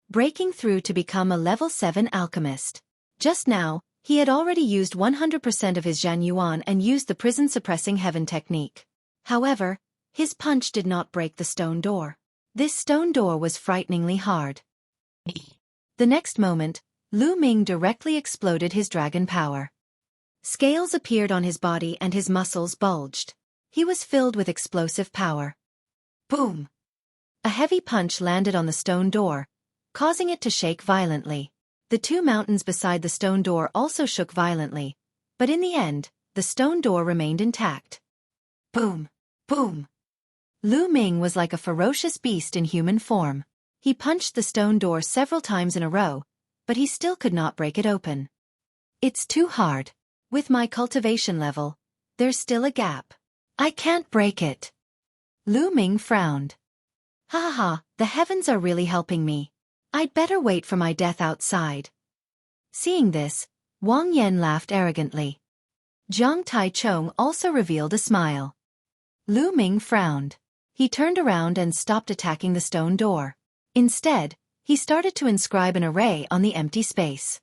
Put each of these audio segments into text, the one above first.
breaking through to become a level 7 alchemist. Just now, he had already used 100% of his Zhan Yuan and used the prison-suppressing heaven technique. However, his punch did not break the stone door. This stone door was frighteningly hard. The next moment, Lu Ming directly exploded his dragon power. Scales appeared on his body and his muscles bulged. He was filled with explosive power. Boom! A heavy punch landed on the stone door, causing it to shake violently. The two mountains beside the stone door also shook violently, but in the end, the stone door remained intact. Boom! Boom! Lu Ming was like a ferocious beast in human form. He punched the stone door several times in a row, but he still could not break it open. It's too hard. With my cultivation level, there's still a gap. I can't break it. Lu Ming frowned. Ha ha ha, the heavens are really helping me. I'd better wait for my death outside. Seeing this, Wang Yan laughed arrogantly. Zhang Taichong also revealed a smile. Lu Ming frowned. He turned around and stopped attacking the stone door. Instead, he started to inscribe an array on the empty space.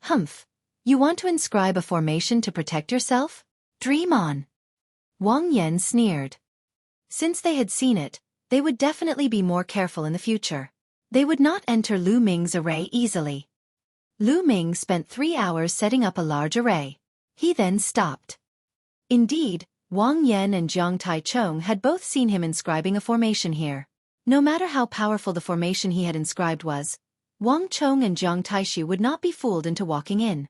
Humph. You want to inscribe a formation to protect yourself? Dream on. Wang Yan sneered. Since they had seen it, they would definitely be more careful in the future. They would not enter Lu Ming's array easily. Lu Ming spent 3 hours setting up a large array. He then stopped. Indeed, Wang Yan and Zhang Taichong had both seen him inscribing a formation here. No matter how powerful the formation he had inscribed was, Wang Chong and Zhang Taishu would not be fooled into walking in.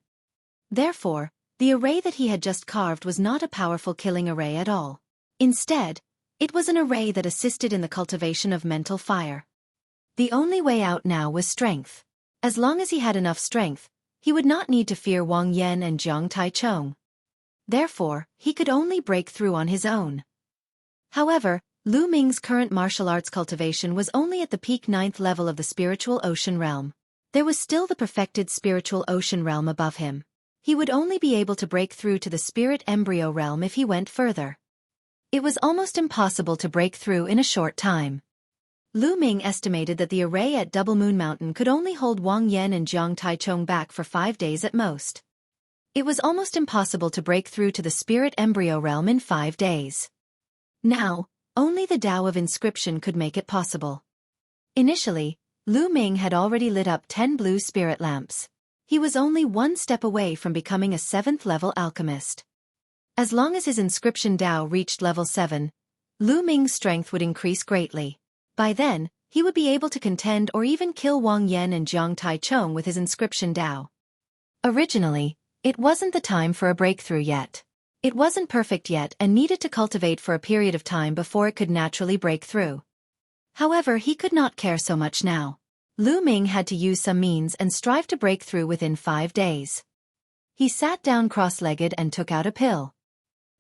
Therefore, the array that he had just carved was not a powerful killing array at all. Instead, it was an array that assisted in the cultivation of mental fire. The only way out now was strength. As long as he had enough strength, he would not need to fear Wang Yan and Zhang Taichong. Therefore, he could only break through on his own. However, Lu Ming's current martial arts cultivation was only at the peak 9th level of the spiritual ocean realm. There was still the perfected spiritual ocean realm above him. He would only be able to break through to the spirit embryo realm if he went further. It was almost impossible to break through in a short time. Lu Ming estimated that the array at Double Moon Mountain could only hold Wang Yan and Zhang Taichong back for 5 days at most. It was almost impossible to break through to the spirit embryo realm in 5 days. Now, only the Tao of inscription could make it possible. Initially, Lu Ming had already lit up 10 blue spirit lamps. He was only 1 step away from becoming a 7th-level alchemist. As long as his inscription Tao reached level 7, Lu Ming's strength would increase greatly. By then, he would be able to contend or even kill Wang Yan and Zhang Taichong with his inscription Tao. Originally, it wasn't the time for a breakthrough yet. It wasn't perfect yet and needed to cultivate for a period of time before it could naturally break through. However, he could not care so much now. Lu Ming had to use some means and strive to break through within 5 days. He sat down cross-legged and took out a pill.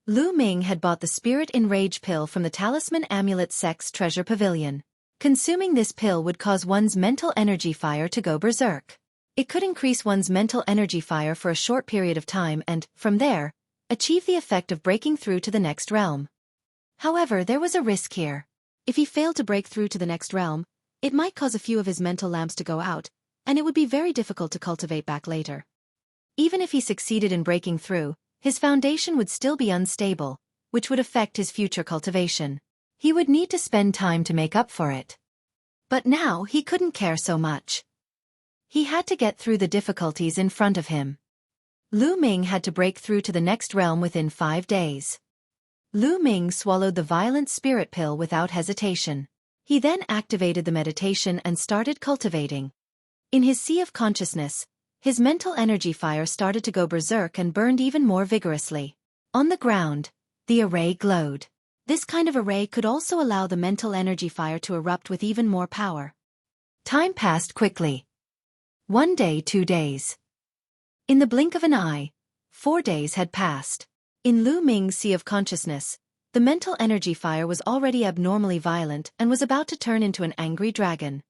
Lu Ming had bought the Spirit Enrage pill from the Talisman Amulet Sect's Treasure Pavilion. Consuming this pill would cause one's mental energy fire to go berserk. It could increase one's mental energy fire for a short period of time and, from there, achieve the effect of breaking through to the next realm. However, there was a risk here. If he failed to break through to the next realm, it might cause a few of his mental lamps to go out, and it would be very difficult to cultivate back later. Even if he succeeded in breaking through, his foundation would still be unstable, which would affect his future cultivation. He would need to spend time to make up for it. But now he couldn't care so much. He had to get through the difficulties in front of him. Lu Ming had to break through to the next realm within 5 days. Lu Ming swallowed the violent spirit pill without hesitation. He then activated the meditation and started cultivating. In his sea of consciousness, his mental energy fire started to go berserk and burned even more vigorously. On the ground, the array glowed. This kind of array could also allow the mental energy fire to erupt with even more power. Time passed quickly. 1 day, 2 days. In the blink of an eye, 4 days had passed. In Lu Ming's sea of consciousness, the mental energy fire was already abnormally violent and was about to turn into an angry dragon.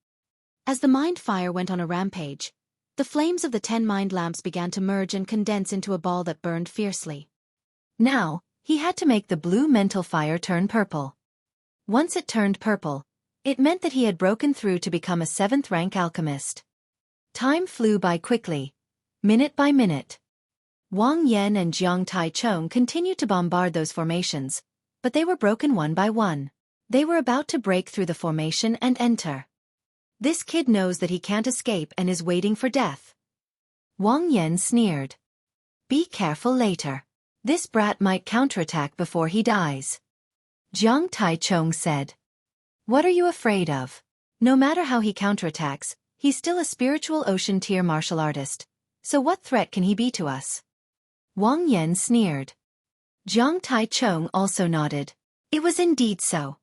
As the mind fire went on a rampage, the flames of the 10 mind lamps began to merge and condense into a ball that burned fiercely. Now, he had to make the blue mental fire turn purple. Once it turned purple, It meant that he had broken through to become a 7th-rank alchemist. Time flew by quickly, minute by minute. Wang Yan and Jiang Taichong continued to bombard those formations, but they were broken one by one. They were about to break through the formation and enter. This kid knows that he can't escape and is waiting for death. Wang Yan sneered. Be careful later. This brat might counterattack before he dies. Jiang Taichong said. What are you afraid of? No matter how he counterattacks, he's still a spiritual ocean-tier martial artist, so what threat can he be to us? Wang Yan sneered. Jiang Taichong also nodded. It was indeed so.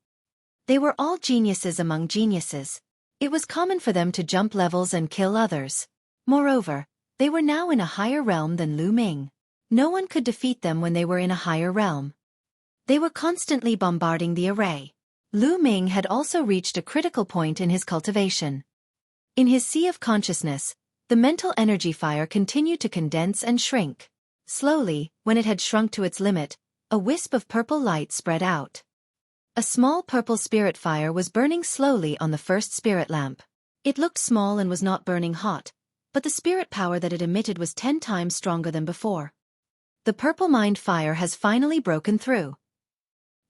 They were all geniuses among geniuses. It was common for them to jump levels and kill others. Moreover, they were now in a higher realm than Lu Ming. No one could defeat them when they were in a higher realm. They were constantly bombarding the array. Lu Ming had also reached a critical point in his cultivation. In his sea of consciousness, the mental energy fire continued to condense and shrink. Slowly, when it had shrunk to its limit, a wisp of purple light spread out. A small purple spirit fire was burning slowly on the first spirit lamp. It looked small and was not burning hot, but the spirit power that it emitted was 10 times stronger than before. The purple mind fire has finally broken through.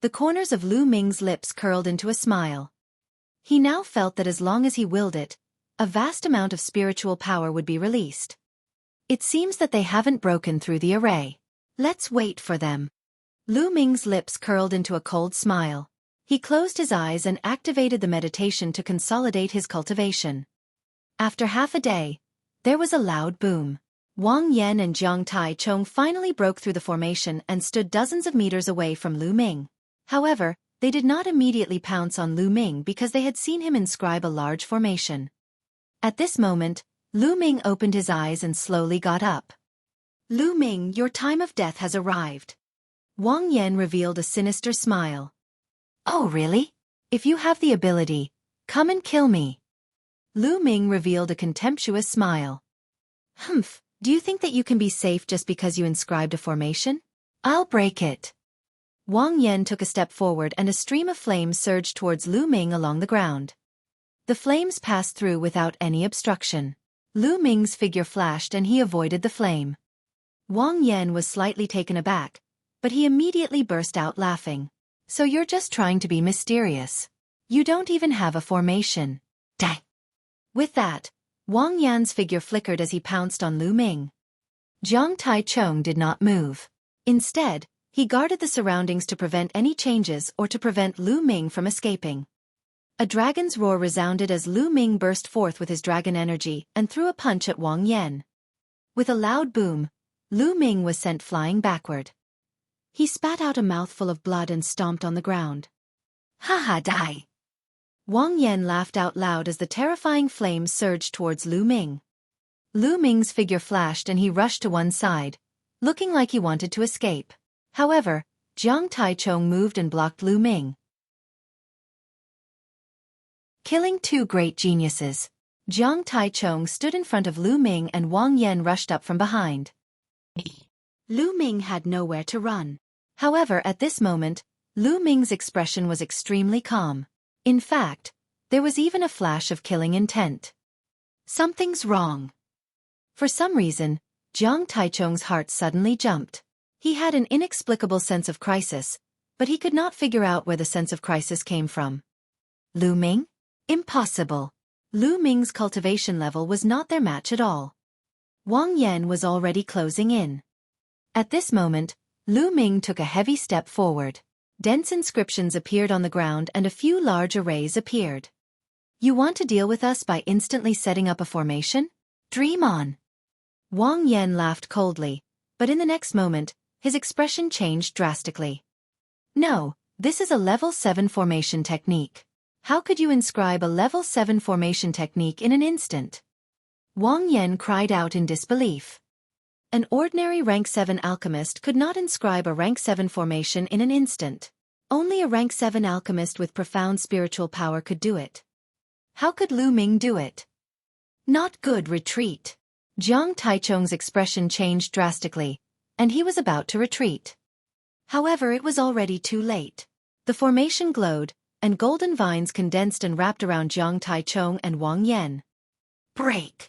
The corners of Lu Ming's lips curled into a smile. He now felt that as long as he willed it, a vast amount of spiritual power would be released. It seems that they haven't broken through the array. Let's wait for them. Lu Ming's lips curled into a cold smile. He closed his eyes and activated the meditation to consolidate his cultivation. After half a day, there was a loud boom. Wang Yan and Jiang Taichong finally broke through the formation and stood dozens of meters away from Lu Ming. However, they did not immediately pounce on Lu Ming because they had seen him inscribe a large formation. At this moment, Lu Ming opened his eyes and slowly got up. Lu Ming, your time of death has arrived. Wang Yan revealed a sinister smile. Oh really? If you have the ability, come and kill me. Lu Ming revealed a contemptuous smile. Humph, do you think that you can be safe just because you inscribed a formation? I'll break it. Wang Yan took a step forward and a stream of flames surged towards Lu Ming along the ground. The flames passed through without any obstruction. Lu Ming's figure flashed and he avoided the flame. Wang Yan was slightly taken aback, but he immediately burst out laughing. So you're just trying to be mysterious. You don't even have a formation. Dang. With that, Wang Yan's figure flickered as he pounced on Lu Ming. Jiang Taichong did not move. Instead, he guarded the surroundings to prevent any changes or to prevent Lu Ming from escaping. A dragon's roar resounded as Lu Ming burst forth with his dragon energy and threw a punch at Wang Yan. With a loud boom, Lu Ming was sent flying backward. He spat out a mouthful of blood and stomped on the ground. Ha ha, die! Wang Yan laughed out loud as the terrifying flames surged towards Lu Ming. Lu Ming's figure flashed and he rushed to one side, looking like he wanted to escape. However, Jiang Taichong moved and blocked Lu Ming. Killing two great geniuses. Jiang Taichong stood in front of Lu Ming and Wang Yan rushed up from behind. Lu Ming had nowhere to run. However, at this moment, Lu Ming's expression was extremely calm. In fact, there was even a flash of killing intent. Something's wrong. For some reason, Jiang Taichong's heart suddenly jumped. He had an inexplicable sense of crisis, but he could not figure out where the sense of crisis came from. Lu Ming? Impossible. Lu Ming's cultivation level was not their match at all. Wang Yan was already closing in. At this moment, Lu Ming took a heavy step forward. Dense inscriptions appeared on the ground and a few large arrays appeared. You want to deal with us by instantly setting up a formation? Dream on. Wang Yan laughed coldly, but in the next moment, his expression changed drastically. No, this is a level 7 formation technique. How could you inscribe a level 7 formation technique in an instant? Wang Yan cried out in disbelief. An ordinary rank 7 alchemist could not inscribe a rank 7 formation in an instant. Only a rank 7 alchemist with profound spiritual power could do it. How could Lu Ming do it? Not good. Retreat. Jiang Taichong's expression changed drastically, and he was about to retreat. However, it was already too late. The formation glowed, and golden vines condensed and wrapped around Jiang Taichung and Wang Yan. Break!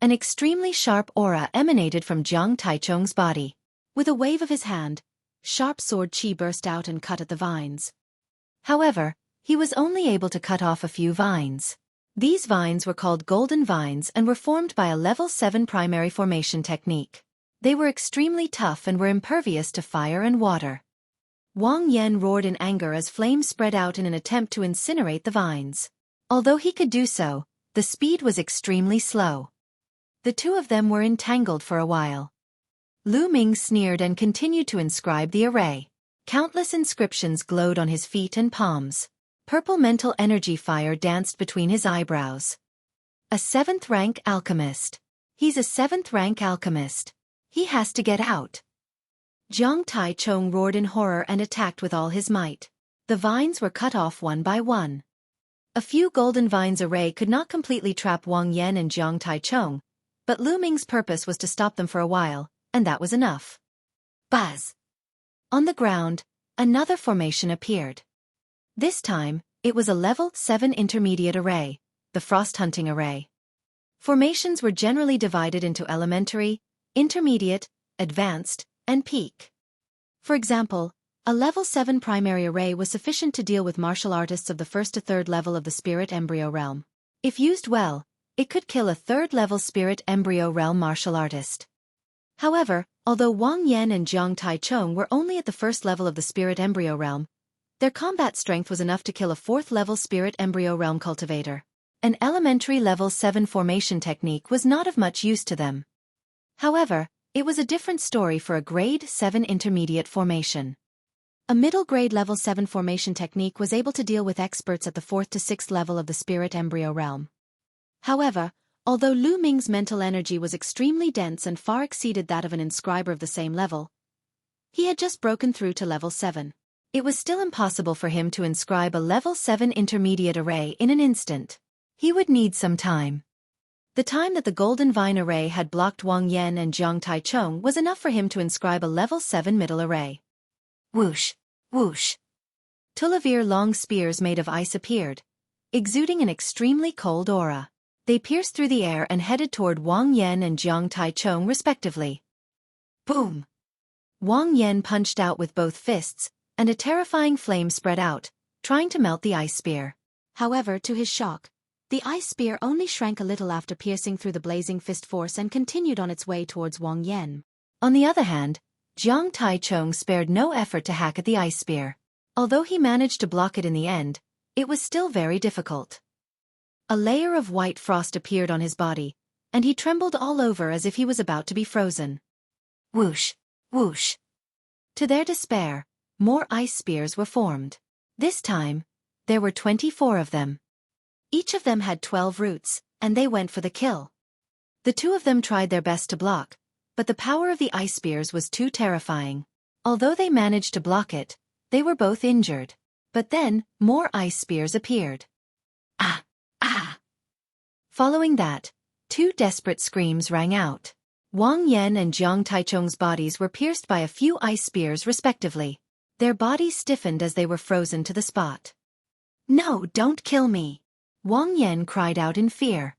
An extremely sharp aura emanated from Jiang Taichung's body. With a wave of his hand, sharp sword qi burst out and cut at the vines. However, he was only able to cut off a few vines. These vines were called golden vines and were formed by a level 7 primary formation technique. They were extremely tough and were impervious to fire and water. Wang Yan roared in anger as flames spread out in an attempt to incinerate the vines. Although he could do so, the speed was extremely slow. The two of them were entangled for a while. Lu Ming sneered and continued to inscribe the array. Countless inscriptions glowed on his feet and palms. Purple mental energy fire danced between his eyebrows. A 7th rank alchemist. He's a 7th rank alchemist. He has to get out. Jiang Taichung roared in horror and attacked with all his might. The vines were cut off one by one. A few golden vines array could not completely trap Wang Yan and Jiang Taichung, but Lu Ming's purpose was to stop them for a while, and that was enough. Buzz! On the ground, another formation appeared. This time, it was a level 7 intermediate array, the frost hunting array. Formations were generally divided into elementary, intermediate, advanced, and peak. For example, a level 7 primary array was sufficient to deal with martial artists of the 1st to 3rd level of the spirit embryo realm. If used well, it could kill a 3rd level spirit embryo realm martial artist. However, although Wang Yan and Jiang Taichung were only at the 1st level of the spirit embryo realm, their combat strength was enough to kill a 4th level spirit embryo realm cultivator. An elementary level 7 formation technique was not of much use to them. However, it was a different story for a grade 7 intermediate formation. A middle grade level 7 formation technique was able to deal with experts at the 4th to 6th level of the spirit embryo realm. However, although Lu Ming's mental energy was extremely dense and far exceeded that of an inscriber of the same level, he had just broken through to level 7. It was still impossible for him to inscribe a level 7 intermediate array in an instant. He would need some time. The time that the golden vine array had blocked Wang Yan and Jiang Taichung was enough for him to inscribe a level 7 middle array. Whoosh! Whoosh! Tulavir long spears made of ice appeared, exuding an extremely cold aura. They pierced through the air and headed toward Wang Yan and Jiang Taichung respectively. Boom! Wang Yan punched out with both fists, and a terrifying flame spread out, trying to melt the ice spear. However, to his shock, the ice spear only shrank a little after piercing through the blazing fist force and continued on its way towards Wang Yan. On the other hand, Jiang Taichung spared no effort to hack at the ice spear. Although he managed to block it in the end, it was still very difficult. A layer of white frost appeared on his body, and he trembled all over as if he was about to be frozen. Whoosh! Whoosh! To their despair, more ice spears were formed. This time, there were 24 of them. Each of them had 12 roots, and they went for the kill. The two of them tried their best to block, but the power of the ice spears was too terrifying. Although they managed to block it, they were both injured. But then, more ice spears appeared. Ah! Ah! Following that, two desperate screams rang out. Wang Yan and Jiang Taichung's bodies were pierced by a few ice spears respectively. Their bodies stiffened as they were frozen to the spot. No, don't kill me! Wang Yan cried out in fear.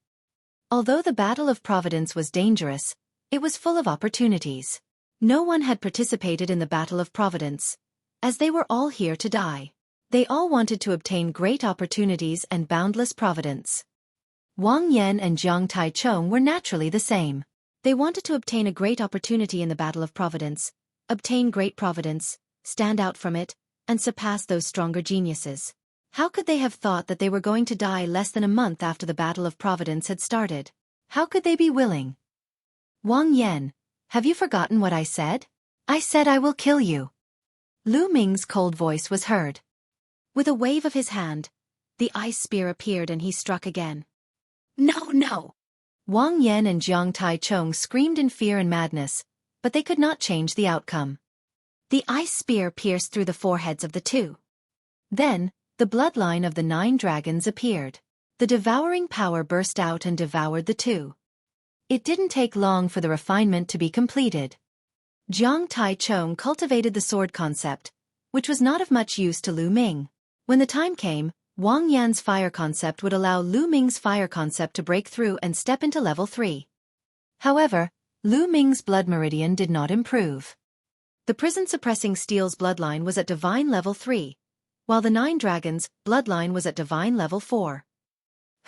Although the Battle of Providence was dangerous, it was full of opportunities. No one had participated in the Battle of Providence, as they were all here to die. They all wanted to obtain great opportunities and boundless providence. Wang Yan and Jiang Taichung were naturally the same. They wanted to obtain a great opportunity in the Battle of Providence, obtain great providence, stand out from it, and surpass those stronger geniuses. How could they have thought that they were going to die less than a month after the Battle of Providence had started? How could they be willing? Wang Yan, have you forgotten what I said? I said I will kill you. Lu Ming's cold voice was heard. With a wave of his hand, the ice spear appeared and he struck again. No, no! Wang Yan and Jiang Taichung screamed in fear and madness, but they could not change the outcome. The ice spear pierced through the foreheads of the two. Then, the bloodline of the 9 dragons appeared. The devouring power burst out and devoured the two. It didn't take long for the refinement to be completed. Jiang Taichung cultivated the sword concept, which was not of much use to Lu Ming. When the time came, Wang Yan's fire concept would allow Lu Ming's fire concept to break through and step into level 3. However, Lu Ming's blood meridian did not improve. The prison-suppressing steel's bloodline was at divine level 3, while the 9 dragons' bloodline was at divine level 4.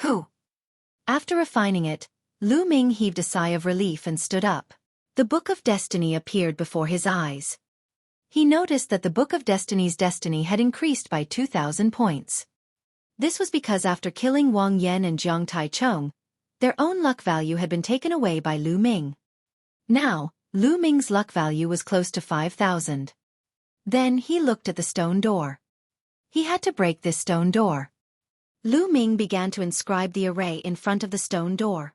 Whew! After refining it, Lu Ming heaved a sigh of relief and stood up. The Book of Destiny appeared before his eyes. He noticed that the Book of Destiny's destiny had increased by 2,000 points. This was because after killing Wang Yan and Jiang Taichong, their own luck value had been taken away by Lu Ming. Now, Lu Ming's luck value was close to 5,000. Then he looked at the stone door. He had to break this stone door. Lu Ming began to inscribe the array in front of the stone door.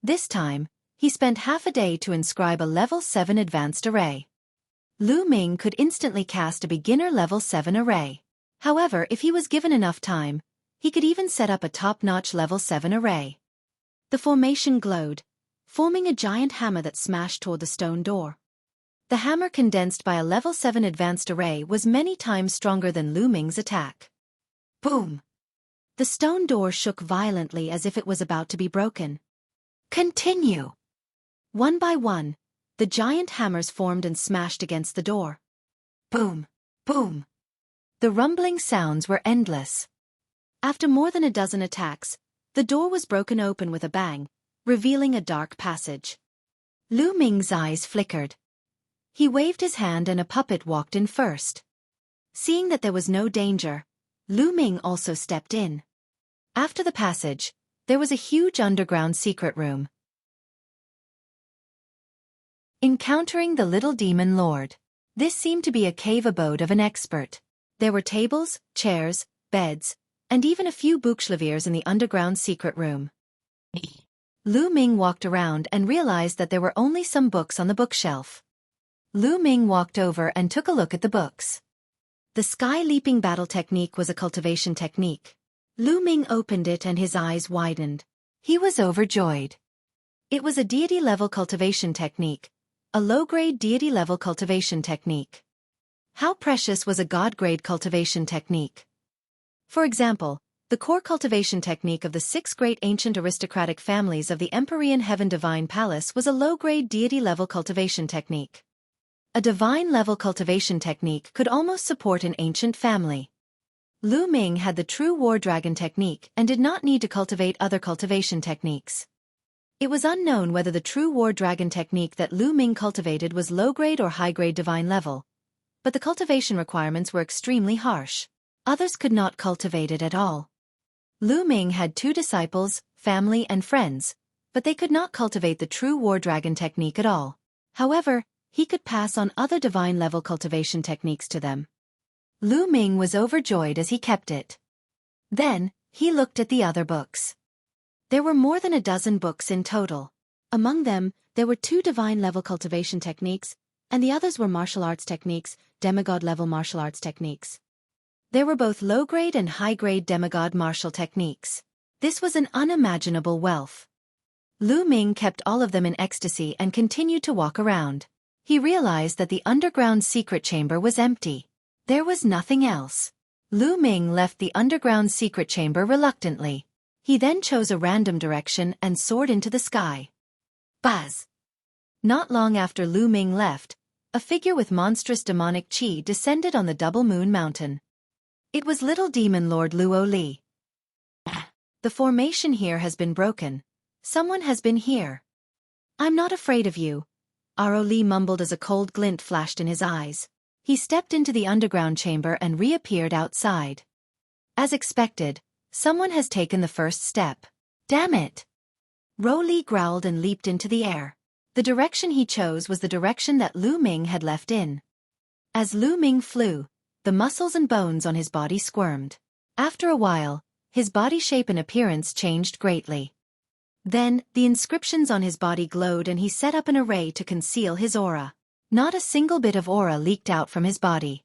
This time, he spent half a day to inscribe a level 7 advanced array. Lu Ming could instantly cast a beginner level 7 array. However, if he was given enough time, he could even set up a top-notch level 7 array. The formation glowed, forming a giant hammer that smashed toward the stone door. The hammer condensed by a level 7 advanced array was many times stronger than Lu Ming's attack. Boom! The stone door shook violently as if it was about to be broken. Continue! One by one, the giant hammers formed and smashed against the door. Boom! Boom! The rumbling sounds were endless. After more than a dozen attacks, the door was broken open with a bang, revealing a dark passage. Lu Ming's eyes flickered. He waved his hand and a puppet walked in first. Seeing that there was no danger, Lu Ming also stepped in. After the passage, there was a huge underground secret room. Encountering the little demon lord. This seemed to be a cave abode of an expert. There were tables, chairs, beds, and even a few bookshelves in the underground secret room. Lu Ming walked around and realized that there were only some books on the bookshelf. Lu Ming walked over and took a look at the books. The sky-leaping battle technique was a cultivation technique. Lu Ming opened it and his eyes widened. He was overjoyed. It was a deity-level cultivation technique, a low-grade deity-level cultivation technique. How precious was a god-grade cultivation technique? For example, the core cultivation technique of the 6 great ancient aristocratic families of the Empyrean Heaven Divine Palace was a low-grade deity-level cultivation technique. A divine-level cultivation technique could almost support an ancient family. Lu Ming had the true War Dragon technique and did not need to cultivate other cultivation techniques. It was unknown whether the true War Dragon technique that Lu Ming cultivated was low-grade or high-grade divine level, but the cultivation requirements were extremely harsh. Others could not cultivate it at all. Lu Ming had 2 disciples, family and friends, but they could not cultivate the true War Dragon technique at all. However, he could pass on other divine-level cultivation techniques to them. Lu Ming was overjoyed as he kept it. Then, he looked at the other books. There were more than a dozen books in total. Among them, there were 2 divine-level cultivation techniques, and the others were martial arts techniques, demigod-level martial arts techniques. There were both low-grade and high-grade demigod martial techniques. This was an unimaginable wealth. Lu Ming kept all of them in ecstasy and continued to walk around. He realized that the underground secret chamber was empty. There was nothing else. Lu Ming left the underground secret chamber reluctantly. He then chose a random direction and soared into the sky. Buzz! Not long after Lu Ming left, a figure with monstrous demonic chi descended on the Double Moon Mountain. It was little demon lord Luo Li. The formation here has been broken. Someone has been here. I'm not afraid of you, Aro Li mumbled as a cold glint flashed in his eyes. He stepped into the underground chamber and reappeared outside. As expected, someone has taken the first step. Damn it! Ro Li growled and leaped into the air. The direction he chose was the direction that Lu Ming had left in. As Lu Ming flew, the muscles and bones on his body squirmed. After a while, his body shape and appearance changed greatly. Then, the inscriptions on his body glowed and he set up an array to conceal his aura. Not a single bit of aura leaked out from his body.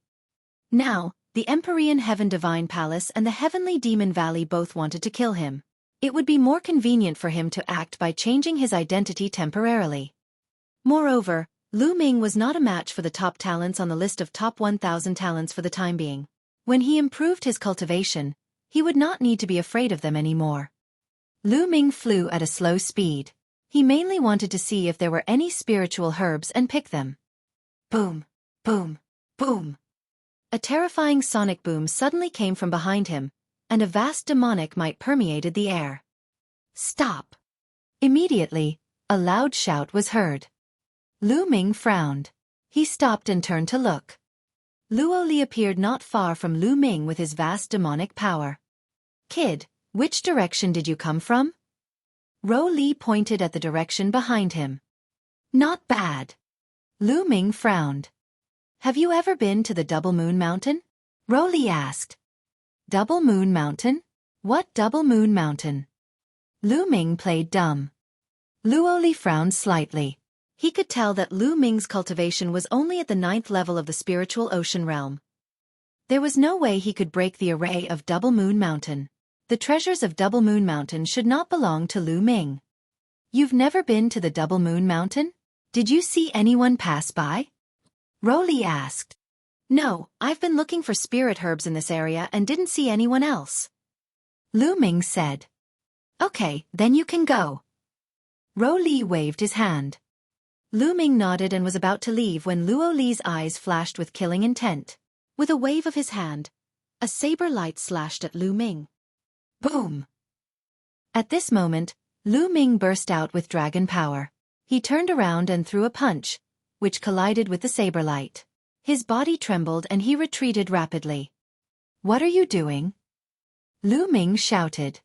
Now, the Empyrean Heaven Divine Palace and the Heavenly Demon Valley both wanted to kill him. It would be more convenient for him to act by changing his identity temporarily. Moreover, Lu Ming was not a match for the top talents on the list of top 1,000 talents for the time being. When he improved his cultivation, he would not need to be afraid of them anymore. Lu Ming flew at a slow speed. He mainly wanted to see if there were any spiritual herbs and pick them. Boom, boom, boom. A terrifying sonic boom suddenly came from behind him, and a vast demonic might permeated the air. Stop! Immediately, a loud shout was heard. Lu Ming frowned. He stopped and turned to look. Luo Li appeared not far from Lu Ming with his vast demonic power. Kid, which direction did you come from? Ro Li pointed at the direction behind him. Not bad. Lu Ming frowned. Have you ever been to the Double Moon Mountain? Ro Li asked. Double Moon Mountain? What Double Moon Mountain? Lu Ming played dumb. Luo Li frowned slightly. He could tell that Lu Ming's cultivation was only at the 9th level of the spiritual ocean realm. There was no way he could break the array of Double Moon Mountain. The treasures of Double Moon Mountain should not belong to Lu Ming. You've never been to the Double Moon Mountain? Did you see anyone pass by? Ro Li asked. No, I've been looking for spirit herbs in this area and didn't see anyone else. Lu Ming said. Okay, then you can go. Ro Li waved his hand. Lu Ming nodded and was about to leave when Luo Li's eyes flashed with killing intent. With a wave of his hand, a saber light slashed at Lu Ming. Boom! At this moment, Lu Ming burst out with dragon power. He turned around and threw a punch, which collided with the saber light. His body trembled and he retreated rapidly. What are you doing? Lu Ming shouted.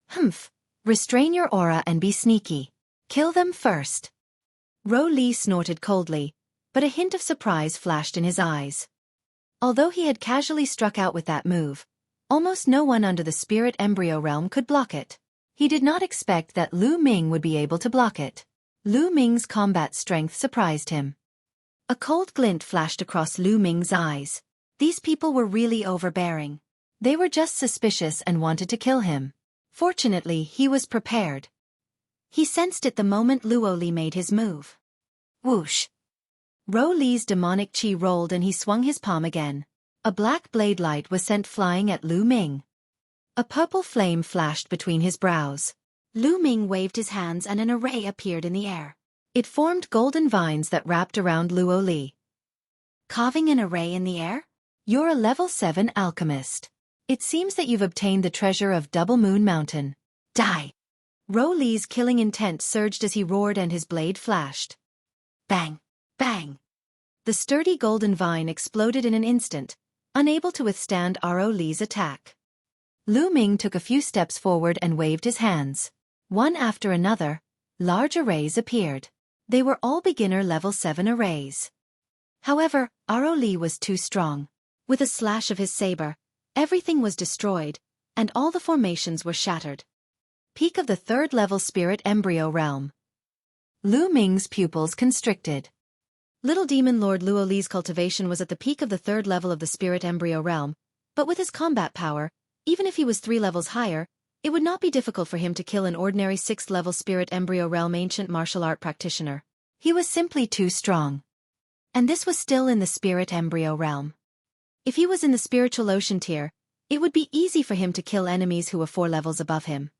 Humph! Restrain your aura and be sneaky. Kill them first. Ro Li snorted coldly, but a hint of surprise flashed in his eyes. Although he had casually struck out with that move, almost no one under the spirit embryo realm could block it. He did not expect that Lu Ming would be able to block it. Lu Ming's combat strength surprised him. A cold glint flashed across Lu Ming's eyes. These people were really overbearing. They were just suspicious and wanted to kill him. Fortunately, he was prepared. He sensed it the moment Luo Li made his move. Whoosh! Ro Li's demonic chi rolled and he swung his palm again. A black blade light was sent flying at Lu Ming. A purple flame flashed between his brows. Lu Ming waved his hands and an array appeared in the air. It formed golden vines that wrapped around Luo Li. Carving an array in the air? You're a level 7 alchemist. It seems that you've obtained the treasure of Double Moon Mountain. Die! Ro Li's killing intent surged as he roared and his blade flashed. Bang! Bang! The sturdy golden vine exploded in an instant, unable to withstand Ro Li's attack. Lu Ming took a few steps forward and waved his hands. One after another, large arrays appeared. They were all beginner level 7 arrays. However, Ro Li was too strong. With a slash of his saber, everything was destroyed, and all the formations were shattered. Peak of the 3rd level spirit embryo realm. Lu Ming's pupils constricted. Little Demon Lord Luo Li's cultivation was at the peak of the 3rd level of the spirit embryo realm, but with his combat power, even if he was 3 levels higher, it would not be difficult for him to kill an ordinary 6th level spirit embryo realm ancient martial art practitioner. He was simply too strong. And this was still in the spirit embryo realm. If he was in the spiritual ocean tier, it would be easy for him to kill enemies who were 4 levels above him.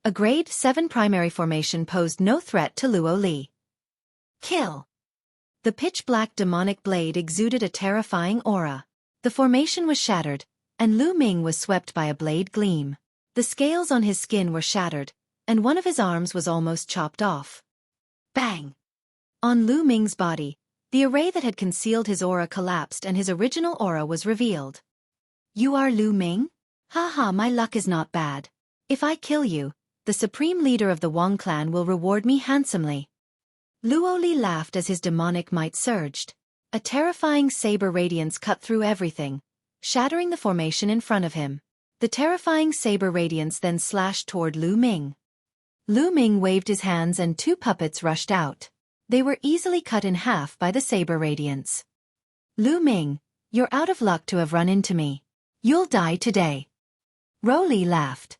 A grade 7 primary formation posed no threat to Luo Li. Kill! The pitch-black demonic blade exuded a terrifying aura. The formation was shattered, and Lu Ming was swept by a blade gleam. The scales on his skin were shattered, and one of his arms was almost chopped off. Bang! On Lu Ming's body, the array that had concealed his aura collapsed and his original aura was revealed. You are Lu Ming? Haha, my luck is not bad. If I kill you, the supreme leader of the Wang clan will reward me handsomely. Luo Li laughed as his demonic might surged. A terrifying saber radiance cut through everything, shattering the formation in front of him. The terrifying saber radiance then slashed toward Lu Ming. Lu Ming waved his hands and 2 puppets rushed out. They were easily cut in half by the saber radiance. Lu Ming, you're out of luck to have run into me. You'll die today. Ro Li laughed.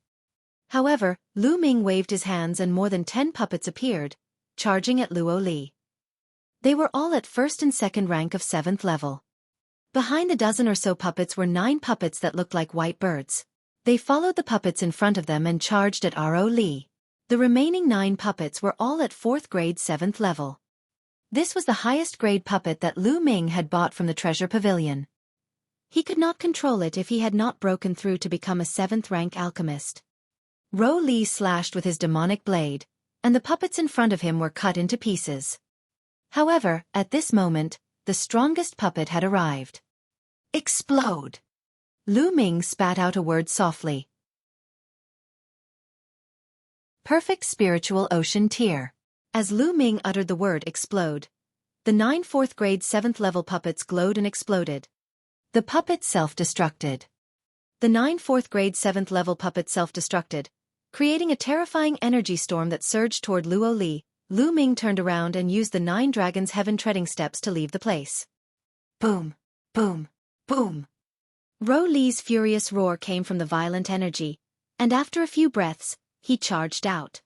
However, Lu Ming waved his hands and more than 10 puppets appeared, charging at Luo Li. They were all at 1st and 2nd rank of 7th level. Behind the dozen or so puppets were 9 puppets that looked like white birds. They followed the puppets in front of them and charged at Ro Li. The remaining 9 puppets were all at 4th grade 7th level. This was the highest grade puppet that Lu Ming had bought from the treasure pavilion. He could not control it if he had not broken through to become a 7th rank alchemist. Ro Li slashed with his demonic blade, and the puppets in front of him were cut into pieces. However, at this moment, the strongest puppet had arrived. Explode! Lu Ming spat out a word softly. Perfect spiritual ocean tear. As Lu Ming uttered the word explode, the 9 4th grade 7th level puppets glowed and exploded. The puppet self-destructed. The 9 4th grade 7th level puppet self-destructed, creating a terrifying energy storm that surged toward Luo Li. Lu Ming turned around and used the 9 dragons' heaven treading steps to leave the place. Boom! Boom! Boom! Ro Li's furious roar came from the violent energy, and after a few breaths, he charged out.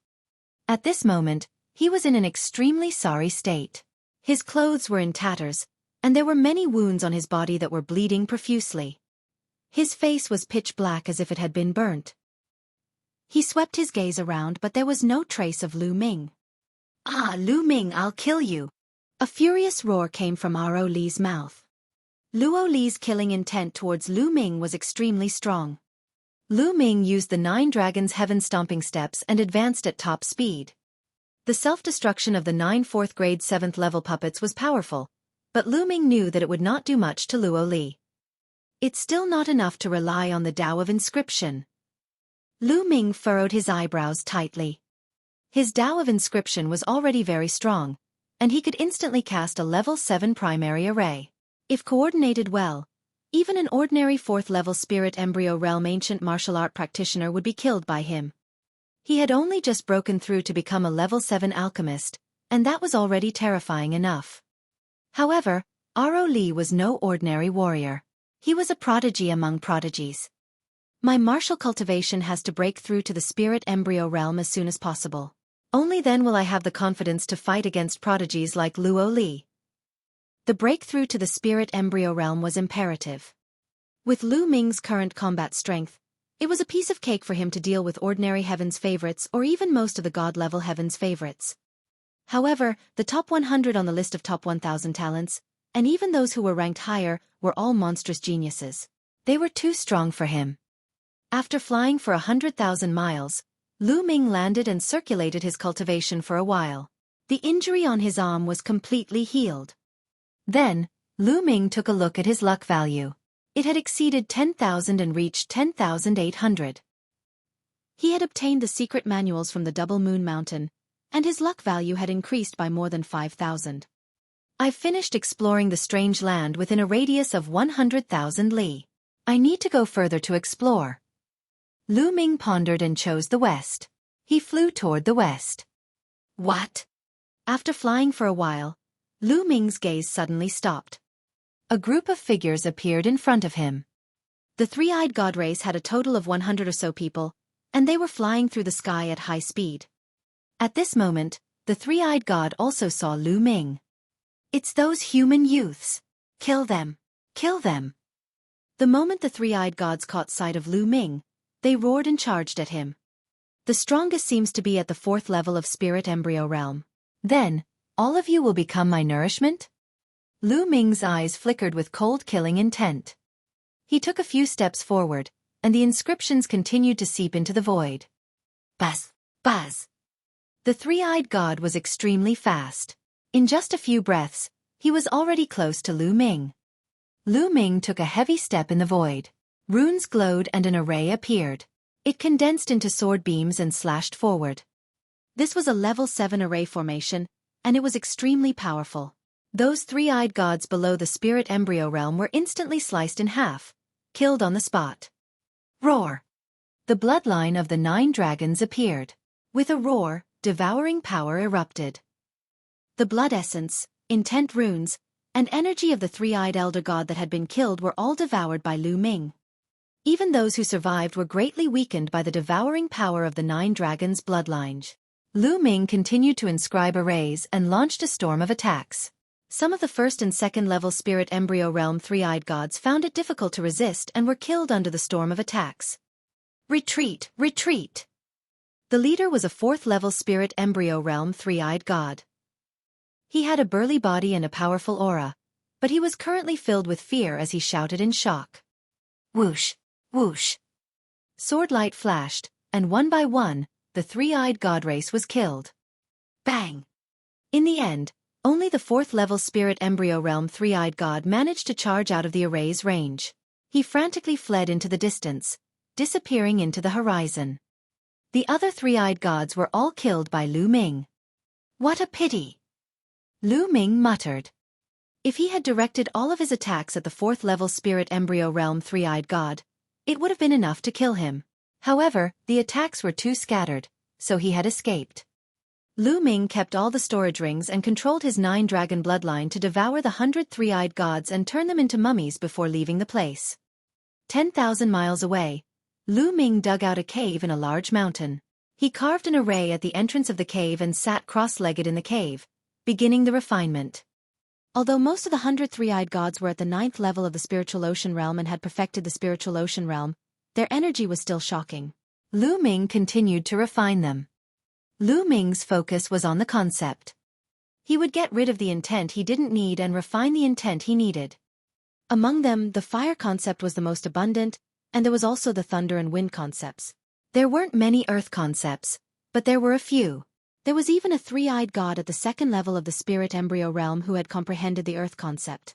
At this moment, he was in an extremely sorry state. His clothes were in tatters, and there were many wounds on his body that were bleeding profusely. His face was pitch black as if it had been burnt. He swept his gaze around, but there was no trace of Lu Ming. Ah, Lu Ming, I'll kill you! A furious roar came from Ro Li's mouth. Luo Li's killing intent towards Lu Ming was extremely strong. Lu Ming used the 9 dragons' heaven stomping steps and advanced at top speed. The self-destruction of the 9 4th grade 7th level puppets was powerful, but Lu Ming knew that it would not do much to Luo Li. It's still not enough to rely on the Tao of Inscription. Lu Ming furrowed his eyebrows tightly. His Tao of Inscription was already very strong, and he could instantly cast a level 7 primary array. If coordinated well, even an ordinary 4th level Spirit Embryo Realm ancient martial art practitioner would be killed by him. He had only just broken through to become a level 7 alchemist, and that was already terrifying enough. However, Ro Li was no ordinary warrior. He was a prodigy among prodigies. My martial cultivation has to break through to the Spirit Embryo Realm as soon as possible. Only then will I have the confidence to fight against prodigies like Luo Li. The breakthrough to the Spirit Embryo Realm was imperative. With Lu Ming's current combat strength, it was a piece of cake for him to deal with ordinary Heaven's favorites or even most of the God-level Heaven's favorites. However, the top 100 on the list of top 1,000 talents, and even those who were ranked higher, were all monstrous geniuses. They were too strong for him. After flying for 100,000 miles, Lu Ming landed and circulated his cultivation for a while. The injury on his arm was completely healed. Then, Lu Ming took a look at his luck value. It had exceeded 10,000 and reached 10,800. He had obtained the secret manuals from the Double Moon Mountain, and his luck value had increased by more than 5,000. I've finished exploring the strange land within a radius of 100,000 li. I need to go further to explore. Lu Ming pondered and chose the west. He flew toward the west. What? After flying for a while, Lu Ming's gaze suddenly stopped. A group of figures appeared in front of him. The three-eyed god race had a total of 100 or so people, and they were flying through the sky at high speed. At this moment, the three-eyed god also saw Lu Ming. It's those human youths. Kill them. Kill them. The moment the three-eyed gods caught sight of Lu Ming, they roared and charged at him. The strongest seems to be at the 4th level of Spirit Embryo Realm. Then, all of you will become my nourishment? Lu Ming's eyes flickered with cold killing intent. He took a few steps forward, and the inscriptions continued to seep into the void. Buzz! Buzz! The three-eyed god was extremely fast. In just a few breaths, he was already close to Lu Ming. Lu Ming took a heavy step in the void. Runes glowed and an array appeared. It condensed into sword beams and slashed forward. This was a level 7 array formation, and it was extremely powerful. Those three-eyed gods below the Spirit Embryo Realm were instantly sliced in half, killed on the spot. Roar! The bloodline of the 9 dragons appeared. With a roar, devouring power erupted. The blood essence, intent runes, and energy of the three-eyed elder god that had been killed were all devoured by Lu Ming. Even those who survived were greatly weakened by the devouring power of the 9 dragons' bloodline. Lu Ming continued to inscribe arrays and launched a storm of attacks. Some of the first and second level spirit embryo realm three-eyed gods found it difficult to resist and were killed under the storm of attacks. Retreat, retreat! The leader was a fourth level spirit embryo realm three-eyed god. He had a burly body and a powerful aura, but he was currently filled with fear as he shouted in shock. Whoosh, whoosh. Sword light flashed, and one by one, the three-eyed god race was killed. Bang! In the end, only the fourth-level spirit embryo realm three-eyed god managed to charge out of the array's range. He frantically fled into the distance, disappearing into the horizon. The other three-eyed gods were all killed by Lu Ming. What a pity! Lu Ming muttered. If he had directed all of his attacks at the fourth-level spirit embryo realm three-eyed god, it would have been enough to kill him. However, the attacks were too scattered, so he had escaped. Lu Ming kept all the storage rings and controlled his 9-dragon bloodline to devour the 100 three-eyed gods and turn them into mummies before leaving the place. 10,000 miles away, Lu Ming dug out a cave in a large mountain. He carved an array at the entrance of the cave and sat cross-legged in the cave, beginning the refinement. Although most of the 100 three-eyed gods were at the 9th level of the spiritual ocean realm and had perfected the spiritual ocean realm, their energy was still shocking. Lu Ming continued to refine them. Lu Ming's focus was on the concept. He would get rid of the intent he didn't need and refine the intent he needed. Among them, the fire concept was the most abundant, and there was also the thunder and wind concepts. There weren't many earth concepts, but there were a few. There was even a three-eyed god at the 2nd level of the spirit embryo realm who had comprehended the earth concept.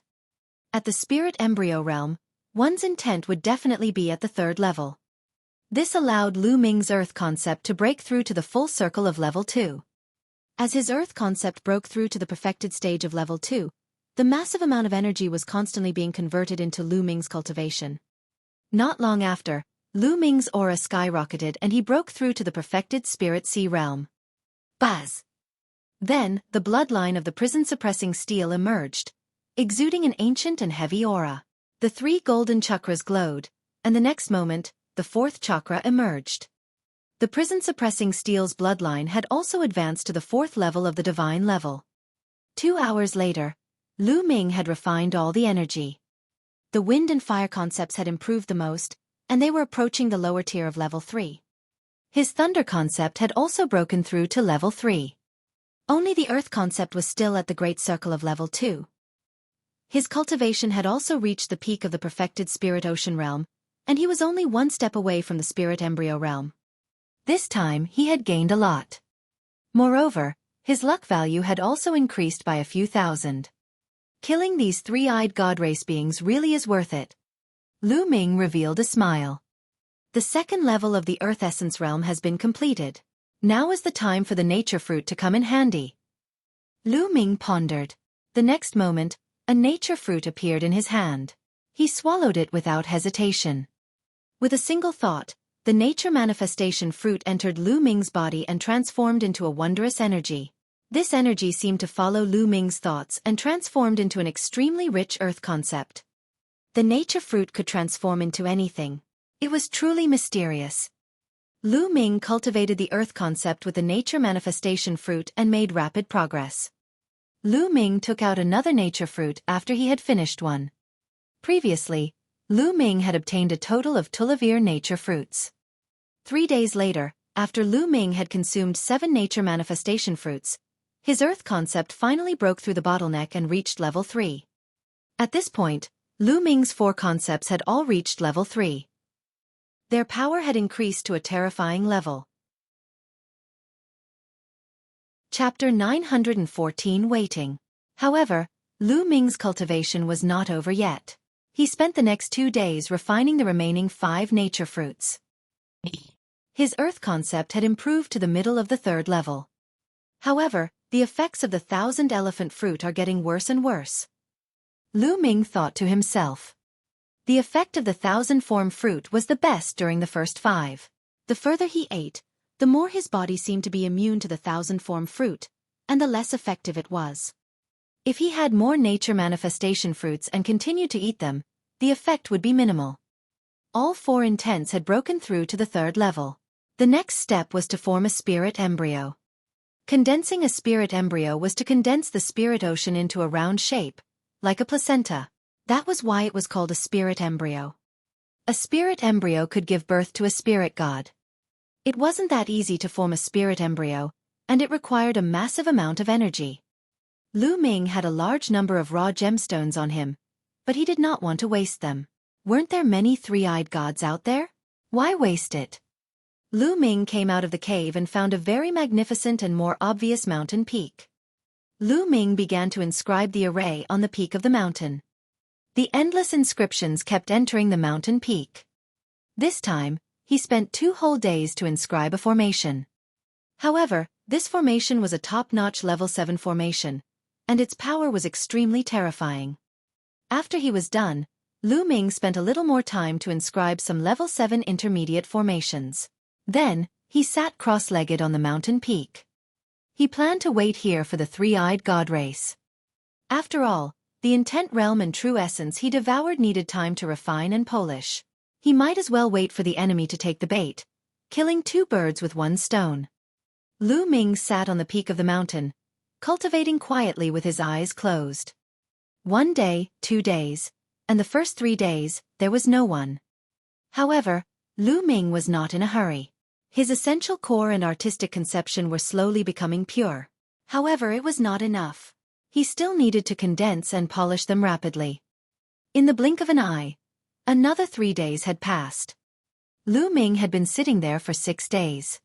At the spirit embryo realm, one's intent would definitely be at the 3rd level. This allowed Lu Ming's earth concept to break through to the full circle of level 2. As his earth concept broke through to the perfected stage of level 2, the massive amount of energy was constantly being converted into Lu Ming's cultivation. Not long after, Lu Ming's aura skyrocketed and he broke through to the perfected spirit sea realm. Buzz! Then, the bloodline of the prison-suppressing steel emerged, exuding an ancient and heavy aura. The 3 golden chakras glowed, and the next moment, the 4th chakra emerged. The prison-suppressing steel's bloodline had also advanced to the 4th level of the divine level. 2 hours later, Lu Ming had refined all the energy. The wind and fire concepts had improved the most, and they were approaching the lower tier of level 3. His thunder concept had also broken through to level 3. Only the earth concept was still at the great circle of level 2. His cultivation had also reached the peak of the perfected spirit ocean realm, and he was only one step away from the spirit embryo realm. This time he had gained a lot. Moreover, his luck value had also increased by a few thousand. Killing these three-eyed god race beings really is worth it. Lu Ming revealed a smile. The 2nd level of the earth essence realm has been completed. Now is the time for the nature fruit to come in handy. Lu Ming pondered. The next moment, a nature fruit appeared in his hand. He swallowed it without hesitation. With a single thought, the nature manifestation fruit entered Lu Ming's body and transformed into a wondrous energy. This energy seemed to follow Lu Ming's thoughts and transformed into an extremely rich earth concept. The nature fruit could transform into anything. It was truly mysterious. Lu Ming cultivated the earth concept with the nature manifestation fruit and made rapid progress. Lu Ming took out another nature fruit after he had finished one. Previously, Lu Ming had obtained a total of 12 nature fruits. 3 days later, after Lu Ming had consumed 7 nature manifestation fruits, his earth concept finally broke through the bottleneck and reached level 3. At this point, Lu Ming's 4 concepts had all reached level 3. Their power had increased to a terrifying level. Chapter 914 Waiting. However, Lu Ming's cultivation was not over yet. He spent the next 2 days refining the remaining 5 nature fruits. His earth concept had improved to the middle of the 3rd level. However, the effects of the 1,000 elephant fruit are getting worse and worse. Lu Ming thought to himself. The effect of the 1,000-form fruit was the best during the first 5. The further he ate, the more his body seemed to be immune to the 1,000-form fruit, and the less effective it was. If he had more nature manifestation fruits and continued to eat them, the effect would be minimal. All 4 intents had broken through to the 3rd level. The next step was to form a spirit embryo. Condensing a spirit embryo was to condense the spirit ocean into a round shape, like a placenta. That was why it was called a spirit embryo. A spirit embryo could give birth to a spirit god. It wasn't that easy to form a spirit embryo, and it required a massive amount of energy. Lu Ming had a large number of raw gemstones on him, but he did not want to waste them. Weren't there many three-eyed gods out there? Why waste it? Lu Ming came out of the cave and found a very magnificent and more obvious mountain peak. Lu Ming began to inscribe the array on the peak of the mountain. The endless inscriptions kept entering the mountain peak. This time, he spent 2 whole days to inscribe a formation. However, this formation was a top-notch level 7 formation, and its power was extremely terrifying. After he was done, Lu Ming spent a little more time to inscribe some level 7 intermediate formations. Then, he sat cross-legged on the mountain peak. He planned to wait here for the three-eyed god race. After all, the intent realm and true essence he devoured needed time to refine and polish. He might as well wait for the enemy to take the bait, killing 2 birds with 1 stone. Lu Ming sat on the peak of the mountain, cultivating quietly with his eyes closed. 1 day, 2 days, and the first 3 days, there was no one. However, Lu Ming was not in a hurry. His essential core and artistic conception were slowly becoming pure. However, it was not enough. He still needed to condense and polish them rapidly. In the blink of an eye, another 3 days had passed. Lu Ming had been sitting there for 6 days.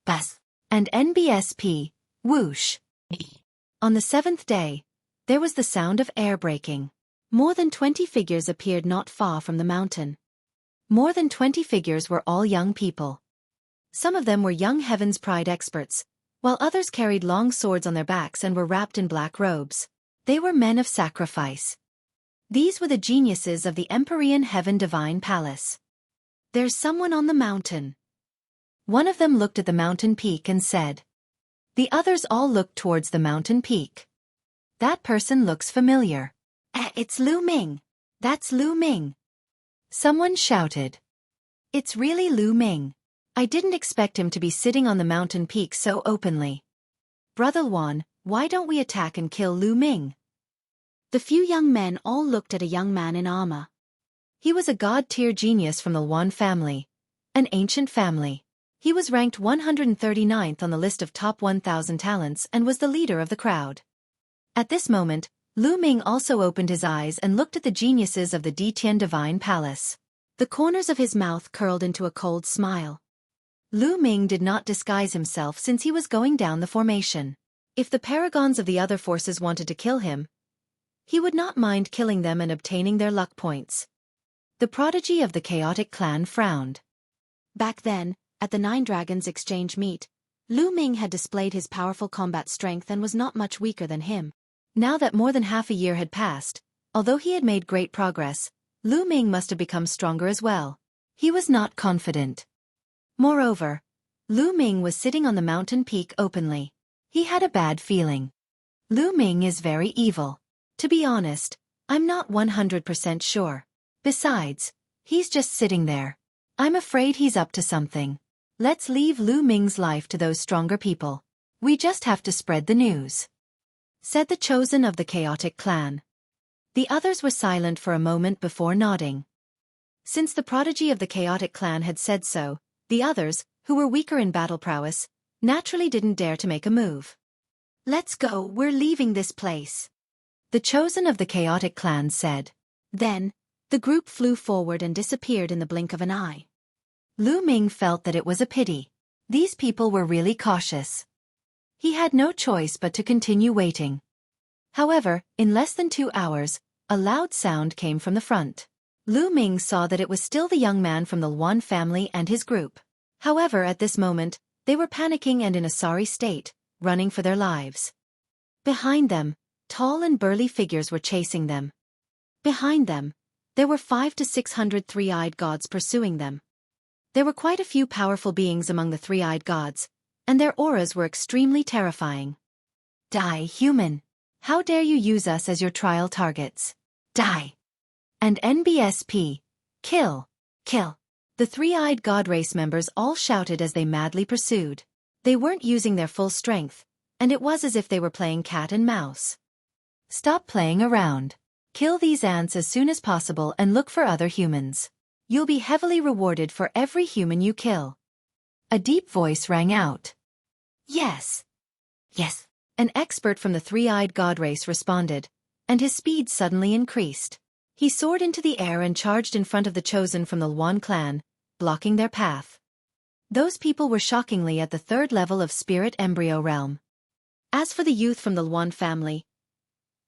Bas. And NBSP, whoosh. On the 7th day, there was the sound of air breaking. More than 20 figures appeared not far from the mountain. More than 20 figures were all young people. Some of them were young Heaven's Pride experts, while others carried long swords on their backs and were wrapped in black robes. They were men of sacrifice. These were the geniuses of the Empyrean Heaven Divine Palace. There's someone on the mountain. One of them looked at the mountain peak and said. The others all looked towards the mountain peak. That person looks familiar. It's Lu Ming. That's Lu Ming. Someone shouted. It's really Lu Ming. I didn't expect him to be sitting on the mountain peak so openly. Brother Wan, why don't we attack and kill Lu Ming? The few young men all looked at a young man in armor. He was a god-tier genius from the Wan family, an ancient family. He was ranked 139th on the list of top 1,000 talents and was the leader of the crowd. At this moment, Lu Ming also opened his eyes and looked at the geniuses of the Ditian Divine Palace. The corners of his mouth curled into a cold smile. Lu Ming did not disguise himself since he was going down the formation. If the paragons of the other forces wanted to kill him, he would not mind killing them and obtaining their luck points. The prodigy of the chaotic clan frowned. Back then, at the 9 Dragons exchange meet, Lu Ming had displayed his powerful combat strength and was not much weaker than him. Now that more than half a year had passed, although he had made great progress, Lu Ming must have become stronger as well. He was not confident. Moreover, Lu Ming was sitting on the mountain peak openly. He had a bad feeling. Lu Ming is very evil. To be honest, I'm not 100% sure. Besides, he's just sitting there. I'm afraid he's up to something. Let's leave Lu Ming's life to those stronger people. We just have to spread the news, said the chosen of the chaotic clan. The others were silent for a moment before nodding. Since the prodigy of the chaotic clan had said so, the others, who were weaker in battle prowess, naturally didn't dare to make a move. Let's go, we're leaving this place, the chosen of the chaotic clan said. Then, the group flew forward and disappeared in the blink of an eye. Lu Ming felt that it was a pity. These people were really cautious. He had no choice but to continue waiting. However, in less than 2 hours, a loud sound came from the front. Lu Ming saw that it was still the young man from the Wan family and his group. However, at this moment, they were panicking and in a sorry state, running for their lives. Behind them, tall and burly figures were chasing them. Behind them, there were 500 to 600 three-eyed gods pursuing them. There were quite a few powerful beings among the three-eyed gods, and their auras were extremely terrifying. Die, human! How dare you use us as your trial targets? Die! And NBSP, kill, kill. The three-eyed god race members all shouted as they madly pursued. They weren't using their full strength, and it was as if they were playing cat and mouse. Stop playing around. Kill these ants as soon as possible and look for other humans. You'll be heavily rewarded for every human you kill. A deep voice rang out. Yes. Yes. An expert from the three-eyed god race responded, and his speed suddenly increased. He soared into the air and charged in front of the chosen from the Luan clan, blocking their path. Those people were shockingly at the third level of spirit embryo realm. As for the youth from the Luan family,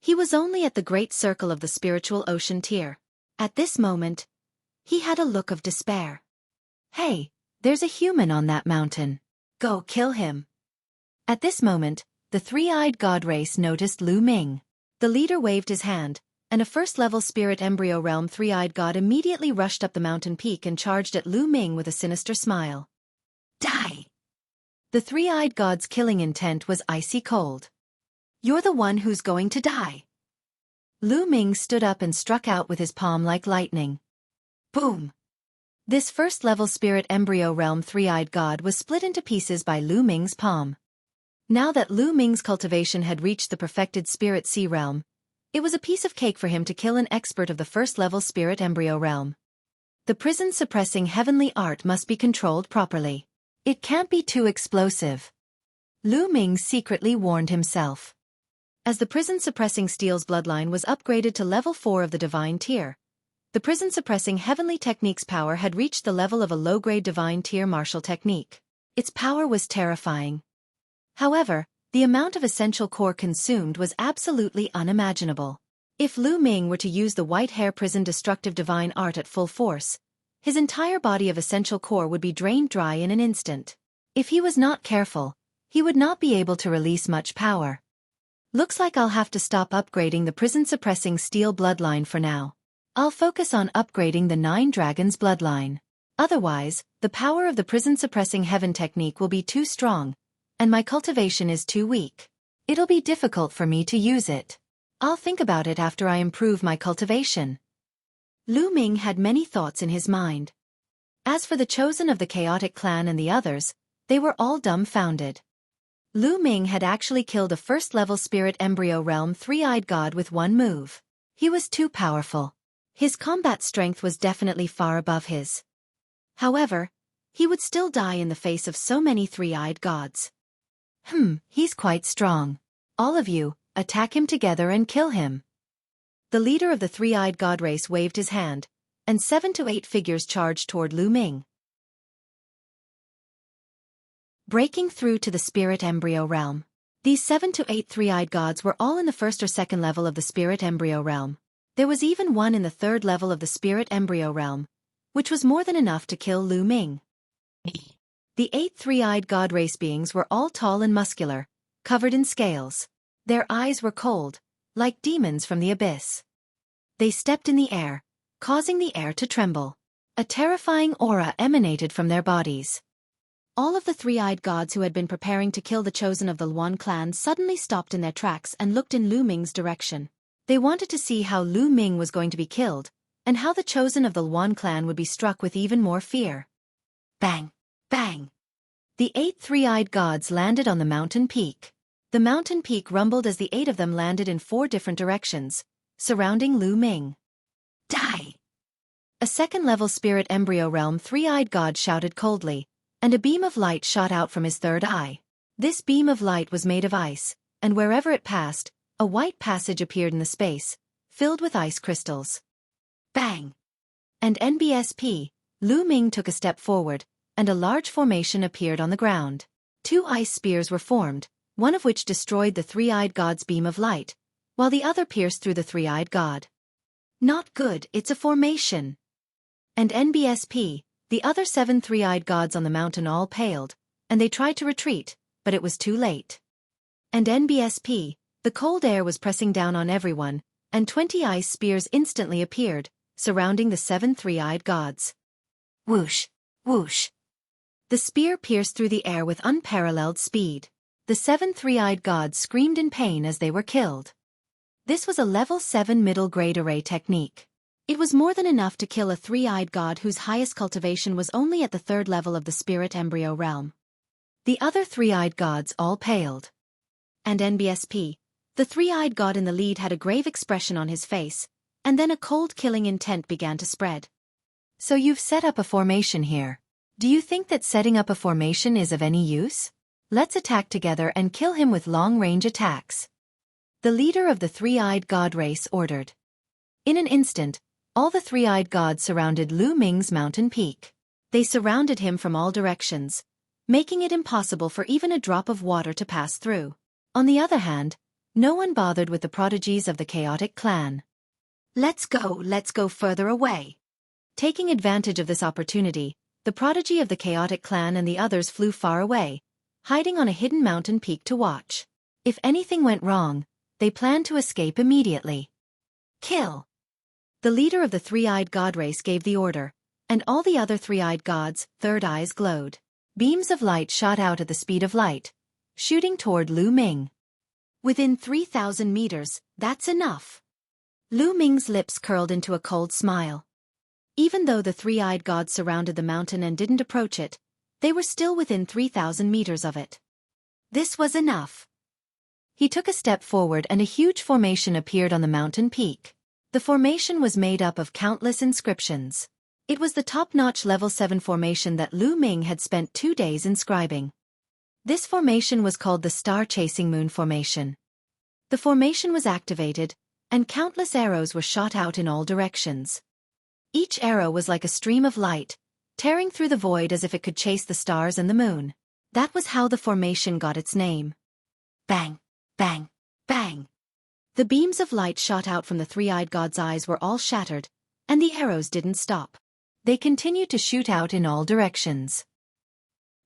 he was only at the great circle of the spiritual ocean tier. At this moment, he had a look of despair. Hey, there's a human on that mountain. Go kill him. At this moment, the three-eyed god race noticed Lu Ming. The leader waved his hand, and a first-level spirit embryo realm three-eyed god immediately rushed up the mountain peak and charged at Lu Ming with a sinister smile. Die! The three-eyed god's killing intent was icy cold. You're the one who's going to die. Lu Ming stood up and struck out with his palm like lightning. Boom! This first-level spirit embryo realm three-eyed god was split into pieces by Lu Ming's palm. Now that Lu Ming's cultivation had reached the perfected spirit sea realm, it was a piece of cake for him to kill an expert of the first-level spirit embryo realm. The prison-suppressing heavenly art must be controlled properly. It can't be too explosive. Lu Ming secretly warned himself. As the prison-suppressing steel's bloodline was upgraded to level 4 of the divine tier, the prison-suppressing heavenly technique's power had reached the level of a low-grade divine tier martial technique. Its power was terrifying. However, the amount of essential core consumed was absolutely unimaginable. If Lu Ming were to use the white hair prison destructive divine art at full force, his entire body of essential core would be drained dry in an instant. If he was not careful, he would not be able to release much power. Looks like I'll have to stop upgrading the prison-suppressing steel bloodline for now. I'll focus on upgrading the 9 Dragons bloodline. Otherwise, the power of the prison-suppressing heaven technique will be too strong, and my cultivation is too weak. It'll be difficult for me to use it. I'll think about it after I improve my cultivation. Lu Ming had many thoughts in his mind. As for the chosen of the chaotic clan and the others, they were all dumbfounded. Lu Ming had actually killed a first-level spirit embryo realm three-eyed god with one move. He was too powerful. His combat strength was definitely far above his. However, he would still die in the face of so many three-eyed gods. He's quite strong. All of you, attack him together and kill him. The leader of the three-eyed god race waved his hand, and 7 to 8 figures charged toward Lu Ming. Breaking through to the spirit embryo realm. These 7 to 8 three-eyed gods were all in the first or second level of the spirit embryo realm. There was even one in the third level of the spirit embryo realm, which was more than enough to kill Lu Ming. The 8 three-eyed god race beings were all tall and muscular, covered in scales. Their eyes were cold, like demons from the abyss. They stepped in the air, causing the air to tremble. A terrifying aura emanated from their bodies. All of the three-eyed gods who had been preparing to kill the chosen of the Luan clan suddenly stopped in their tracks and looked in Lu Ming's direction. They wanted to see how Lu Ming was going to be killed, and how the chosen of the Luan clan would be struck with even more fear. Bang! Bang! The 8 three-eyed gods landed on the mountain peak. The mountain peak rumbled as the 8 of them landed in 4 different directions, surrounding Lu Ming. Die! A second-level spirit embryo realm three-eyed god shouted coldly, and a beam of light shot out from his third eye. This beam of light was made of ice, and wherever it passed, a white passage appeared in the space, filled with ice crystals. Bang! And NBSP, Lu Ming took a step forward, and a large formation appeared on the ground. 2 ice spears were formed, one of which destroyed the three-eyed god's beam of light, while the other pierced through the three-eyed god. Not good, it's a formation. And NBSP, the other 7 three-eyed gods on the mountain all paled, and they tried to retreat, but it was too late. And NBSP, the cold air was pressing down on everyone, and 20 ice spears instantly appeared, surrounding the 7 three-eyed gods. Whoosh! Whoosh! The spear pierced through the air with unparalleled speed. The 7 three-eyed gods screamed in pain as they were killed. This was a level 7 middle-grade array technique. It was more than enough to kill a three-eyed god whose highest cultivation was only at the 3rd level of the spirit embryo realm. The other three-eyed gods all paled. And NBSP, the three-eyed god in the lead, had a grave expression on his face, and then a cold killing intent began to spread. So you've set up a formation here. Do you think that setting up a formation is of any use? Let's attack together and kill him with long-range attacks. The leader of the three-eyed god race ordered. In an instant, all the three-eyed gods surrounded Lu Ming's mountain peak. They surrounded him from all directions, making it impossible for even a drop of water to pass through. On the other hand, no one bothered with the prodigies of the chaotic clan. Let's go further away. Taking advantage of this opportunity, the prodigy of the chaotic clan and the others flew far away, hiding on a hidden mountain peak to watch. If anything went wrong, they planned to escape immediately. Kill! The leader of the three-eyed god race gave the order, and all the other three-eyed gods' third eyes glowed. Beams of light shot out at the speed of light, shooting toward Lu Ming. Within 3,000 meters, that's enough. Lu Ming's lips curled into a cold smile. Even though the three-eyed gods surrounded the mountain and didn't approach it, they were still within 3,000 meters of it. This was enough. He took a step forward and a huge formation appeared on the mountain peak. The formation was made up of countless inscriptions. It was the top-notch level 7 formation that Lu Ming had spent 2 days inscribing. This formation was called the Star-Chasing Moon Formation. The formation was activated, and countless arrows were shot out in all directions. Each arrow was like a stream of light, tearing through the void as if it could chase the stars and the moon. That was how the formation got its name. Bang! Bang! Bang! The beams of light shot out from the three-eyed god's eyes were all shattered, and the arrows didn't stop. They continued to shoot out in all directions.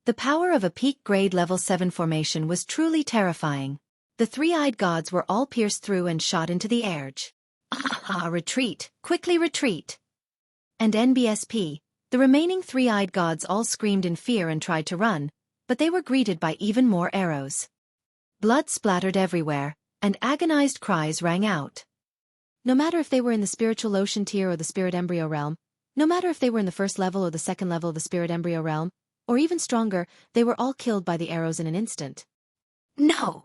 The power of a peak-grade level 7 formation was truly terrifying. The three-eyed gods were all pierced through and shot into the air. Retreat! Quickly retreat! And NBSP, the remaining three-eyed gods all screamed in fear and tried to run, but they were greeted by even more arrows. Blood splattered everywhere, and agonized cries rang out. No matter if they were in the spiritual ocean tier or the spirit embryo realm, no matter if they were in the first level or the second level of the spirit embryo realm, or even stronger, they were all killed by the arrows in an instant. No!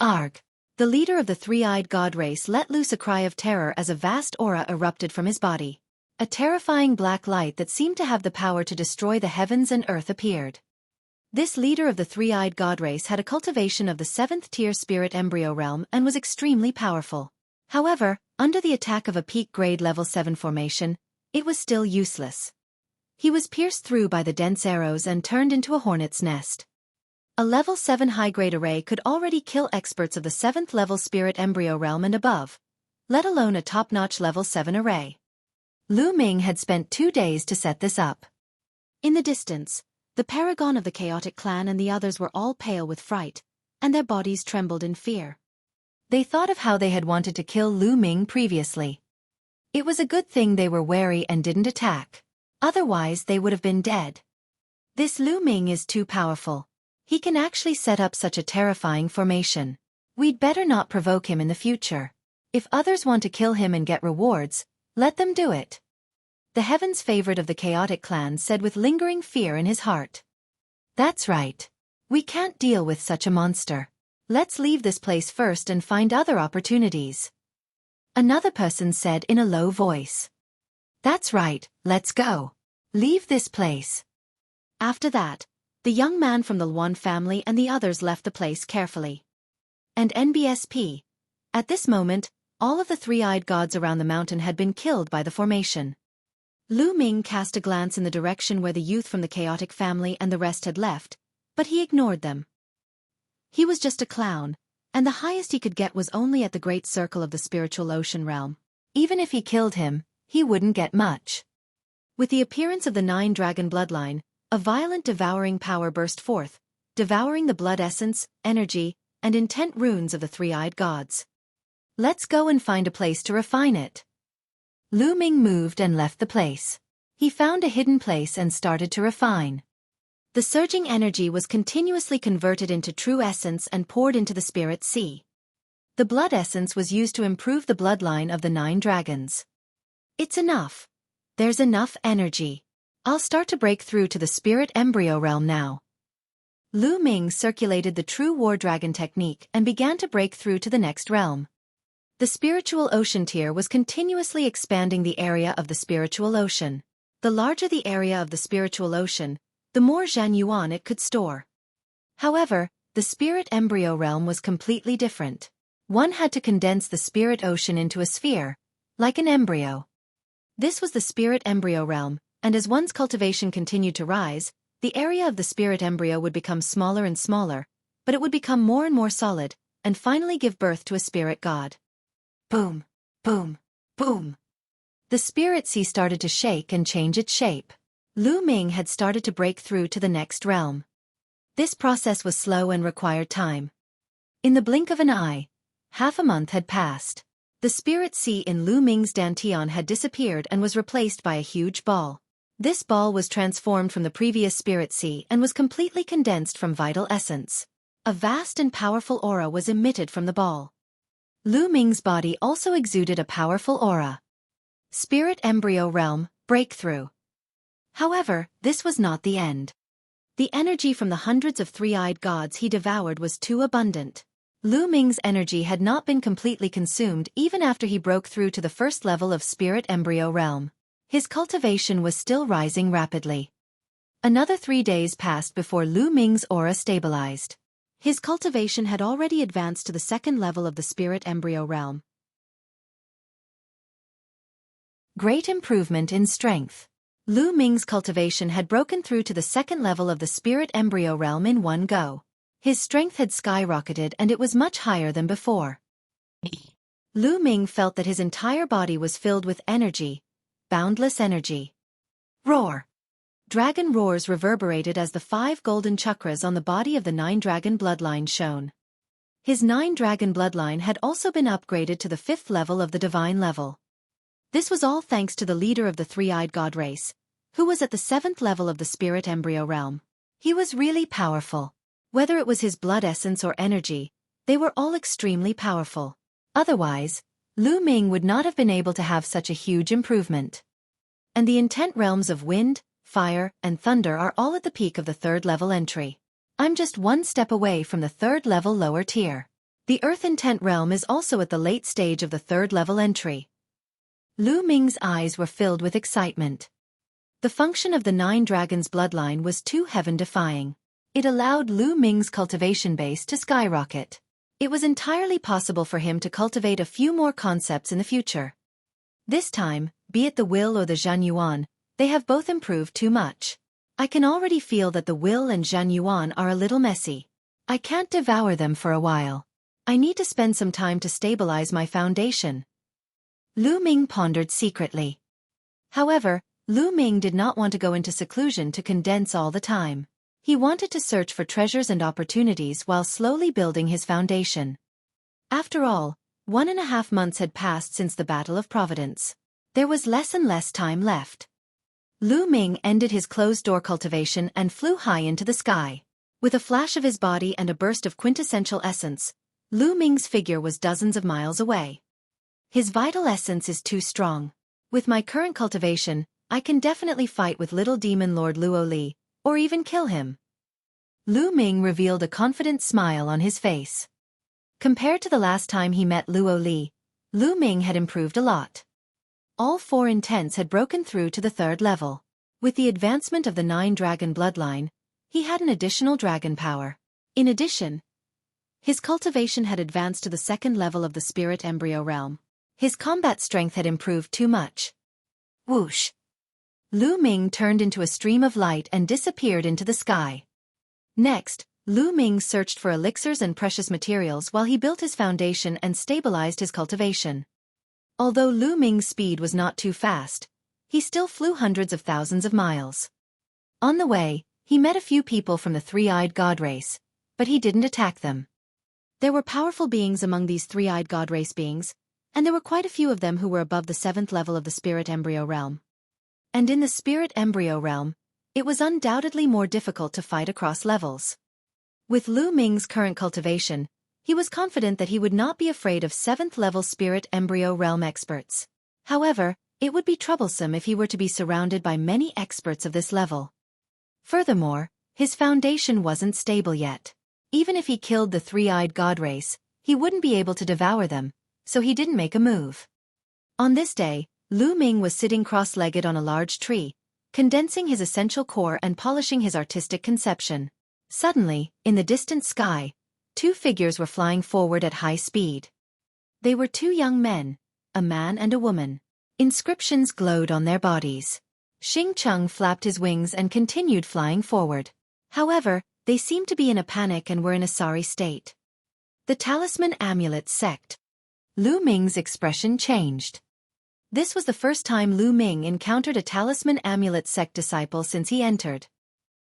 Arg! The leader of the three-eyed god race let loose a cry of terror as a vast aura erupted from his body. A terrifying black light that seemed to have the power to destroy the heavens and earth appeared. This leader of the three-eyed god race had a cultivation of the 7th-tier spirit embryo realm and was extremely powerful. However, under the attack of a peak-grade level 7 formation, it was still useless. He was pierced through by the dense arrows and turned into a hornet's nest. A level 7 high-grade array could already kill experts of the 7th-level spirit embryo realm and above, let alone a top-notch level 7 array. Lu Ming had spent 2 days to set this up. In the distance, the paragon of the chaotic clan and the others were all pale with fright, and their bodies trembled in fear. They thought of how they had wanted to kill Lu Ming previously. It was a good thing they were wary and didn't attack. Otherwise they would have been dead. This Lu Ming is too powerful. He can actually set up such a terrifying formation. We'd better not provoke him in the future. If others want to kill him and get rewards, let them do it. The heavens favorite of the chaotic clan said with lingering fear in his heart. That's right. We can't deal with such a monster. Let's leave this place first and find other opportunities. Another person said in a low voice. That's right, let's go. Leave this place. After that, the young man from the Luan family and the others left the place carefully. And NBSP. At this moment, all of the three-eyed gods around the mountain had been killed by the formation. Lu Ming cast a glance in the direction where the youth from the chaotic family and the rest had left, but he ignored them. He was just a clown, and the highest he could get was only at the great circle of the spiritual ocean realm. Even if he killed him, he wouldn't get much. With the appearance of the 9-dragon bloodline, a violent devouring power burst forth, devouring the blood essence, energy, and intent runes of the three-eyed gods. Let's go and find a place to refine it. Lu Ming moved and left the place. He found a hidden place and started to refine. The surging energy was continuously converted into true essence and poured into the spirit sea. The blood essence was used to improve the bloodline of the 9 dragons. It's enough. There's enough energy. I'll start to break through to the spirit embryo realm now. Lu Ming circulated the true war dragon technique and began to break through to the next realm. The spiritual ocean tier was continuously expanding the area of the spiritual ocean. The larger the area of the spiritual ocean, the more Zhanyuan it could store. However, the spirit embryo realm was completely different. One had to condense the spirit ocean into a sphere, like an embryo. This was the spirit embryo realm, and as one's cultivation continued to rise, the area of the spirit embryo would become smaller and smaller, but it would become more and more solid, and finally give birth to a spirit god. Boom, boom, boom. The spirit sea started to shake and change its shape. Lu Ming had started to break through to the next realm. This process was slow and required time. In the blink of an eye, half a month had passed. The spirit sea in Lu Ming's dantian had disappeared and was replaced by a huge ball. This ball was transformed from the previous spirit sea and was completely condensed from vital essence. A vast and powerful aura was emitted from the ball. Lu Ming's body also exuded a powerful aura. Spirit embryo realm, breakthrough. However, this was not the end. The energy from the hundreds of three-eyed gods he devoured was too abundant. Lu Ming's energy had not been completely consumed even after he broke through to the first level of spirit embryo realm. His cultivation was still rising rapidly. Another 3 days passed before Lu Ming's aura stabilized. His cultivation had already advanced to the second level of the spirit embryo realm. Great improvement in strength. Lu Ming's cultivation had broken through to the second level of the spirit embryo realm in one go. His strength had skyrocketed and it was much higher than before. Lu Ming felt that his entire body was filled with energy, boundless energy. Roar! Dragon roars reverberated as the 5 golden chakras on the body of the 9-dragon bloodline shone. His 9-dragon bloodline had also been upgraded to the 5th level of the divine level. This was all thanks to the leader of the three-eyed god race, who was at the 7th level of the spirit embryo realm. He was really powerful. Whether it was his blood essence or energy, they were all extremely powerful. Otherwise, Lu Ming would not have been able to have such a huge improvement. And the intent realms of wind, fire, and thunder are all at the peak of the 3rd level entry. I'm just one step away from the 3rd level lower tier. The earth intent realm is also at the late stage of the 3rd level entry. Lu Ming's eyes were filled with excitement. The function of the 9 dragons bloodline was too heaven-defying. It allowed Lu Ming's cultivation base to skyrocket. It was entirely possible for him to cultivate a few more concepts in the future. This time, be it the will or the Zhanyuan, they have both improved too much. I can already feel that the will and Zhanyuan are a little messy. I can't devour them for a while. I need to spend some time to stabilize my foundation. Lu Ming pondered secretly. However, Lu Ming did not want to go into seclusion to condense all the time. He wanted to search for treasures and opportunities while slowly building his foundation. After all, 1.5 months had passed since the Battle of Providence. There was less and less time left. Lu Ming ended his closed-door cultivation and flew high into the sky. With a flash of his body and a burst of quintessential essence, Lu Ming's figure was dozens of miles away. His vital essence is too strong. With my current cultivation, I can definitely fight with little demon lord Luo Li, or even kill him. Lu Ming revealed a confident smile on his face. Compared to the last time he met Luo Li, Lu Ming had improved a lot. All 4 intents had broken through to the 3rd level. With the advancement of the 9-dragon bloodline, he had an additional dragon power. In addition, his cultivation had advanced to the 2nd level of the spirit embryo realm. His combat strength had improved too much. Whoosh! Lu Ming turned into a stream of light and disappeared into the sky. Next, Lu Ming searched for elixirs and precious materials while he built his foundation and stabilized his cultivation. Although Lu Ming's speed was not too fast, he still flew hundreds of thousands of miles. On the way, he met a few people from the three-eyed god race, but he didn't attack them. There were powerful beings among these three-eyed god race beings, and there were quite a few of them who were above the 7th level of the spirit embryo realm. And in the spirit embryo realm, it was undoubtedly more difficult to fight across levels. With Lu Ming's current cultivation, he was confident that he would not be afraid of 7th-level spirit embryo realm experts. However, it would be troublesome if he were to be surrounded by many experts of this level. Furthermore, His foundation wasn't stable yet. Even if he killed the three-eyed god race, he wouldn't be able to devour them, so he didn't make a move. On this day, Lu Ming was sitting cross-legged on a large tree, condensing his essential core and polishing his artistic conception. Suddenly, in the distant sky, two figures were flying forward at high speed. They were two young men, a man and a woman. Inscriptions glowed on their bodies. Xing Cheng flapped his wings and continued flying forward. However, they seemed to be in a panic and were in a sorry state. The Talisman Amulet Sect. Lu Ming's expression changed. This was the first time Lu Ming encountered a Talisman Amulet Sect disciple since he entered.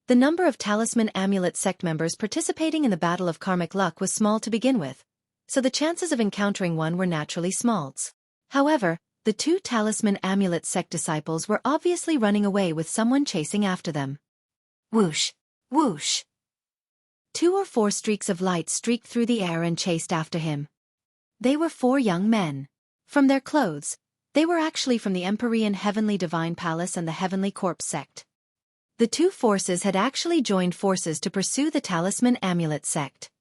The number of Talisman Amulet Sect members participating in the Battle of Karmic Luck was small to begin with, so the chances of encountering one were naturally small. However, the two Talisman Amulet Sect disciples were obviously running away with someone chasing after them. Whoosh! Whoosh! 2 or 4 streaks of light streaked through the air and chased after him. They were 4 young men. From their clothes, they were actually from the Empyrean Heavenly Divine Palace and the Heavenly Corpse Sect. The two forces had actually joined forces to pursue the Talisman Amulet Sect.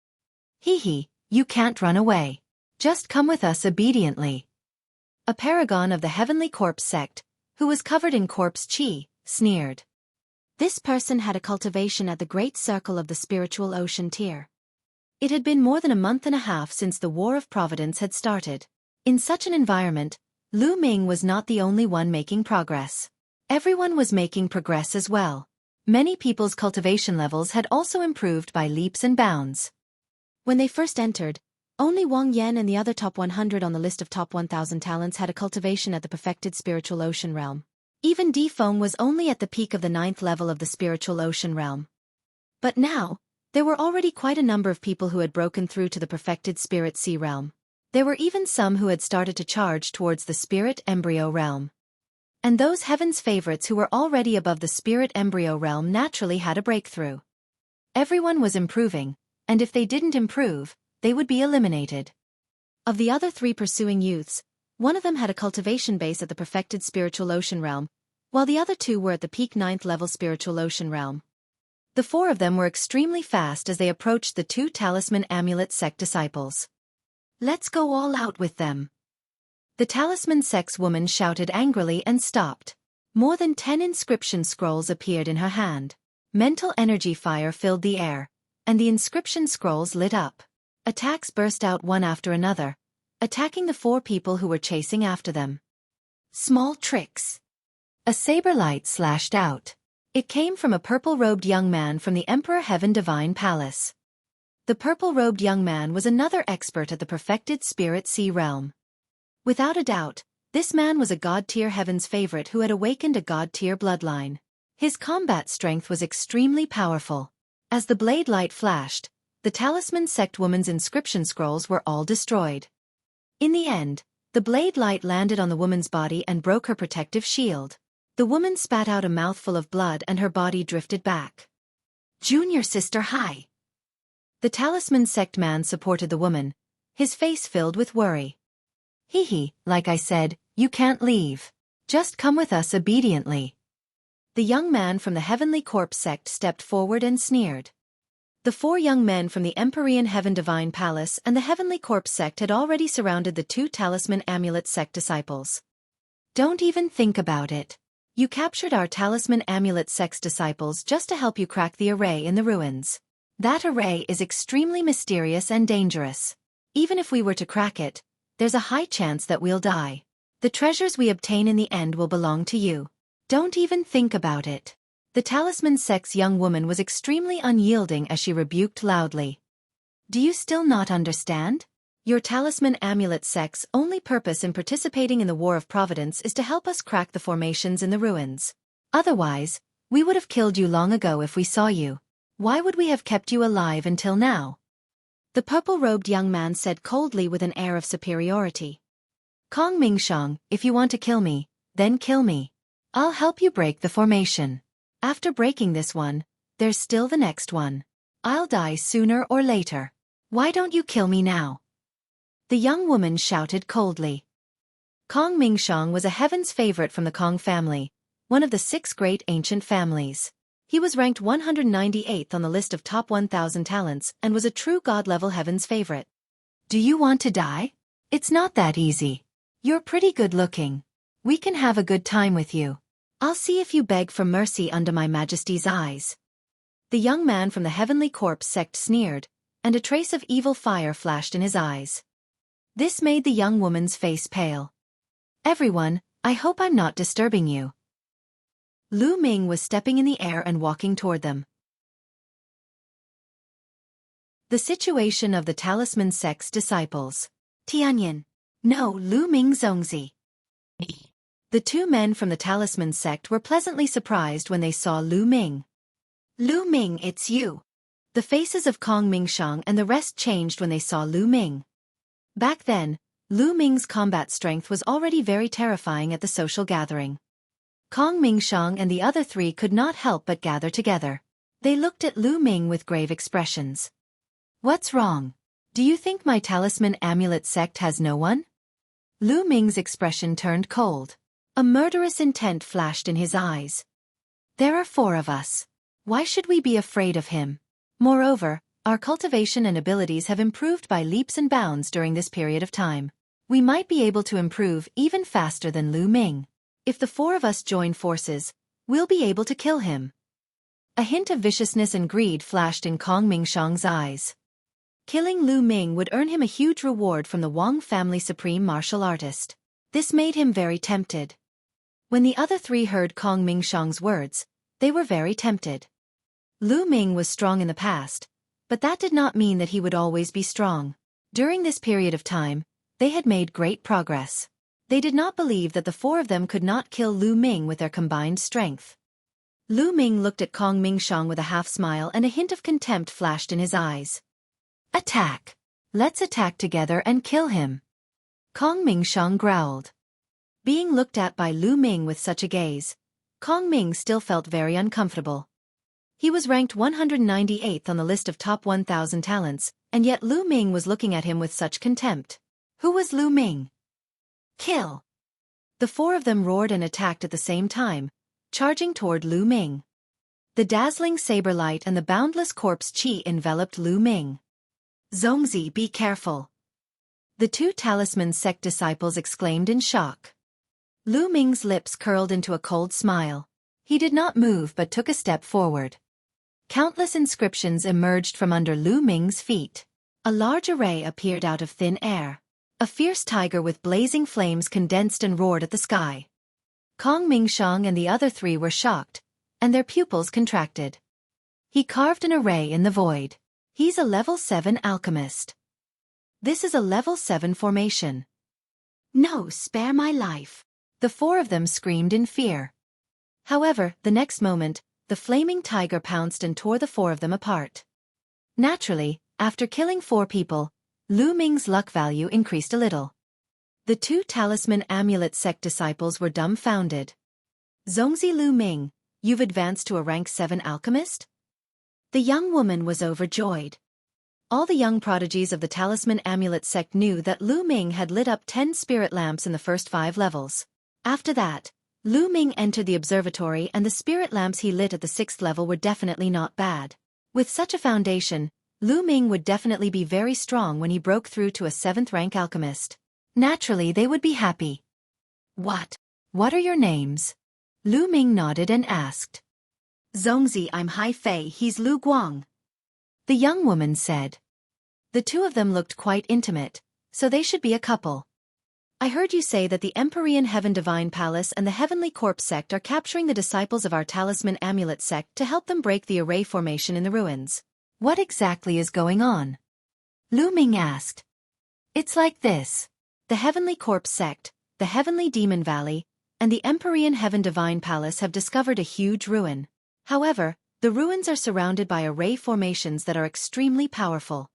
Hee, you can't run away. Just come with us obediently. A paragon of the Heavenly Corpse Sect, who was covered in corpse chi, sneered. This person had a cultivation at the Great Circle of the Spiritual Ocean tier. It had been more than a month and a half since the War of Providence had started. In such an environment, Lu Ming was not the only one making progress. Everyone was making progress as well. Many people's cultivation levels had also improved by leaps and bounds. When they first entered, only Wang Yan and the other top 100 on the list of top 1,000 talents had a cultivation at the perfected spiritual ocean realm. Even Di Feng was only at the peak of the 9th level of the spiritual ocean realm. But now, there were already quite a number of people who had broken through to the perfected spirit sea realm. There were even some who had started to charge towards the spirit embryo realm. And those heaven's favorites who were already above the spirit embryo realm naturally had a breakthrough. Everyone was improving, and if they didn't improve, they would be eliminated. Of the other 3 pursuing youths, one of them had a cultivation base at the perfected spiritual ocean realm, while the other 2 were at the peak 9th level spiritual ocean realm. The 4 of them were extremely fast as they approached the 2 Talisman Amulet Sect disciples. Let's go all out with them. The Talisman Sect's woman shouted angrily and stopped. More than 10 inscription scrolls appeared in her hand. Mental energy fire filled the air, and the inscription scrolls lit up. Attacks burst out one after another, attacking the 4 people who were chasing after them. Small tricks. A saber light slashed out. It came from a purple-robed young man from the Emperor Heaven Divine Palace. The purple-robed young man was another expert at the perfected spirit sea realm. Without a doubt, this man was a god-tier heaven's favorite who had awakened a god-tier bloodline. His combat strength was extremely powerful. As the blade light flashed, the Talisman Sect woman's inscription scrolls were all destroyed. In the end, the blade light landed on the woman's body and broke her protective shield. The woman spat out a mouthful of blood and her body drifted back. Junior sister hi. The Talisman Sect man supported the woman, his face filled with worry. Like I said, you can't leave. Just come with us obediently. The young man from the Heavenly Corpse Sect stepped forward and sneered. The 4 young men from the Empyrean Heaven Divine Palace and the Heavenly Corpse Sect had already surrounded the 2 Talisman Amulet Sect disciples. Don't even think about it. You captured our Talisman Amulet Sect's disciples just to help you crack the array in the ruins. That array is extremely mysterious and dangerous. Even if we were to crack it, there's a high chance that we'll die. The treasures we obtain in the end will belong to you. Don't even think about it. The Talisman Sect's young woman was extremely unyielding as she rebuked loudly. Do you still not understand? Your Talisman Amulet Sect's only purpose in participating in the War of Providence is to help us crack the formations in the ruins. Otherwise, we would have killed you long ago if we saw you. Why would we have kept you alive until now? The purple-robed young man said coldly with an air of superiority. Kong Mingshang, if you want to kill me, then kill me. I'll help you break the formation. After breaking this one, there's still the next one. I'll die sooner or later. Why don't you kill me now? The young woman shouted coldly. Kong Mingshang was a heaven's favorite from the Kong family, one of the 6 great ancient families. He was ranked 198th on the list of top 1,000 talents and was a true god-level heaven's favorite. Do you want to die? It's not that easy. You're pretty good-looking. We can have a good time with you. I'll see if you beg for mercy under my majesty's eyes. The young man from the Heavenly Corpse sect sneered, and a trace of evil fire flashed in his eyes. This made the young woman's face pale. Everyone, I hope I'm not disturbing you. Lu Ming was stepping in the air and walking toward them. The situation of the Talisman sect's disciples. Tianyan. No, Lu Ming Zongzi. The two men from the Talisman sect were pleasantly surprised when they saw Lu Ming. Lu Ming, it's you. The faces of Kong Mingshang and the rest changed when they saw Lu Ming. Back then, Lu Ming's combat strength was already very terrifying at the social gathering. Kong Mingshang and the other three could not help but gather together. They looked at Lu Ming with grave expressions. What's wrong? Do you think my talisman amulet sect has no one? Lu Ming's expression turned cold. A murderous intent flashed in his eyes. There are 4 of us. Why should we be afraid of him? Moreover, our cultivation and abilities have improved by leaps and bounds during this period of time. We might be able to improve even faster than Lu Ming. If the 4 of us join forces, we'll be able to kill him. A hint of viciousness and greed flashed in Kong Mingshang's eyes. Killing Lu Ming would earn him a huge reward from the Wang family supreme martial artist. This made him very tempted. When the other 3 heard Kong Mingshang's words, they were very tempted. Lu Ming was strong in the past, but that did not mean that he would always be strong. During this period of time, they had made great progress. They did not believe that the 4 of them could not kill Lu Ming with their combined strength. Lu Ming looked at Kong Mingshang with a half-smile and a hint of contempt flashed in his eyes. Attack! Let's attack together and kill him. Kong Mingshang growled. Being looked at by Lu Ming with such a gaze, Kong Ming still felt very uncomfortable. He was ranked 198th on the list of top 1,000 talents, and yet Lu Ming was looking at him with such contempt. Who was Lu Ming? Kill! The 4 of them roared and attacked at the same time, charging toward Lu Ming. The dazzling saber light and the boundless corpse chi enveloped Lu Ming. Zongzi, be careful! The 2 Talisman sect disciples exclaimed in shock. Lu Ming's lips curled into a cold smile. He did not move but took a step forward. Countless inscriptions emerged from under Lu Ming's feet. A large array appeared out of thin air. A fierce tiger with blazing flames condensed and roared at the sky. Kong Mingshang and the other 3 were shocked, and their pupils contracted. He carved an array in the void. He's a level 7 alchemist. This is a level 7 formation. No, spare my life. The 4 of them screamed in fear. However, the next moment, the flaming tiger pounced and tore the 4 of them apart. Naturally, after killing 4 people, Lu Ming's luck value increased a little. The 2 Talisman Amulet sect disciples were dumbfounded. Zongzi Lu Ming, you've advanced to a rank 7 alchemist? The young woman was overjoyed. All the young prodigies of the Talisman Amulet sect knew that Lu Ming had lit up 10 spirit lamps in the first 5 levels. After that, Lu Ming entered the observatory and the spirit lamps he lit at the 6th level were definitely not bad. With such a foundation, Lu Ming would definitely be very strong when he broke through to a 7th rank alchemist. Naturally, they would be happy. What? What are your names? Lu Ming nodded and asked. Zongzi, I'm Hai Fei, he's Lu Guang. The young woman said. The 2 of them looked quite intimate, so they should be a couple. I heard you say that the Empyrean Heaven Divine Palace and the Heavenly Corpse sect are capturing the disciples of our Talisman Amulet sect to help them break the array formation in the ruins. What exactly is going on? Lu Ming asked. It's like this. The Heavenly Corpse sect, the Heavenly Demon Valley, and the Empyrean Heaven Divine Palace have discovered a huge ruin. However, the ruins are surrounded by array formations that are extremely powerful.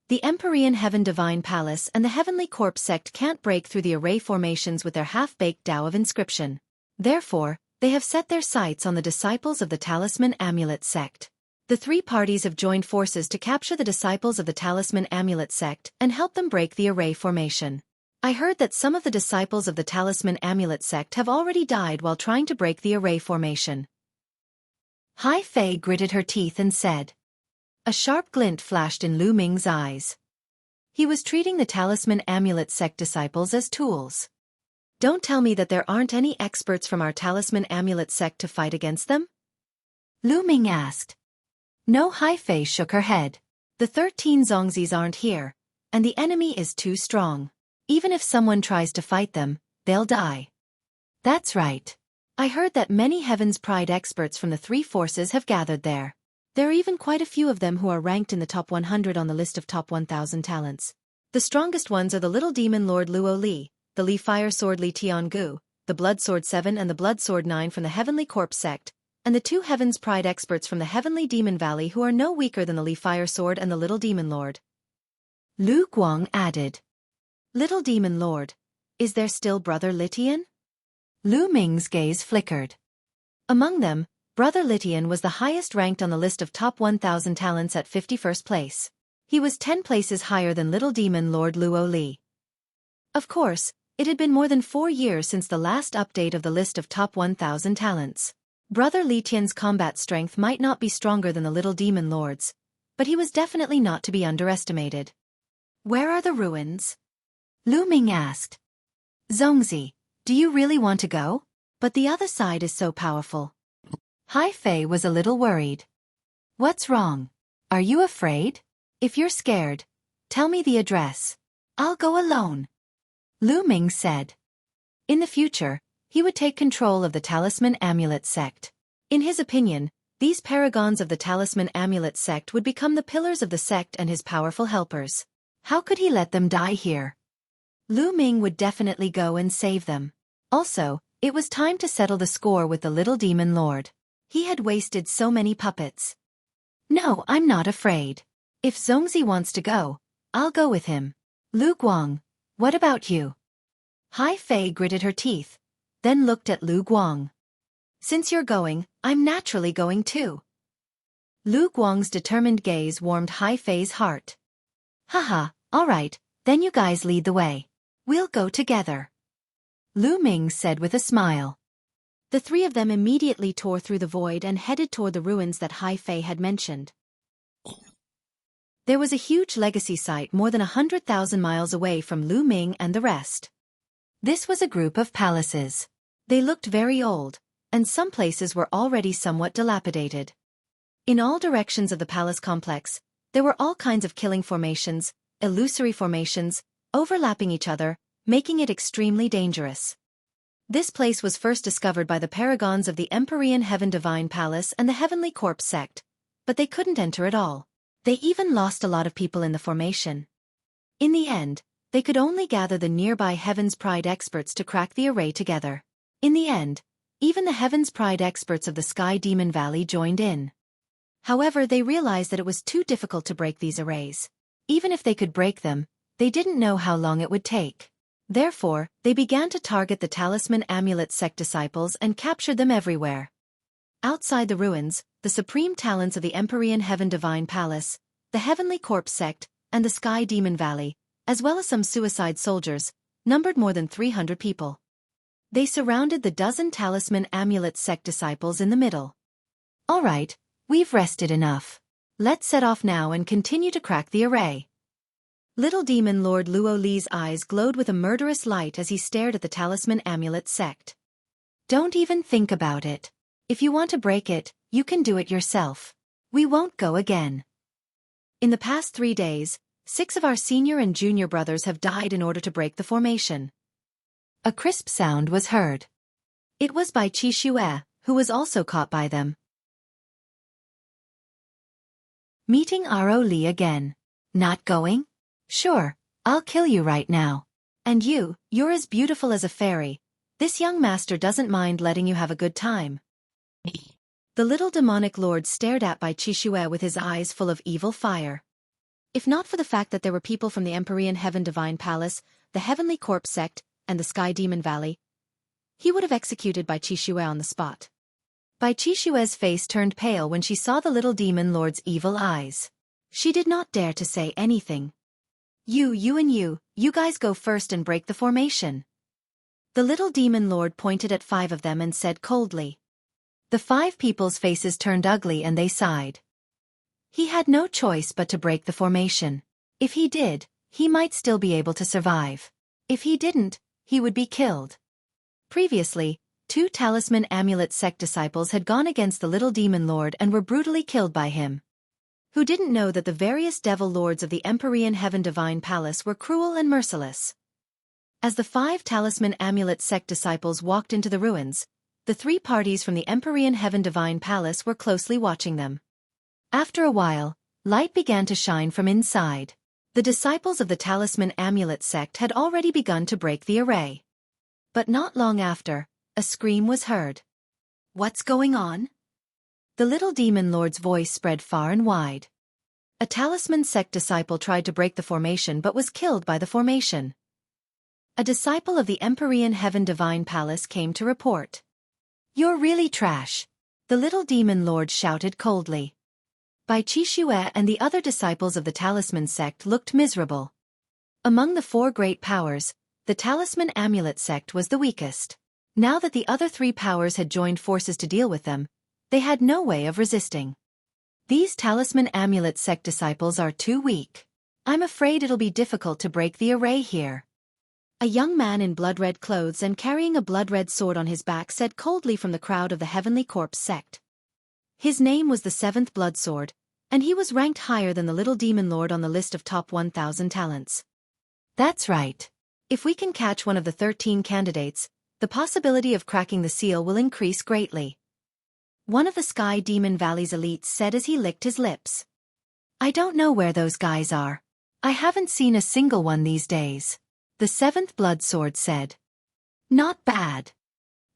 The Empyrean Heaven Divine Palace and the Heavenly Corpse sect can't break through the array formations with their half-baked Tao of inscription. Therefore, they have set their sights on the disciples of the Talisman Amulet sect. The 3 parties have joined forces to capture the disciples of the Talisman Amulet sect and help them break the array formation. I heard that some of the disciples of the Talisman Amulet sect have already died while trying to break the array formation. Hai Fei gritted her teeth and said. A sharp glint flashed in Lu Ming's eyes. He was treating the talisman amulet sect disciples as tools. Don't tell me that there aren't any experts from our talisman amulet sect to fight against them? Lu Ming asked. No, Hai Fei shook her head. The 13 Zongzis aren't here, and the enemy is too strong. Even if someone tries to fight them, they'll die. That's right. I heard that many Heaven's Pride experts from the three forces have gathered there. There are even quite a few of them who are ranked in the top 100 on the list of top 1,000 talents. The strongest ones are the Little Demon Lord Luo Li, the Li Fire Sword Li Tiangu, the Blood Sword 7 and the Blood Sword 9 from the Heavenly Corpse sect, and the 2 Heaven's Pride experts from the Heavenly Demon Valley who are no weaker than the Li Fire Sword and the Little Demon Lord. Lu Guang added. Little Demon Lord, is there still Brother Litian? Lu Ming's gaze flickered. Among them, Brother Litian was the highest ranked on the list of top 1,000 talents at 51st place. He was 10 places higher than Little Demon Lord Luo Li. Of course, it had been more than 4 years since the last update of the list of top 1,000 talents. Brother Litian's combat strength might not be stronger than the Little Demon Lord's, but he was definitely not to be underestimated. Where are the ruins? Lu Ming asked. Zongzi, do you really want to go? But the other side is so powerful. Hai Fei was a little worried. What's wrong? Are you afraid? If you're scared, tell me the address. I'll go alone. Lu Ming said. In the future, he would take control of the Talisman Amulet sect. In his opinion, these paragons of the Talisman Amulet sect would become the pillars of the sect and his powerful helpers. How could he let them die here? Lu Ming would definitely go and save them. Also, it was time to settle the score with the Little Demon Lord. He had wasted so many puppets. No, I'm not afraid. If Zongzi wants to go, I'll go with him. Lu Guang, what about you? Hai Fei gritted her teeth, then looked at Lu Guang. Since you're going, I'm naturally going too. Lu Guang's determined gaze warmed Hai Fei's heart. Haha, all right, then you guys lead the way. We'll go together. Lu Ming said with a smile. The 3 of them immediately tore through the void and headed toward the ruins that Hai Fei had mentioned. There was a huge legacy site more than 100,000 miles away from Lu Ming and the rest. This was a group of palaces. They looked very old, and some places were already somewhat dilapidated. In all directions of the palace complex, there were all kinds of killing formations, illusory formations, overlapping each other, making it extremely dangerous. This place was first discovered by the paragons of the Empyrean Heaven Divine Palace and the Heavenly Corpse sect, but they couldn't enter at all. They even lost a lot of people in the formation. In the end, they could only gather the nearby Heaven's Pride experts to crack the array together. In the end, even the Heaven's Pride experts of the Sky Demon Valley joined in. However, they realized that it was too difficult to break these arrays. Even if they could break them, they didn't know how long it would take. Therefore, they began to target the Talisman Amulet sect disciples and captured them everywhere. Outside the ruins, the supreme talents of the Empyrean Heaven Divine Palace, the Heavenly Corpse sect, and the Sky Demon Valley, as well as some suicide soldiers, numbered more than 300 people. They surrounded the dozen Talisman Amulet sect disciples in the middle. All right, we've rested enough. Let's set off now and continue to crack the array. Little Demon Lord Luo Li's eyes glowed with a murderous light as he stared at the Talisman Amulet sect. Don't even think about it. If you want to break it, you can do it yourself. We won't go again. In the past 3 days, 6 of our senior and junior brothers have died in order to break the formation. A crisp sound was heard. It was by Xueqi, who was also caught by them. Meeting Ro Li again. Not going? Sure, I'll kill you right now. And you're as beautiful as a fairy. This young master doesn't mind letting you have a good time. The little demonic lord stared at by Xueqi with his eyes full of evil fire. If not for the fact that there were people from the Empyrean Heaven Divine Palace, the Heavenly Corpse sect, and the Sky Demon Valley, he would have executed Bai Xueqi on the spot. Bai Xueqi's face turned pale when she saw the little demon lord's evil eyes. She did not dare to say anything. You guys go first and break the formation. The little demon lord pointed at 5 of them and said coldly. The 5 people's faces turned ugly and they sighed. He had no choice but to break the formation. If he did, he might still be able to survive. If he didn't, he would be killed. Previously, 2 talisman amulet sect disciples had gone against the little demon lord and were brutally killed by him. Who didn't know that the various devil lords of the Empyrean Heaven Divine Palace were cruel and merciless? As the 5 talisman amulet sect disciples walked into the ruins, the 3 parties from the Empyrean Heaven Divine Palace were closely watching them. After a while, light began to shine from inside. The disciples of the talisman amulet sect had already begun to break the array. But not long after, a scream was heard. "What's going on?" The little demon lord's voice spread far and wide. A talisman sect disciple tried to break the formation but was killed by the formation. A disciple of the Empyrean Heaven Divine Palace came to report. "You're really trash," the little demon lord shouted coldly. Xueqi and the other disciples of the talisman sect looked miserable. Among the 4 great powers, the talisman amulet sect was the weakest. Now that the other 3 powers had joined forces to deal with them, they had no way of resisting. "These talisman amulet sect disciples are too weak. I'm afraid it'll be difficult to break the array here." A young man in blood-red clothes and carrying a blood-red sword on his back said coldly from the crowd of the Heavenly Corpse sect. His name was the 7th Blood Sword, and he was ranked higher than the little demon lord on the list of top 1,000 talents. "That's right. If we can catch one of the 13 candidates, the possibility of cracking the seal will increase greatly," one of the Sky Demon Valley's elites said as he licked his lips. "I don't know where those guys are. I haven't seen a single one these days," the 7th Blood Sword said. "Not bad."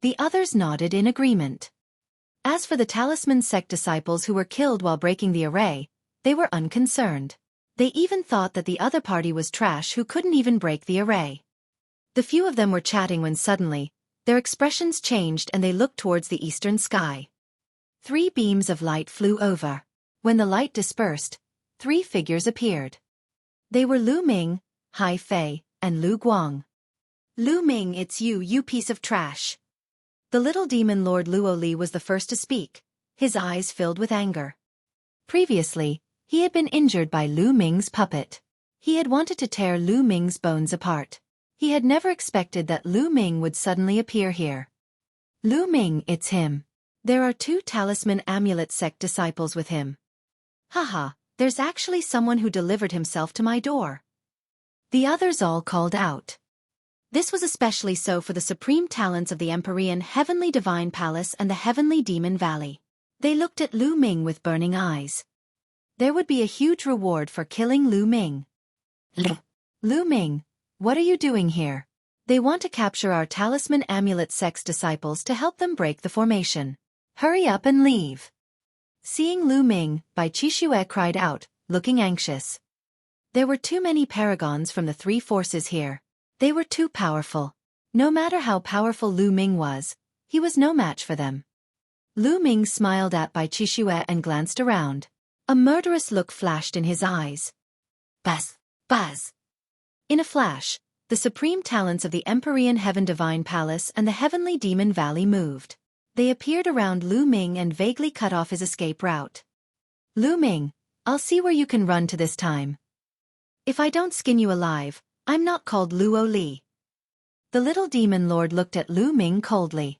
The others nodded in agreement. As for the talisman sect disciples who were killed while breaking the array, they were unconcerned. They even thought that the other party was trash who couldn't even break the array. The few of them were chatting when suddenly, their expressions changed and they looked towards the eastern sky. 3 beams of light flew over. When the light dispersed, 3 figures appeared. They were Lu Ming, Hai Fei, and Lu Guang. "Lu Ming, it's you, you piece of trash." The little demon lord Luo Li was the first to speak, his eyes filled with anger. Previously, he had been injured by Lu Ming's puppet. He had wanted to tear Lu Ming's bones apart. He had never expected that Lu Ming would suddenly appear here. "Lu Ming, it's him. There are 2 talisman amulet sect disciples with him." "Haha, there's actually someone who delivered himself to my door." The others all called out. This was especially so for the supreme talents of the Empyrean Heavenly Divine Palace and the Heavenly Demon Valley. They looked at Lu Ming with burning eyes. There would be a huge reward for killing Lu Ming. "Lu Ming, what are you doing here?" "They want to capture our talisman amulet sect disciples to help them break the formation. Hurry up and leave." Seeing Lu Ming, Xueqi cried out, looking anxious. There were too many paragons from the 3 forces here. They were too powerful. No matter how powerful Lu Ming was, he was no match for them. Lu Ming smiled at Xueqi and glanced around. A murderous look flashed in his eyes. Buzz! Buzz! In a flash, the supreme talents of the Empyrean Heaven Divine Palace and the Heavenly Demon Valley moved. They appeared around Lu Ming and vaguely cut off his escape route. "Lu Ming, I'll see where you can run to this time. If I don't skin you alive, I'm not called Luo Li." The little demon lord looked at Lu Ming coldly.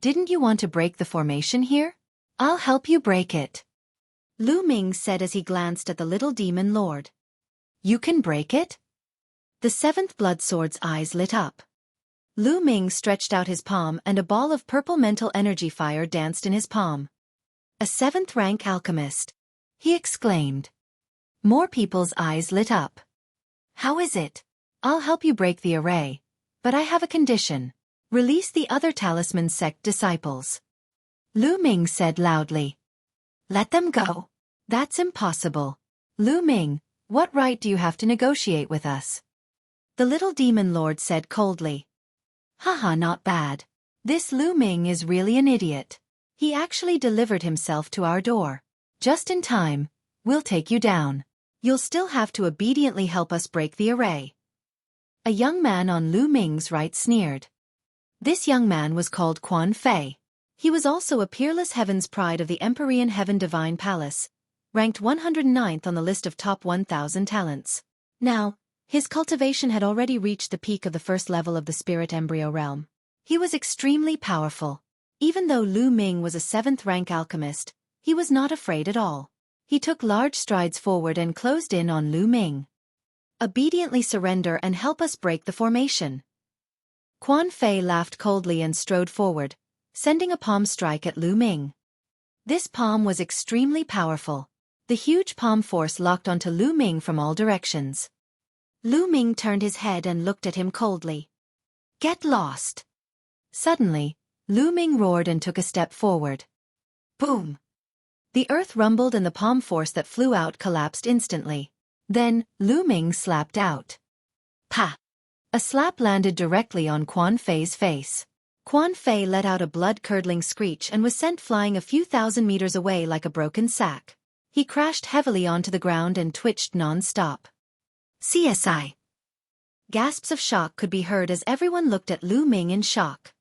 "Didn't you want to break the formation here? I'll help you break it," Lu Ming said as he glanced at the little demon lord. "You can break it?" The 7th Blood Sword's eyes lit up. Lu Ming stretched out his palm and a ball of purple mental energy fire danced in his palm. "A 7th rank alchemist," he exclaimed. More people's eyes lit up. "How is it? I'll help you break the array, but I have a condition. Release the other talisman sect disciples," Lu Ming said loudly. "Let them go." "That's impossible. Lu Ming, what right do you have to negotiate with us?" The little demon lord said coldly. "Haha, not bad. This Lu Ming is really an idiot. He actually delivered himself to our door. Just in time, we'll take you down. You'll still have to obediently help us break the array." A young man on Lu Ming's right sneered. This young man was called Quan Fei. He was also a peerless heaven's pride of the Empyrean Heaven Divine Palace, ranked 109th on the list of top 1,000 talents. Now, his cultivation had already reached the peak of the first level of the spirit embryo realm. He was extremely powerful. Even though Lu Ming was a 7th-rank alchemist, he was not afraid at all. He took large strides forward and closed in on Lu Ming. Obediently surrender and help us break the formation. Quan Fei laughed coldly and strode forward, sending a palm strike at Lu Ming. This palm was extremely powerful. The huge palm force locked onto Lu Ming from all directions. Lu Ming turned his head and looked at him coldly. Get lost. Suddenly, Lu Ming roared and took a step forward. Boom! The earth rumbled and the palm force that flew out collapsed instantly. Then, Lu Ming slapped out. Pa! A slap landed directly on Quan Fei's face. Quan Fei let out a blood-curdling screech and was sent flying a few thousand meters away like a broken sack. He crashed heavily onto the ground and twitched non-stop. CSI! Gasps of shock could be heard as everyone looked at Lu Ming in shock.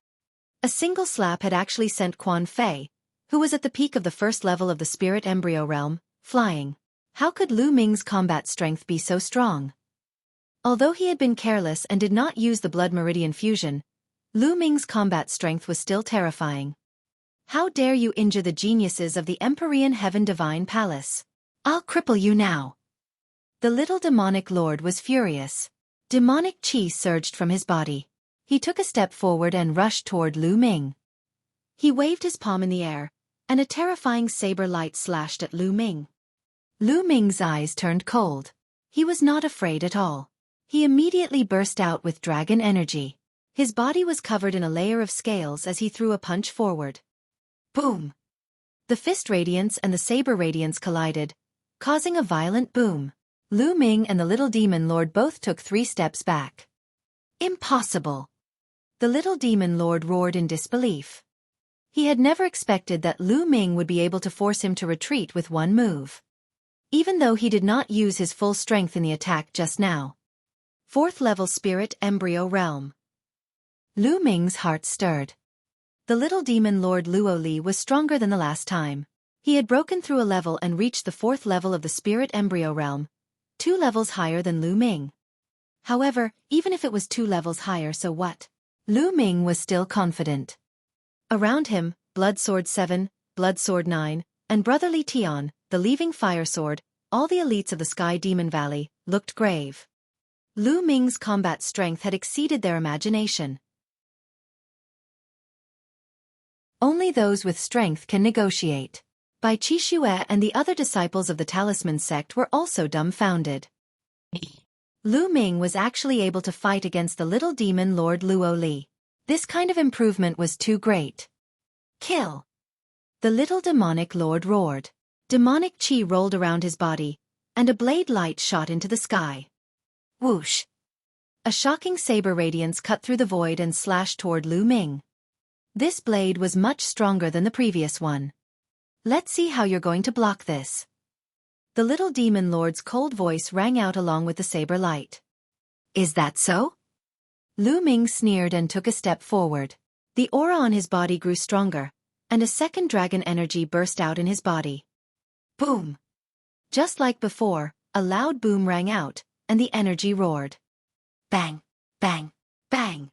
A single slap had actually sent Quan Fei, who was at the peak of the first level of the spirit embryo realm, flying. How could Lu Ming's combat strength be so strong? Although he had been careless and did not use the blood meridian fusion, Lu Ming's combat strength was still terrifying. How dare you injure the geniuses of the Empyrean Heaven Divine Palace? I'll cripple you now. The little demonic lord was furious. Demonic chi surged from his body. He took a step forward and rushed toward Lu Ming. He waved his palm in the air, and a terrifying saber light slashed at Lu Ming. Lu Ming's eyes turned cold. He was not afraid at all. He immediately burst out with dragon energy. His body was covered in a layer of scales as he threw a punch forward. Boom! The fist radiance and the saber radiance collided, causing a violent boom. Lu Ming and the little demon lord both took 3 steps back. Impossible! The little demon lord roared in disbelief. He had never expected that Lu Ming would be able to force him to retreat with one move. Even though he did not use his full strength in the attack just now. 4th level spirit embryo realm. Lu Ming's heart stirred. The little demon lord Luo Li was stronger than the last time. He had broken through a level and reached the 4th level of the spirit embryo realm, 2 levels higher than Lu Ming. However, even if it was 2 levels higher, so what? Lu Ming was still confident. Around him, Blood Sword 7, Blood Sword 9, and Brotherly Tian, the Leaving Fire Sword, all the elites of the Sky Demon Valley, looked grave. Lu Ming's combat strength had exceeded their imagination. Only those with strength can negotiate. Bai Qixue and the other disciples of the Talisman sect were also dumbfounded. Lu Ming was actually able to fight against the little demon Lord Luo Li. This kind of improvement was too great. Kill! The little demonic lord roared. Demonic chi rolled around his body, and a blade light shot into the sky. Whoosh! A shocking saber radiance cut through the void and slashed toward Lu Ming. This blade was much stronger than the previous one. Let's see how you're going to block this. The little demon lord's cold voice rang out along with the saber light. Is that so? Lu Ming sneered and took a step forward. The aura on his body grew stronger, and a second dragon energy burst out in his body. Boom! Just like before, a loud boom rang out, and the energy roared. Bang! Bang! Bang!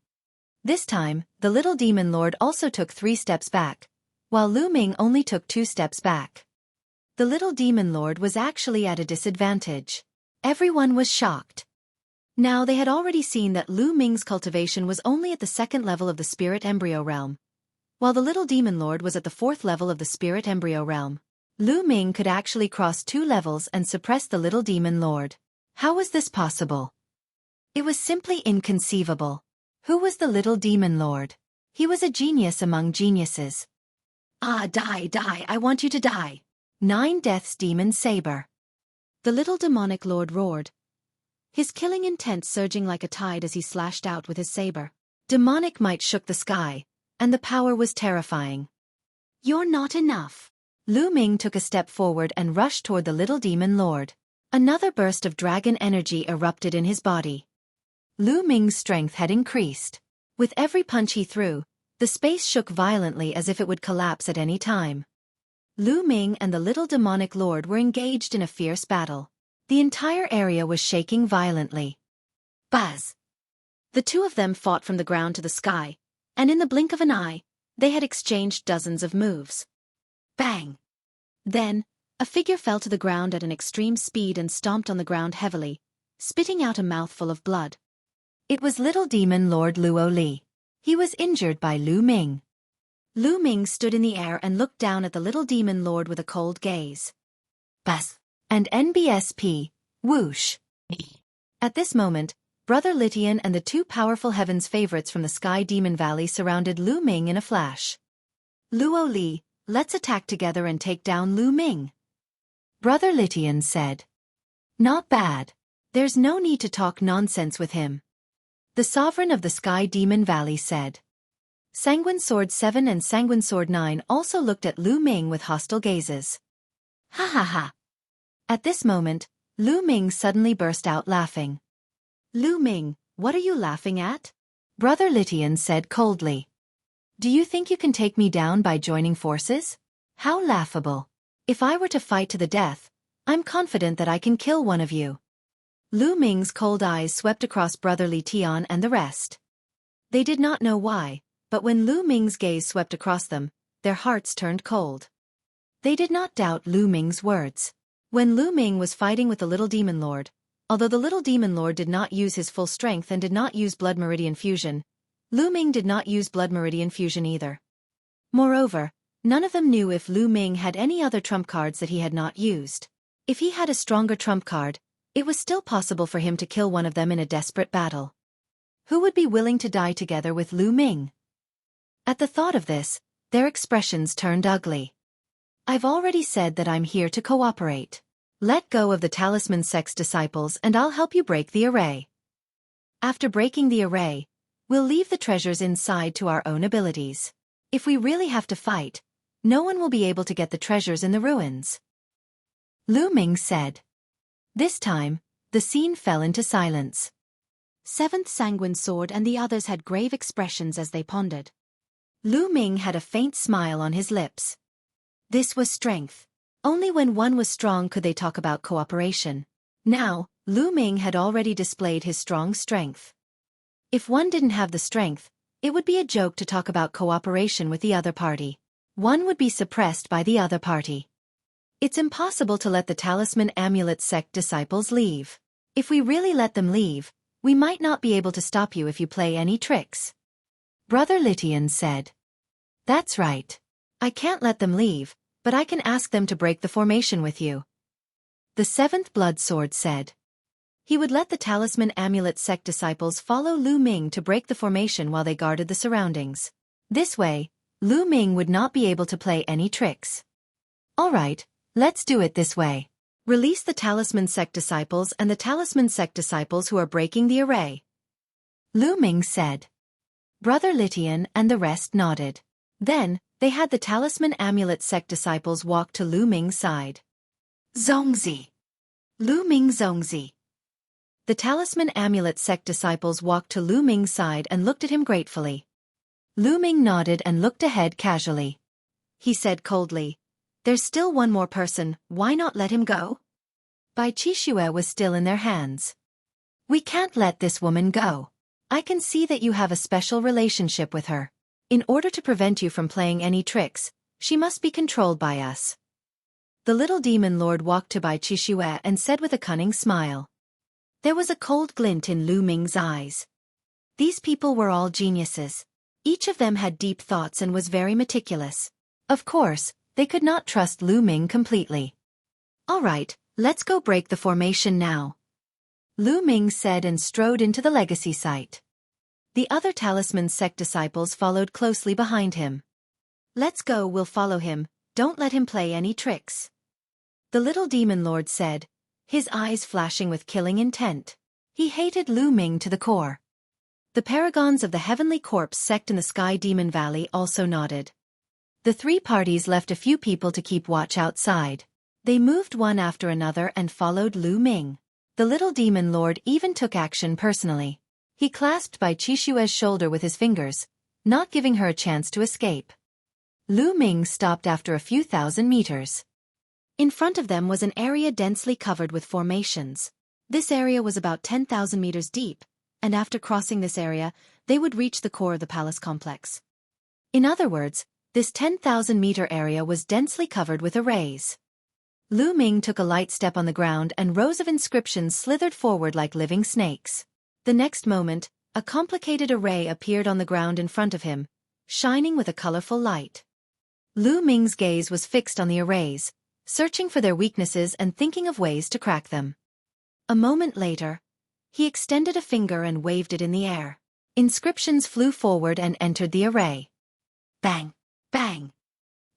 This time, the little demon lord also took 3 steps back, while Lu Ming only took 2 steps back. The little demon lord was actually at a disadvantage. Everyone was shocked. Now they had already seen that Lu Ming's cultivation was only at the 2nd level of the spirit embryo realm, while the little demon lord was at the 4th level of the spirit embryo realm. Lu Ming could actually cross 2 levels and suppress the little demon lord. How was this possible? It was simply inconceivable. Who was the little demon lord? He was a genius among geniuses. Ah, die, die, I want you to die. 9 Death's Demon Saber. The little demonic lord roared, his killing intent surging like a tide as he slashed out with his saber. Demonic might shook the sky, and the power was terrifying. You're not enough. Lu Ming took a step forward and rushed toward the little demon lord. Another burst of dragon energy erupted in his body. Lu Ming's strength had increased. With every punch he threw, The space shook violently as if it would collapse at any time. Lu Ming and the little demonic lord were engaged in a fierce battle. The entire area was shaking violently. Buzz! The two of them fought from the ground to the sky, and in the blink of an eye, they had exchanged dozens of moves. Bang! Then, a figure fell to the ground at an extreme speed and stomped on the ground heavily, spitting out a mouthful of blood. It was little demon Lord Luo Li. He was injured by Lu Ming. Lu Ming stood in the air and looked down at the little demon lord with a cold gaze. Buzz! And NBSP, whoosh! At this moment, Brother Litian and the two powerful heavens favorites from the Sky Demon Valley surrounded Lu Ming in a flash. Luo Li, let's attack together and take down Lu Ming. Brother Litian said. Not bad. There's no need to talk nonsense with him. The sovereign of the Sky Demon Valley said. Sanguine Sword 7 and Sanguine Sword 9 also looked at Lu Ming with hostile gazes. Ha ha ha. At this moment, Lu Ming suddenly burst out laughing. Lu Ming, what are you laughing at? Brother Litian said coldly. Do you think you can take me down by joining forces? How laughable. If I were to fight to the death, I'm confident that I can kill one of you. Lu Ming's cold eyes swept across Brother Litian and the rest. They did not know why, but when Lu Ming's gaze swept across them, their hearts turned cold. They did not doubt Lu Ming's words. When Lu Ming was fighting with the little demon lord, although the little demon lord did not use his full strength and did not use blood meridian fusion, Lu Ming did not use blood meridian fusion either. Moreover, none of them knew if Lu Ming had any other trump cards that he had not used. If he had a stronger trump card, it was still possible for him to kill one of them in a desperate battle. Who would be willing to die together with Lu Ming? At the thought of this, their expressions turned ugly. I've already said that I'm here to cooperate. Let go of the talisman sect's disciples and I'll help you break the array. After breaking the array, we'll leave the treasures inside to our own abilities. If we really have to fight, no one will be able to get the treasures in the ruins. Lu Ming said. This time, the scene fell into silence. Seventh Sanguine Sword and the others had grave expressions as they pondered. Lu Ming had a faint smile on his lips. This was strength. Only when one was strong could they talk about cooperation. Now, Lu Ming had already displayed his strong strength. If one didn't have the strength, it would be a joke to talk about cooperation with the other party. One would be suppressed by the other party. It's impossible to let the talisman amulet sect disciples leave. If we really let them leave, we might not be able to stop you if you play any tricks. Brother Litian said. That's right. I can't let them leave, but I can ask them to break the formation with you. The seventh blood sword said. He would let the talisman amulet sect disciples follow Lu Ming to break the formation while they guarded the surroundings. This way, Lu Ming would not be able to play any tricks. All right, let's do it this way. Release the talisman sect disciples and the talisman sect disciples who are breaking the array. Lu Ming said. Brother Litian and the rest nodded. Then, they had the talisman amulet sect disciples walk to Lu Ming's side. Zongzi. Lu Ming Zongzi. The talisman amulet sect disciples walked to Lu Ming's side and looked at him gratefully. Lu Ming nodded and looked ahead casually. He said coldly, There's still one more person, why not let him go? Bai Qixue was still in their hands. We can't let this woman go. I can see that you have a special relationship with her. In order to prevent you from playing any tricks, she must be controlled by us. The little demon lord walked to Bai Qixue and said with a cunning smile. There was a cold glint in Lu Ming's eyes. These people were all geniuses. Each of them had deep thoughts and was very meticulous. Of course, they could not trust Lu Ming completely. All right, let's go break the formation now. Lu Ming said and strode into the legacy site. The other talisman sect disciples followed closely behind him. Let's go, we'll follow him, don't let him play any tricks. The little demon lord said, his eyes flashing with killing intent. He hated Lu Ming to the core. The paragons of the Heavenly Corpse sect in the Sky Demon Valley also nodded. The three parties left a few people to keep watch outside. They moved one after another and followed Lu Ming. The little demon lord even took action personally. He clasped Bai Qixue's shoulder with his fingers, not giving her a chance to escape. Lu Ming stopped after a few thousand meters. In front of them was an area densely covered with formations. This area was about 10,000 meters deep, and after crossing this area, they would reach the core of the palace complex. In other words, this 10,000-meter area was densely covered with arrays. Lu Ming took a light step on the ground and rows of inscriptions slithered forward like living snakes. The next moment, a complicated array appeared on the ground in front of him, shining with a colorful light. Lu Ming's gaze was fixed on the arrays, searching for their weaknesses and thinking of ways to crack them. A moment later, he extended a finger and waved it in the air. Inscriptions flew forward and entered the array. Bang! Bang!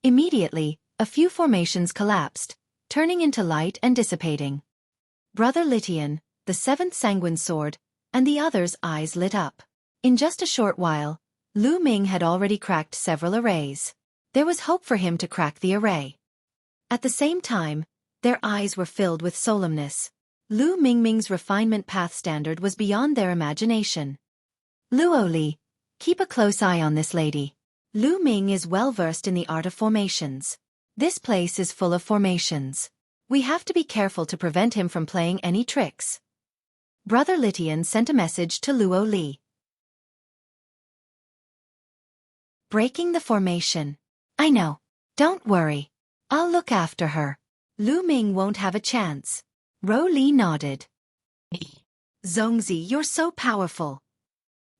Immediately, a few formations collapsed, turning into light and dissipating. Brother Litian, the seventh sanguine sword, and the others' eyes lit up. In just a short while, Lu Ming had already cracked several arrays. There was hope for him to crack the array. At the same time, their eyes were filled with solemnness. Lu Ming's refinement path standard was beyond their imagination. Luo Li, keep a close eye on this lady. Lu Ming is well versed in the art of formations. This place is full of formations. We have to be careful to prevent him from playing any tricks. Brother Litian sent a message to Luo Li. Breaking the formation. I know. Don't worry. I'll look after her. Lu Ming won't have a chance. Ro Li nodded. Zongzi, you're so powerful.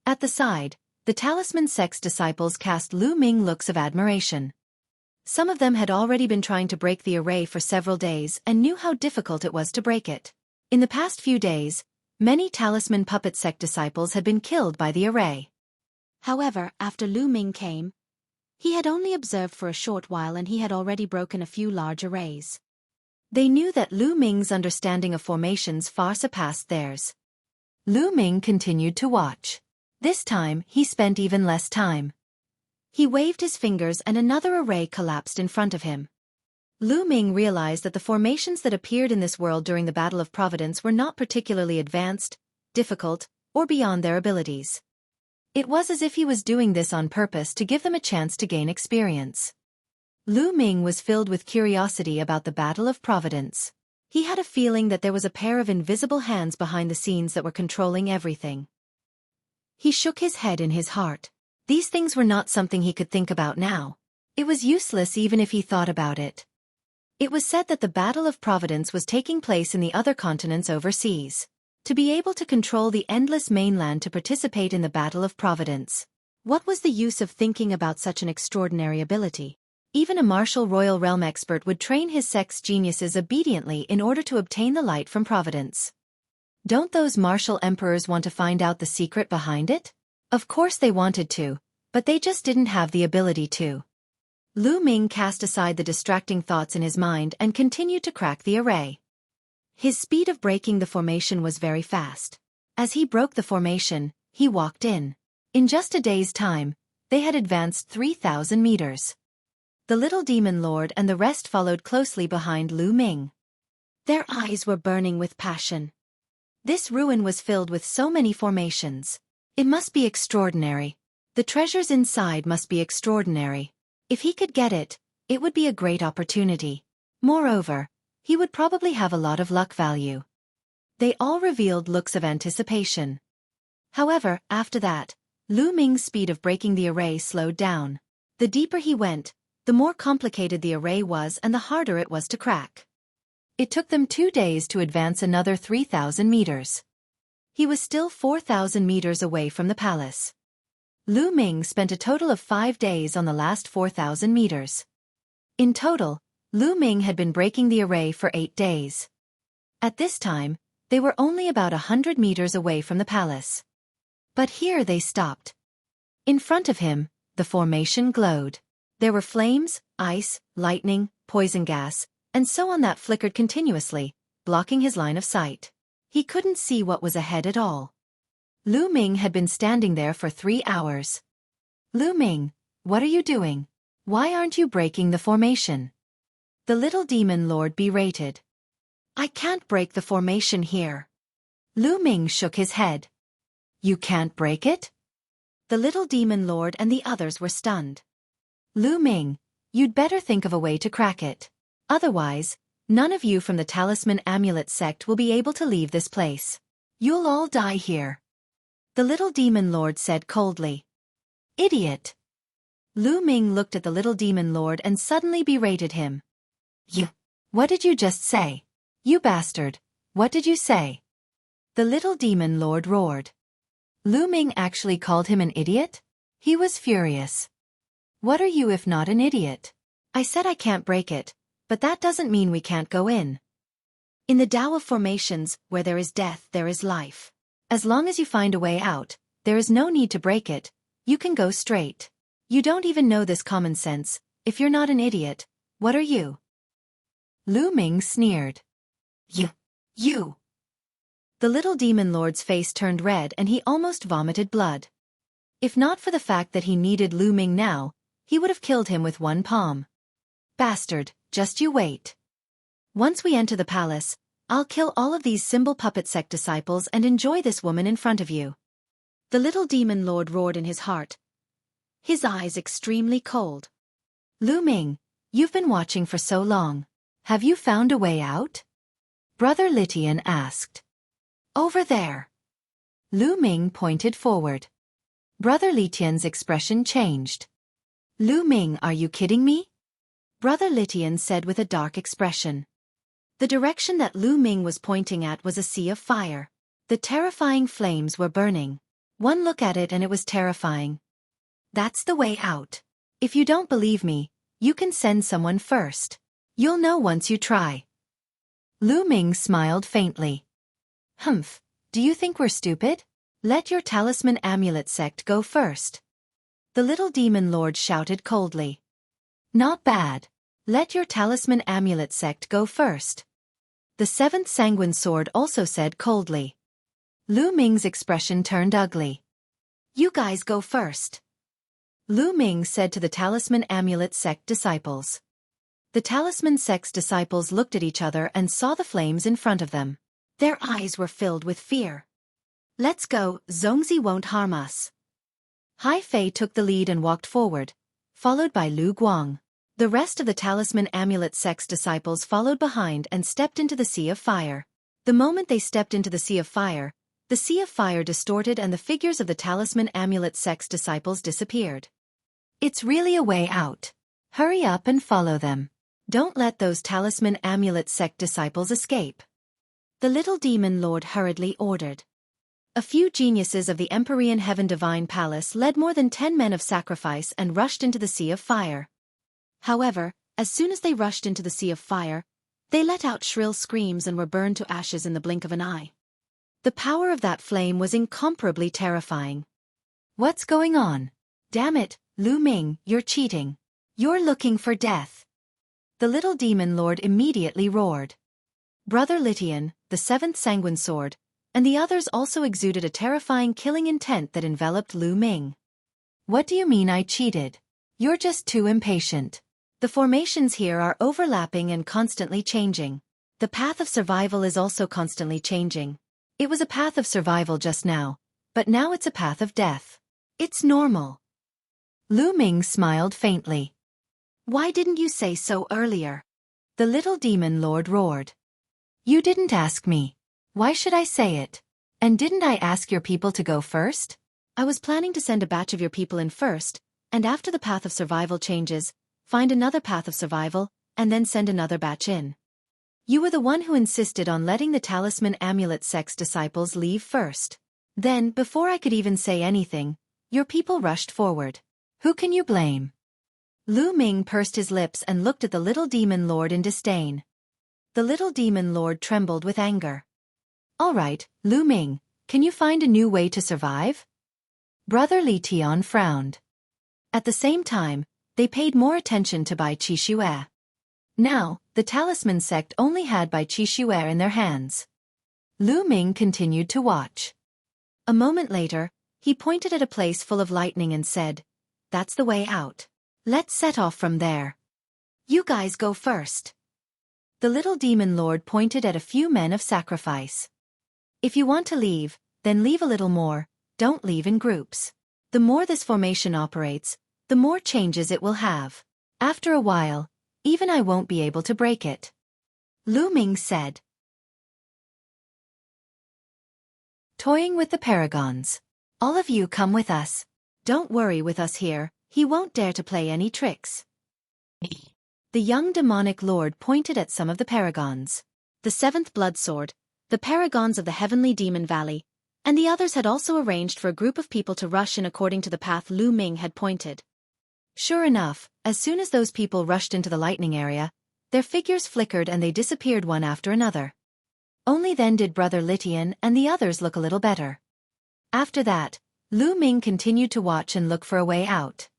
At the side, the talisman sect's disciples cast Lu Ming looks of admiration. Some of them had already been trying to break the array for several days and knew how difficult it was to break it. In the past few days, many talisman puppet sect disciples had been killed by the array. However, after Lu Ming came, he had only observed for a short while and he had already broken a few large arrays. They knew that Lu Ming's understanding of formations far surpassed theirs. Lu Ming continued to watch. This time, he spent even less time. He waved his fingers and another array collapsed in front of him. Lu Ming realized that the formations that appeared in this world during the Battle of Providence were not particularly advanced, difficult, or beyond their abilities. It was as if he was doing this on purpose to give them a chance to gain experience. Lu Ming was filled with curiosity about the Battle of Providence. He had a feeling that there was a pair of invisible hands behind the scenes that were controlling everything. He shook his head in his heart. These things were not something he could think about now. It was useless even if he thought about it. It was said that the Battle of Providence was taking place in the other continents overseas. To be able to control the endless mainland to participate in the Battle of Providence. What was the use of thinking about such an extraordinary ability? Even a martial royal realm expert would train his sect's geniuses obediently in order to obtain the light from Providence. Don't those martial emperors want to find out the secret behind it? Of course they wanted to, but they just didn't have the ability to. Lu Ming cast aside the distracting thoughts in his mind and continued to crack the array. His speed of breaking the formation was very fast. As he broke the formation, he walked in. In just a day's time, they had advanced 3,000 meters. The little demon lord and the rest followed closely behind Lu Ming. Their eyes were burning with passion. This ruin was filled with so many formations. It must be extraordinary. The treasures inside must be extraordinary. If he could get it, it would be a great opportunity. Moreover, he would probably have a lot of luck value. They all revealed looks of anticipation. However, after that, Lu Ming's speed of breaking the array slowed down. The deeper he went, the more complicated the array was and the harder it was to crack. It took them 2 days to advance another 3,000 meters. He was still 4,000 meters away from the palace. Lu Ming spent a total of 5 days on the last 4,000 meters. In total, Lu Ming had been breaking the array for 8 days. At this time, they were only about 100 meters away from the palace. But here they stopped. In front of him, the formation glowed. There were flames, ice, lightning, poison gas, and so on that flickered continuously, blocking his line of sight. He couldn't see what was ahead at all. Lu Ming had been standing there for 3 hours. Lu Ming, what are you doing? Why aren't you breaking the formation? The little demon lord berated. I can't break the formation here. Lu Ming shook his head. You can't break it? The little demon lord and the others were stunned. Lu Ming, you'd better think of a way to crack it. Otherwise, none of you from the Talisman Amulet sect will be able to leave this place. You'll all die here. The little demon lord said coldly. Idiot! Lu Ming looked at the little demon lord and suddenly berated him. What did you just say? You bastard, what did you say? The little demon lord roared. Lu Ming actually called him an idiot? He was furious. What are you if not an idiot? I said I can't break it, but that doesn't mean we can't go in. In the Tao of formations, where there is death, there is life. As long as you find a way out, there is no need to break it, you can go straight. You don't even know this common sense. If you're not an idiot, what are you? Lu Ming sneered. You. The little demon lord's face turned red and he almost vomited blood. If not for the fact that he needed Lu Ming now, he would have killed him with one palm. Bastard, just you wait. Once we enter the palace, I'll kill all of these symbol puppet sect disciples and enjoy this woman in front of you. The little demon lord roared in his heart, his eyes extremely cold. Lu Ming, you've been watching for so long. Have you found a way out? Brother Litian asked. Over there. Lu Ming pointed forward. Brother Litian's expression changed. Lu Ming, are you kidding me? Brother Litian said with a dark expression. The direction that Lu Ming was pointing at was a sea of fire. The terrifying flames were burning. One look at it and it was terrifying. That's the way out. If you don't believe me, you can send someone first. You'll know once you try. Lu Ming smiled faintly. Humph, do you think we're stupid? Let your Talisman Amulet sect go first. The little demon lord shouted coldly. Not bad. Let your Talisman Amulet sect go first. The seventh Sanguine Sword also said coldly. Lu Ming's expression turned ugly. You guys go first. Lu Ming said to the Talisman Amulet sect disciples. The Talisman sect's disciples looked at each other and saw the flames in front of them. Their eyes were filled with fear. Let's go, Zhongzi won't harm us. Hai Fei took the lead and walked forward, followed by Lu Guang. The rest of the Talisman Amulet sect's disciples followed behind and stepped into the sea of fire. The moment they stepped into the sea of fire distorted and the figures of the Talisman Amulet sect's disciples disappeared. It's really a way out. Hurry up and follow them. Don't let those Talisman Amulet sect disciples escape. The little demon lord hurriedly ordered. A few geniuses of the Empyrean Heaven Divine Palace led more than 10 men of sacrifice and rushed into the sea of fire. However, as soon as they rushed into the sea of fire, they let out shrill screams and were burned to ashes in the blink of an eye. The power of that flame was incomparably terrifying. What's going on? Damn it, Lu Ming, you're cheating. You're looking for death. The little demon lord immediately roared. Brother Litian, the seventh Sanguine Sword, and the others also exuded a terrifying killing intent that enveloped Lu Ming. What do you mean I cheated? You're just too impatient. The formations here are overlapping and constantly changing. The path of survival is also constantly changing. It was a path of survival just now, but now it's a path of death. It's normal. Lu Ming smiled faintly. Why didn't you say so earlier? The little demon lord roared. You didn't ask me. Why should I say it? And didn't I ask your people to go first? I was planning to send a batch of your people in first, and after the path of survival changes, find another path of survival, and then send another batch in. You were the one who insisted on letting the Talisman Amulet sect's disciples leave first. Then, before I could even say anything, your people rushed forward. Who can you blame? Lu Ming pursed his lips and looked at the little demon lord in disdain. The little demon lord trembled with anger. All right, Lu Ming, can you find a new way to survive? Brother Litian frowned. At the same time, they paid more attention to Bai Qixue. Now, the Talisman sect only had Bai Qixue in their hands. Lu Ming continued to watch. A moment later, he pointed at a place full of lightning and said, That's the way out. Let's set off from there. You guys go first. The little demon lord pointed at a few men of sacrifice. If you want to leave, then leave a little more, don't leave in groups. The more this formation operates, the more changes it will have. After a while, even I won't be able to break it. Lu Ming said. Toying with the paragons. All of you come with us. Don't worry with us here, he won't dare to play any tricks. The young demonic lord pointed at some of the paragons. The seventh blood sword, the paragons of the heavenly demon valley, and the others had also arranged for a group of people to rush in according to the path Lu Ming had pointed. Sure enough, as soon as those people rushed into the lightning area, their figures flickered and they disappeared one after another. Only then did Brother Litian and the others look a little better. After that, Lu Ming continued to watch and look for a way out.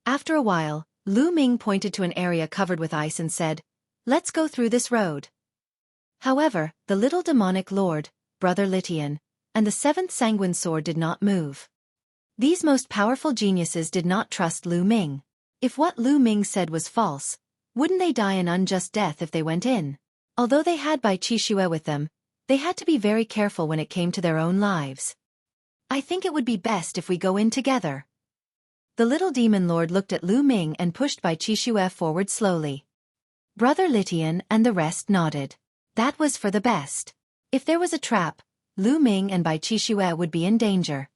After a while, Lu Ming pointed to an area covered with ice and said, "Let's go through this road." However, the little demonic lord, Brother Litian, and the seventh sanguine sword did not move. These most powerful geniuses did not trust Lu Ming. If what Lu Ming said was false, wouldn't they die an unjust death if they went in? Although they had Bai Qixue with them, they had to be very careful when it came to their own lives. "I think it would be best if we go in together." The little demon lord looked at Lu Ming and pushed Bai Qixue forward slowly. Brother Litian and the rest nodded. That was for the best. If there was a trap, Lu Ming and Bai Qixue would be in danger.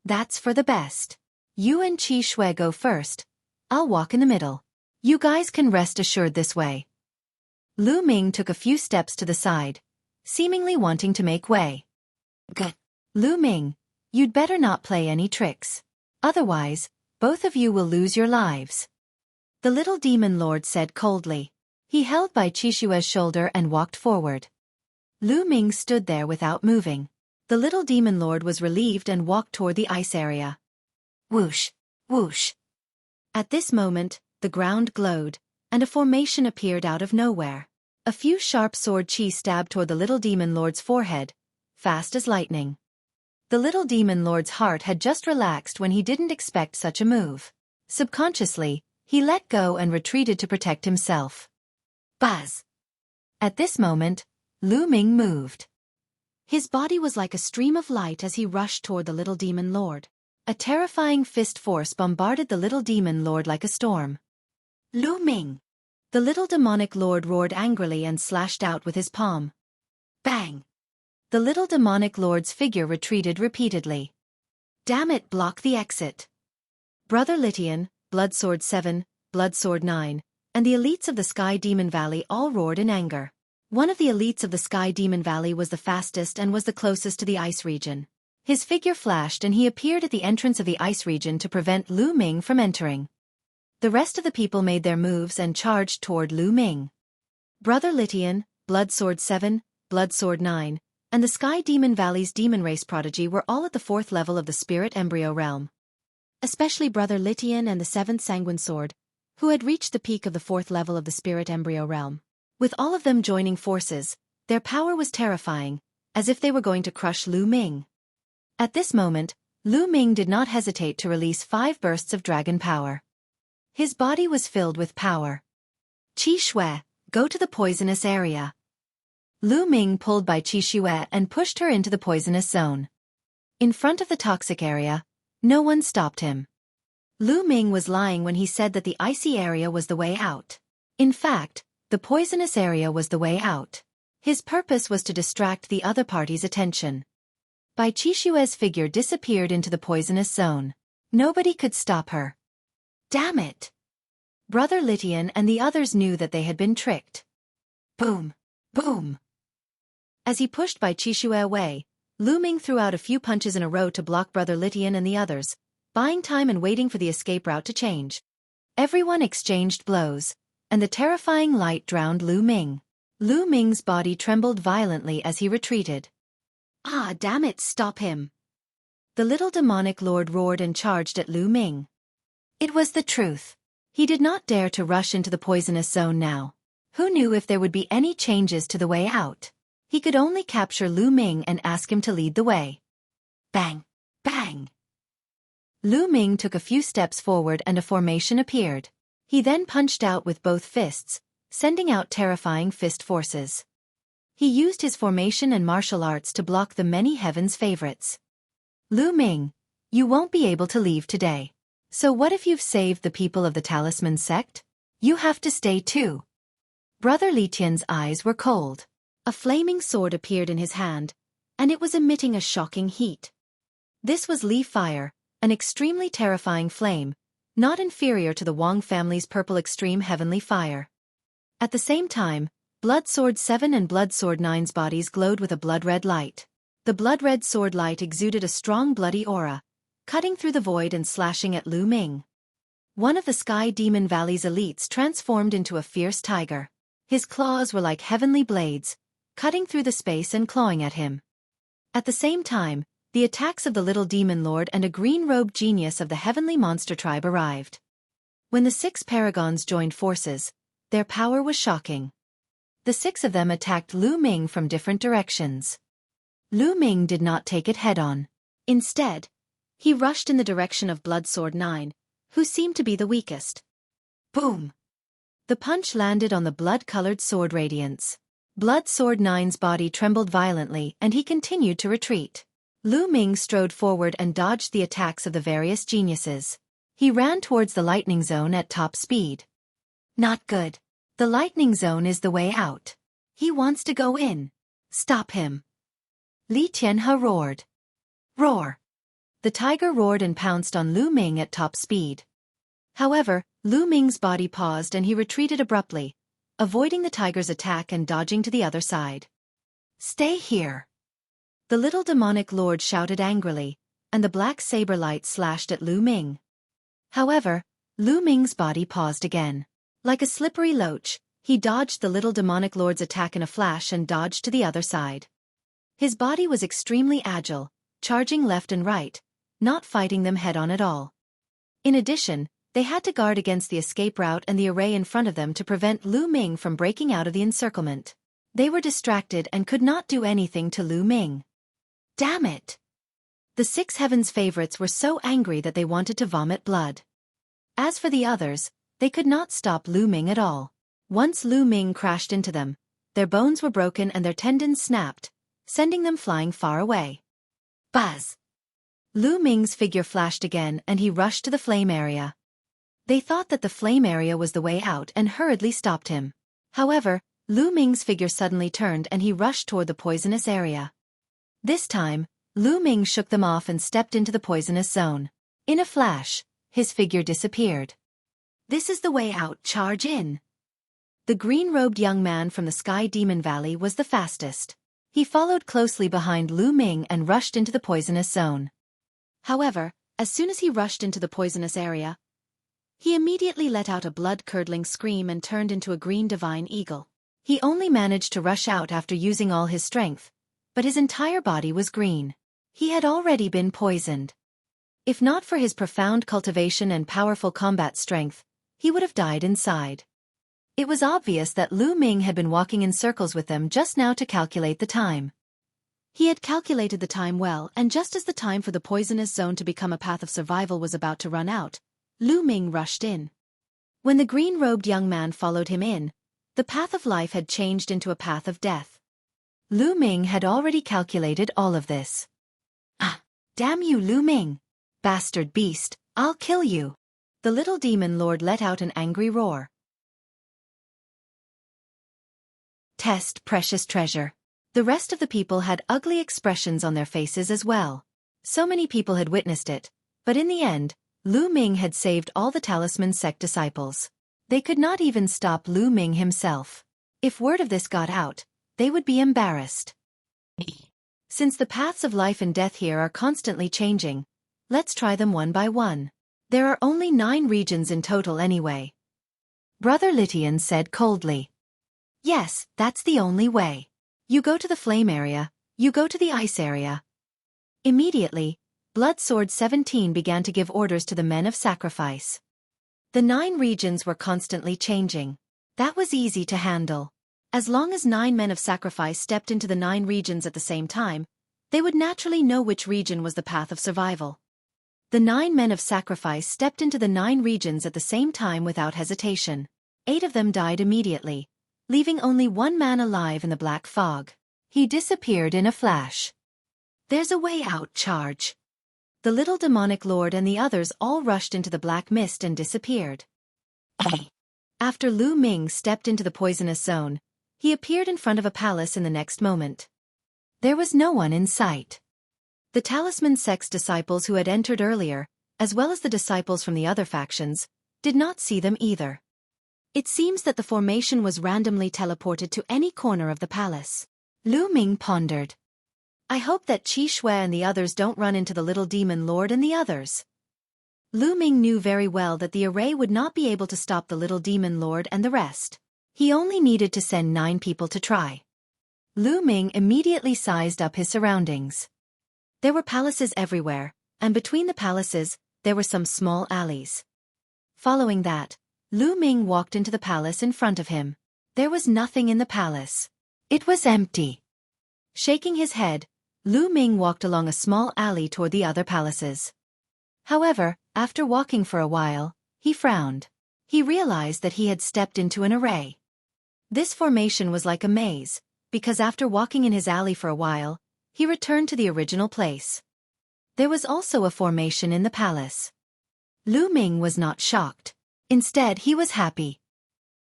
That's for the best. You and Qi Shui go first. I'll walk in the middle. You guys can rest assured this way. Lu Ming took a few steps to the side, seemingly wanting to make way. Good. Lu Ming, you'd better not play any tricks. Otherwise, both of you will lose your lives. The little demon lord said coldly. He held Bai Qixue's shoulder and walked forward. Lu Ming stood there without moving. The little demon lord was relieved and walked toward the ice area. Whoosh, whoosh. At this moment, the ground glowed, and a formation appeared out of nowhere. A few sharp sword chi stabbed toward the little demon lord's forehead, fast as lightning. The little demon lord's heart had just relaxed when he didn't expect such a move. Subconsciously, he let go and retreated to protect himself. Buzz! At this moment, Lu Ming moved. His body was like a stream of light as he rushed toward the little demon lord. A terrifying fist force bombarded the little demon lord like a storm. Lu Ming! The little demonic lord roared angrily and slashed out with his palm. Bang! The little demonic lord's figure retreated repeatedly. Damn it, block the exit. Brother Litian, Blood Sword 7, Blood Sword 9, and the elites of the Sky Demon Valley all roared in anger. One of the elites of the Sky Demon Valley was the fastest and was the closest to the ice region. His figure flashed and he appeared at the entrance of the ice region to prevent Lu Ming from entering. The rest of the people made their moves and charged toward Lu Ming. Brother Litian, Blood Sword 7, Blood Sword 9, and the Sky Demon Valley's demon race prodigy were all at the 4th level of the spirit embryo realm. Especially Brother Litian and the 7th sanguine sword, who had reached the peak of the 4th level of the spirit embryo realm. With all of them joining forces, their power was terrifying, as if they were going to crush Lu Ming. At this moment, Lu Ming did not hesitate to release 5 bursts of dragon power. His body was filled with power. Qi Shui, go to the poisonous area. Lu Ming pulled by Qi Shui and pushed her into the poisonous zone. In front of the toxic area, no one stopped him. Lu Ming was lying when he said that the icy area was the way out. In fact, the poisonous area was the way out. His purpose was to distract the other party's attention. Bai Qixue's figure disappeared into the poisonous zone. Nobody could stop her. Damn it! Brother Litian and the others knew that they had been tricked. Boom! Boom! As he pushed Bai Qixue away, Lu Ming threw out a few punches in a row to block Brother Litian and the others, buying time and waiting for the escape route to change. Everyone exchanged blows, and the terrifying light drowned Lu Ming. Lu Ming's body trembled violently as he retreated. Ah, damn it, stop him! The little demonic lord roared and charged at Lu Ming. It was the truth. He did not dare to rush into the poisonous zone now. Who knew if there would be any changes to the way out? He could only capture Lu Ming and ask him to lead the way. Bang! Bang! Lu Ming took a few steps forward and a formation appeared. He then punched out with both fists, sending out terrifying fist forces. He used his formation and martial arts to block the many heaven's favorites. Lu Ming, You won't be able to leave today. So what if you've saved the people of the Talisman sect? You have to stay too. Brother Li Tian's eyes were cold. A flaming sword appeared in his hand, and it was emitting a shocking heat. This was Li Fire, an extremely terrifying flame, not inferior to the Wang family's purple extreme heavenly fire. At the same time, Blood Sword 7 and Blood Sword 9's bodies glowed with a blood-red light. The blood-red sword light exuded a strong bloody aura, cutting through the void and slashing at Lu Ming. One of the Sky Demon Valley's elites transformed into a fierce tiger. His claws were like heavenly blades, cutting through the space and clawing at him. At the same time, the attacks of the little demon lord and a green-robed genius of the heavenly monster tribe arrived. When the 6 paragons joined forces, their power was shocking. The 6 of them attacked Lu Ming from different directions. Lu Ming did not take it head-on. Instead, he rushed in the direction of Blood Sword 9, who seemed to be the weakest. Boom! The punch landed on the blood-colored sword radiance. Blood Sword 9's body trembled violently and he continued to retreat. Lu Ming strode forward and dodged the attacks of the various geniuses. He ran towards the lightning zone at top speed. Not good. The lightning zone is the way out. He wants to go in. Stop him. Li Tianhe roared. Roar! The tiger roared and pounced on Lu Ming at top speed. However, Lu Ming's body paused and he retreated abruptly, avoiding the tiger's attack and dodging to the other side. Stay here! The little demonic lord shouted angrily, and the black saber light slashed at Lu Ming. However, Lu Ming's body paused again. Like a slippery loach, he dodged the little demonic lord's attack in a flash and dodged to the other side. His body was extremely agile, charging left and right, not fighting them head-on at all. In addition, they had to guard against the escape route and the array in front of them to prevent Lu Ming from breaking out of the encirclement. They were distracted and could not do anything to Lu Ming. Damn it! The 6 Heavens favorites were so angry that they wanted to vomit blood. As for the others, they could not stop Lu Ming at all. Once Lu Ming crashed into them, their bones were broken and their tendons snapped, sending them flying far away. Buzz! Lu Ming's figure flashed again and he rushed to the flame area. They thought that the flame area was the way out and hurriedly stopped him. However, Lu Ming's figure suddenly turned and he rushed toward the poisonous area. This time, Lu Ming shook them off and stepped into the poisonous zone. In a flash, his figure disappeared. This is the way out, charge in! The green-robed young man from the Sky Demon Valley was the fastest. He followed closely behind Lu Ming and rushed into the poisonous zone. However, as soon as he rushed into the poisonous area, he immediately let out a blood-curdling scream and turned into a green divine eagle. He only managed to rush out after using all his strength, but his entire body was green. He had already been poisoned. If not for his profound cultivation and powerful combat strength, he would have died inside. It was obvious that Lu Ming had been walking in circles with them just now to calculate the time. He had calculated the time well, and just as the time for the poisonous zone to become a path of survival was about to run out, Lu Ming rushed in. When the green-robed young man followed him in, the path of life had changed into a path of death. Lu Ming had already calculated all of this. Ah! Damn you, Lu Ming! Bastard beast, I'll kill you! The little demon lord let out an angry roar. Test precious treasure. The rest of the people had ugly expressions on their faces as well. So many people had witnessed it, but in the end, Lu Ming had saved all the Talisman sect disciples. They could not even stop Lu Ming himself. If word of this got out, they would be embarrassed. Since the paths of life and death here are constantly changing, let's try them one by one. There are only 9 regions in total anyway. Brother Li Tian said coldly. Yes, that's the only way. You go to the flame area, you go to the ice area. Immediately, Blood Sword 17 began to give orders to the men of sacrifice. The 9 regions were constantly changing. That was easy to handle. As long as 9 men of sacrifice stepped into the 9 regions at the same time, they would naturally know which region was the path of survival. The 9 men of sacrifice stepped into the 9 regions at the same time without hesitation. 8 of them died immediately, leaving only 1 man alive in the black fog. He disappeared in a flash. There's a way out, charge. The little demonic lord and the others all rushed into the black mist and disappeared. After Lu Ming stepped into the poisonous zone, he appeared in front of a palace in the next moment. There was no one in sight. The talisman sect's disciples who had entered earlier, as well as the disciples from the other factions, did not see them either. It seems that the formation was randomly teleported to any corner of the palace. Lu Ming pondered. I hope that Xueqi and the others don't run into the little demon lord and the others. Lu Ming knew very well that the array would not be able to stop the little demon lord and the rest. He only needed to send 9 people to try. Lu Ming immediately sized up his surroundings. There were palaces everywhere, and between the palaces, there were some small alleys. Following that, Lu Ming walked into the palace in front of him. There was nothing in the palace. It was empty. Shaking his head, Lu Ming walked along a small alley toward the other palaces. However, after walking for a while, he frowned. He realized that he had stepped into an array. This formation was like a maze, because after walking in his alley for a while, he returned to the original place. There was also a formation in the palace. Lu Ming was not shocked. Instead, he was happy.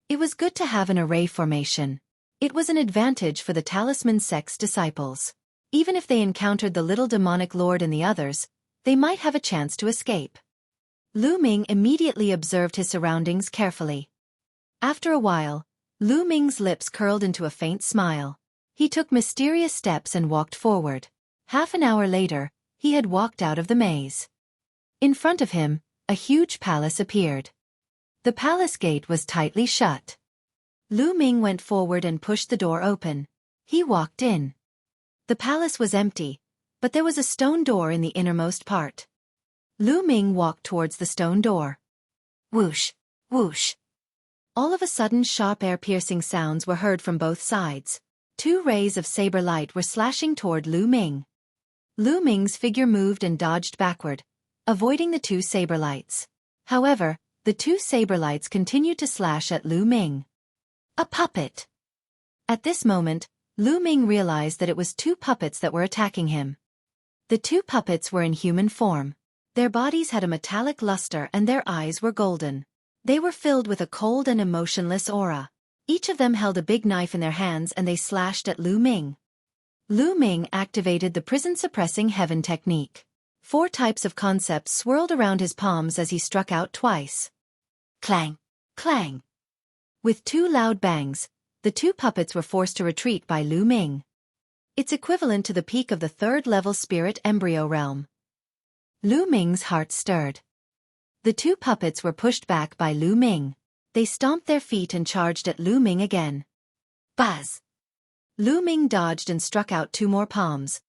It was good to have an array formation. It was an advantage for the talisman sect's disciples. Even if they encountered the little demonic lord and the others, they might have a chance to escape. Lu Ming immediately observed his surroundings carefully. After a while, Lu Ming's lips curled into a faint smile. He took mysterious steps and walked forward. Half an hour later, he had walked out of the maze. In front of him, a huge palace appeared. The palace gate was tightly shut. Lu Ming went forward and pushed the door open. He walked in. The palace was empty, but there was a stone door in the innermost part. Lu Ming walked towards the stone door. Whoosh, whoosh. All of a sudden sharp air-piercing sounds were heard from both sides. 2 rays of saber light were slashing toward Lu Ming. Lu Ming's figure moved and dodged backward, avoiding the 2 saber lights. However, the 2 saber lights continued to slash at Lu Ming. A puppet. At this moment, Lu Ming realized that it was 2 puppets that were attacking him. The 2 puppets were in human form. Their bodies had a metallic luster and their eyes were golden. They were filled with a cold and emotionless aura. Each of them held a big knife in their hands and they slashed at Lu Ming. Lu Ming activated the prison-suppressing heaven technique. 4 types of concepts swirled around his palms as he struck out twice. Clang! Clang! With 2 loud bangs, the 2 puppets were forced to retreat by Lu Ming. It's equivalent to the peak of the 3rd level spirit embryo realm. Lu Ming's heart stirred. The 2 puppets were pushed back by Lu Ming. They stomped their feet and charged at Lu Ming again. Buzz! Lu Ming dodged and struck out 2 more palms.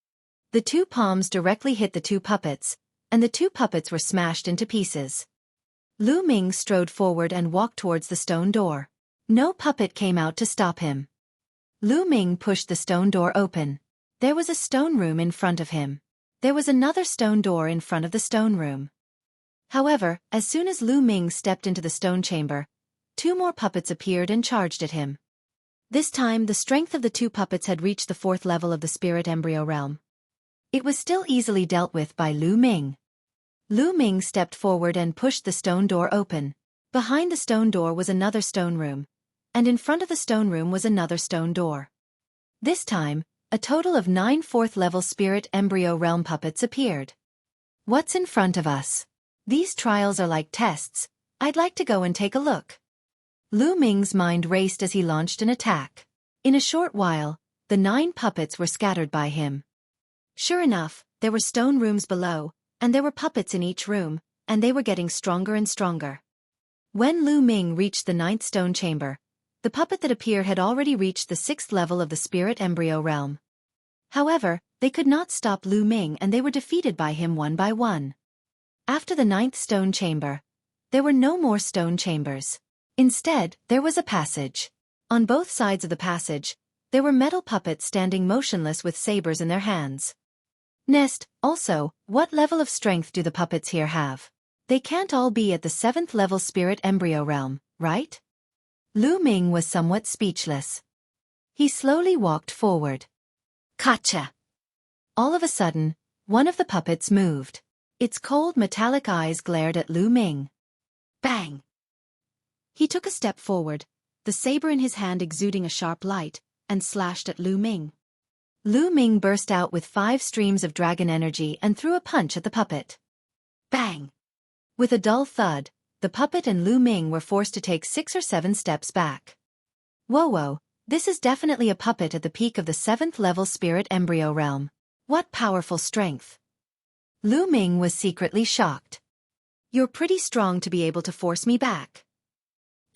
The 2 palms directly hit the 2 puppets, and the 2 puppets were smashed into pieces. Lu Ming strode forward and walked towards the stone door. No puppet came out to stop him. Lu Ming pushed the stone door open. There was a stone room in front of him. There was another stone door in front of the stone room. However, as soon as Lu Ming stepped into the stone chamber, 2 more puppets appeared and charged at him. This time the strength of the 2 puppets had reached the 4th level of the spirit embryo realm. It was still easily dealt with by Lu Ming. Lu Ming stepped forward and pushed the stone door open. Behind the stone door was another stone room, and in front of the stone room was another stone door. This time, a total of 9 4th level spirit embryo realm puppets appeared. What's in front of us? These trials are like tests. I'd like to go and take a look. Lu Ming's mind raced as he launched an attack. In a short while, the 9 puppets were scattered by him. Sure enough, there were stone rooms below, and there were puppets in each room, and they were getting stronger and stronger. When Lu Ming reached the 9th stone chamber, the puppet that appeared had already reached the 6th level of the spirit embryo realm. However, they could not stop Lu Ming and they were defeated by him one by one. After the 9th stone chamber, there were no more stone chambers. Instead, there was a passage. On both sides of the passage, there were metal puppets standing motionless with sabers in their hands. Also, what level of strength do the puppets here have? They can't all be at the 7th level spirit embryo realm, right? Lu Ming was somewhat speechless. He slowly walked forward. Gotcha! All of a sudden, one of the puppets moved. Its cold metallic eyes glared at Lu Ming. Bang! He took a step forward, the saber in his hand exuding a sharp light, and slashed at Lu Ming. Lu Ming burst out with 5 streams of dragon energy and threw a punch at the puppet. Bang! With a dull thud, the puppet and Lu Ming were forced to take 6 or 7 steps back. Whoa, this is definitely a puppet at the peak of the 7th level spirit embryo realm. What powerful strength! Lu Ming was secretly shocked. You're pretty strong to be able to force me back.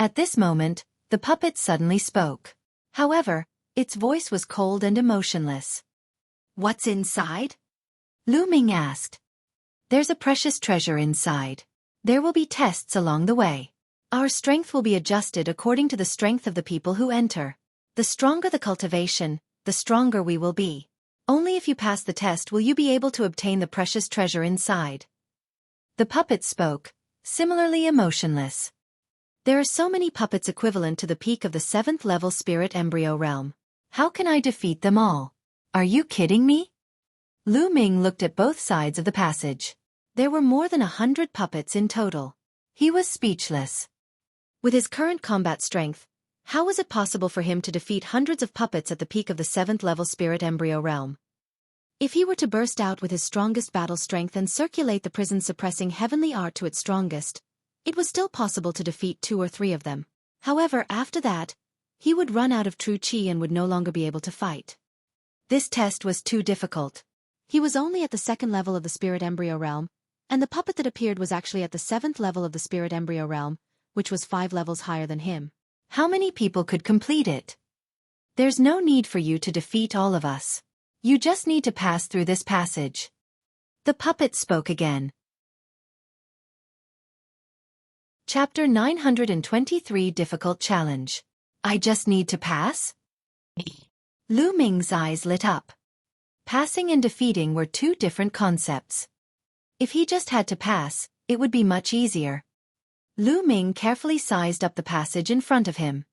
At this moment, the puppet suddenly spoke. However, its voice was cold and emotionless. What's inside? Lu Ming asked. There's a precious treasure inside. There will be tests along the way. Our strength will be adjusted according to the strength of the people who enter. The stronger the cultivation, the stronger we will be. Only if you pass the test will you be able to obtain the precious treasure inside. The puppet spoke, similarly emotionless. There are so many puppets equivalent to the peak of the 7th level spirit embryo realm. How can I defeat them all? Are you kidding me? Lu Ming looked at both sides of the passage. There were more than 100 puppets in total. He was speechless. With his current combat strength, how was it possible for him to defeat hundreds of puppets at the peak of the 7th level spirit embryo realm? If he were to burst out with his strongest battle strength and circulate the prison-suppressing heavenly art to its strongest, it was still possible to defeat 2 or 3 of them. However, after that, he would run out of true chi and would no longer be able to fight. This test was too difficult. He was only at the 2nd level of the spirit embryo realm, and the puppet that appeared was actually at the 7th level of the spirit embryo realm, which was 5 levels higher than him. How many people could complete it? There's no need for you to defeat all of us. You just need to pass through this passage. The puppet spoke again. Chapter 923 Difficult Challenge. I just need to pass? Lu Ming's eyes lit up. Passing and defeating were 2 different concepts. If he just had to pass, it would be much easier. Lu Ming carefully sized up the passage in front of him.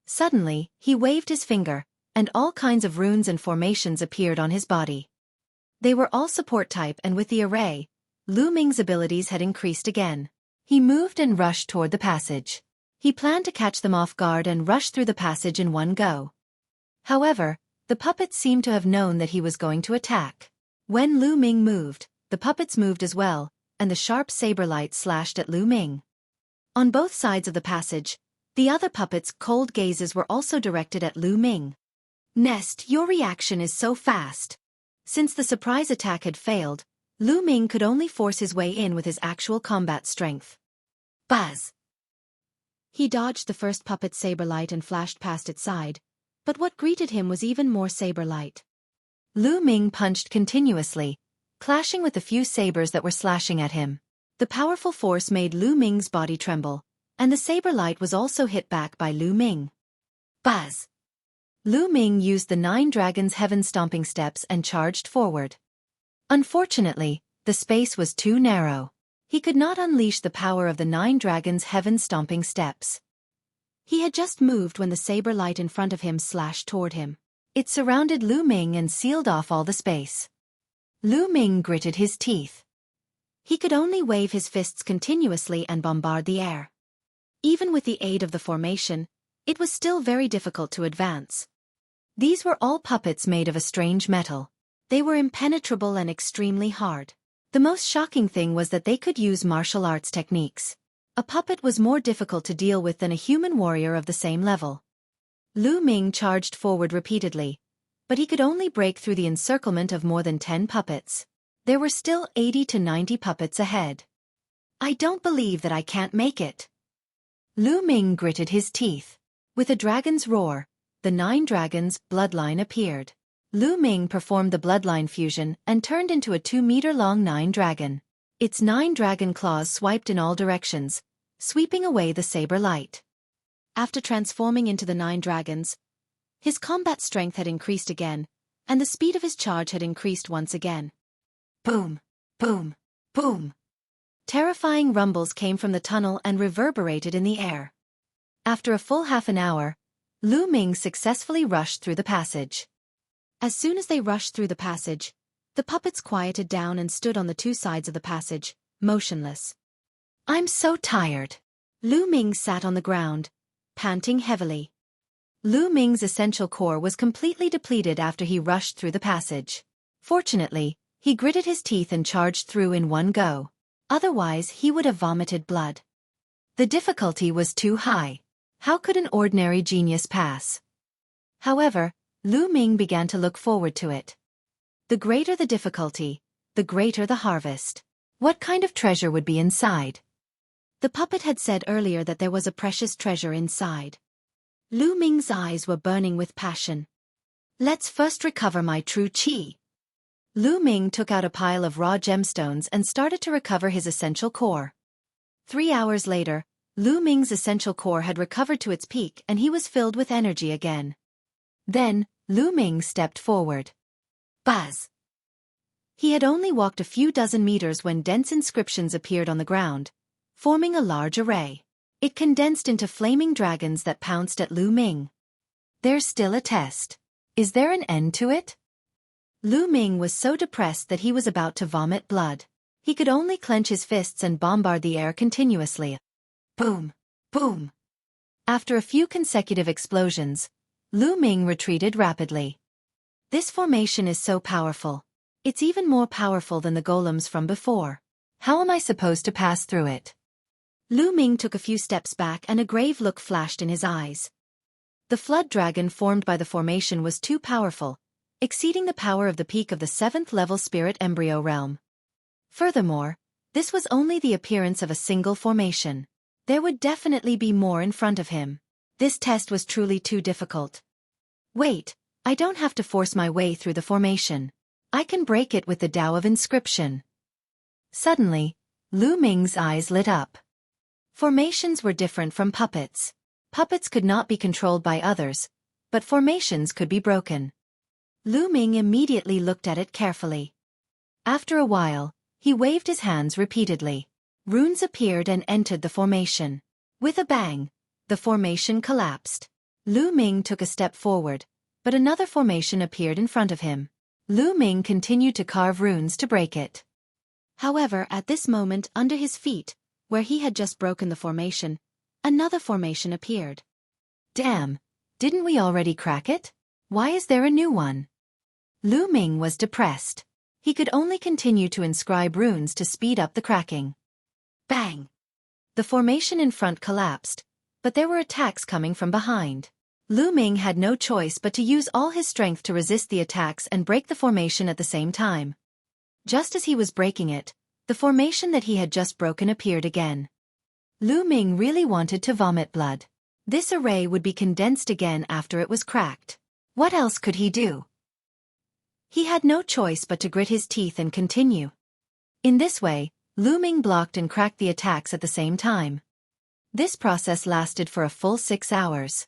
Suddenly, he waved his finger, and all kinds of runes and formations appeared on his body. They were all support type, and with the array, Lu Ming's abilities had increased again. He moved and rushed toward the passage. He planned to catch them off guard and rush through the passage in one go. However, the puppets seemed to have known that he was going to attack. When Lu Ming moved, the puppets moved as well, and the sharp saber light slashed at Lu Ming. On both sides of the passage, the other puppets' cold gazes were also directed at Lu Ming. Nest, your reaction is so fast. Since the surprise attack had failed, Lu Ming could only force his way in with his actual combat strength. Buzz! He dodged the first puppet's saber light and flashed past its side, but what greeted him was even more saber light. Lu Ming punched continuously, clashing with the few sabers that were slashing at him. The powerful force made Lu Ming's body tremble, and the saber light was also hit back by Lu Ming. Buzz! Lu Ming used the 9 Dragons' Heaven Stomping Steps and charged forward. Unfortunately, the space was too narrow. He could not unleash the power of the 9 Dragons' Heaven Stomping Steps. He had just moved when the saber light in front of him slashed toward him. It surrounded Lu Ming and sealed off all the space. Lu Ming gritted his teeth. He could only wave his fists continuously and bombard the air. Even with the aid of the formation, it was still very difficult to advance. These were all puppets made of a strange metal. They were impenetrable and extremely hard. The most shocking thing was that they could use martial arts techniques. A puppet was more difficult to deal with than a human warrior of the same level. Lu Ming charged forward repeatedly, but he could only break through the encirclement of more than 10 puppets. There were still 80 to 90 puppets ahead. I don't believe that I can't make it. Lu Ming gritted his teeth. With a dragon's roar, the 9 dragons' bloodline appeared. Lu Ming performed the bloodline fusion and turned into a 2-meter-long 9 dragon. Its 9 dragon claws swiped in all directions, sweeping away the saber light. After transforming into the 9 dragons, his combat strength had increased again, and the speed of his charge had increased once again. Boom! Boom! Boom! Terrifying rumbles came from the tunnel and reverberated in the air. After a full half an hour, Lu Ming successfully rushed through the passage. As soon as they rushed through the passage, The puppets quieted down and stood on the two sides of the passage, motionless. I'm so tired. Lu Ming sat on the ground, panting heavily. Lu Ming's essential core was completely depleted after he rushed through the passage. Fortunately, he gritted his teeth and charged through in one go. Otherwise, he would have vomited blood. The difficulty was too high. How could an ordinary genius pass? However, Lu Ming began to look forward to it. The greater the difficulty, the greater the harvest. What kind of treasure would be inside? The puppet had said earlier that there was a precious treasure inside. Lu Ming's eyes were burning with passion. Let's first recover my true qi. Lu Ming took out a pile of raw gemstones and started to recover his essential core. 3 hours later, Lu Ming's essential core had recovered to its peak and he was filled with energy again. Then, Lu Ming stepped forward. Buzz! He had only walked a few dozen meters when dense inscriptions appeared on the ground, forming a large array. It condensed into flaming dragons that pounced at Lu Ming. There's still a test. Is there an end to it? Lu Ming was so depressed that he was about to vomit blood. He could only clench his fists and bombard the air continuously. Boom! Boom! After a few consecutive explosions, Lu Ming retreated rapidly. This formation is so powerful. It's even more powerful than the golems from before. How am I supposed to pass through it? Lu Ming took a few steps back and a grave look flashed in his eyes. The flood dragon formed by the formation was too powerful, exceeding the power of the peak of the 7th level spirit embryo realm. Furthermore, this was only the appearance of a single formation. There would definitely be more in front of him. This test was truly too difficult. Wait, I don't have to force my way through the formation. I can break it with the Tao of inscription. Suddenly, Lu Ming's eyes lit up. Formations were different from puppets. Puppets could not be controlled by others, but formations could be broken. Lu Ming immediately looked at it carefully. After a while, he waved his hands repeatedly. Runes appeared and entered the formation. With a bang, the formation collapsed. Lu Ming took a step forward, but another formation appeared in front of him. Lu Ming continued to carve runes to break it. However, at this moment under his feet, where he had just broken the formation, another formation appeared. Damn, didn't we already crack it? Why is there a new one? Lu Ming was depressed. He could only continue to inscribe runes to speed up the cracking. Bang! The formation in front collapsed, but there were attacks coming from behind. Lu Ming had no choice but to use all his strength to resist the attacks and break the formation at the same time. Just as he was breaking it, the formation that he had just broken appeared again. Lu Ming really wanted to vomit blood. This array would be condensed again after it was cracked. What else could he do? He had no choice but to grit his teeth and continue. In this way, Lu Ming blocked and cracked the attacks at the same time. This process lasted for a full 6 hours.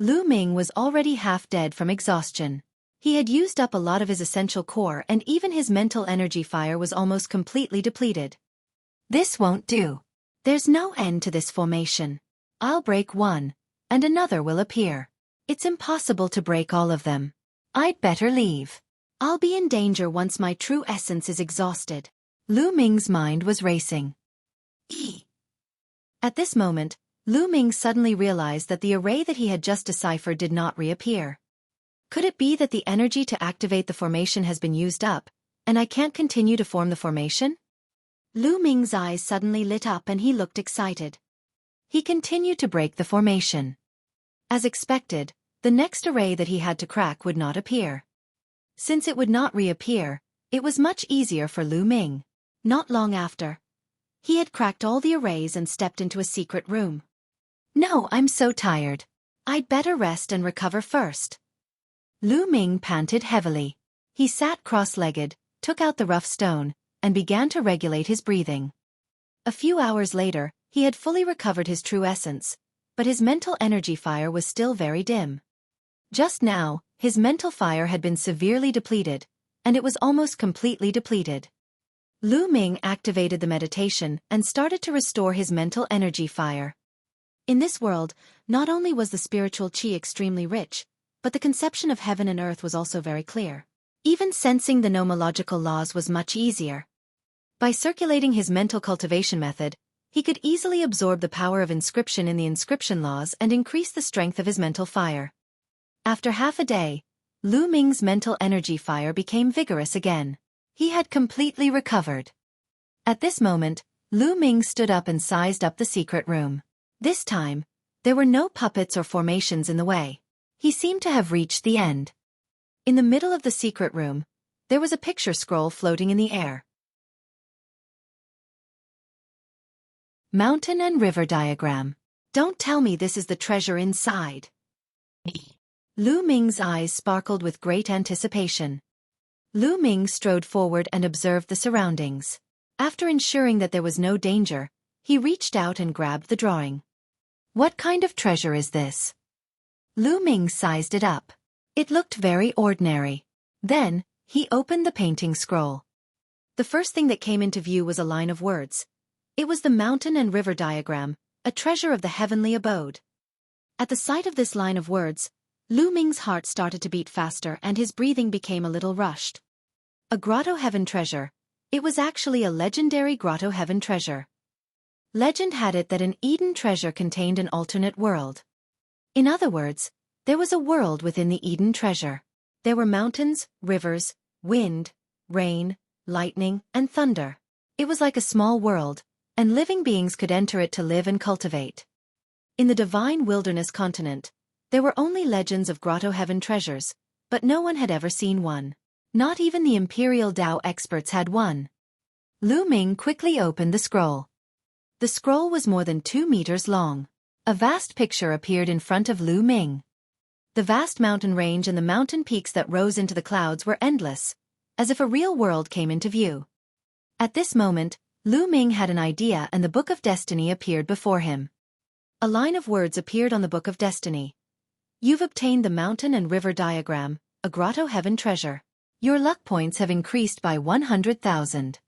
Lu Ming was already half dead from exhaustion. He had used up a lot of his essential core and even his mental energy fire was almost completely depleted. This won't do. There's no end to this formation. I'll break one, and another will appear. It's impossible to break all of them. I'd better leave. I'll be in danger once my true essence is exhausted. Lu Ming's mind was racing. At this moment, Lu Ming suddenly realized that the array that he had just deciphered did not reappear. Could it be that the energy to activate the formation has been used up, and I can't continue to form the formation? Lu Ming's eyes suddenly lit up and he looked excited. He continued to break the formation. As expected, the next array that he had to crack would not appear. Since it would not reappear, it was much easier for Lu Ming. Not long after, he had cracked all the arrays and stepped into a secret room. No, I'm so tired. I'd better rest and recover first. Lu Ming panted heavily. He sat cross-legged, took out the rough stone, and began to regulate his breathing. A few hours later, he had fully recovered his true essence, but his mental energy fire was still very dim. Just now, his mental fire had been severely depleted, and it was almost completely depleted. Lu Ming activated the meditation and started to restore his mental energy fire. In this world, not only was the spiritual qi extremely rich, but the conception of heaven and earth was also very clear. Even sensing the nomological laws was much easier. By circulating his mental cultivation method, he could easily absorb the power of inscription in the inscription laws and increase the strength of his mental fire. After half a day, Lu Ming's mental energy fire became vigorous again. He had completely recovered. At this moment, Lu Ming stood up and sized up the secret room. This time, there were no puppets or formations in the way. He seemed to have reached the end. In the middle of the secret room, there was a picture scroll floating in the air. Mountain and river diagram. Don't tell me this is the treasure inside. Lu Ming's eyes sparkled with great anticipation. Lu Ming strode forward and observed the surroundings. After ensuring that there was no danger, he reached out and grabbed the drawing. What kind of treasure is this? Lu Ming sized it up. It looked very ordinary. Then, he opened the painting scroll. The first thing that came into view was a line of words. It was the mountain and river diagram, a treasure of the heavenly abode. At the sight of this line of words, Lu Ming's heart started to beat faster and his breathing became a little rushed. A grotto heaven treasure. It was actually a legendary grotto heaven treasure. Legend had it that an Eden treasure contained an alternate world. In other words, there was a world within the Eden treasure. There were mountains, rivers, wind, rain, lightning, and thunder. It was like a small world, and living beings could enter it to live and cultivate. In the divine wilderness continent, there were only legends of grotto heaven treasures, but no one had ever seen one. Not even the imperial Tao experts had one. Lu Ming quickly opened the scroll. The scroll was more than 2 meters long. A vast picture appeared in front of Lu Ming. The vast mountain range and the mountain peaks that rose into the clouds were endless, as if a real world came into view. At this moment, Lu Ming had an idea and the Book of Destiny appeared before him. A line of words appeared on the Book of Destiny. You've obtained the mountain and river diagram, a grotto heaven treasure. Your luck points have increased by 100,000.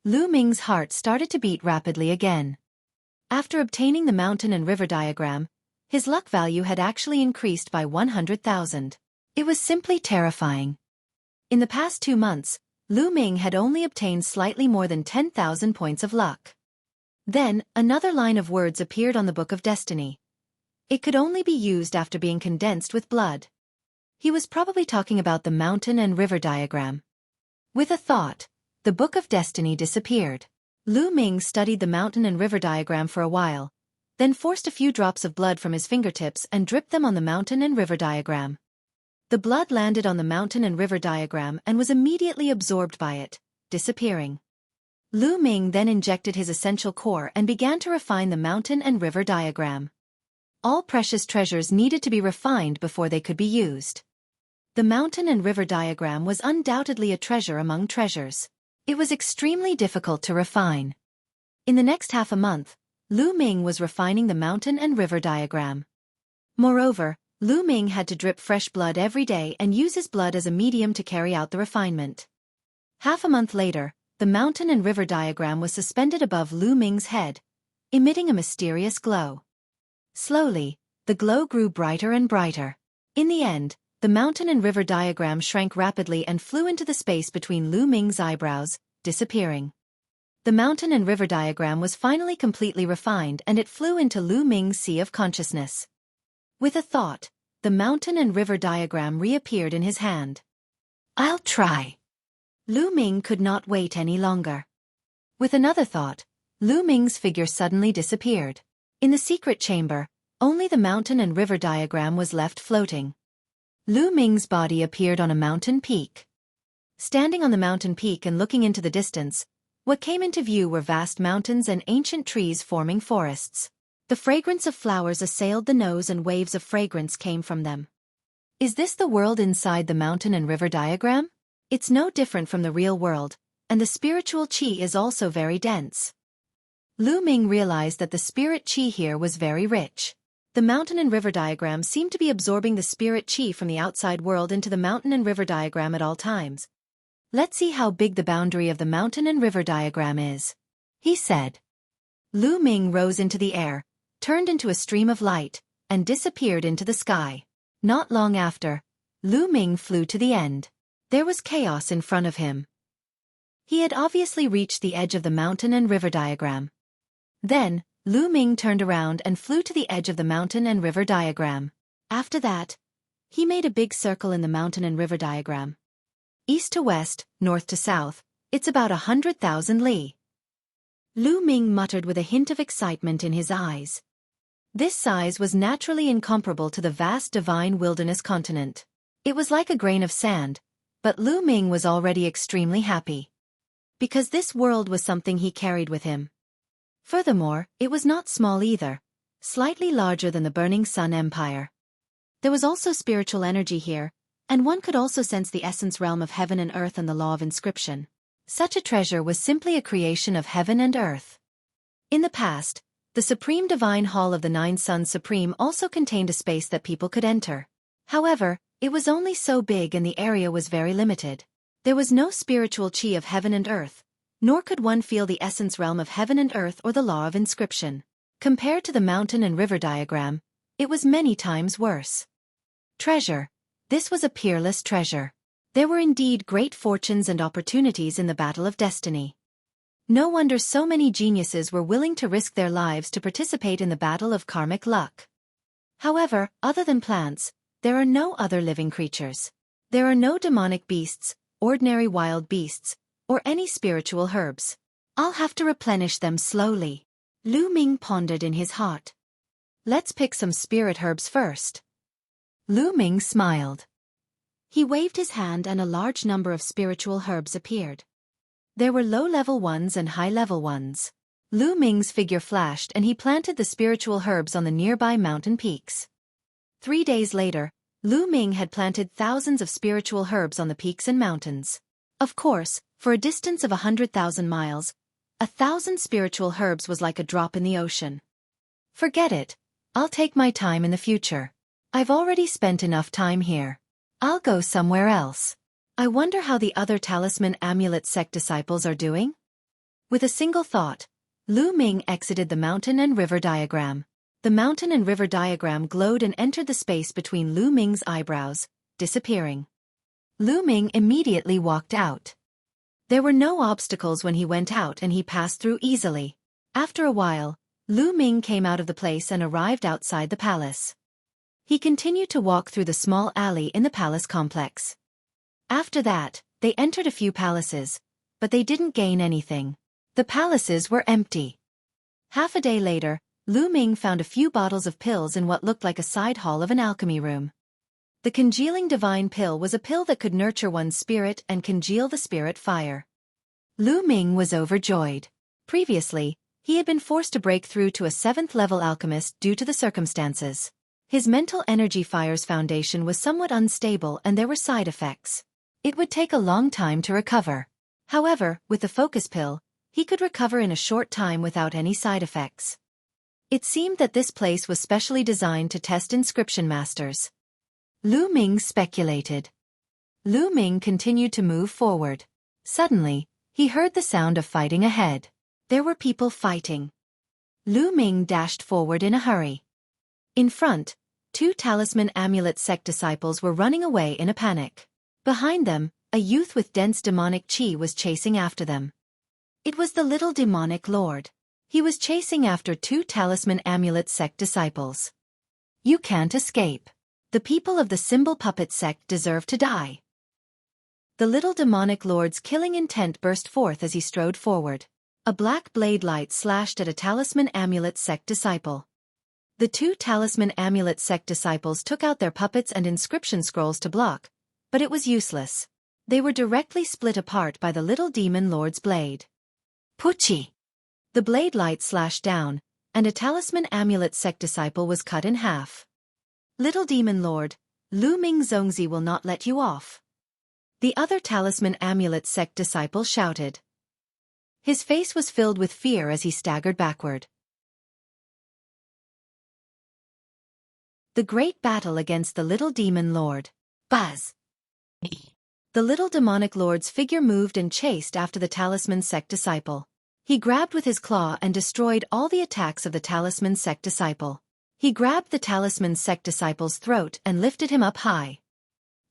Lu Ming's heart started to beat rapidly again. After obtaining the mountain and river diagram, his luck value had actually increased by 100,000. It was simply terrifying. In the past 2 months, Lu Ming had only obtained slightly more than 10,000 points of luck. Then, another line of words appeared on the Book of Destiny. It could only be used after being condensed with blood. He was probably talking about the mountain and river diagram. With a thought, the Book of Destiny disappeared. Lu Ming studied the mountain and river diagram for a while, then forced a few drops of blood from his fingertips and dripped them on the mountain and river diagram. The blood landed on the mountain and river diagram and was immediately absorbed by it, disappearing. Lu Ming then injected his essential core and began to refine the mountain and river diagram. All precious treasures needed to be refined before they could be used. The mountain and river diagram was undoubtedly a treasure among treasures. It was extremely difficult to refine. In the next half a month, Lu Ming was refining the mountain and river diagram. Moreover, Lu Ming had to drip fresh blood every day and use his blood as a medium to carry out the refinement. Half a month later, the mountain and river diagram was suspended above Lu Ming's head, emitting a mysterious glow. Slowly, the glow grew brighter and brighter. In the end, the mountain and river diagram shrank rapidly and flew into the space between Lu Ming's eyebrows, disappearing. The mountain and river diagram was finally completely refined and it flew into Lu Ming's sea of consciousness. With a thought, the mountain and river diagram reappeared in his hand. I'll try. Lu Ming could not wait any longer. With another thought, Lu Ming's figure suddenly disappeared. In the secret chamber, only the mountain and river diagram was left floating. Lu Ming's body appeared on a mountain peak. Standing on the mountain peak and looking into the distance, what came into view were vast mountains and ancient trees forming forests. The fragrance of flowers assailed the nose and waves of fragrance came from them. Is this the world inside the mountain and river diagram? It's no different from the real world, and the spiritual qi is also very dense. Lu Ming realized that the spirit qi here was very rich. The mountain and river diagram seemed to be absorbing the spirit qi from the outside world into the mountain and river diagram at all times. Let's see how big the boundary of the mountain and river diagram is, he said. Lu Ming rose into the air, turned into a stream of light, and disappeared into the sky. Not long after, Lu Ming flew to the end. There was chaos in front of him. He had obviously reached the edge of the mountain and river diagram. Then, Lu Ming turned around and flew to the edge of the mountain and river diagram. After that, he made a big circle in the mountain and river diagram. East to west, north to south, it's about 100,000 li. Lu Ming muttered with a hint of excitement in his eyes. This size was naturally incomparable to the vast divine wilderness continent. It was like a grain of sand, but Lu Ming was already extremely happy. Because this world was something he carried with him. Furthermore, it was not small either, slightly larger than the Burning Sun Empire. There was also spiritual energy here, and one could also sense the essence realm of heaven and earth and the law of inscription. Such a treasure was simply a creation of heaven and earth. In the past, the Supreme Divine Hall of the Nine Suns Supreme also contained a space that people could enter. However, it was only so big and the area was very limited. There was no spiritual chi of heaven and earth, nor could one feel the essence realm of heaven and earth or the law of inscription. Compared to the mountain and river diagram, it was many times worse. Treasure. This was a peerless treasure. There were indeed great fortunes and opportunities in the battle of destiny. No wonder so many geniuses were willing to risk their lives to participate in the battle of karmic luck. However, other than plants, there are no other living creatures. There are no demonic beasts, ordinary wild beasts, or any spiritual herbs. I'll have to replenish them slowly. Lu Ming pondered in his heart. Let's pick some spirit herbs first. Lu Ming smiled. He waved his hand and a large number of spiritual herbs appeared. There were low-level ones and high-level ones. Lu Ming's figure flashed and he planted the spiritual herbs on the nearby mountain peaks. 3 days later, Lu Ming had planted thousands of spiritual herbs on the peaks and mountains. Of course, for a distance of 100,000 miles, 1,000 spiritual herbs was like a drop in the ocean. Forget it. I'll take my time in the future. I've already spent enough time here. I'll go somewhere else. I wonder how the other talisman amulet sect disciples are doing? With a single thought, Lu Ming exited the mountain and river diagram. The mountain and river diagram glowed and entered the space between Lu Ming's eyebrows, disappearing. Lu Ming immediately walked out. There were no obstacles when he went out and he passed through easily. After a while, Lu Ming came out of the place and arrived outside the palace. He continued to walk through the small alley in the palace complex. After that, they entered a few palaces, but they didn't gain anything. The palaces were empty. Half a day later, Lu Ming found a few bottles of pills in what looked like a side hall of an alchemy room. The congealing divine pill was a pill that could nurture one's spirit and congeal the spirit fire. Lu Ming was overjoyed. Previously, he had been forced to break through to a 7th-level alchemist due to the circumstances. His mental energy fire's foundation was somewhat unstable and there were side effects. It would take a long time to recover. However, with the focus pill, he could recover in a short time without any side effects. It seemed that this place was specially designed to test inscription masters. Lu Ming speculated. Lu Ming continued to move forward. Suddenly, he heard the sound of fighting ahead. There were people fighting. Lu Ming dashed forward in a hurry. In front, 2 talisman amulet sect disciples were running away in a panic. Behind them, a youth with dense demonic chi was chasing after them. It was the little demonic lord. He was chasing after 2 talisman amulet sect disciples. You can't escape. The people of the symbol puppet sect deserve to die. The little demonic lord's killing intent burst forth as he strode forward. A black blade light slashed at a talisman amulet sect disciple. The 2 talisman amulet sect disciples took out their puppets and inscription scrolls to block, but it was useless. They were directly split apart by the little demon lord's blade. Puchi! The blade light slashed down, and a talisman amulet sect disciple was cut in half. Little demon lord, Lu Ming Zongzi will not let you off. The other talisman amulet sect disciple shouted. His face was filled with fear as he staggered backward. The great battle against the little demon lord. Buzz! The little demonic lord's figure moved and chased after the talisman sect disciple. He grabbed with his claw and destroyed all the attacks of the talisman sect disciple. He grabbed the talisman sect disciple's throat and lifted him up high.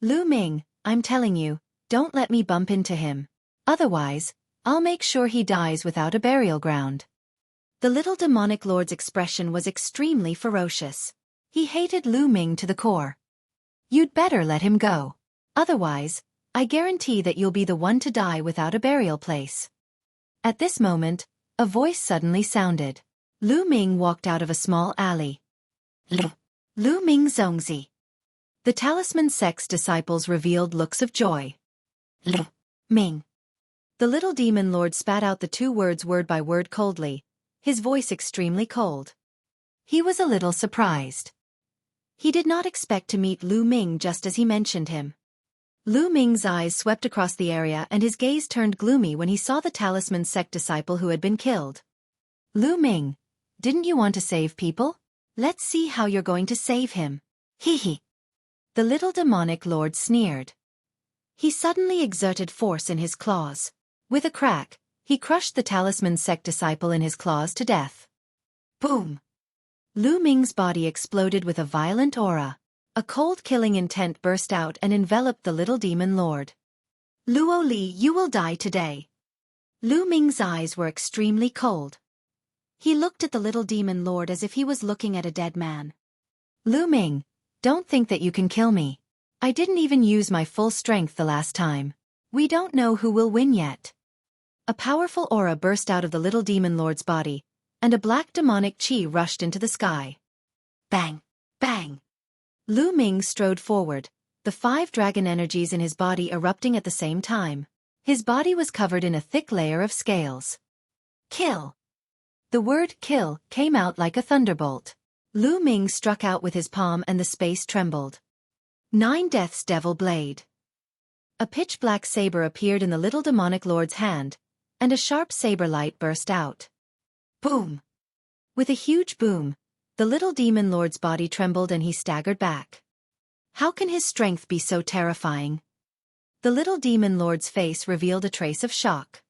Lu Ming, I'm telling you, don't let me bump into him. Otherwise, I'll make sure he dies without a burial ground. The little demonic lord's expression was extremely ferocious. He hated Lu Ming to the core. You'd better let him go. Otherwise, I guarantee that you'll be the one to die without a burial place. At this moment, a voice suddenly sounded. Lu Ming walked out of a small alley. Lu Ming Zongzi. The talisman sect's disciples revealed looks of joy. Lu Ming. The little demon lord spat out the two words word by word coldly, his voice extremely cold. He was a little surprised. He did not expect to meet Lu Ming just as he mentioned him. Lu Ming's eyes swept across the area and his gaze turned gloomy when he saw the talisman sect disciple who had been killed. Lu Ming, didn't you want to save people? Let's see how you're going to save him. Hee hee. The little demonic lord sneered. He suddenly exerted force in his claws. With a crack, he crushed the talisman sect disciple in his claws to death. Boom! Lu Ming's body exploded with a violent aura. A cold killing intent burst out and enveloped the little demon lord. Luo Li, you will die today. Lu Ming's eyes were extremely cold. He looked at the little demon lord as if he was looking at a dead man. Lu Ming, don't think that you can kill me. I didn't even use my full strength the last time. We don't know who will win yet. A powerful aura burst out of the little demon lord's body, and a black demonic chi rushed into the sky. Bang! Bang! Lu Ming strode forward, the 5 dragon energies in his body erupting at the same time. His body was covered in a thick layer of scales. Kill! The word kill came out like a thunderbolt. Lu Ming struck out with his palm and the space trembled. 9 Death's Devil Blade. A pitch-black saber appeared in the little demonic lord's hand, and a sharp saber light burst out. Boom! With a huge boom, the little demon lord's body trembled and he staggered back. How can his strength be so terrifying? The little demon lord's face revealed a trace of shock.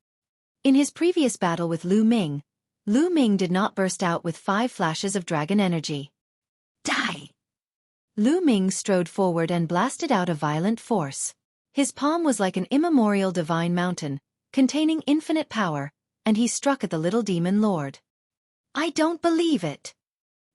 In his previous battle with Lu Ming did not burst out with 5 flashes of dragon energy. Die! Lu Ming strode forward and blasted out a violent force. His palm was like an immemorial divine mountain, containing infinite power, and he struck at the little demon lord. I don't believe it!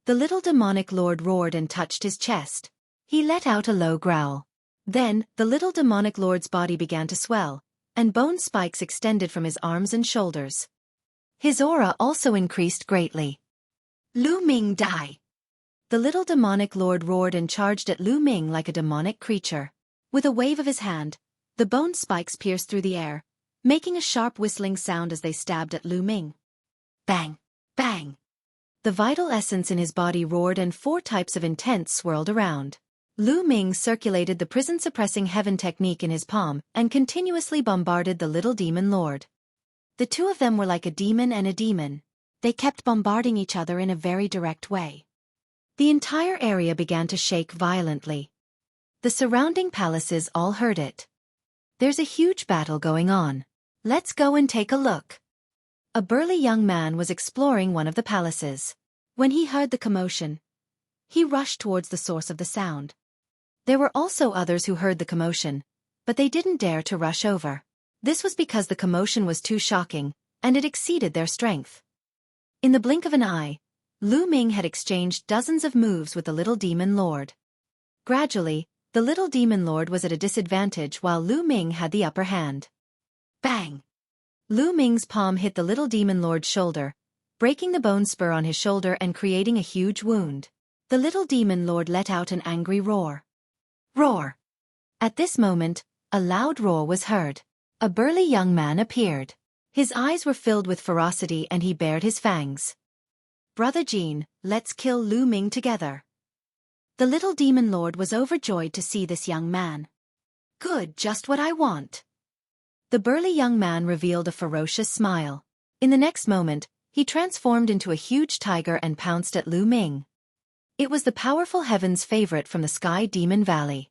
The little demonic lord roared and touched his chest. He let out a low growl. Then, the little demonic lord's body began to swell, and bone spikes extended from his arms and shoulders. His aura also increased greatly. Lu Ming, die! The little demonic lord roared and charged at Lu Ming like a demonic creature. With a wave of his hand, the bone spikes pierced through the air, making a sharp whistling sound as they stabbed at Lu Ming. Bang! Bang! The vital essence in his body roared and 4 types of intents swirled around. Lu Ming circulated the prison-suppressing heaven technique in his palm and continuously bombarded the little demon lord. The two of them were like a demon and a demon. They kept bombarding each other in a very direct way. The entire area began to shake violently. The surrounding palaces all heard it. There's a huge battle going on. Let's go and take a look. A burly young man was exploring one of the palaces. When he heard the commotion, he rushed towards the source of the sound. There were also others who heard the commotion, but they didn't dare to rush over. This was because the commotion was too shocking, and it exceeded their strength. In the blink of an eye, Lu Ming had exchanged dozens of moves with the little demon lord. Gradually, the little demon lord was at a disadvantage while Lu Ming had the upper hand. Bang! Lu Ming's palm hit the little demon lord's shoulder, breaking the bone spur on his shoulder and creating a huge wound. The little demon lord let out an angry roar. Roar! At this moment, a loud roar was heard. A burly young man appeared. His eyes were filled with ferocity and he bared his fangs. Brother Jean, let's kill Lu Ming together. The little demon lord was overjoyed to see this young man. Good, just what I want. The burly young man revealed a ferocious smile. In the next moment, he transformed into a huge tiger and pounced at Lu Ming. It was the powerful heaven's favorite from the Sky Demon Valley.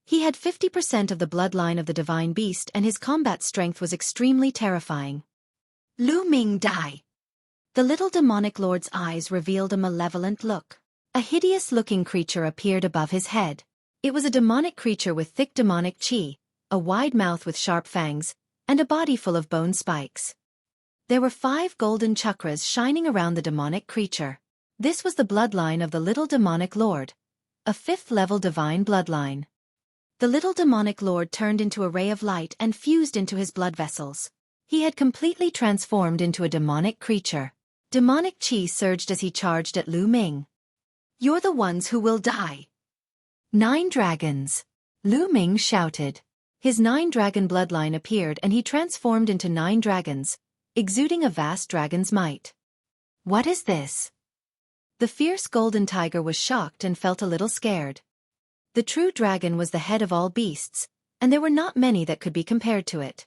He had 50% of the bloodline of the divine beast and his combat strength was extremely terrifying. Lu Ming, die! The little demonic lord's eyes revealed a malevolent look. A hideous-looking creature appeared above his head. It was a demonic creature with thick demonic chi, a wide mouth with sharp fangs, and a body full of bone spikes. There were 5 golden chakras shining around the demonic creature. This was the bloodline of the little demonic lord, a 5th-level divine bloodline. The little demonic lord turned into a ray of light and fused into his blood vessels. He had completely transformed into a demonic creature. Demonic chi surged as he charged at Lu Ming. "You're the ones who will die." 9 dragons. Lu Ming shouted. His 9-dragon bloodline appeared and he transformed into 9 dragons, exuding a vast dragon's might. "What is this?" The fierce golden tiger was shocked and felt a little scared. The true dragon was the head of all beasts, and there were not many that could be compared to it.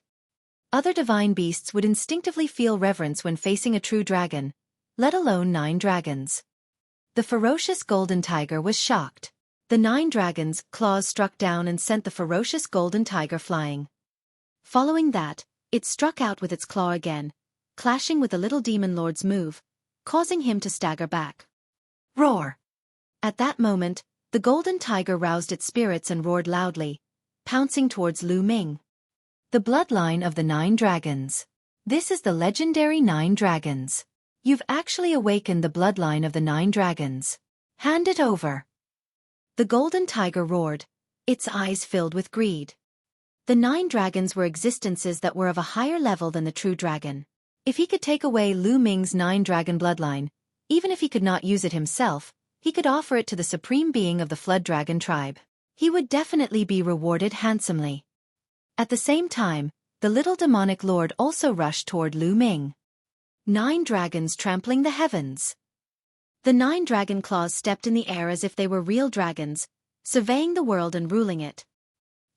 Other divine beasts would instinctively feel reverence when facing a true dragon, let alone 9 dragons. The ferocious golden tiger was shocked. The 9 dragons' claws struck down and sent the ferocious golden tiger flying. Following that, it struck out with its claw again, clashing with the little demon lord's move, causing him to stagger back. Roar! At that moment, the golden tiger roused its spirits and roared loudly, pouncing towards Lu Ming. The bloodline of the 9 dragons. This is the legendary 9 dragons. You've actually awakened the bloodline of the 9 dragons. Hand it over. The golden tiger roared, its eyes filled with greed. The 9 dragons were existences that were of a higher level than the true dragon. If he could take away Lu Ming's 9-dragon bloodline, even if he could not use it himself, he could offer it to the supreme being of the Flood Dragon tribe. He would definitely be rewarded handsomely. At the same time, the little demonic lord also rushed toward Lu Ming. 9 dragons trampling the heavens. The 9 dragon claws stepped in the air as if they were real dragons, surveying the world and ruling it.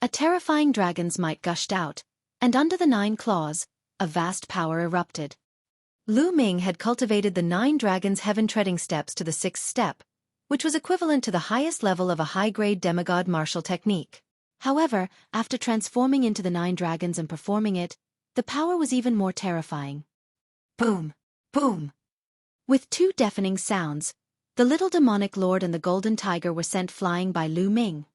A terrifying dragon's might gushed out, and under the 9 claws, a vast power erupted. Lu Ming had cultivated the 9 dragons' heaven-treading steps to the 6th step, which was equivalent to the highest level of a high-grade demigod martial technique. However, after transforming into the 9 dragons and performing it, the power was even more terrifying. Boom! Boom! With 2 deafening sounds, the little demonic lord and the golden tiger were sent flying by Lu Ming.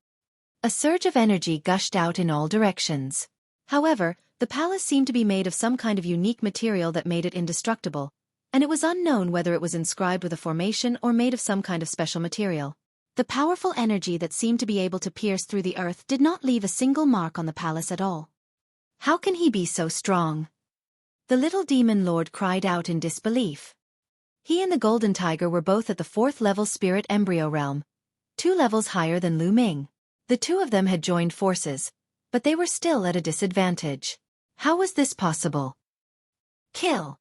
A surge of energy gushed out in all directions. However, the palace seemed to be made of some kind of unique material that made it indestructible, and it was unknown whether it was inscribed with a formation or made of some kind of special material. The powerful energy that seemed to be able to pierce through the earth did not leave a single mark on the palace at all. How can he be so strong? The little demon lord cried out in disbelief. He and the golden tiger were both at the 4th-level spirit embryo realm, 2 levels higher than Lu Ming. The 2 of them had joined forces, but they were still at a disadvantage. How was this possible? Kill!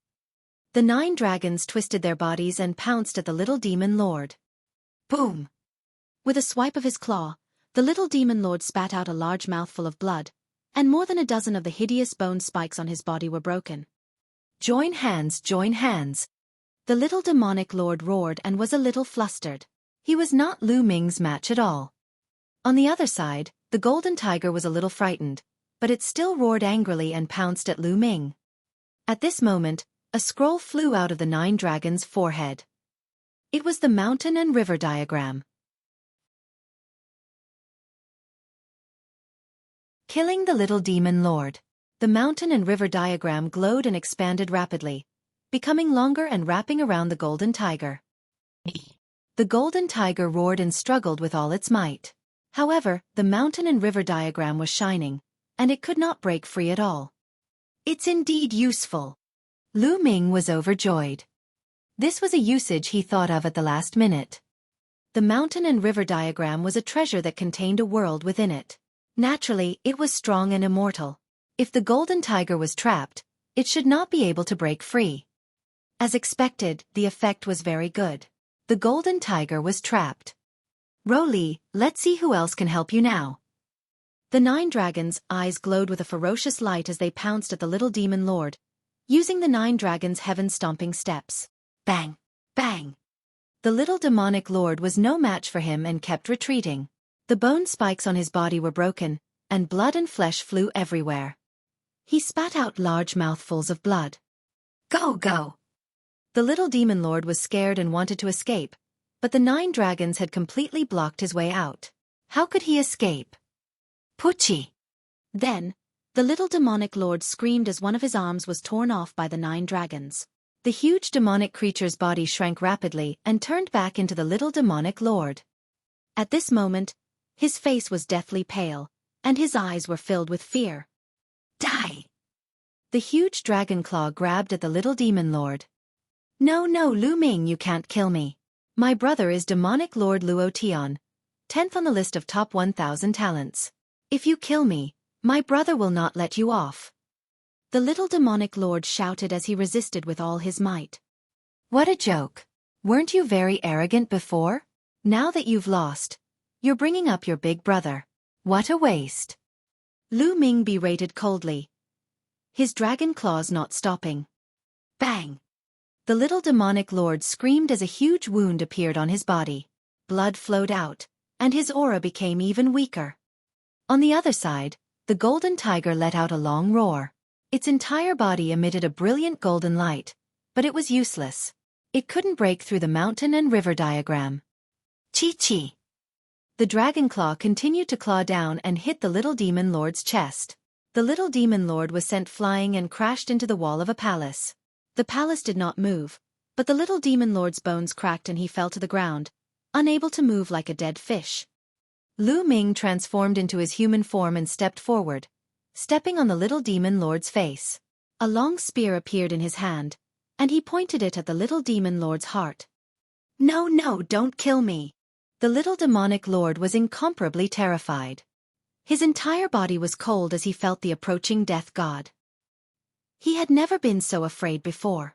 The 9 dragons twisted their bodies and pounced at the little demon lord. Boom! With a swipe of his claw, the little demon lord spat out a large mouthful of blood, and more than a dozen of the hideous bone spikes on his body were broken. Join hands, join hands! The little demonic lord roared and was a little flustered. He was not Lu Ming's match at all. On the other side, the golden tiger was a little frightened, but it still roared angrily and pounced at Lu Ming. At this moment, a scroll flew out of the 9 dragons' forehead. It was the mountain and river diagram. Killing the little demon lord. The mountain and river diagram glowed and expanded rapidly, becoming longer and wrapping around the golden tiger. The golden tiger roared and struggled with all its might. However, the mountain and river diagram was shining, and it could not break free at all. It's indeed useful. Lu Ming was overjoyed. This was a usage he thought of at the last minute. The mountain and river diagram was a treasure that contained a world within it. Naturally, it was strong and immortal. If the golden tiger was trapped, it should not be able to break free. As expected, the effect was very good. The golden tiger was trapped. Roly, let's see who else can help you now. The 9 dragons' eyes glowed with a ferocious light as they pounced at the little demon lord, using the 9 dragons' heaven-stomping steps. Bang! Bang! The little demonic lord was no match for him and kept retreating. The bone spikes on his body were broken, and blood and flesh flew everywhere. He spat out large mouthfuls of blood. Go, go! The little demon lord was scared and wanted to escape, but the 9 dragons had completely blocked his way out. How could he escape? Pucci! Then, the little demonic lord screamed as one of his arms was torn off by the 9 dragons. The huge demonic creature's body shrank rapidly and turned back into the little demonic lord. At this moment, his face was deathly pale, and his eyes were filled with fear. Die! The huge dragon claw grabbed at the little demon lord. No, Lu Ming, you can't kill me. My brother is demonic lord Luo Tian, 10th on the list of top 1,000 talents. If you kill me, my brother will not let you off. The little demonic lord shouted as he resisted with all his might. What a joke. Weren't you very arrogant before? Now that you've lost, you're bringing up your big brother. What a waste. Lu Ming berated coldly, his dragon claws not stopping. Bang! The little demonic lord screamed as a huge wound appeared on his body. Blood flowed out, and his aura became even weaker. On the other side, the golden tiger let out a long roar. Its entire body emitted a brilliant golden light, but it was useless. It couldn't break through the mountain and river diagram. Chi-chi! The dragon claw continued to claw down and hit the little demon lord's chest. The little demon lord was sent flying and crashed into the wall of a palace. The palace did not move, but the little demon lord's bones cracked and he fell to the ground, unable to move like a dead fish. Lu Ming transformed into his human form and stepped forward, stepping on the little demon lord's face. A long spear appeared in his hand, and he pointed it at the little demon lord's heart. No, don't kill me. The little demonic lord was incomparably terrified. His entire body was cold as he felt the approaching death god. He had never been so afraid before.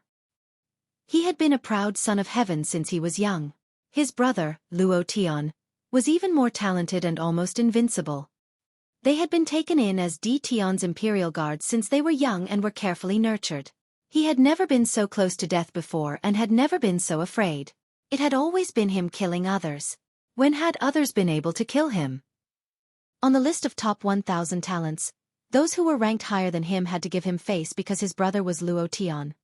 He had been a proud son of heaven since he was young. His brother, Luo Tian, was even more talented and almost invincible. They had been taken in as Di Tian's imperial guards since they were young and were carefully nurtured. He had never been so close to death before and had never been so afraid. It had always been him killing others. When had others been able to kill him? On the list of top 1,000 talents, those who were ranked higher than him had to give him face because his brother was Luo Tian.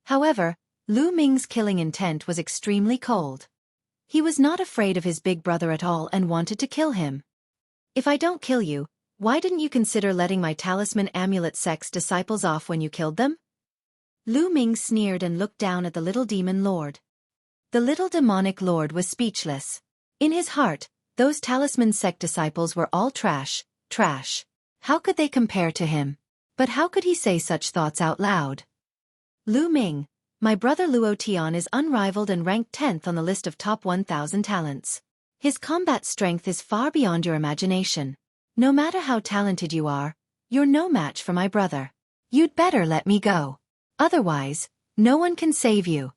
However, Lu Ming's killing intent was extremely cold. He was not afraid of his big brother at all and wanted to kill him. If I don't kill you, why didn't you consider letting my talisman amulet sex disciples off when you killed them? Lu Ming sneered and looked down at the little demon lord. The little demonic lord was speechless. In his heart, those talisman sect disciples were all trash. How could they compare to him? But how could he say such thoughts out loud? Lu Ming, my brother Luo Tian is unrivaled and ranked 10th on the list of top 1,000 talents. His combat strength is far beyond your imagination. No matter how talented you are, you're no match for my brother. You'd better let me go. Otherwise, no one can save you.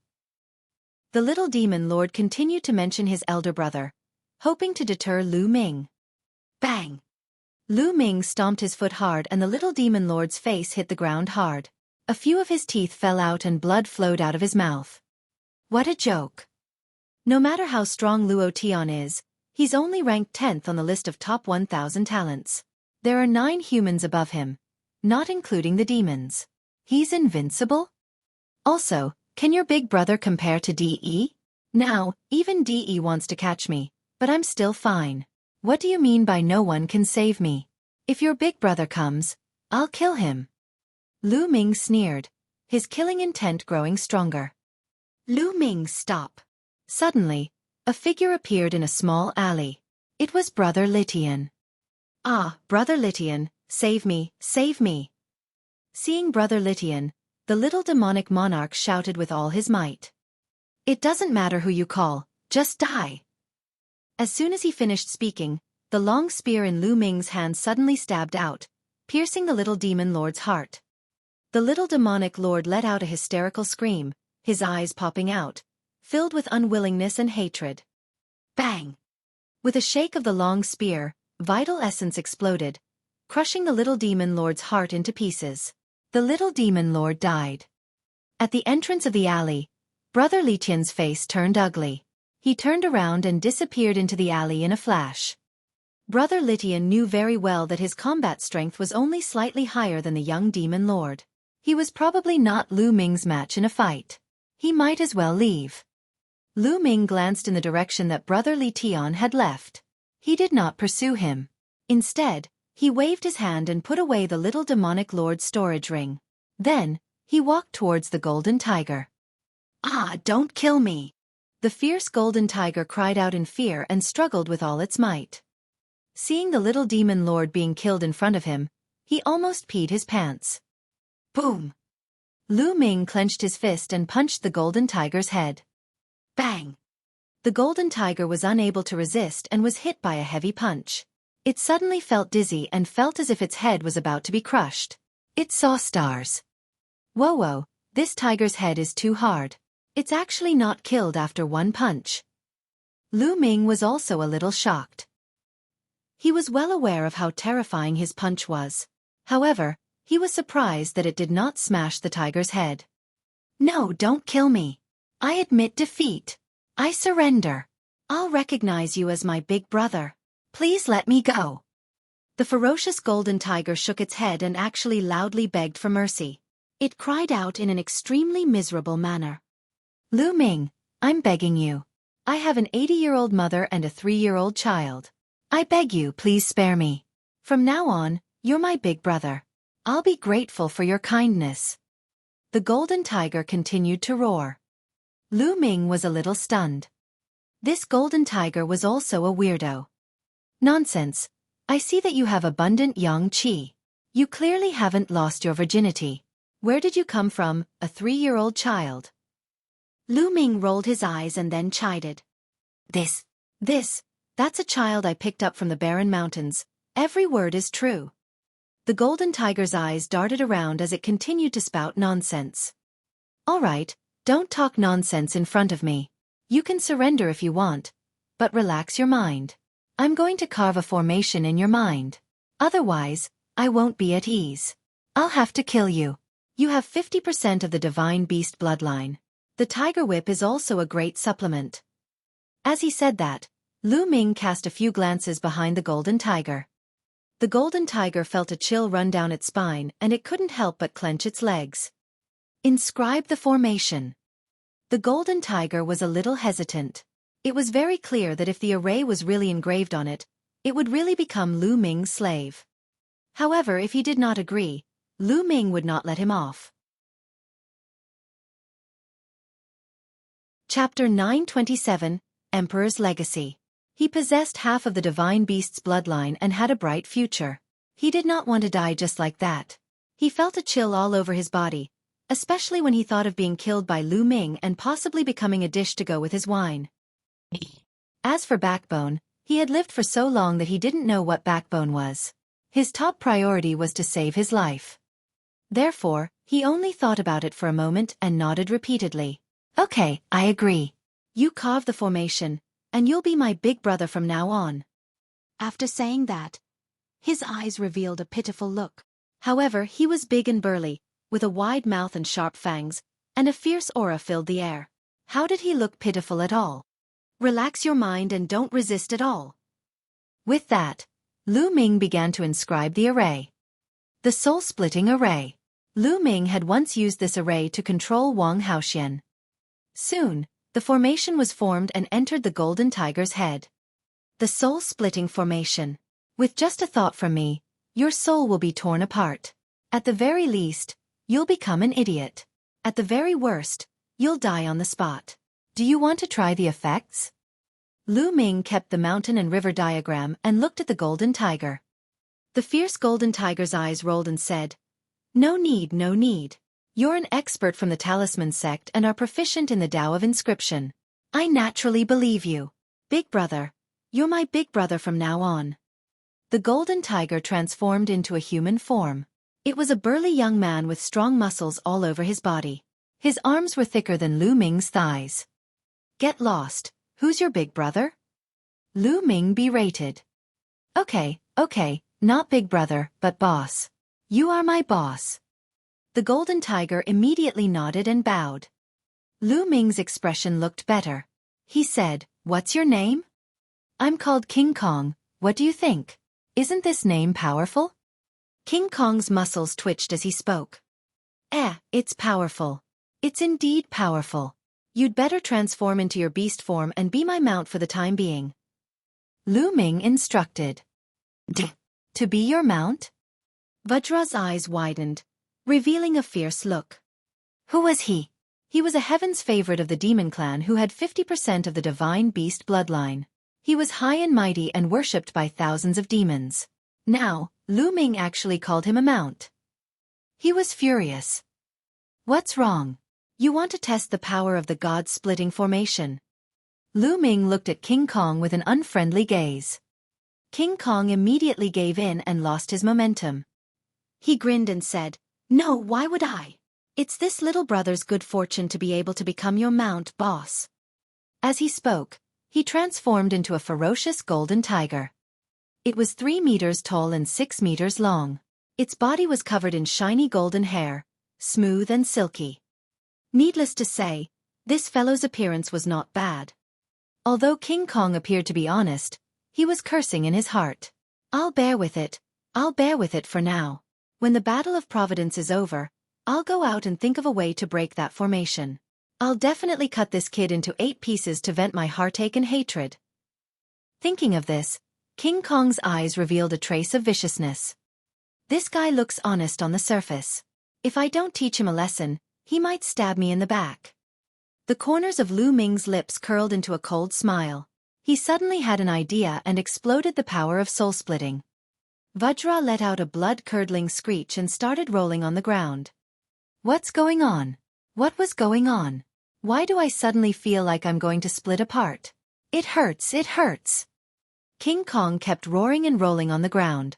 The little demon lord continued to mention his elder brother, hoping to deter Lu Ming. Bang! Lu Ming stomped his foot hard and the little demon lord's face hit the ground hard. A few of his teeth fell out and blood flowed out of his mouth. What a joke. No matter how strong Luo Tian is, he's only ranked 10th on the list of top 1,000 talents. There are 9 humans above him, not including the demons. He's invincible? Also, can your big brother compare to DE? Now, even DE wants to catch me, but I'm still fine. What do you mean by no one can save me? If your big brother comes, I'll kill him. Lu Ming sneered, his killing intent growing stronger. Lu Ming, stop. Suddenly, a figure appeared in a small alley. It was Brother Litian. Ah, Brother Litian, save me, save me. Seeing Brother Litian, the little demonic monarch shouted with all his might. It doesn't matter who you call, just die. As soon as he finished speaking, the long spear in Lu Ming's hand suddenly stabbed out, piercing the little demon lord's heart. The little demonic lord let out a hysterical scream, his eyes popping out, filled with unwillingness and hatred. Bang! With a shake of the long spear, vital essence exploded, crushing the little demon lord's heart into pieces. The little demon lord died. At the entrance of the alley, Brother Litian's face turned ugly. He turned around and disappeared into the alley in a flash. Brother Litian knew very well that his combat strength was only slightly higher than the young demon lord. He was probably not Lu Ming's match in a fight. He might as well leave. Lu Ming glanced in the direction that Brother Litian had left. He did not pursue him. Instead, He waved his hand and put away the little demonic lord's storage ring. Then, he walked towards the golden tiger. "Ah, don't kill me!" The fierce golden tiger cried out in fear and struggled with all its might. Seeing the little demon lord being killed in front of him, he almost peed his pants. Boom! Lu Ming clenched his fist and punched the golden tiger's head. Bang! The golden tiger was unable to resist and was hit by a heavy punch. It suddenly felt dizzy and felt as if its head was about to be crushed. It saw stars. Whoa, this tiger's head is too hard. It's actually not killed after one punch. Lu Ming was also a little shocked. He was well aware of how terrifying his punch was. However, he was surprised that it did not smash the tiger's head. "No, don't kill me. I admit defeat. I surrender. I'll recognize you as my big brother. Please let me go." The ferocious golden tiger shook its head and actually loudly begged for mercy. It cried out in an extremely miserable manner. "Lu Ming, I'm begging you. I have an 80-year-old mother and a 3-year-old child. I beg you, please spare me. From now on, you're my big brother. I'll be grateful for your kindness." The golden tiger continued to roar. Lu Ming was a little stunned. This golden tiger was also a weirdo. "Nonsense. I see that you have abundant yang qi. You clearly haven't lost your virginity. Where did you come from, a 3-year-old child?" Lu Ming rolled his eyes and then chided. That's a child I picked up from the barren mountains. Every word is true." The golden tiger's eyes darted around as it continued to spout nonsense. "All right, don't talk nonsense in front of me. You can surrender if you want, but relax your mind. I'm going to carve a formation in your mind. Otherwise, I won't be at ease. I'll have to kill you. You have 50% of the divine beast bloodline. The tiger whip is also a great supplement." As he said that, Lu Ming cast a few glances behind the golden tiger. The golden tiger felt a chill run down its spine and it couldn't help but clench its legs. "Inscribe the formation." The golden tiger was a little hesitant. It was very clear that if the array was really engraved on it, it would really become Lu Ming's slave. However, if he did not agree, Lu Ming would not let him off. Chapter 927, Emperor's Legacy. He possessed half of the divine beast's bloodline and had a bright future. He did not want to die just like that. He felt a chill all over his body, especially when he thought of being killed by Lu Ming and possibly becoming a dish to go with his wine. As for backbone, he had lived for so long that he didn't know what backbone was. His top priority was to save his life. Therefore, he only thought about it for a moment and nodded repeatedly. "Okay, I agree. You carve the formation, and you'll be my big brother from now on." After saying that, his eyes revealed a pitiful look. However, he was big and burly, with a wide mouth and sharp fangs, and a fierce aura filled the air. How did he look pitiful at all? Relax your mind and don't resist at all. With that, Lu Ming began to inscribe the array. The soul-splitting array. Lu Ming had once used this array to control Wang Haoxian. Soon, the formation was formed and entered the golden tiger's head. The soul-splitting formation. With just a thought from me, your soul will be torn apart. At the very least, you'll become an idiot. At the very worst, you'll die on the spot. Do you want to try the effects? Lu Ming kept the mountain and river diagram and looked at the golden tiger. The fierce golden tiger's eyes rolled and said, "No need, no need. You're an expert from the talisman sect and are proficient in the Tao of inscription. I naturally believe you. Big brother, you're my big brother from now on." The golden tiger transformed into a human form. It was a burly young man with strong muscles all over his body. His arms were thicker than Lu Ming's thighs. "Get lost, who's your big brother?" Lu Ming berated. Okay, not big brother, but boss. You are my boss." The golden tiger immediately nodded and bowed. Lu Ming's expression looked better. He said, "What's your name?" "I'm called King Kong. What do you think? Isn't this name powerful?" King Kong's muscles twitched as he spoke. It's powerful. It's indeed powerful. You'd better transform into your beast form and be my mount for the time being." Lu Ming instructed. To be your mount? Vajra's eyes widened, revealing a fierce look. Who was he? He was a heaven's favorite of the demon clan who had 50% of the divine beast bloodline. He was high and mighty and worshipped by thousands of demons. Now, Lu Ming actually called him a mount. He was furious. What's wrong? You want to test the power of the god-splitting formation? Lu Ming looked at King Kong with an unfriendly gaze. King Kong immediately gave in and lost his momentum. He grinned and said, "No, why would I? It's this little brother's good fortune to be able to become your mount, boss." As he spoke, he transformed into a ferocious golden tiger. It was 3 meters tall and 6 meters long. Its body was covered in shiny golden hair, smooth and silky. Needless to say, this fellow's appearance was not bad. Although King Kong appeared to be honest, he was cursing in his heart. I'll bear with it for now. When the Battle of Providence is over, I'll go out and think of a way to break that formation. I'll definitely cut this kid into 8 pieces to vent my heartache and hatred. Thinking of this, King Kong's eyes revealed a trace of viciousness. This guy looks honest on the surface. If I don't teach him a lesson, he might stab me in the back. The corners of Lu Ming's lips curled into a cold smile. He suddenly had an idea and exploded the power of soul-splitting. Vajra let out a blood-curdling screech and started rolling on the ground. What's going on? What was going on? Why do I suddenly feel like I'm going to split apart? It hurts, it hurts. King Kong kept roaring and rolling on the ground.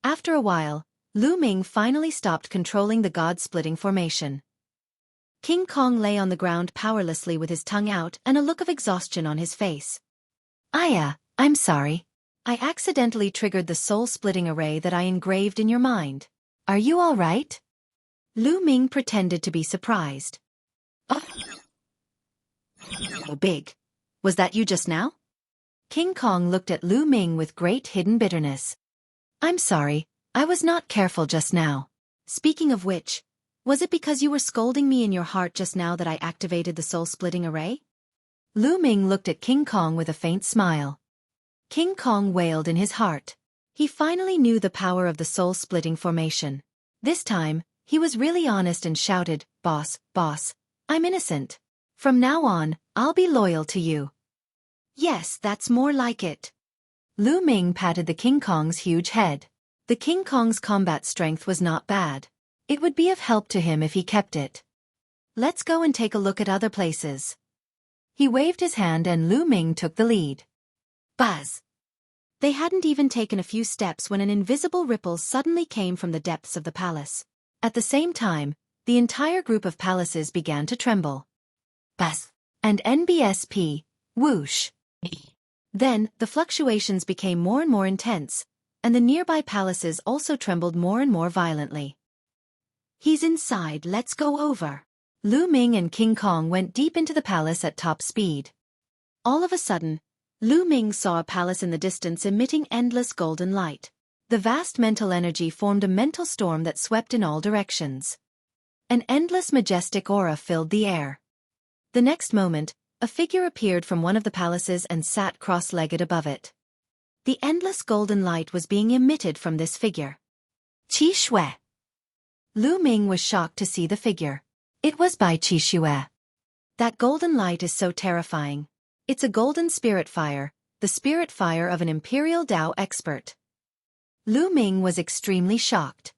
After a while, Lu Ming finally stopped controlling the god-splitting formation. King Kong lay on the ground powerlessly with his tongue out and a look of exhaustion on his face. I'm sorry. I accidentally triggered the soul-splitting array that I engraved in your mind. Are you all right? Lu Ming pretended to be surprised. Oh, big. Was that you just now? King Kong looked at Lu Ming with great hidden bitterness. I'm sorry, I was not careful just now. Speaking of which, was it because you were scolding me in your heart just now that I activated the soul-splitting array? Lu Ming looked at King Kong with a faint smile. King Kong wailed in his heart. He finally knew the power of the soul-splitting formation. This time, he was really honest and shouted, boss, I'm innocent. From now on, I'll be loyal to you." "Yes, that's more like it." Lu Ming patted the King Kong's huge head. The King Kong's combat strength was not bad. It would be of help to him if he kept it. "Let's go and take a look at other places." He waved his hand and Lu Ming took the lead. Buzz! They hadn't even taken a few steps when an invisible ripple suddenly came from the depths of the palace. At the same time, the entire group of palaces began to tremble. Buzz! And NBSP, whoosh! Then, the fluctuations became more and more intense, and the nearby palaces also trembled more and more violently. "He's inside, let's go over." Lu Ming and King Kong went deep into the palace at top speed. All of a sudden, Lu Ming saw a palace in the distance emitting endless golden light. The vast mental energy formed a mental storm that swept in all directions. An endless majestic aura filled the air. The next moment, a figure appeared from one of the palaces and sat cross-legged above it. The endless golden light was being emitted from this figure. Qi Xue. Lu Ming was shocked to see the figure. It was by Qi Xue. That golden light is so terrifying. It's a golden spirit fire, the spirit fire of an Imperial Dao expert. Lu Ming was extremely shocked.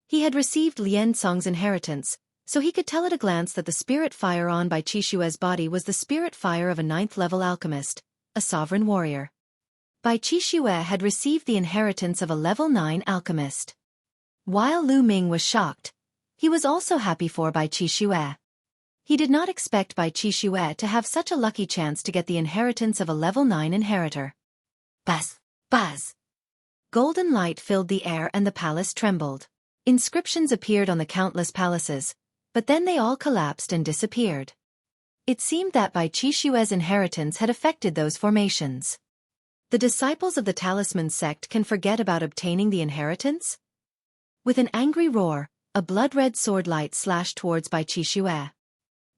He had received Lien Song's inheritance, so he could tell at a glance that the spirit fire on by Qi Xue's body was the spirit fire of a 9th-level alchemist, a sovereign warrior. Bai Qi Xue had received the inheritance of a level 9 alchemist. While Lu Ming was shocked, he was also happy for Bai Qi Xue. He did not expect Bai Qi Xue to have such a lucky chance to get the inheritance of a level 9 inheritor. Buzz! Buzz! Golden light filled the air and the palace trembled. Inscriptions appeared on the countless palaces, but then they all collapsed and disappeared. It seemed that Bai Qi Xue's inheritance had affected those formations. The disciples of the Talisman sect can forget about obtaining the inheritance? With an angry roar, a blood-red sword light slashed towards Bai Qi Xue.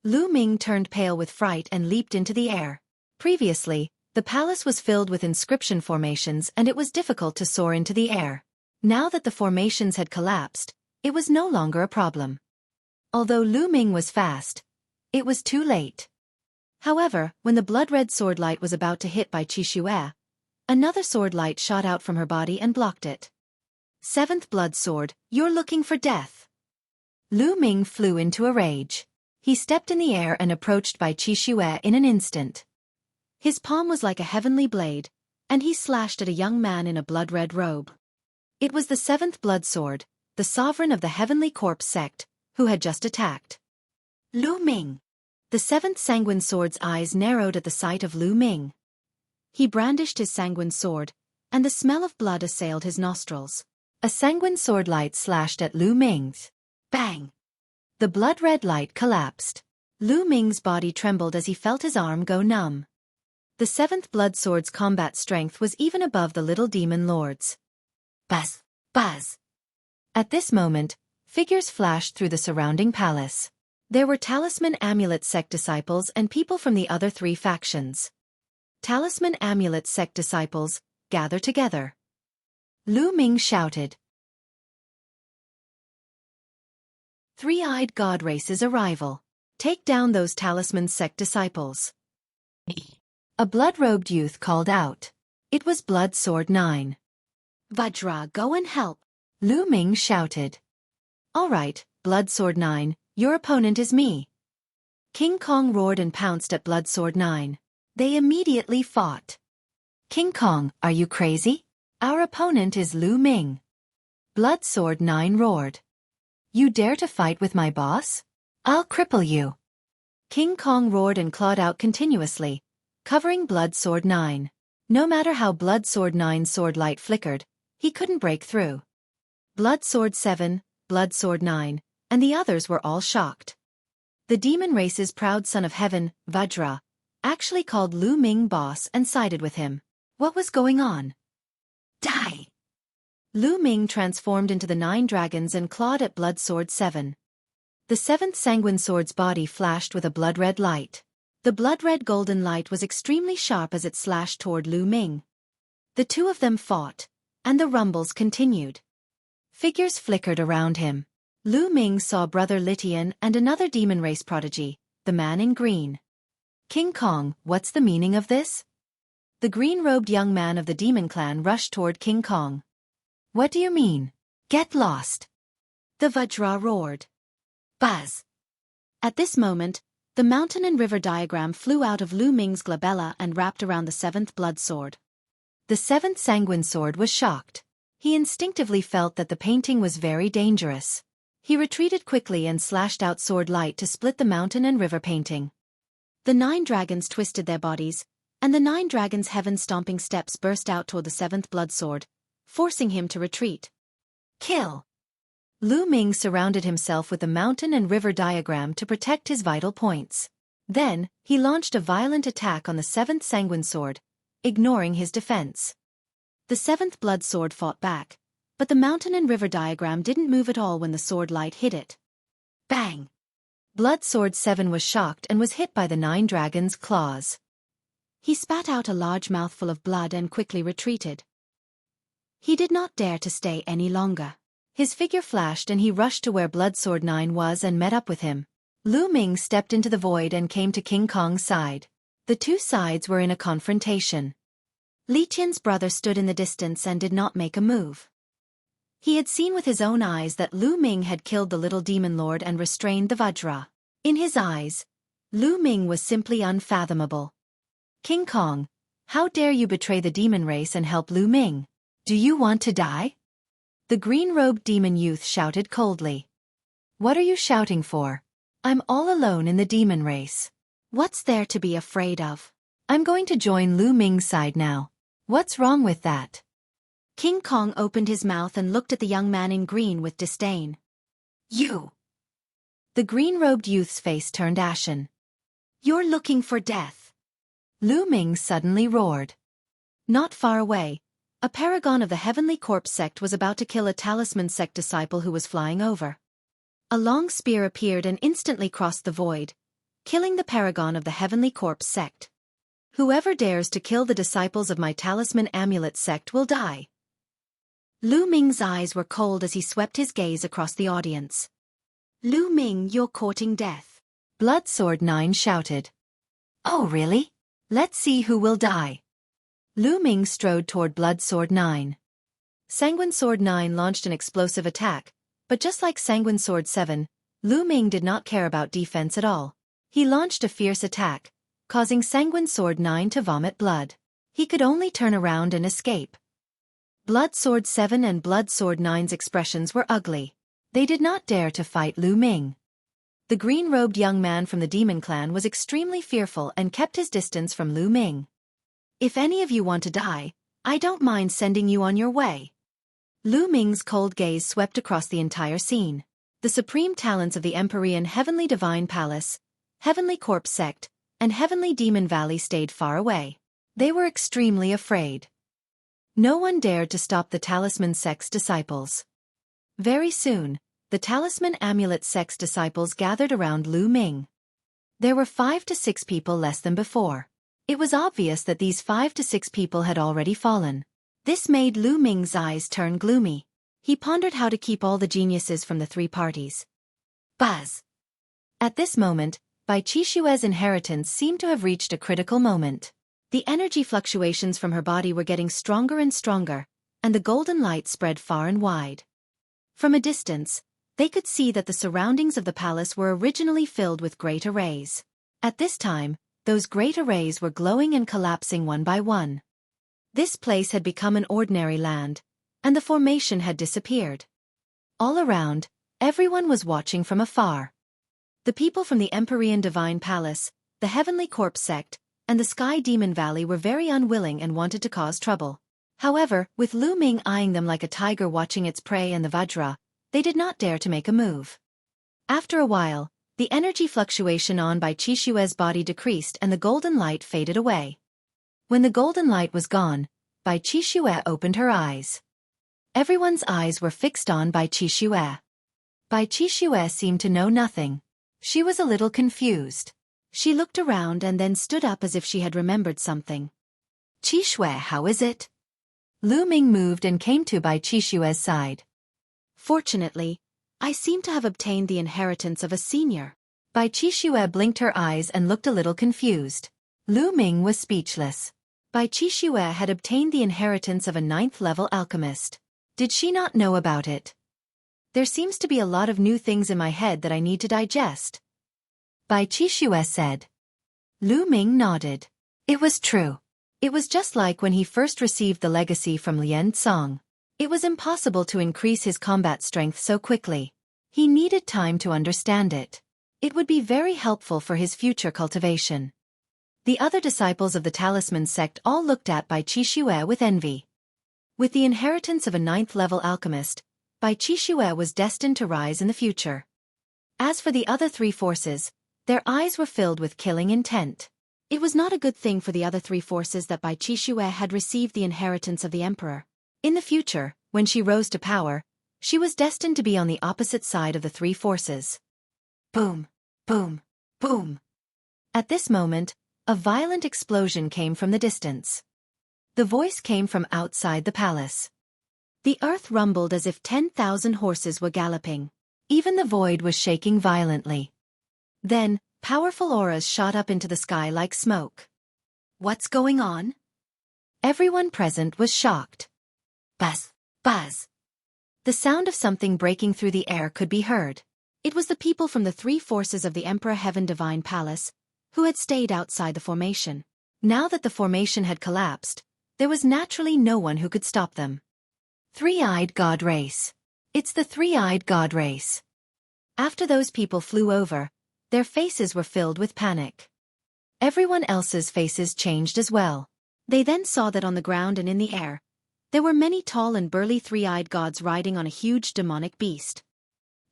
Lu Ming turned pale with fright and leaped into the air. Previously, the palace was filled with inscription formations and it was difficult to soar into the air. Now that the formations had collapsed, it was no longer a problem. Although Lu Ming was fast, it was too late. However, when the blood-red sword light was about to hit by Xueqi, another sword light shot out from her body and blocked it. Seventh blood sword, you're looking for death. Lu Ming flew into a rage. He stepped in the air and approached by Xueqi in an instant. His palm was like a heavenly blade, and he slashed at a young man in a blood-red robe. It was the seventh blood sword, the sovereign of the Heavenly Corpse sect, who had just attacked. Lu Ming. The seventh sanguine sword's eyes narrowed at the sight of Lu Ming. He brandished his sanguine sword, and the smell of blood assailed his nostrils. A sanguine sword light slashed at Lu Ming's. Bang! The blood-red light collapsed. Lu Ming's body trembled as he felt his arm go numb. The seventh blood sword's combat strength was even above the little demon lord's. Buzz! Buzz! At this moment, figures flashed through the surrounding palace. There were Talisman Amulet sect disciples and people from the other three factions. Talisman Amulet sect disciples, gather together. Lu Ming shouted. Three-eyed god race's arrival. Take down those Talisman sect disciples. A blood-robed youth called out. It was Blood Sword 9. Vajra, go and help. Lu Ming shouted. All right, Blood Sword 9, your opponent is me. King Kong roared and pounced at Blood Sword 9. They immediately fought. King Kong, are you crazy? Our opponent is Lu Ming. Blood Sword 9 roared. You dare to fight with my boss? I'll cripple you. King Kong roared and clawed out continuously, covering Blood Sword 9. No matter how Blood Sword 9's sword light flickered, he couldn't break through. Blood Sword 7, Blood Sword 9, and the others were all shocked. The demon race's proud son of heaven, Vajra, actually called Lu Ming boss and sided with him. What was going on? Die! Lu Ming transformed into the 9 dragons and clawed at Blood Sword 7. The 7th sanguine sword's body flashed with a blood-red light. The blood-red golden light was extremely sharp as it slashed toward Lu Ming. The two of them fought, and the rumbles continued. Figures flickered around him. Lu Ming saw Brother Litian and another demon race prodigy, the man in green. King Kong, what's the meaning of this? The green-robed young man of the demon clan rushed toward King Kong. What do you mean? Get lost! The Vajra roared. Buzz! At this moment, the mountain and river diagram flew out of Lu Ming's glabella and wrapped around the 7th blood sword. The 7th sanguine sword was shocked. He instinctively felt that the painting was very dangerous. He retreated quickly and slashed out sword light to split the mountain and river painting. The 9 dragons twisted their bodies, and the 9 dragons' heaven-stomping steps burst out toward the 7th blood sword, forcing him to retreat. Kill! Lu Ming surrounded himself with the mountain and river diagram to protect his vital points. Then, he launched a violent attack on the 7th sanguine sword, ignoring his defense. The 7th blood sword fought back, but the mountain and river diagram didn't move at all when the sword light hit it. Bang! Blood Sword 7 was shocked and was hit by the 9 dragons' claws. He spat out a large mouthful of blood and quickly retreated. He did not dare to stay any longer. His figure flashed and he rushed to where Blood Sword 9 was and met up with him. Lu Ming stepped into the void and came to King Kong's side. The two sides were in a confrontation. Li Qian's brother stood in the distance and did not make a move. He had seen with his own eyes that Lu Ming had killed the little demon lord and restrained the Vajra. In his eyes, Lu Ming was simply unfathomable. King Kong, how dare you betray the demon race and help Lu Ming? Do you want to die? The green-robed demon youth shouted coldly. What are you shouting for? I'm all alone in the demon race. What's there to be afraid of? I'm going to join Lu Ming's side now. What's wrong with that? King Kong opened his mouth and looked at the young man in green with disdain. You! The green-robed youth's face turned ashen. You're looking for death. Lu Ming suddenly roared. Not far away, a paragon of the Heavenly Corpse sect was about to kill a Talisman sect disciple who was flying over. A long spear appeared and instantly crossed the void, killing the paragon of the Heavenly Corpse sect. Whoever dares to kill the disciples of my Talisman Amulet sect will die. Lu Ming's eyes were cold as he swept his gaze across the audience. "Lu Ming, you're courting death," Blood Sword 9 shouted. "Oh really? Let's see who will die." Lu Ming strode toward Blood Sword 9. Sanguine Sword 9 launched an explosive attack, but just like Sanguine Sword 7, Lu Ming did not care about defense at all. He launched a fierce attack, causing Sanguine Sword 9 to vomit blood. He could only turn around and escape. Blood Sword 7 and Blood Sword 9's expressions were ugly. They did not dare to fight Lu Ming. The green-robed young man from the demon clan was extremely fearful and kept his distance from Lu Ming. "If any of you want to die, I don't mind sending you on your way." Lu Ming's cold gaze swept across the entire scene. The supreme talents of the Empyrean Heavenly Divine Palace, Heavenly Corpse Sect, and Heavenly Demon Valley stayed far away. They were extremely afraid. No one dared to stop the Talisman Sect's disciples. Very soon, the Talisman Amulet Sect's disciples gathered around Lu Ming. There were 5 to 6 people less than before. It was obvious that these 5 to 6 people had already fallen. This made Lu Ming's eyes turn gloomy. He pondered how to keep all the geniuses from the 3 parties. Buzz! At this moment, Bai Qixue's inheritance seemed to have reached a critical moment. The energy fluctuations from her body were getting stronger and stronger, and the golden light spread far and wide. From a distance, they could see that the surroundings of the palace were originally filled with great arrays. At this time, those great arrays were glowing and collapsing one by one. This place had become an ordinary land, and the formation had disappeared. All around, everyone was watching from afar. The people from the Empyrean Divine Palace, the Heavenly Corpse Sect, and the Sky Demon Valley were very unwilling and wanted to cause trouble. However, with Lu Ming eyeing them like a tiger watching its prey and the Vajra, they did not dare to make a move. After a while, the energy fluctuation on Bai Qixue's body decreased and the golden light faded away. When the golden light was gone, Bai Qixue opened her eyes. Everyone's eyes were fixed on Bai Qixue. Bai Qixue seemed to know nothing. She was a little confused. She looked around and then stood up as if she had remembered something. "Qixue, how is it?" Lu Ming moved and came to Bai Qixue's side. "Fortunately, I seem to have obtained the inheritance of a senior." Bai Qixue blinked her eyes and looked a little confused. Lu Ming was speechless. Bai Qixue had obtained the inheritance of a 9th-level alchemist. Did she not know about it? "There seems to be a lot of new things in my head that I need to digest," Bai Qixue said. Lu Ming nodded. It was true. It was just like when he first received the legacy from Lian Cong. It was impossible to increase his combat strength so quickly. He needed time to understand it. It would be very helpful for his future cultivation. The other disciples of the Talisman Sect all looked at Bai Qixue with envy. With the inheritance of a 9th-level alchemist, Bai Qixue was destined to rise in the future. As for the other 3 forces, their eyes were filled with killing intent. It was not a good thing for the other 3 forces that Bai Qixue had received the inheritance of the emperor. In the future, when she rose to power, she was destined to be on the opposite side of the 3 forces. Boom, boom, boom. At this moment, a violent explosion came from the distance. The voice came from outside the palace. The earth rumbled as if 10,000 horses were galloping. Even the void was shaking violently. Then, powerful auras shot up into the sky like smoke. What's going on? Everyone present was shocked. Buzz, buzz. The sound of something breaking through the air could be heard. It was the people from the 3 forces of the Emperor Heaven Divine Palace, who had stayed outside the formation. Now that the formation had collapsed, there was naturally no one who could stop them. Three-eyed God race. It's the three-eyed God race. After those people flew over, their faces were filled with panic. Everyone else's faces changed as well. They then saw that on the ground and in the air, there were many tall and burly three-eyed gods riding on a huge demonic beast.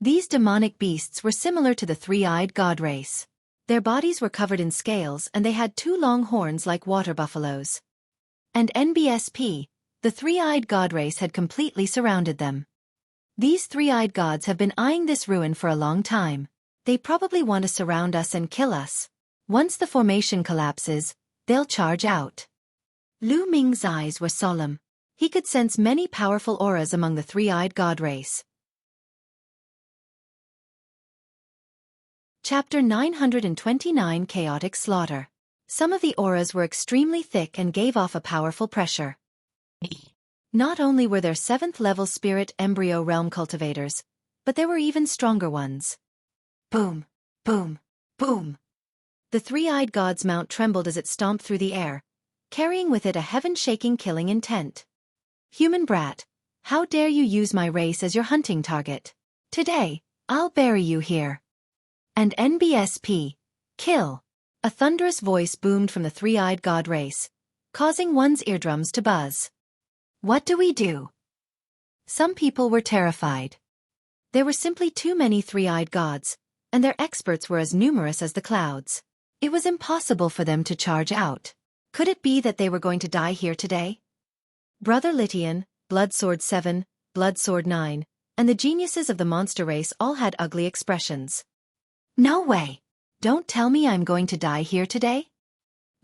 These demonic beasts were similar to the three-eyed god race. Their bodies were covered in scales and they had 2 long horns like water buffaloes. And NBSP, the three-eyed god race had completely surrounded them. These three-eyed gods have been eyeing this ruin for a long time. They probably want to surround us and kill us. Once the formation collapses, they'll charge out. Lu Ming's eyes were solemn. He could sense many powerful auras among the three-eyed god race. Chapter 929 Chaotic Slaughter. Some of the auras were extremely thick and gave off a powerful pressure. Not only were there 7th-level spirit embryo realm cultivators, but there were even stronger ones. Boom, boom, boom. The three-eyed god's mount trembled as it stomped through the air, carrying with it a heaven-shaking killing intent. Human brat, how dare you use my race as your hunting target? Today, I'll bury you here. And NBSP, kill. A thunderous voice boomed from the three-eyed god race, causing one's eardrums to buzz. What do we do? Some people were terrified. There were simply too many three-eyed gods, and their experts were as numerous as the clouds. It was impossible for them to charge out. Could it be that they were going to die here today? Brother Litian, Bloodsword 7, Bloodsword 9, and the geniuses of the monster race all had ugly expressions. No way! Don't tell me I'm going to die here today?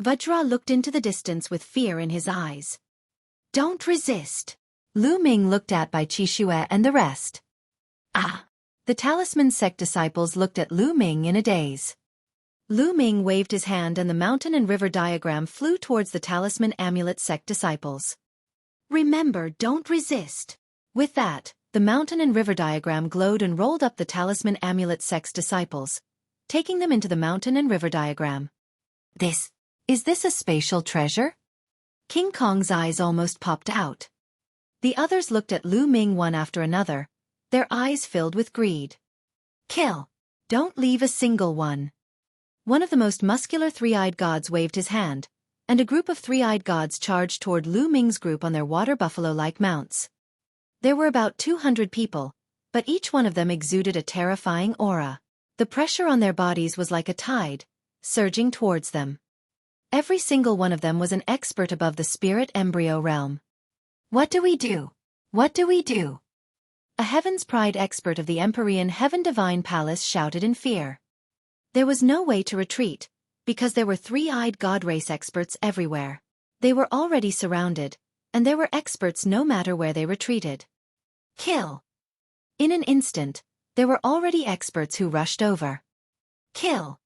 Vajra looked into the distance with fear in his eyes. Don't resist. Lu Ming looked at by Xueqi and the rest. Ah! The talisman sect disciples looked at Lu Ming in a daze. Lu Ming waved his hand and the mountain and river diagram flew towards the talisman amulet sect disciples. Remember, don't resist. With that, the mountain and river diagram glowed and rolled up the talisman amulet sect's disciples, taking them into the mountain and river diagram. Is this a spatial treasure? King Kong's eyes almost popped out. The others looked at Lu Ming one after another, their eyes filled with greed. Kill! Don't leave a single one. One of the most muscular three-eyed gods waved his hand, and a group of three-eyed gods charged toward Lu Ming's group on their water buffalo-like mounts. There were about 200 people, but each one of them exuded a terrifying aura. The pressure on their bodies was like a tide, surging towards them. Every single one of them was an expert above the spirit embryo realm. What do we do? What do we do? A Heaven's Pride expert of the Empyrean Heaven Divine Palace shouted in fear. There was no way to retreat, because there were three-eyed god race experts everywhere. They were already surrounded, and there were experts no matter where they retreated. Kill! In an instant, there were already experts who rushed over. Kill!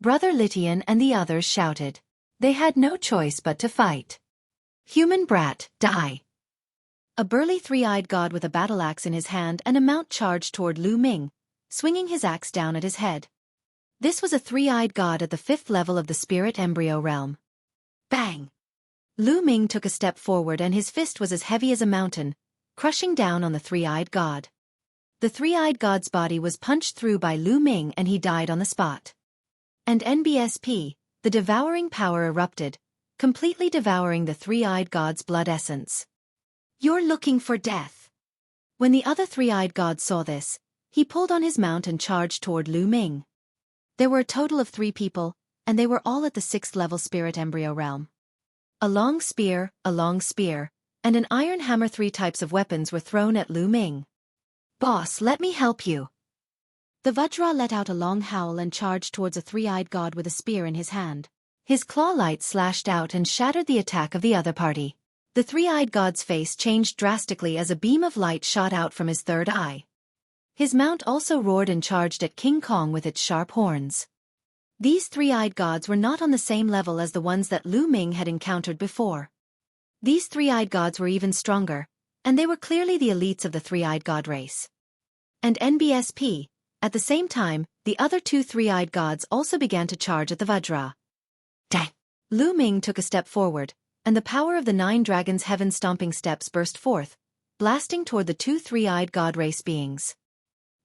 Brother Litian and the others shouted. They had no choice but to fight. Human brat, die! A burly three-eyed god with a battle axe in his hand and a mount charged toward Lu Ming, swinging his axe down at his head. This was a three-eyed god at the 5th level of the spirit embryo realm. Bang! Lu Ming took a step forward and his fist was as heavy as a mountain, crushing down on the three-eyed god. The three-eyed god's body was punched through by Lu Ming and he died on the spot. And NBSP, the devouring power erupted, completely devouring the three-eyed god's blood essence. You're looking for death. When the other three-eyed god saw this, he pulled on his mount and charged toward Lu Ming. There were a total of 3 people, and they were all at the 6th level spirit embryo realm. A long spear, and an iron hammer. 3 types of weapons were thrown at Lu Ming. Boss, let me help you. The Vajra let out a long howl and charged towards a three-eyed god with a spear in his hand. His claw light slashed out and shattered the attack of the other party. The three-eyed god's face changed drastically as a beam of light shot out from his third eye. His mount also roared and charged at King Kong with its sharp horns. These three-eyed gods were not on the same level as the ones that Lu Ming had encountered before. These three-eyed gods were even stronger, and they were clearly the elites of the three-eyed god race. And NBSP, at the same time, the other 2 three-eyed gods also began to charge at the Vajra. Dang! Lu Ming took a step forward, and the power of the 9 dragons' heaven-stomping steps burst forth, blasting toward the 2 three-eyed god race beings.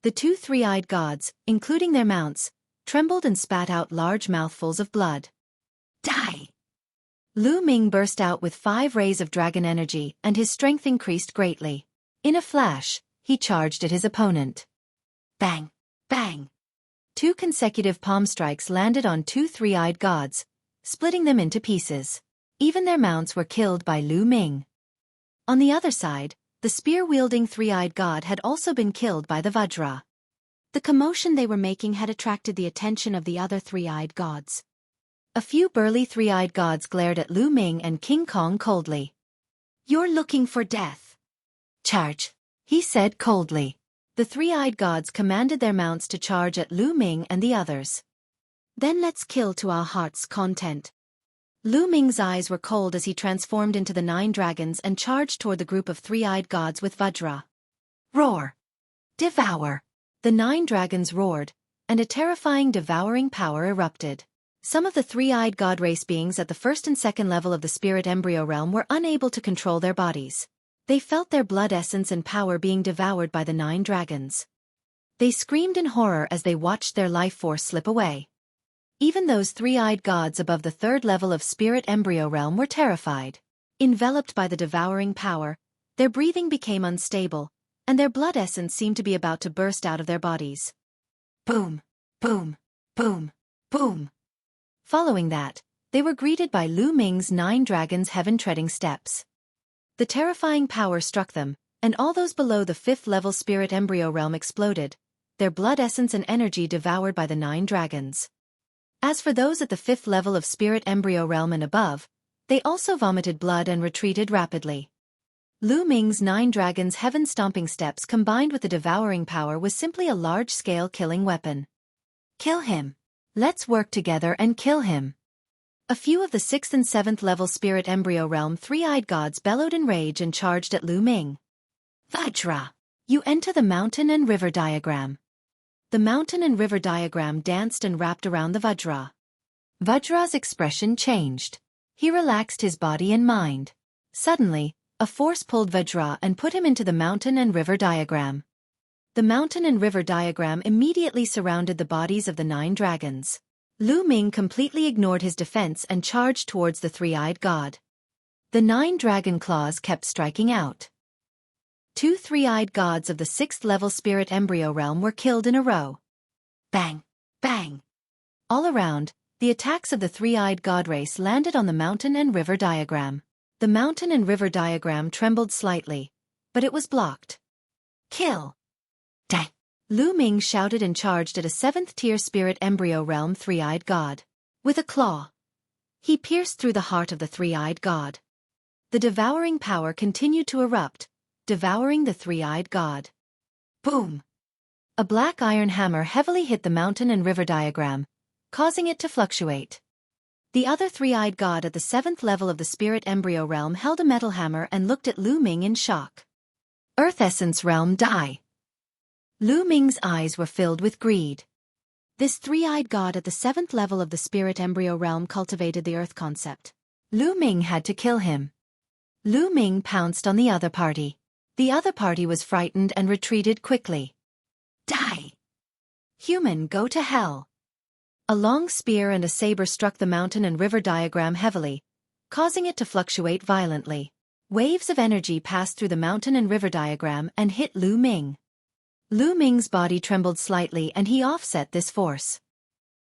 The 2 three-eyed gods, including their mounts, trembled and spat out large mouthfuls of blood. Die! Lu Ming burst out with 5 rays of dragon energy and his strength increased greatly. In a flash, he charged at his opponent. Bang! Bang! 2 consecutive palm strikes landed on 2 three-eyed gods, splitting them into pieces. Even their mounts were killed by Lu Ming. On the other side, the spear-wielding three-eyed god had also been killed by the Vajra. The commotion they were making had attracted the attention of the other three-eyed gods. A few burly three-eyed gods glared at Lu Ming and King Kong coldly. You're looking for death. Charge, he said coldly. The three-eyed gods commanded their mounts to charge at Lu Ming and the others. Then let's kill to our heart's content. Lu Ming's eyes were cold as he transformed into the 9 dragons and charged toward the group of three-eyed gods with Vajra. Roar! Devour! The 9 dragons roared, and a terrifying devouring power erupted. Some of the three-eyed god race beings at the first and second level of the spirit embryo realm were unable to control their bodies. They felt their blood essence and power being devoured by the 9 dragons. They screamed in horror as they watched their life force slip away. Even those three-eyed gods above the 3rd level of spirit embryo realm were terrified. Enveloped by the devouring power, their breathing became unstable, and their blood essence seemed to be about to burst out of their bodies. Boom! Boom! Boom! Boom! Following that, they were greeted by Lu Ming's 9 dragons' heaven-treading steps. The terrifying power struck them, and all those below the 5th level spirit embryo realm exploded, their blood essence and energy devoured by the 9 dragons. As for those at the 5th level of spirit embryo realm and above, they also vomited blood and retreated rapidly. Lu Ming's 9 dragons' heaven-stomping steps combined with the devouring power was simply a large-scale killing weapon. Kill him! Let's work together and kill him! A few of the 6th and 7th level spirit embryo realm three-eyed gods bellowed in rage and charged at Lu Ming. Vajra! You enter the mountain and river diagram. The mountain and river diagram danced and wrapped around the Vajra. Vajra's expression changed. He relaxed his body and mind. Suddenly, a force pulled Vajra and put him into the mountain and river diagram. The mountain and river diagram immediately surrounded the bodies of the 9 dragons. Lu Ming completely ignored his defense and charged towards the three-eyed god. The 9 dragon claws kept striking out. 2 three-eyed gods of the 6th level spirit embryo realm were killed in a row. Bang! Bang! All around, the attacks of the three-eyed god race landed on the mountain and river diagram. The mountain and river diagram trembled slightly, but it was blocked. Kill! Dang! Lu Ming shouted and charged at a 7th-tier spirit embryo realm three-eyed god. With a claw, he pierced through the heart of the three-eyed god. The devouring power continued to erupt, devouring the three-eyed god. Boom! A black iron hammer heavily hit the mountain and river diagram, causing it to fluctuate. The other three-eyed god at the 7th level of the spirit embryo realm held a metal hammer and looked at Lu Ming in shock. Earth Essence Realm Die! Lu Ming's eyes were filled with greed. This three-eyed god at the 7th level of the spirit embryo realm cultivated the earth concept. Lu Ming had to kill him. Lu Ming pounced on the other party. The other party was frightened and retreated quickly. Die! Human, go to hell! A long spear and a saber struck the mountain and river diagram heavily, causing it to fluctuate violently. Waves of energy passed through the mountain and river diagram and hit Lu Ming. Lu Ming's body trembled slightly and he offset this force.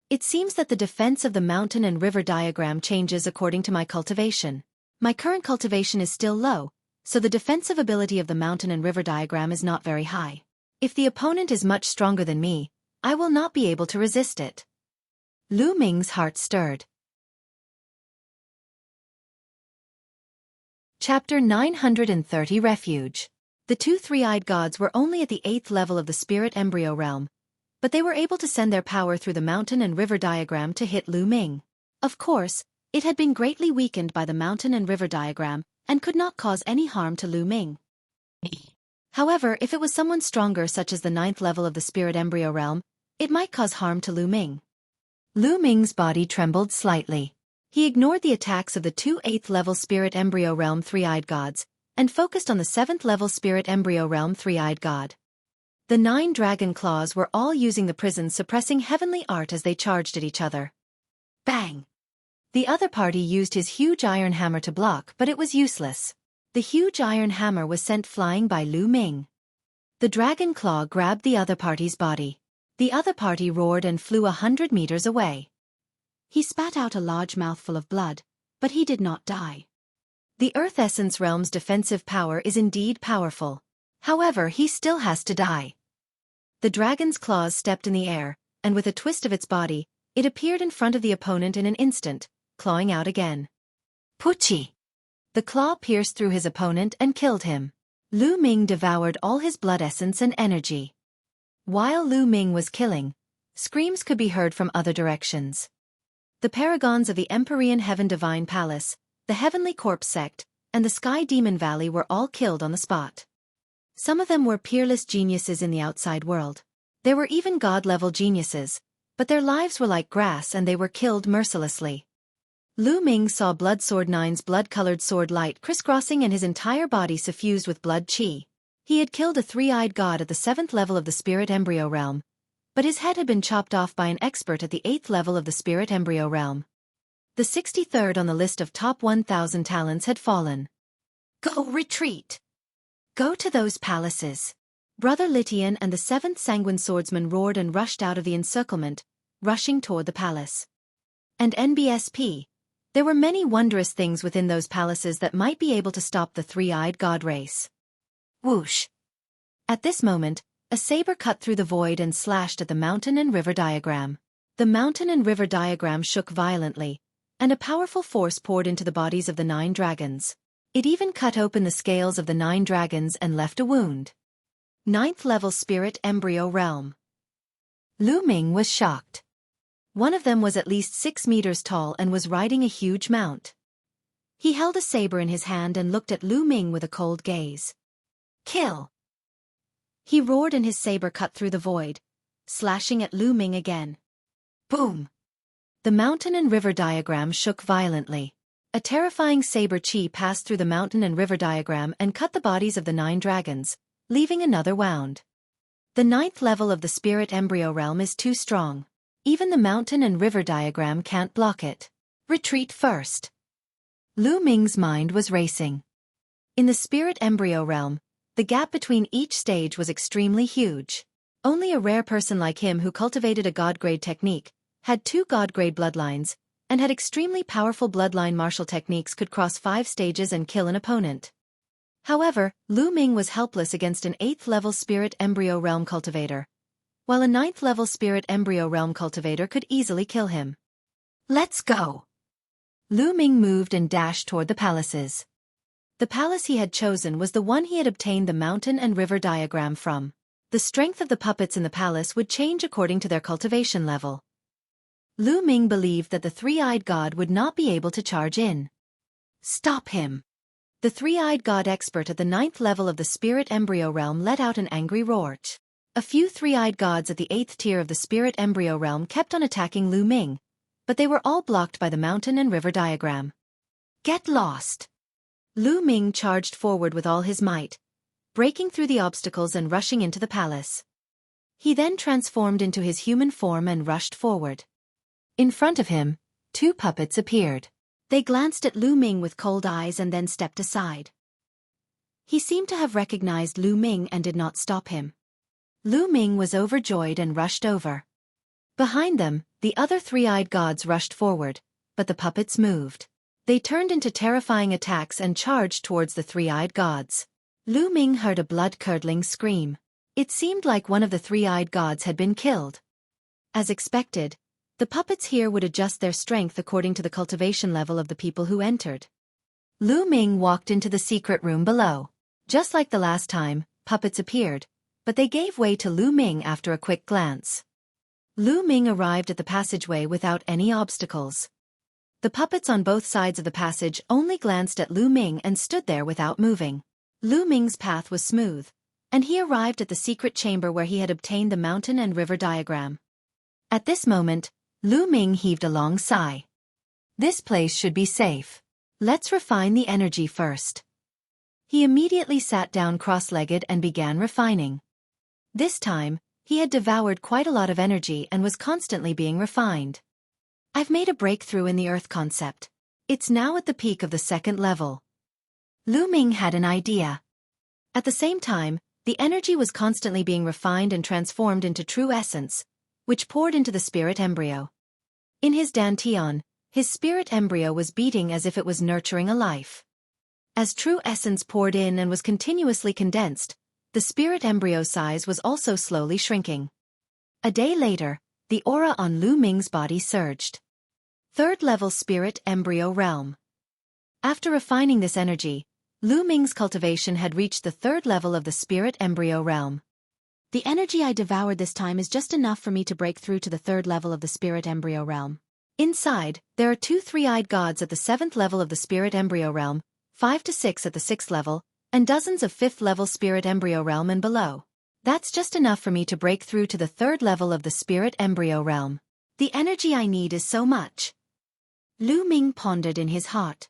It seems that the defense of the mountain and river diagram changes according to my cultivation. My current cultivation is still low, so the defensive ability of the mountain and river diagram is not very high. If the opponent is much stronger than me, I will not be able to resist it. Lu Ming's heart stirred. Chapter 930 Refuge. The 2 three-eyed gods were only at the 8th level of the spirit embryo realm, but they were able to send their power through the mountain and river diagram to hit Lu Ming. Of course, it had been greatly weakened by the mountain and river diagram and could not cause any harm to Lu Ming. However, if it was someone stronger such as the 9th level of the spirit embryo realm, it might cause harm to Lu Ming. Lu Ming's body trembled slightly. He ignored the attacks of the 2 8th level spirit embryo realm three-eyed gods, and focused on the 7th level spirit embryo realm three-eyed god. The 9 dragon claws were all using the prisons suppressing heavenly art as they charged at each other. Bang! The other party used his huge iron hammer to block, but it was useless. The huge iron hammer was sent flying by Lu Ming. The dragon claw grabbed the other party's body. The other party roared and flew 100 meters away. He spat out a large mouthful of blood, but he did not die. The Earth Essence Realm's defensive power is indeed powerful. However, he still has to die. The dragon's claws stepped in the air, and with a twist of its body, it appeared in front of the opponent in an instant, clawing out again. Pucci! The claw pierced through his opponent and killed him. Lu Ming devoured all his blood essence and energy. While Lu Ming was killing, screams could be heard from other directions. The paragons of the Empyrean Heaven Divine Palace, the Heavenly Corpse Sect, and the Sky Demon Valley were all killed on the spot. Some of them were peerless geniuses in the outside world. There were even god-level geniuses, but their lives were like grass and they were killed mercilessly. Lu Ming saw Blood Sword 9's blood-colored sword light crisscrossing and his entire body suffused with blood chi. He had killed a three-eyed god at the 7th level of the Spirit Embryo Realm, but his head had been chopped off by an expert at the 8th level of the Spirit Embryo Realm. The 63rd on the list of top 1,000 talents had fallen. Go retreat! Go to those palaces! Brother Litian and the 7th Sanguine Swordsman roared and rushed out of the encirclement, rushing toward the palace. And NBSP, there were many wondrous things within those palaces that might be able to stop the three-eyed god race. Whoosh! At this moment, a saber cut through the void and slashed at the mountain and river diagram. The mountain and river diagram shook violently, and a powerful force poured into the bodies of the 9 dragons. It even cut open the scales of the 9 dragons and left a wound. 9th level Spirit Embryo Realm. Lu Ming was shocked. One of them was at least 6 meters tall and was riding a huge mount. He held a saber in his hand and looked at Lu Ming with a cold gaze. Kill! He roared and his saber cut through the void, slashing at Lu Ming again. Boom! The mountain and river diagram shook violently. A terrifying saber chi passed through the mountain and river diagram and cut the bodies of the 9 dragons, leaving another wound. The 9th level of the Spirit Embryo Realm is too strong. Even the mountain and river diagram can't block it. Retreat first. Lu Ming's mind was racing. In the Spirit Embryo Realm, the gap between each stage was extremely huge. Only a rare person like him who cultivated a god-grade technique, had 2 god-grade bloodlines, and had extremely powerful bloodline martial techniques could cross 5 stages and kill an opponent. However, Lu Ming was helpless against an 8th level Spirit Embryo Realm cultivator, while a 9th level Spirit Embryo Realm cultivator could easily kill him. Let's go! Lu Ming moved and dashed toward the palaces. The palace he had chosen was the one he had obtained the mountain and river diagram from. The strength of the puppets in the palace would change according to their cultivation level. Lu Ming believed that the three-eyed god would not be able to charge in. Stop him! The three-eyed god expert at the 9th level of the Spirit Embryo Realm let out an angry roar. A few three-eyed gods at the 8th tier of the Spirit Embryo Realm kept on attacking Lu Ming, but they were all blocked by the mountain and river diagram. Get lost! Lu Ming charged forward with all his might, breaking through the obstacles and rushing into the palace. He then transformed into his human form and rushed forward. In front of him, 2 puppets appeared. They glanced at Lu Ming with cold eyes and then stepped aside. He seemed to have recognized Lu Ming and did not stop him. Lu Ming was overjoyed and rushed over. Behind them, the other three-eyed gods rushed forward, but the puppets moved. They turned into terrifying attacks and charged towards the three-eyed gods. Lu Ming heard a blood-curdling scream. It seemed like one of the three-eyed gods had been killed. As expected, the puppets here would adjust their strength according to the cultivation level of the people who entered. Lu Ming walked into the secret room below. Just like the last time, puppets appeared, but they gave way to Lu Ming after a quick glance. Lu Ming arrived at the passageway without any obstacles. The puppets on both sides of the passage only glanced at Lu Ming and stood there without moving. Lu Ming's path was smooth, and he arrived at the secret chamber where he had obtained the mountain and river diagram. At this moment, Lu Ming heaved a long sigh. This place should be safe. Let's refine the energy first. He immediately sat down cross-legged and began refining. This time, he had devoured quite a lot of energy and was constantly being refined. I've made a breakthrough in the Earth concept. It's now at the peak of the 2nd level. Lu Ming had an idea. At the same time, the energy was constantly being refined and transformed into true essence, which poured into the spirit embryo. In his dantian, his spirit embryo was beating as if it was nurturing a life. As true essence poured in and was continuously condensed, the spirit embryo size was also slowly shrinking. A day later, the aura on Lu Ming's body surged. 3rd level Spirit Embryo Realm. After refining this energy, Lu Ming's cultivation had reached the 3rd level of the spirit embryo realm. The energy I devoured this time is just enough for me to break through to the 3rd level of the spirit embryo realm. Inside, there are 2 three-eyed gods at the 7th level of the spirit embryo realm, 5 to 6 at the 6th level, and dozens of 5th level spirit embryo realm and below. That's just enough for me to break through to the 3rd level of the spirit embryo realm. The energy I need is so much. Lu Ming pondered in his heart.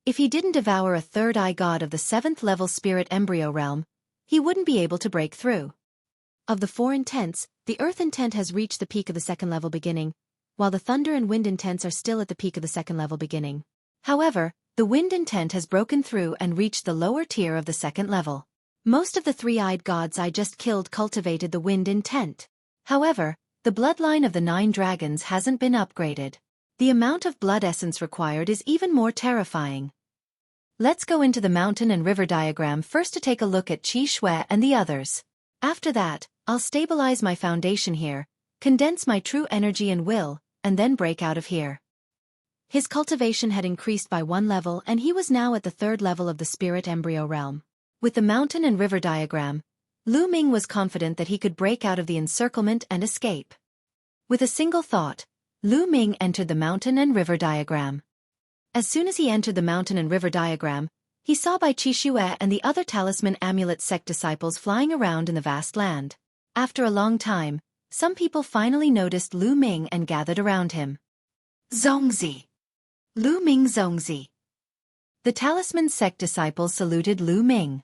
If he didn't devour a 3rd eye god of the 7th level spirit embryo realm, he wouldn't be able to break through. Of the 4 intents, the earth intent has reached the peak of the 2nd level beginning, while the thunder and wind intents are still at the peak of the 2nd level beginning. However, the wind intent has broken through and reached the lower tier of the 2nd level. Most of the 3-eyed gods I just killed cultivated the wind intent. However, the bloodline of the 9 dragons hasn't been upgraded. The amount of blood essence required is even more terrifying. Let's go into the mountain and river diagram first to take a look at Xueqi and the others. After that, I'll stabilize my foundation here, condense my true energy and will, and then break out of here. His cultivation had increased by 1 level and he was now at the 3rd level of the spirit embryo realm. With the mountain and river diagram, Lu Ming was confident that he could break out of the encirclement and escape. With a single thought, Lu Ming entered the mountain and river diagram. As soon as he entered the mountain and river diagram, he saw Bai Xueqi and the other talisman amulet sect disciples flying around in the vast land. After a long time, some people finally noticed Lu Ming and gathered around him. Zongzi! Lu Ming Zongzi! The talisman sect disciples saluted Lu Ming.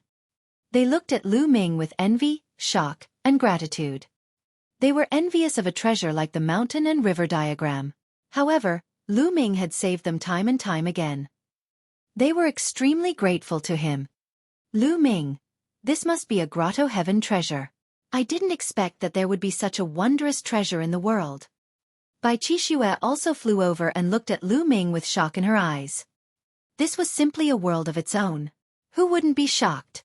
They looked at Lu Ming with envy, shock, and gratitude. They were envious of a treasure like the mountain and river diagram. However, Lu Ming had saved them time and time again. They were extremely grateful to him. Lu Ming, this must be a grotto heaven treasure. I didn't expect that there would be such a wondrous treasure in the world. Bai Xueqi also flew over and looked at Lu Ming with shock in her eyes. This was simply a world of its own. Who wouldn't be shocked?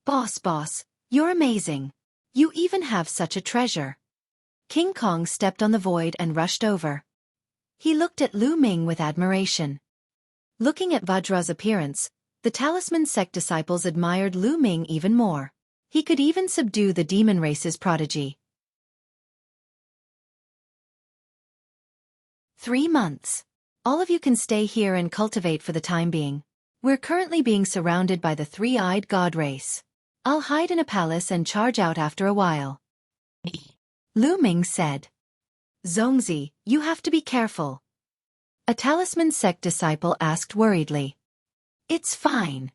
Boss, you're amazing. You even have such a treasure. King Kong stepped on the void and rushed over. He looked at Lu Ming with admiration. Looking at Vajra's appearance, the talisman sect disciples admired Lu Ming even more. He could even subdue the demon race's prodigy. 3 months. All of you can stay here and cultivate for the time being. We're currently being surrounded by the 3-eyed god race. I'll hide in a palace and charge out after a while. Lu Ming said. Zongzi, you have to be careful. A talisman sect disciple asked worriedly. It's fine.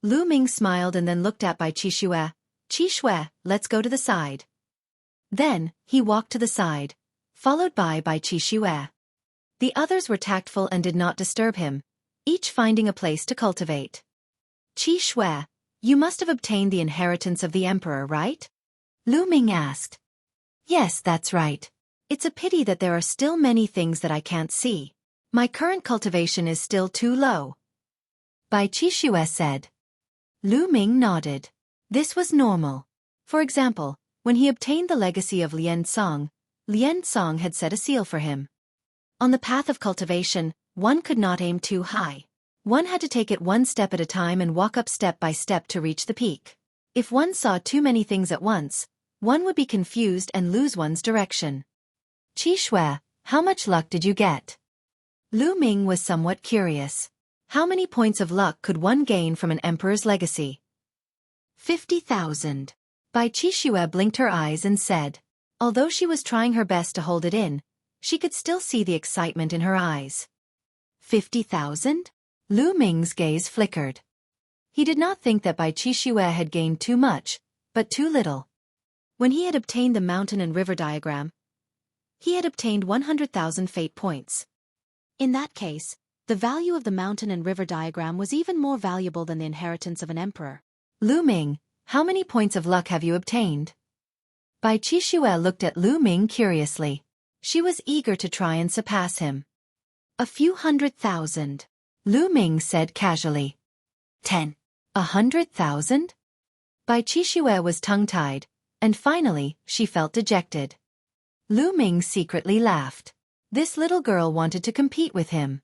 Lu Ming smiled and then looked at Bai Xueqi. Xueqi, let's go to the side. Then, he walked to the side, followed by Bai Xueqi. The others were tactful and did not disturb him, each finding a place to cultivate. Xueqi, you must have obtained the inheritance of the emperor, right? Lu Ming asked. Yes, that's right. It's a pity that there are still many things that I can't see. My current cultivation is still too low. Bai Xueqi said. Lu Ming nodded. This was normal. For example, when he obtained the legacy of Lian Song had set a seal for him. On the path of cultivation, one could not aim too high. One had to take it one step at a time and walk up step by step to reach the peak. If one saw too many things at once, one would be confused and lose one's direction. Xueqi, how much luck did you get? Lu Ming was somewhat curious. How many points of luck could one gain from an emperor's legacy? 50,000. Bai Xueqi blinked her eyes and said. Although she was trying her best to hold it in, she could still see the excitement in her eyes. 50,000? Lu Ming's gaze flickered. He did not think that Bai Xueqi had gained too much, but too little. When he had obtained the mountain and river diagram, he had obtained 100,000 fate points. In that case, the value of the mountain and river diagram was even more valuable than the inheritance of an emperor. Lu Ming, how many points of luck have you obtained? Bai Xueqi looked at Lu Ming curiously. She was eager to try and surpass him. A few 100,000. Lu Ming said casually. 10. 100,000? Bai Xueqi was tongue-tied, and finally, she felt dejected. Lu Ming secretly laughed. This little girl wanted to compete with him.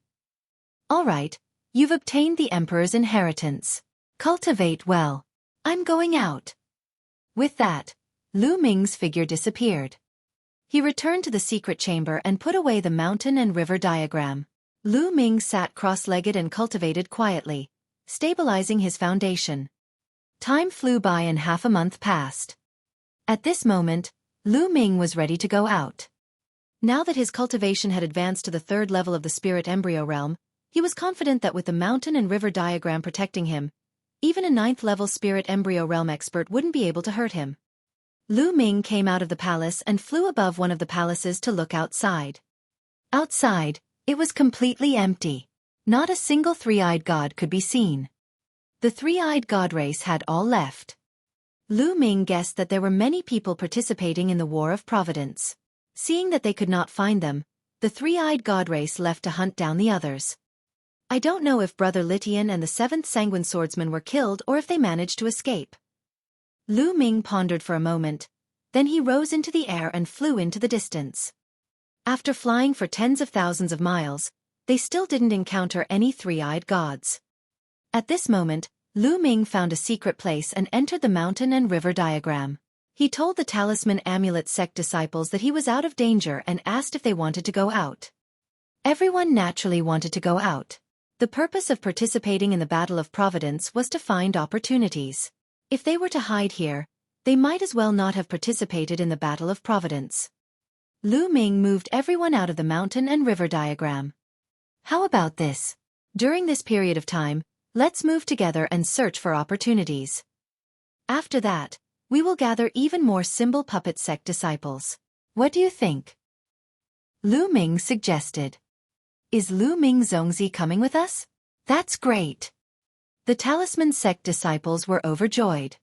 All right, You've obtained the Emperor's inheritance. Cultivate well. I'm going out. With that, Lu Ming's figure disappeared. He returned to the secret chamber and put away the mountain and river diagram. Lu Ming sat cross-legged and cultivated quietly, stabilizing his foundation. Time flew by and half a month passed. At this moment, Lu Ming was ready to go out. Now that his cultivation had advanced to the 3rd level of the spirit embryo realm, he was confident that with the mountain and river diagram protecting him, even a 9th level spirit embryo realm expert wouldn't be able to hurt him. Lu Ming came out of the palace and flew above one of the palaces to look outside. Outside, it was completely empty. Not a single three-eyed god could be seen. The three-eyed god race had all left. Lu Ming guessed that there were many people participating in the War of Providence. Seeing that they could not find them, the three-eyed god race left to hunt down the others. I don't know if Brother Litian and the 7th Sanguine Swordsman were killed or if they managed to escape. Lu Ming pondered for a moment, then he rose into the air and flew into the distance. After flying for tens of thousands of miles, they still didn't encounter any three-eyed gods. At this moment, Lu Ming found a secret place and entered the mountain and river diagram. He told the Talisman Amulet sect disciples that he was out of danger and asked if they wanted to go out. Everyone naturally wanted to go out. The purpose of participating in the Battle of Providence was to find opportunities. If they were to hide here, they might as well not have participated in the Battle of Providence. Lu Ming moved everyone out of the mountain and river diagram. How about this? During this period of time, let's move together and search for opportunities. After that, we will gather even more symbol puppet sect disciples. What do you think? Lu Ming suggested. Is Lu Ming Zongzi coming with us? That's great. The Talisman sect disciples were overjoyed.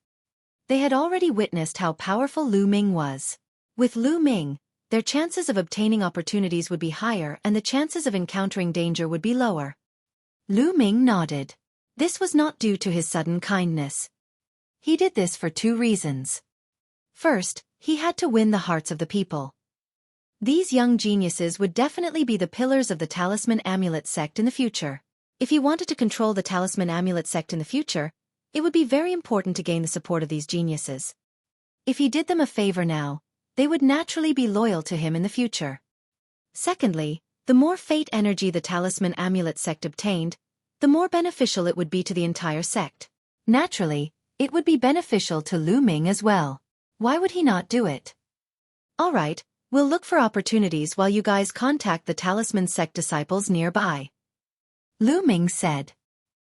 They had already witnessed how powerful Lu Ming was. With Lu Ming, their chances of obtaining opportunities would be higher and the chances of encountering danger would be lower. Lu Ming nodded. This was not due to his sudden kindness. He did this for 2 reasons. First, he had to win the hearts of the people. These young geniuses would definitely be the pillars of the Talisman Amulet sect in the future. If he wanted to control the Talisman Amulet sect in the future, it would be very important to gain the support of these geniuses. If he did them a favor now, they would naturally be loyal to him in the future. Secondly, the more fate energy the Talisman Amulet sect obtained, the more beneficial it would be to the entire sect. Naturally, it would be beneficial to Lu Ming as well. Why would he not do it? Alright, we'll look for opportunities while you guys contact the Talisman sect disciples nearby. Lu Ming said.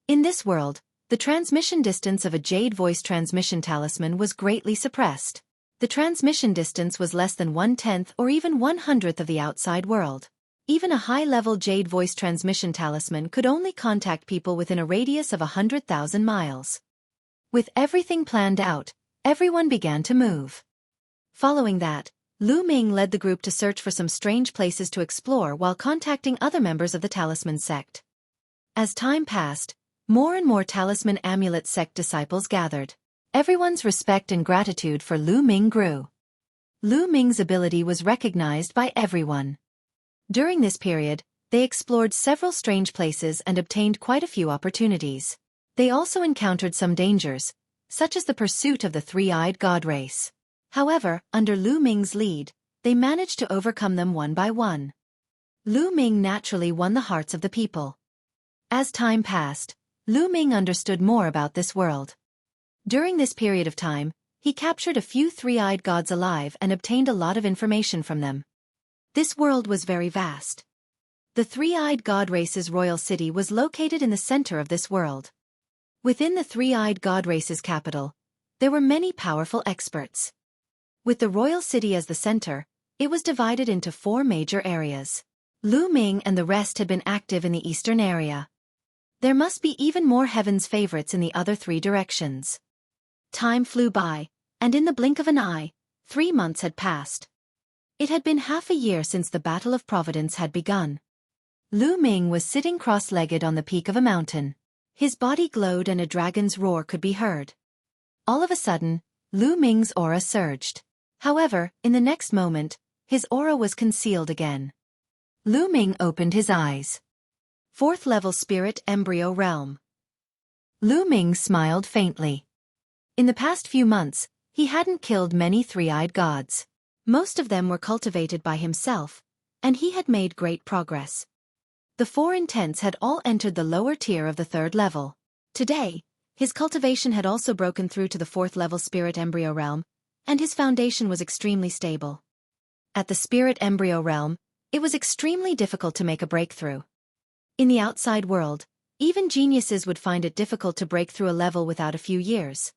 In this world, the transmission distance of a Jade voice transmission talisman was greatly suppressed. The transmission distance was less than 1/10 or even 1/100th of the outside world. Even a high-level Jade voice transmission talisman could only contact people within a radius of 100,000 miles. With everything planned out, everyone began to move. Following that, Lu Ming led the group to search for some strange places to explore while contacting other members of the Talisman sect. As time passed, more and more Talisman Amulet sect disciples gathered. Everyone's respect and gratitude for Lu Ming grew. Lu Ming's ability was recognized by everyone. During this period, they explored several strange places and obtained quite a few opportunities. They also encountered some dangers, such as the pursuit of the three-eyed god race. However, under Lu Ming's lead, they managed to overcome them one by one. Lu Ming naturally won the hearts of the people. As time passed, Lu Ming understood more about this world. During this period of time, he captured a few three-eyed gods alive and obtained a lot of information from them. This world was very vast. The three-eyed god race's royal city was located in the center of this world. Within the three-eyed god race's capital, there were many powerful experts. With the royal city as the center, it was divided into 4 major areas. Lu Ming and the rest had been active in the eastern area. There must be even more heaven's favorites in the other 3 directions. Time flew by, and in the blink of an eye, 3 months had passed. It had been half a year since the Battle of Providence had begun. Lu Ming was sitting cross-legged on the peak of a mountain. His body glowed and a dragon's roar could be heard. All of a sudden, Lu Ming's aura surged. However, in the next moment, his aura was concealed again. Lu Ming opened his eyes. 4th level spirit embryo realm. Lu Ming smiled faintly. In the past few months, he hadn't killed many three-eyed gods. Most of them were cultivated by himself, and he had made great progress. The 4 intents had all entered the lower tier of the 3rd level. Today, his cultivation had also broken through to the 4th level spirit embryo realm, and his foundation was extremely stable. At the spirit embryo realm, it was extremely difficult to make a breakthrough. In the outside world, even geniuses would find it difficult to break through a level without a few years.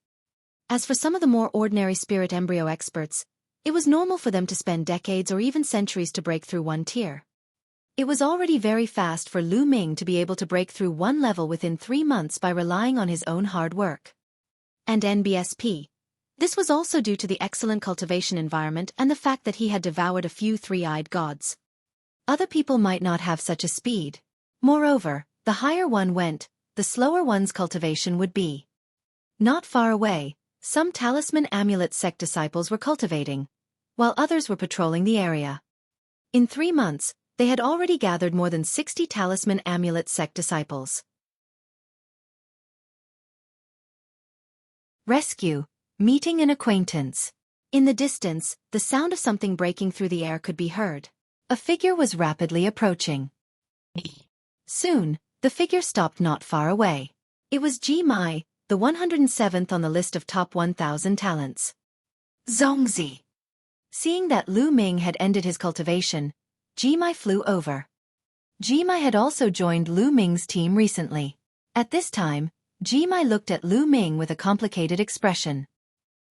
As for some of the more ordinary spirit embryo experts, it was normal for them to spend decades or even centuries to break through one tier. It was already very fast for Lu Ming to be able to break through one level within 3 months by relying on his own hard work. And NBSP. This was also due to the excellent cultivation environment and the fact that he had devoured a few three-eyed gods. Other people might not have such a speed. Moreover, the higher one went, the slower one's cultivation would be. Not far away, some talisman amulet sect disciples were cultivating, while others were patrolling the area. In 3 months, they had already gathered more than 60 talisman amulet sect disciples. Rescue, meeting an acquaintance. In the distance, the sound of something breaking through the air could be heard. A figure was rapidly approaching. Soon, the figure stopped not far away. It was Ji Mai, the 107th on the list of top 1,000 talents. Zongzi. Seeing that Lu Ming had ended his cultivation, Ji Mai flew over. Ji Mai had also joined Lu Ming's team recently. At this time, Ji Mai looked at Lu Ming with a complicated expression.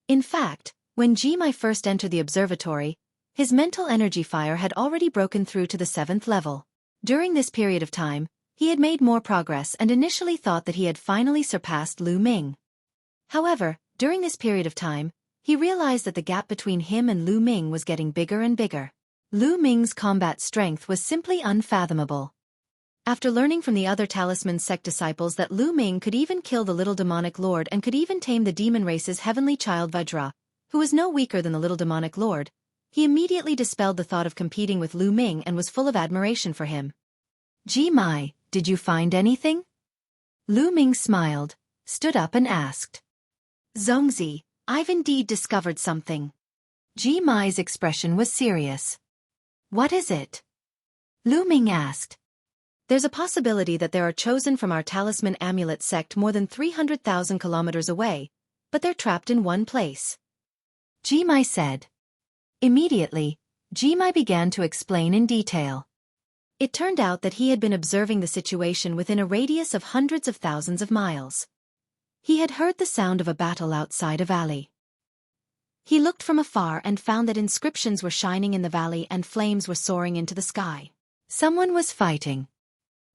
In fact, when Ji Mai first entered the observatory, his mental energy fire had already broken through to the 7th level. During this period of time, he had made more progress and initially thought that he had finally surpassed Lu Ming. However, during this period of time, he realized that the gap between him and Lu Ming was getting bigger and bigger. Lu Ming's combat strength was simply unfathomable. After learning from the other talisman sect disciples that Lu Ming could even kill the little demonic lord and could even tame the demon race's heavenly child Vajra, who was no weaker than the little demonic lord, he immediately dispelled the thought of competing with Lu Ming and was full of admiration for him. Ji Mai, did you find anything? Lu Ming smiled, stood up and asked. Zongzi, I've indeed discovered something. Ji Mai's expression was serious. What is it? Lu Ming asked. There's a possibility that there are chosen from our talisman amulet sect more than 300,000 kilometers away, but they're trapped in one place. Ji Mai said. Immediately, Ji Mai began to explain in detail. It turned out that he had been observing the situation within a radius of hundreds of thousands of miles. He had heard the sound of a battle outside a valley. He looked from afar and found that inscriptions were shining in the valley and flames were soaring into the sky. Someone was fighting.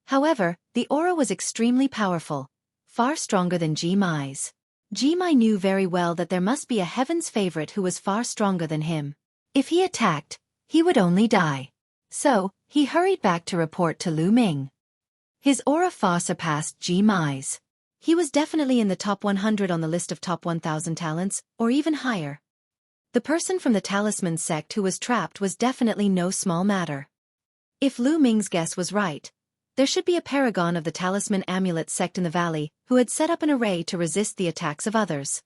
However, the aura was extremely powerful, far stronger than Ji Mai's. Ji Mai knew very well that there must be a heaven's favorite who was far stronger than him. If he attacked, he would only die. So, he hurried back to report to Lu Ming. His aura far surpassed Ji Mai's. He was definitely in the top 100 on the list of top 1,000 talents, or even higher. The person from the talisman sect who was trapped was definitely no small matter. If Lu Ming's guess was right, there should be a paragon of the talisman amulet sect in the valley who had set up an array to resist the attacks of others.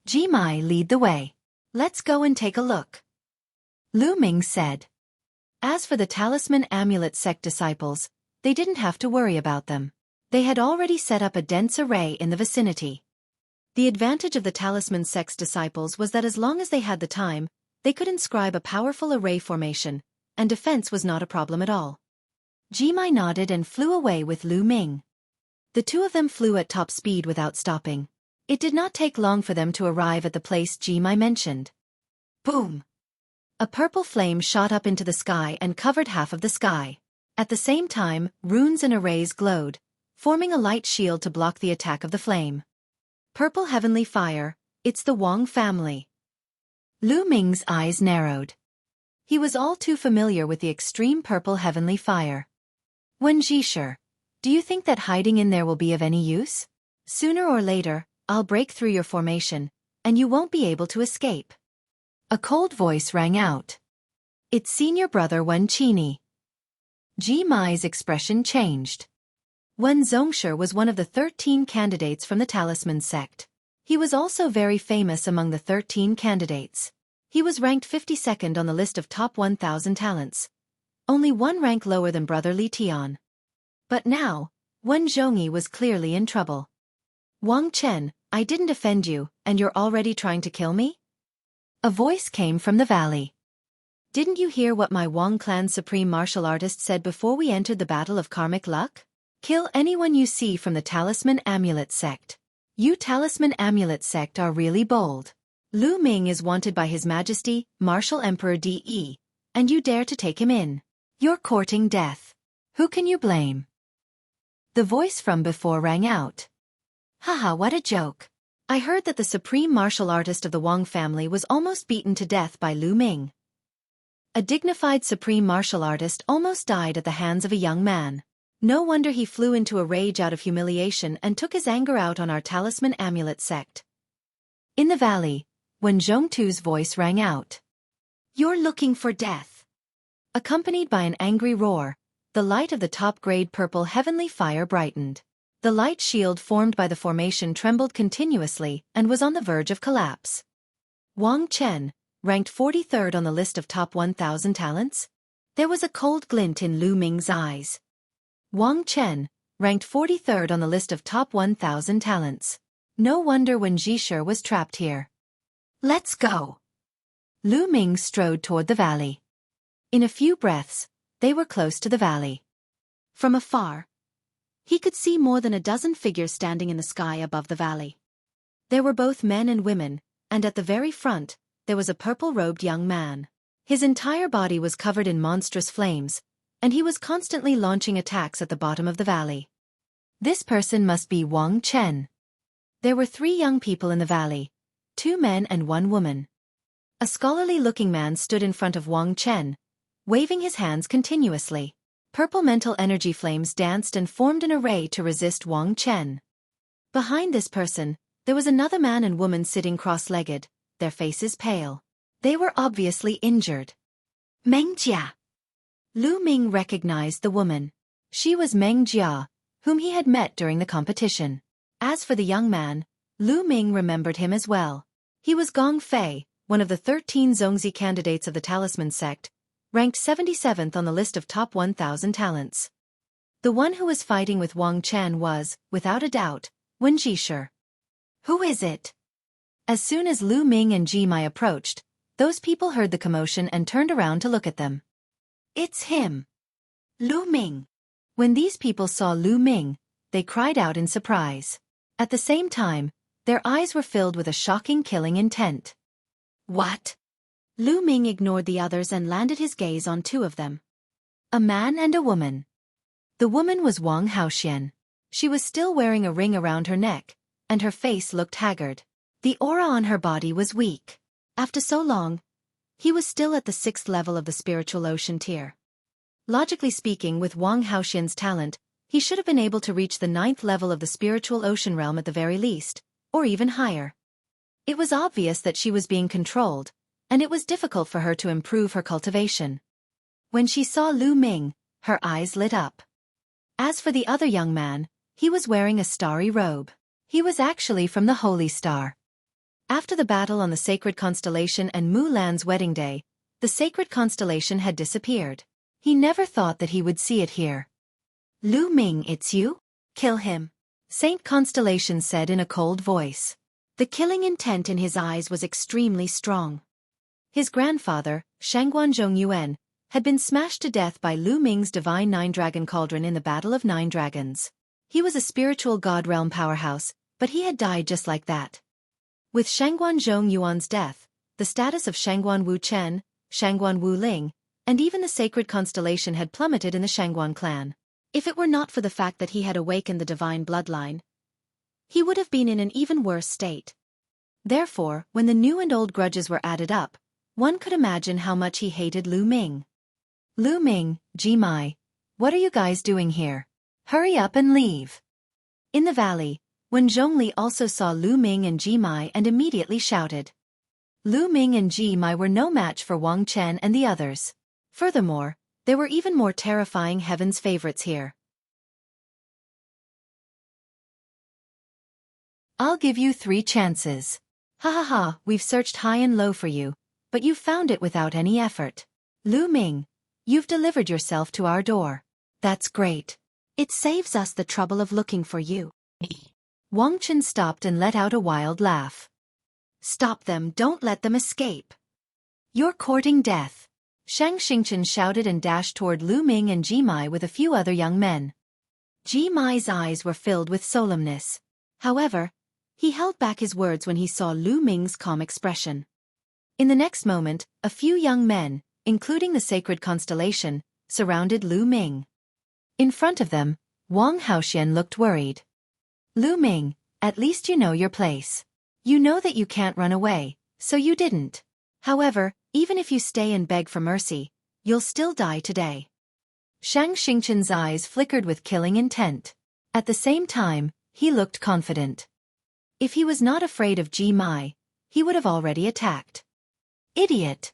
Ji Mai, lead the way. Let's go and take a look. Lu Ming said. As for the talisman amulet sect disciples, they didn't have to worry about them. They had already set up a dense array in the vicinity. The advantage of the talisman sect's disciples was that as long as they had the time, they could inscribe a powerful array formation, and defense was not a problem at all. Ji Mai nodded and flew away with Lu Ming. The two of them flew at top speed without stopping. It did not take long for them to arrive at the place Ji Mai mentioned. Boom! A purple flame shot up into the sky and covered half of the sky. At the same time, runes and arrays glowed, forming a light shield to block the attack of the flame. Purple heavenly fire, it's the Wang family. Lu Ming's eyes narrowed. He was all too familiar with the extreme purple heavenly fire. Wen Jisher, do you think that hiding in there will be of any use? Sooner or later, I'll break through your formation, and you won't be able to escape. A cold voice rang out. It's senior brother Wen Qini. Ji Mai's expression changed. Wen Zongshi was one of the 13 candidates from the Talisman sect. He was also very famous among the 13 candidates. He was ranked 52nd on the list of top 1,000 talents. Only one rank lower than brother Li Tian. But now, Wen Zhongyi was clearly in trouble. Wang Chen, I didn't offend you, and you're already trying to kill me? A voice came from the valley. Didn't you hear what my Wang clan's supreme martial artist said before we entered the battle of karmic luck? Kill anyone you see from the Talisman Amulet sect. You Talisman Amulet sect are really bold. Lu Ming is wanted by His Majesty, Martial Emperor De, and you dare to take him in. You're courting death. Who can you blame? The voice from before rang out. Haha, what a joke. I heard that the supreme martial artist of the Wang family was almost beaten to death by Lu Ming. A dignified supreme martial artist almost died at the hands of a young man. No wonder he flew into a rage out of humiliation and took his anger out on our Talisman Amulet sect. In the valley, when Zhongtu's voice rang out. You're looking for death. Accompanied by an angry roar, the light of the top-grade purple heavenly fire brightened. The light shield formed by the formation trembled continuously and was on the verge of collapse. Wang Chen, ranked 43rd on the list of top 1,000 talents? There was a cold glint in Lu Ming's eyes. Wang Chen, ranked 43rd on the list of top 1,000 talents. No wonder Wen Zhishir was trapped here. Let's go. Lu Ming strode toward the valley. In a few breaths, they were close to the valley. From afar, he could see more than a dozen figures standing in the sky above the valley. There were both men and women, and at the very front, there was a purple-robed young man. His entire body was covered in monstrous flames, and he was constantly launching attacks at the bottom of the valley. This person must be Wang Chen. There were 3 young people in the valley, 2 men and 1 woman. A scholarly-looking man stood in front of Wang Chen, waving his hands continuously. Purple mental energy flames danced and formed an array to resist Wang Chen. Behind this person, there was another man and woman sitting cross-legged, their faces pale. They were obviously injured. Meng Jia. Lu Ming recognized the woman. She was Meng Jia, whom he had met during the competition. As for the young man, Lu Ming remembered him as well. He was Gong Fei, one of the 13 Zongzi candidates of the Talisman sect, ranked 77th on the list of top 1,000 talents. The one who was fighting with Wang Chen was, without a doubt, Wen Zhishir. Who is it? As soon as Lu Ming and Ji Mai approached, those people heard the commotion and turned around to look at them. It's him. Lu Ming. When these people saw Lu Ming, they cried out in surprise. At the same time, their eyes were filled with a shocking killing intent. What? Lu Ming ignored the others and landed his gaze on 2 of them. A man and a woman. The woman was Wang Haoxian. She was still wearing a ring around her neck, and her face looked haggard. The aura on her body was weak. After so long, he was still at the 6th level of the spiritual ocean tier. Logically speaking, with Wang Haoxian's talent, he should have been able to reach the 9th level of the spiritual ocean realm at the very least, or even higher. It was obvious that she was being controlled, and it was difficult for her to improve her cultivation. When she saw Lu Ming, her eyes lit up. As for the other young man, he was wearing a starry robe. He was actually from the Holy Star. After the battle on the sacred constellation and Mu Lan's wedding day, the sacred constellation had disappeared. He never thought that he would see it here. Lu Ming, it's you? Kill him. Saint Constellation said in a cold voice. The killing intent in his eyes was extremely strong. His grandfather, Shangguan Zhongyuan, had been smashed to death by Lu Ming's divine 9-dragon cauldron in the Battle of 9 Dragons. He was a spiritual god realm powerhouse, but he had died just like that. With Shangguan Zhongyuan's death, the status of Shangguan Wu Chen, Shangguan Wu Ling, and even the sacred constellation had plummeted in the Shangguan clan. If it were not for the fact that he had awakened the divine bloodline, he would have been in an even worse state. Therefore, when the new and old grudges were added up, one could imagine how much he hated Lu Ming. Lu Ming, Ji Mai, what are you guys doing here? Hurry up and leave. In the valley, Wen Zhongli also saw Lu Ming and Ji Mai and immediately shouted. Lu Ming and Ji Mai were no match for Wang Chen and the others. Furthermore, there were even more terrifying heaven's favorites here. I'll give you 3 chances. Ha ha ha, we've searched high and low for you, but you found it without any effort. Lu Ming, you've delivered yourself to our door. That's great. It saves us the trouble of looking for you. Wang Chen stopped and let out a wild laugh. Stop them, don't let them escape. You're courting death. Shang Xingchen shouted and dashed toward Lu Ming and Ji Mai with a few other young men. Ji Mai's eyes were filled with solemnness. However, he held back his words when he saw Lu Ming's calm expression. In the next moment, a few young men, including the sacred constellation, surrounded Lu Ming. In front of them, Wang Haoxian looked worried. Lu Ming, at least you know your place. You know that you can't run away, so you didn't. However, even if you stay and beg for mercy, you'll still die today. Shang Xingchen's eyes flickered with killing intent. At the same time, he looked confident. If he was not afraid of Ji Mai, he would have already attacked. Idiot!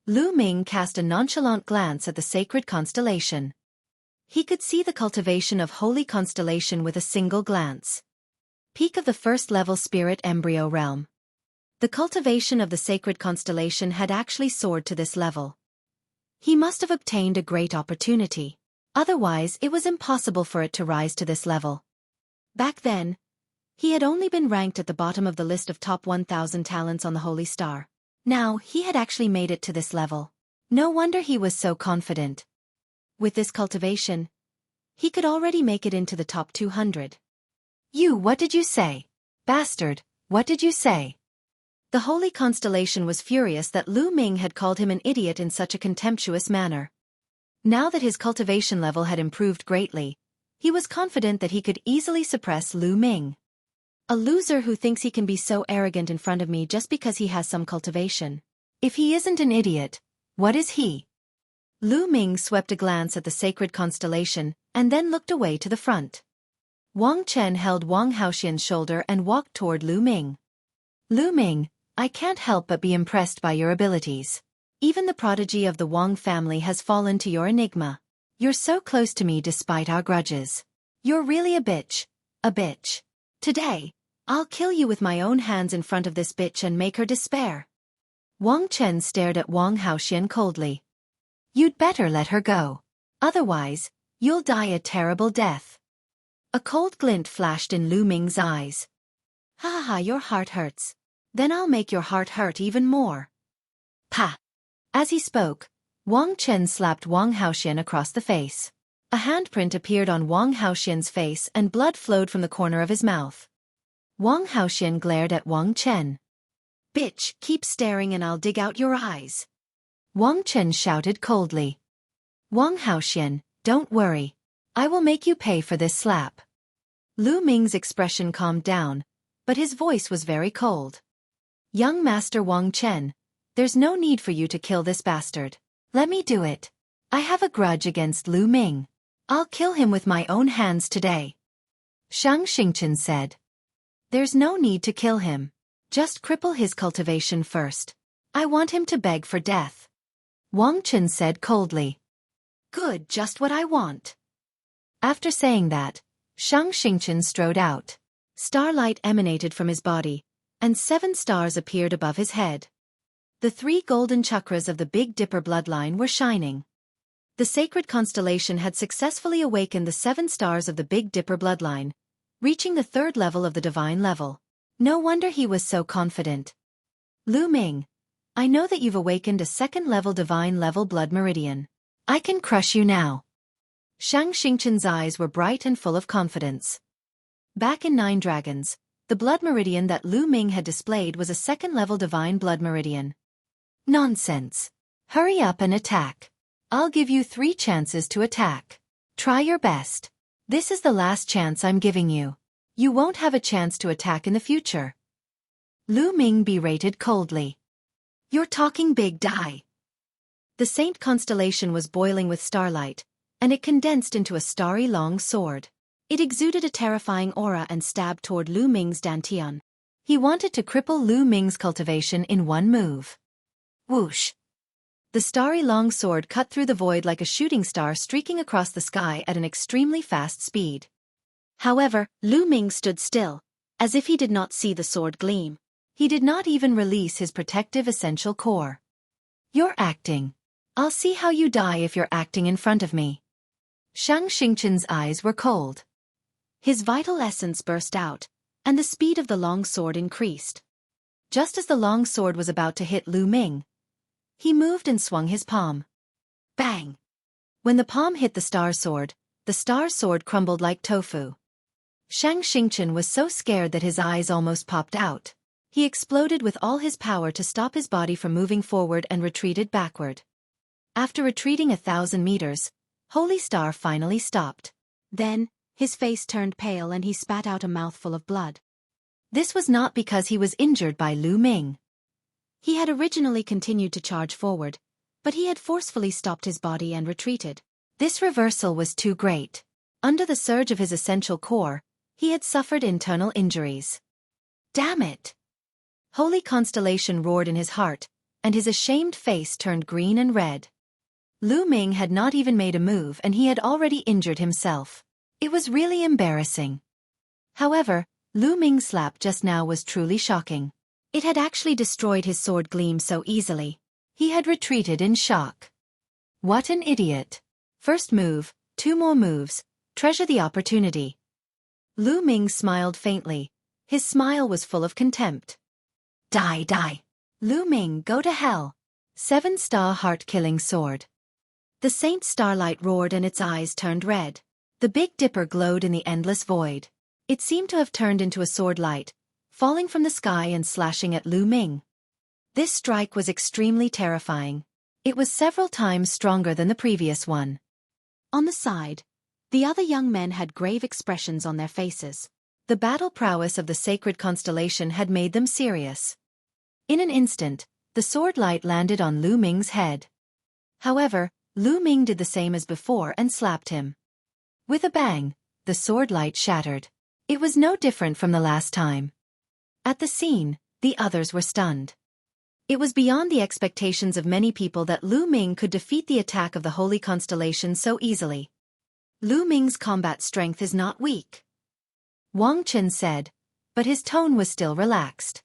Lu Ming cast a nonchalant glance at the sacred constellation. He could see the cultivation of holy constellation with a single glance. Peak of the first-level spirit embryo realm. The cultivation of the sacred constellation had actually soared to this level. He must have obtained a great opportunity. Otherwise, it was impossible for it to rise to this level. Back then, he had only been ranked at the bottom of the list of top 1,000 talents on the Holy Star. Now, he had actually made it to this level. No wonder he was so confident. With this cultivation, he could already make it into the top 200. What did you say? Bastard, what did you say? The holy constellation was furious that Lu Ming had called him an idiot in such a contemptuous manner. Now that his cultivation level had improved greatly, he was confident that he could easily suppress Lu Ming. A loser who thinks he can be so arrogant in front of me just because he has some cultivation. If he isn't an idiot, what is he? Lu Ming swept a glance at the sacred constellation and then looked away to the front. Wang Chen held Wang Haoxian's shoulder and walked toward Lu Ming. Lu Ming, I can't help but be impressed by your abilities. Even the prodigy of the Wang family has fallen to your enigma. You're so close to me despite our grudges. You're really a bitch. A bitch. Today, I'll kill you with my own hands in front of this bitch and make her despair. Wang Chen stared at Wang Haoxian coldly. You'd better let her go. Otherwise, you'll die a terrible death. A cold glint flashed in Lu Ming's eyes. Ha ha ha, your heart hurts. Then I'll make your heart hurt even more. Pa! As he spoke, Wang Chen slapped Wang Haoxian across the face. A handprint appeared on Wang Haoxian's face and blood flowed from the corner of his mouth. Wang Haoxian glared at Wang Chen. Bitch, keep staring and I'll dig out your eyes. Wang Chen shouted coldly. Wang Haoxian, don't worry. I will make you pay for this slap. Lu Ming's expression calmed down, but his voice was very cold. Young Master Wang Chen, there's no need for you to kill this bastard. Let me do it. I have a grudge against Lu Ming. I'll kill him with my own hands today. Shang Xingchen said. There's no need to kill him. Just cripple his cultivation first. I want him to beg for death. Wang Chen said coldly. Good, just what I want. After saying that, Shang Xingchen strode out. Starlight emanated from his body, and 7 stars appeared above his head. The 3 golden chakras of the Big Dipper bloodline were shining. The sacred constellation had successfully awakened the 7 stars of the Big Dipper bloodline, reaching the 3rd level of the divine level. No wonder he was so confident. Lu Ming, I know that you've awakened a 2nd-level divine level blood meridian. I can crush you now. Shang Xingchen's eyes were bright and full of confidence. Back in 9 Dragons, the blood meridian that Lu Ming had displayed was a 2nd-level divine blood meridian. Nonsense. Hurry up and attack. I'll give you 3 chances to attack. Try your best. This is the last chance I'm giving you. You won't have a chance to attack in the future. Lu Ming berated coldly. You're talking big, die. The Saint constellation was boiling with starlight, and it condensed into a starry long sword. It exuded a terrifying aura and stabbed toward Lu Ming's dantian. He wanted to cripple Lu Ming's cultivation in one move. Whoosh! The starry long sword cut through the void like a shooting star streaking across the sky at an extremely fast speed. However, Lu Ming stood still, as if he did not see the sword gleam. He did not even release his protective essential core. "You're acting. I'll see how you die if you're acting in front of me." Shang Xingchen's eyes were cold. His vital essence burst out, and the speed of the long sword increased. Just as the long sword was about to hit Lu Ming, he moved and swung his palm. Bang! When the palm hit the star sword crumbled like tofu. Shang Xingchen was so scared that his eyes almost popped out. He exploded with all his power to stop his body from moving forward and retreated backward. After retreating 1,000 meters, Holy Star finally stopped. Then, his face turned pale and he spat out a mouthful of blood. This was not because he was injured by Lu Ming. He had originally continued to charge forward, but he had forcefully stopped his body and retreated. This reversal was too great. Under the surge of his essential core, he had suffered internal injuries. Damn it! Holy Constellation roared in his heart, and his ashamed face turned green and red. Lu Ming had not even made a move and he had already injured himself. It was really embarrassing. However, Lu Ming's slap just now was truly shocking. It had actually destroyed his sword gleam so easily. He had retreated in shock. What an idiot. First move, 2 more moves, treasure the opportunity. Lu Ming smiled faintly. His smile was full of contempt. Die, die. Lu Ming, go to hell. 7-star heart-killing sword. The Saint Starlight roared and its eyes turned red. The Big Dipper glowed in the endless void. It seemed to have turned into a sword light, falling from the sky and slashing at Lu Ming. This strike was extremely terrifying. It was several times stronger than the previous one. On the side, the other young men had grave expressions on their faces. The battle prowess of the sacred constellation had made them serious. In an instant, the sword light landed on Lu Ming's head. However, Lu Ming did the same as before and slapped him. With a bang, the sword light shattered. It was no different from the last time. At the scene, the others were stunned. It was beyond the expectations of many people that Lu Ming could defeat the attack of the Holy Constellation so easily. Lu Ming's combat strength is not weak, Wang Chen said, but his tone was still relaxed.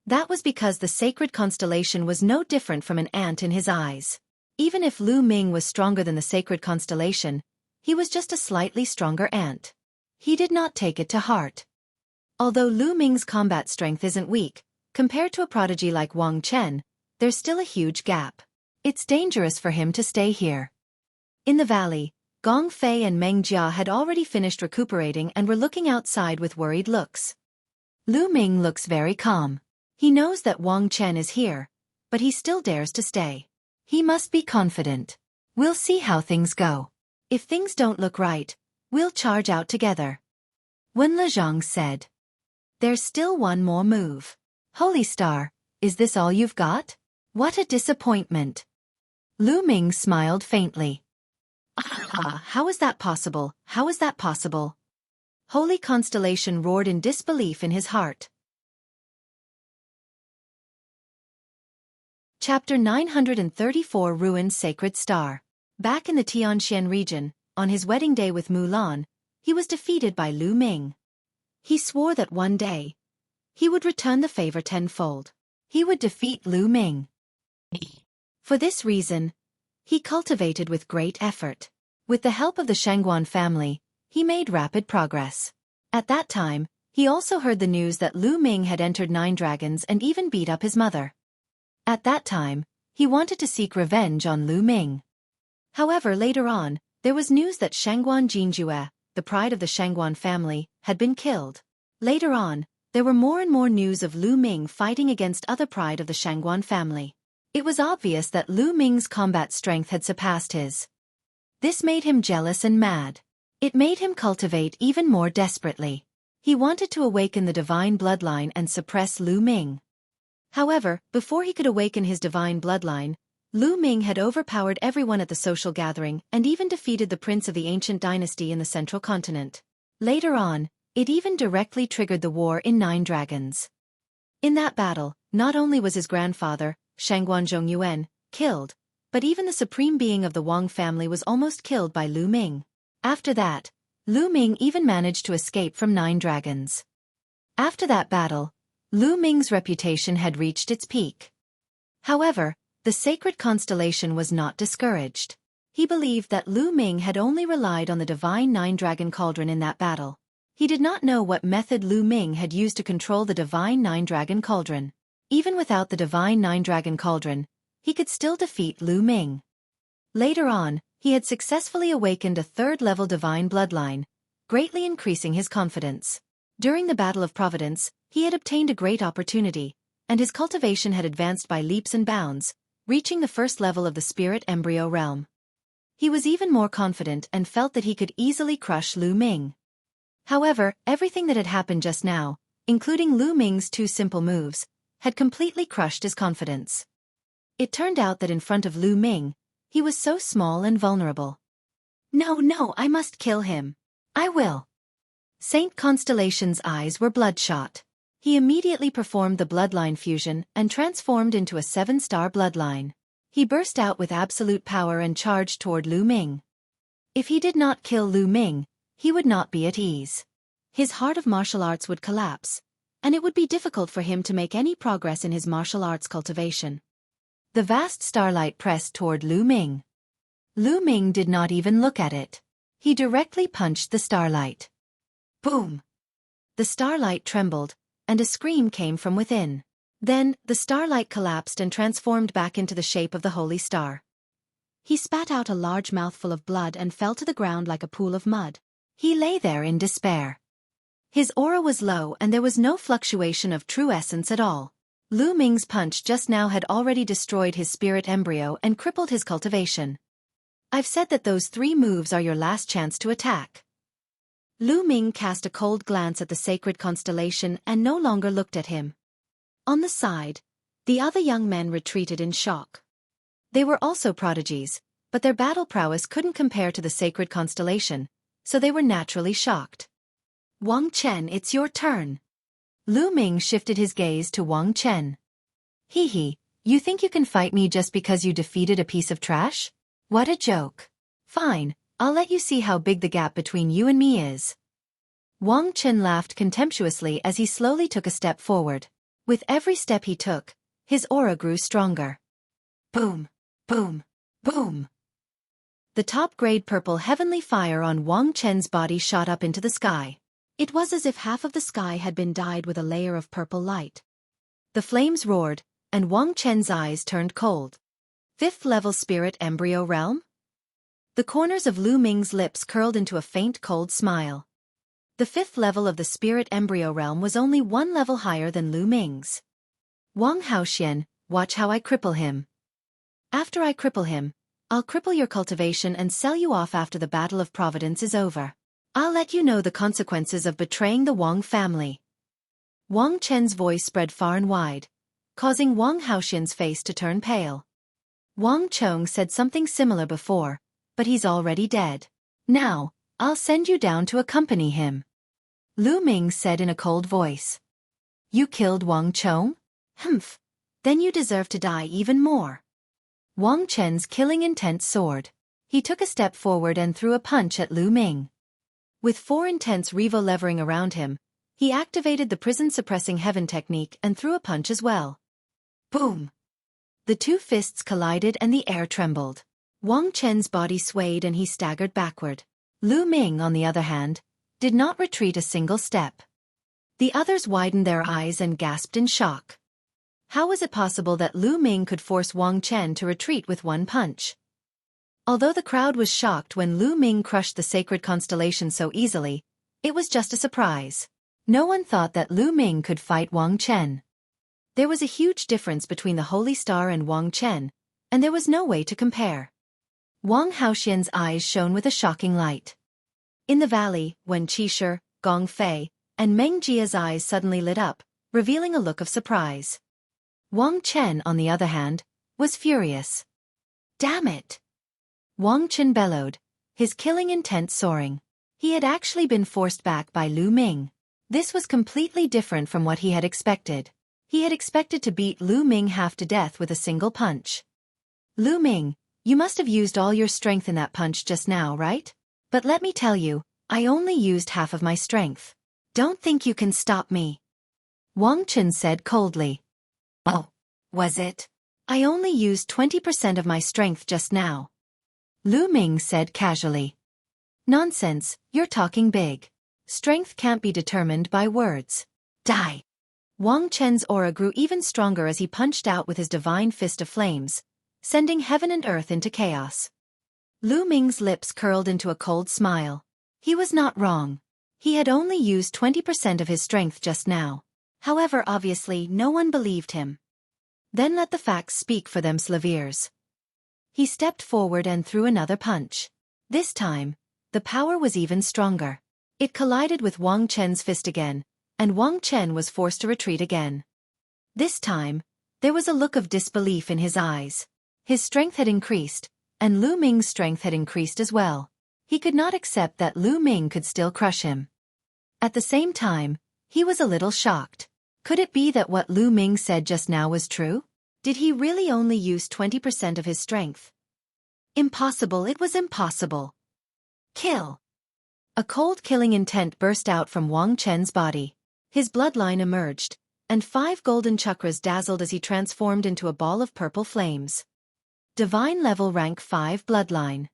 That was because the sacred constellation was no different from an ant in his eyes. Even if Lu Ming was stronger than the sacred constellation, he was just a slightly stronger ant. He did not take it to heart. Although Lu Ming's combat strength isn't weak, compared to a prodigy like Wang Chen, there's still a huge gap. It's dangerous for him to stay here. In the valley, Gong Fei and Meng Jia had already finished recuperating and were looking outside with worried looks. Lu Ming looks very calm. He knows that Wang Chen is here, but he still dares to stay. He must be confident. We'll see how things go. If things don't look right, we'll charge out together. Wen Lezhang said. There's still one more move. Holy Star, is this all you've got? What a disappointment. Lu Ming smiled faintly. How is that possible? How is that possible? Holy Constellation roared in disbelief in his heart. Chapter 934 Ruined Sacred Star. Back in the Tianxian region, on his wedding day with Mulan, he was defeated by Lu Ming. He swore that one day, he would return the favor tenfold. He would defeat Lu Ming. For this reason, he cultivated with great effort. With the help of the Shangguan family, he made rapid progress. At that time, he also heard the news that Lu Ming had entered 9 dragons and even beat up his mother. At that time, he wanted to seek revenge on Lu Ming. However, later on, there was news that Shangguan Jinjue, the pride of the Shangguan family, had been killed. Later on, there were more and more news of Lu Ming fighting against other pride of the Shangguan family. It was obvious that Lu Ming's combat strength had surpassed his. This made him jealous and mad. It made him cultivate even more desperately. He wanted to awaken the divine bloodline and suppress Lu Ming. However, before he could awaken his divine bloodline, Lu Ming had overpowered everyone at the social gathering and even defeated the prince of the ancient dynasty in the central continent. Later on, it even directly triggered the war in 9 dragons. In that battle, not only was his grandfather, Shangguan Zhongyuan, killed, but even the supreme being of the Wang family was almost killed by Lu Ming. After that, Lu Ming even managed to escape from 9 dragons. After that battle, Lu Ming's reputation had reached its peak. However, the sacred constellation was not discouraged. He believed that Lu Ming had only relied on the divine nine-dragon cauldron in that battle. He did not know what method Lu Ming had used to control the divine nine-dragon cauldron. Even without the divine nine-dragon cauldron, he could still defeat Lu Ming. Later on, he had successfully awakened a third-level divine bloodline, greatly increasing his confidence. During the Battle of Providence, he had obtained a great opportunity, and his cultivation had advanced by leaps and bounds, reaching the first level of the spirit embryo realm. He was even more confident and felt that he could easily crush Lu Ming. However, everything that had happened just now, including Lu Ming's two simple moves, had completely crushed his confidence. It turned out that in front of Lu Ming, he was so small and vulnerable. No, I must kill him. I will. Saint Constellation's eyes were bloodshot. He immediately performed the bloodline fusion and transformed into a 7-star bloodline. He burst out with absolute power and charged toward Lu Ming. If he did not kill Lu Ming, he would not be at ease. His heart of martial arts would collapse, and it would be difficult for him to make any progress in his martial arts cultivation. The vast starlight pressed toward Lu Ming. Lu Ming did not even look at it. He directly punched the starlight. Boom! The starlight trembled, and a scream came from within. Then, the starlight collapsed and transformed back into the shape of the holy star. He spat out a large mouthful of blood and fell to the ground like a pool of mud. He lay there in despair. His aura was low and there was no fluctuation of true essence at all. Lu Ming's punch just now had already destroyed his spirit embryo and crippled his cultivation. I've said that those 3 moves are your last chance to attack. Lu Ming cast a cold glance at the sacred constellation and no longer looked at him. On the side, the other young men retreated in shock. They were also prodigies, but their battle prowess couldn't compare to the sacred constellation, so they were naturally shocked. Wang Chen, it's your turn. Lu Ming shifted his gaze to Wang Chen. Hee, you think you can fight me just because you defeated a piece of trash? What a joke. Fine, I'll let you see how big the gap between you and me is. Wang Chen laughed contemptuously as he slowly took a step forward. With every step he took, his aura grew stronger. Boom, boom, boom. The top-grade purple heavenly fire on Wang Chen's body shot up into the sky. It was as if half of the sky had been dyed with a layer of purple light. The flames roared, and Wang Chen's eyes turned cold. 5th-level spirit embryo realm? The corners of Lu Ming's lips curled into a faint cold smile. The 5th level of the spirit embryo realm was only 1 level higher than Lu Ming's. Wang Haoxian, watch how I cripple him. After I cripple him, I'll cripple your cultivation and sell you off after the Battle of Providence is over. I'll let you know the consequences of betraying the Wang family. Wang Chen's voice spread far and wide, causing Wang Haoxian's face to turn pale. Wang Chong said something similar before, but he's already dead. Now, I'll send you down to accompany him. Lu Ming said in a cold voice. You killed Wang Chong? Humph. Then you deserve to die even more. Wang Chen's killing intent soared. He took a step forward and threw a punch at Lu Ming. With 4 intense Revo levering around him, he activated the prison-suppressing heaven technique and threw a punch as well. Boom! The 2 fists collided and the air trembled. Wang Chen's body swayed and he staggered backward. Lu Ming, on the other hand, did not retreat a single step. The others widened their eyes and gasped in shock. How was it possible that Lu Ming could force Wang Chen to retreat with 1 punch? Although the crowd was shocked when Lu Ming crushed the sacred constellation so easily, it was just a surprise. No one thought that Lu Ming could fight Wang Chen. There was a huge difference between the Holy Star and Wang Chen, and there was no way to compare. Wang Haoxian's eyes shone with a shocking light. In the valley, Wen Qixi, Gong Fei, and Meng Jia's eyes suddenly lit up, revealing a look of surprise. Wang Chen, on the other hand, was furious. Damn it! Wang Chen bellowed, his killing intent soaring. He had actually been forced back by Lu Ming. This was completely different from what he had expected. He had expected to beat Lu Ming half to death with a single punch. Lu Ming, you must have used all your strength in that punch just now, right? But let me tell you, I only used half of my strength. Don't think you can stop me. Wang Chen said coldly. Oh, was it? I only used 20% of my strength just now. Lu Ming said casually. Nonsense, you're talking big. Strength can't be determined by words. Die! Wang Chen's aura grew even stronger as he punched out with his divine fist of flames, sending heaven and earth into chaos. Lu Ming's lips curled into a cold smile. He was not wrong. He had only used 20% of his strength just now. However, obviously, no one believed him. Then let the facts speak for themselves. He stepped forward and threw another punch. This time, the power was even stronger. It collided with Wang Chen's fist again, and Wang Chen was forced to retreat again. This time, there was a look of disbelief in his eyes. His strength had increased, and Lu Ming's strength had increased as well. He could not accept that Lu Ming could still crush him. At the same time, he was a little shocked. Could it be that what Lu Ming said just now was true? Did he really only use 20% of his strength? Impossible, it was impossible. Kill! A cold killing intent burst out from Wang Chen's body. His bloodline emerged, and 5 golden chakras dazzled as he transformed into a ball of purple flames. Divine level rank 5 bloodline.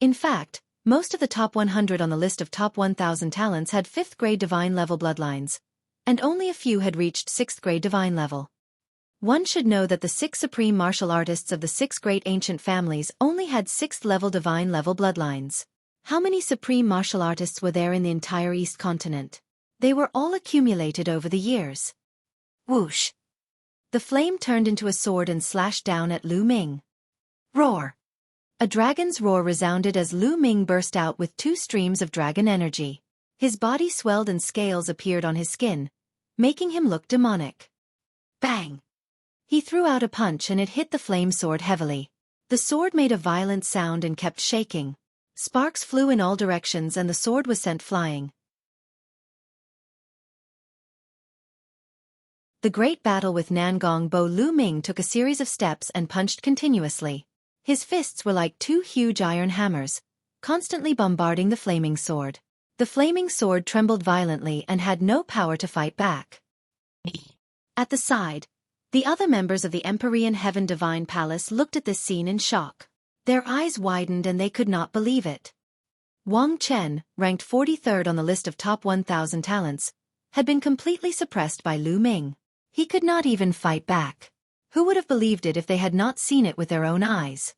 In fact, most of the top 100 on the list of top 1,000 talents had 5th grade divine level bloodlines, and only a few had reached 6th grade divine level. One should know that the 6 supreme martial artists of the 6 great ancient families only had 6th level divine level bloodlines. How many supreme martial artists were there in the entire East continent? They were all accumulated over the years. Whoosh! The flame turned into a sword and slashed down at Lu Ming. Roar! A dragon's roar resounded as Lu Ming burst out with 2 streams of dragon energy. His body swelled and scales appeared on his skin, making him look demonic. Bang! He threw out a punch and it hit the flame sword heavily. The sword made a violent sound and kept shaking. Sparks flew in all directions and the sword was sent flying. The great battle with Nangong Bo. Lu Ming took a series of steps and punched continuously. His fists were like 2 huge iron hammers, constantly bombarding the flaming sword. The flaming sword trembled violently and had no power to fight back. At the side, the other members of the Empyrean Heaven Divine Palace looked at this scene in shock. Their eyes widened and they could not believe it. Wang Chen, ranked 43rd on the list of top 1,000 talents, had been completely suppressed by Lu Ming. He could not even fight back. Who would have believed it if they had not seen it with their own eyes?